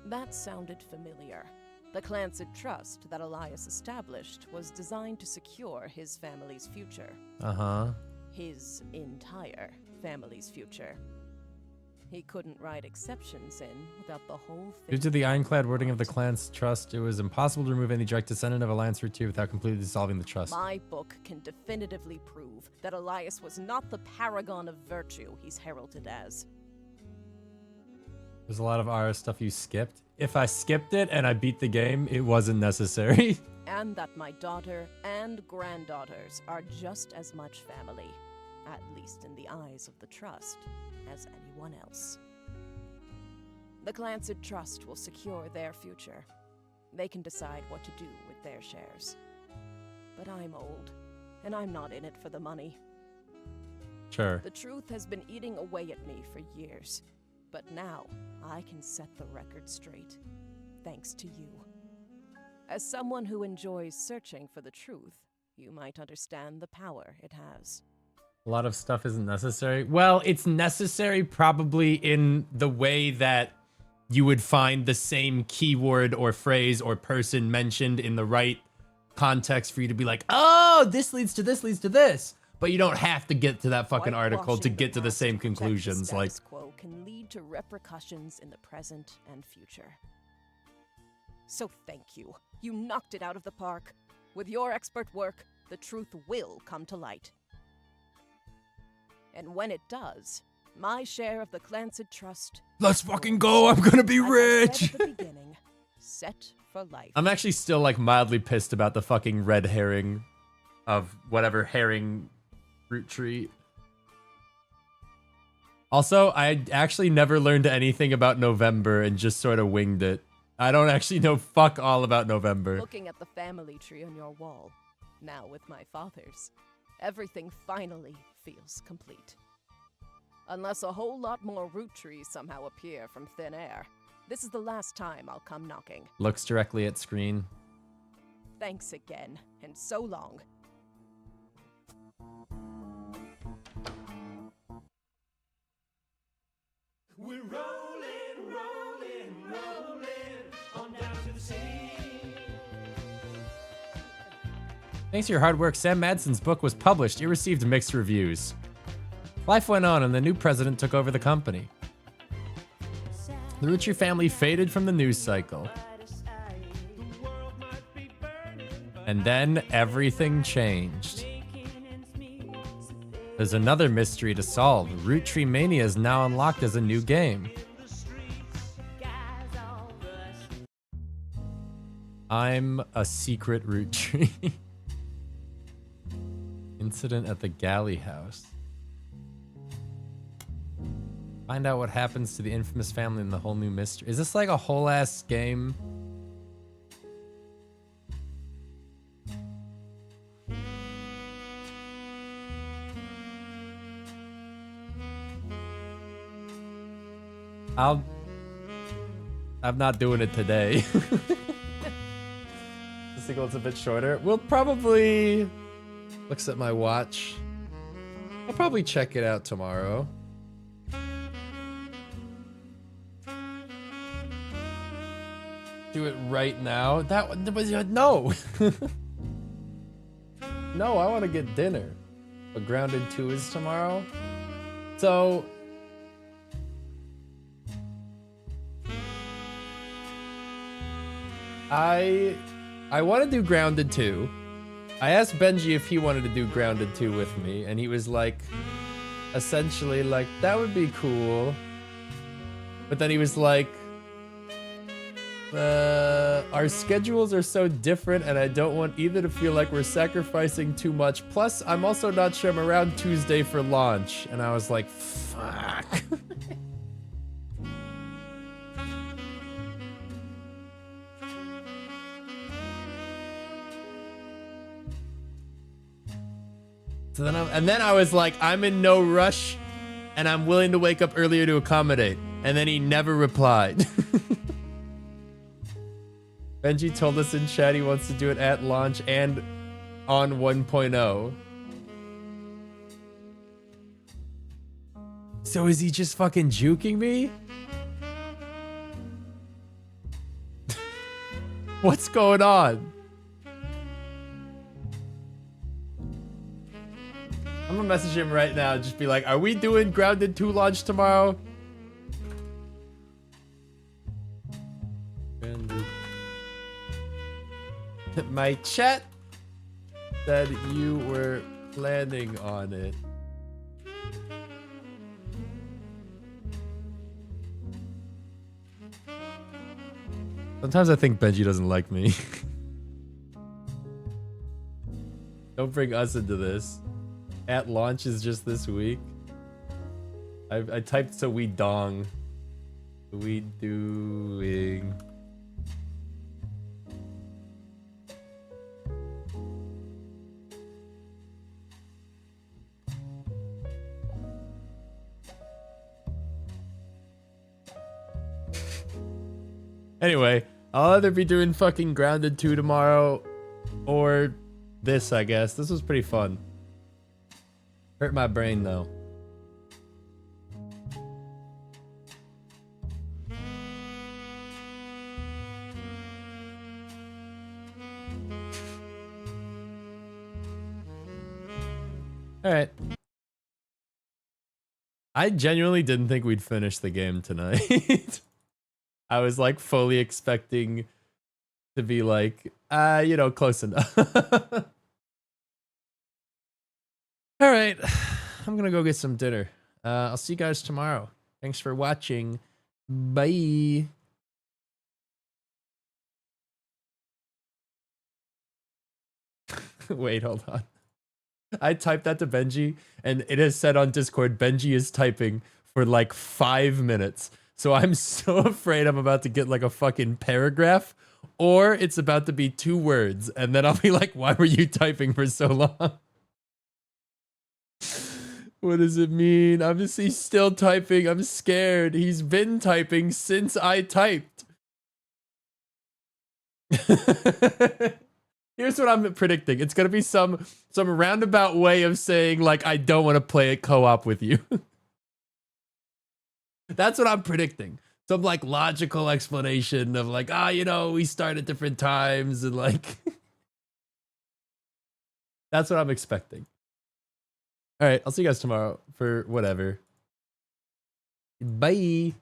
That sounded familiar. The Clancid Trust that Elias established was designed to secure his family's future. Uh-huh. His entire family's future. He couldn't write exceptions in without the whole thing. Due to the ironclad wording of the Clan's trust, it was impossible to remove any direct descendant of Alliance Route 2 without completely dissolving the trust. My book can definitively prove that Elias was not the paragon of virtue he's heralded as. There's a lot of RR stuff you skipped. If I skipped it and I beat the game, it wasn't necessary. And that my daughter and granddaughters are just as much family, at least in the eyes of the Trust, as anyone else. The Clancid Trust will secure their future. They can decide what to do with their shares. But I'm old, and I'm not in it for the money. Sure. The truth has been eating away at me for years. But now, I can set the record straight, thanks to you. As someone who enjoys searching for the truth, you might understand the power it has. A lot of stuff isn't necessary. Well, it's necessary probably in the way that you would find the same keyword or phrase or person mentioned in the right context for you to be like, oh, this leads to this leads to this. But you don't have to get to that fucking article to Whitewashing get to the past same to protect the conclusions. Like, status quo can lead to repercussions in the present and future. So thank you. You knocked it out of the park. With your expert work, the truth will come to light. And when it does, my share of the Clancid Trust... let's fucking go. I'm gonna be as I rich. said at the beginning, set for life. I'm actually still like mildly pissed about the fucking red herring of whatever herring root tree. Also, I actually never learned anything about November and just sort of winged it. I don't actually know fuck all about November. Looking at the family tree on your wall, now with my father's, everything finally feels complete. Unless a whole lot more root trees somehow appear from thin air, this is the last time I'll come knocking. Looks directly at screen. Thanks again, and so long. We're rolling, rolling, rolling on down to the sea. Thanks to your hard work, Sam Madsen's book was published. It received mixed reviews. Life went on and the new president took over the company. The Roottrees family faded from the news cycle. And then everything changed. There's another mystery to solve. Roottrees Mania is now unlocked as a new game. I'm a secret Roottrees. Incident at the Galley House. Find out what happens to the infamous family in the whole new mystery. Is this like a whole ass game? I'm not doing it today. This sequel's a bit shorter. We'll probably... Looks at my watch. I'll probably check it out tomorrow. Do it right now. That was no. No, I want to get dinner. But Grounded 2 is tomorrow. So I want to do Grounded 2. I asked Benji if he wanted to do Grounded 2 with me, and he was like, essentially like, that would be cool. But then he was like, our schedules are so different and I don't want either to feel like we're sacrificing too much. Plus, I'm also not sure I'm around Tuesday for launch. And I was like, fuck. So then I was like, I'm in no rush and I'm willing to wake up earlier to accommodate. And then he never replied. Benji told us in chat he wants to do it at launch and on 1.0. So is he just fucking juking me? What's going on? I'm gonna message him right now, just be like, are we doing Grounded 2 launch tomorrow? My chat said you were planning on it. Sometimes I think Benji doesn't like me. Don't bring us into this. At launch is just this week. I typed so we dong. We doing. Anyway, I'll either be doing fucking Grounded 2 tomorrow or this, I guess. This was pretty fun. Hurt my brain though. All right. I genuinely didn't think we'd finish the game tonight. I was like fully expecting to be like, you know, close enough. All right, I'm gonna go get some dinner. I'll see you guys tomorrow. Thanks for watching. Bye. Wait, hold on. I typed that to Benji, and it has said on Discord, Benji is typing for like 5 minutes. So I'm so afraid I'm about to get like a fucking paragraph, or it's about to be 2 words, and then I'll be like, why were you typing for so long? What does it mean? He's still typing. I'm scared. He's been typing since I typed. Here's what I'm predicting. It's gonna be some roundabout way of saying like I don't want to play a co-op with you. That's what I'm predicting. Some like logical explanation of like, you know, we start at different times and like that's what I'm expecting. All right, I'll see you guys tomorrow for whatever. Bye.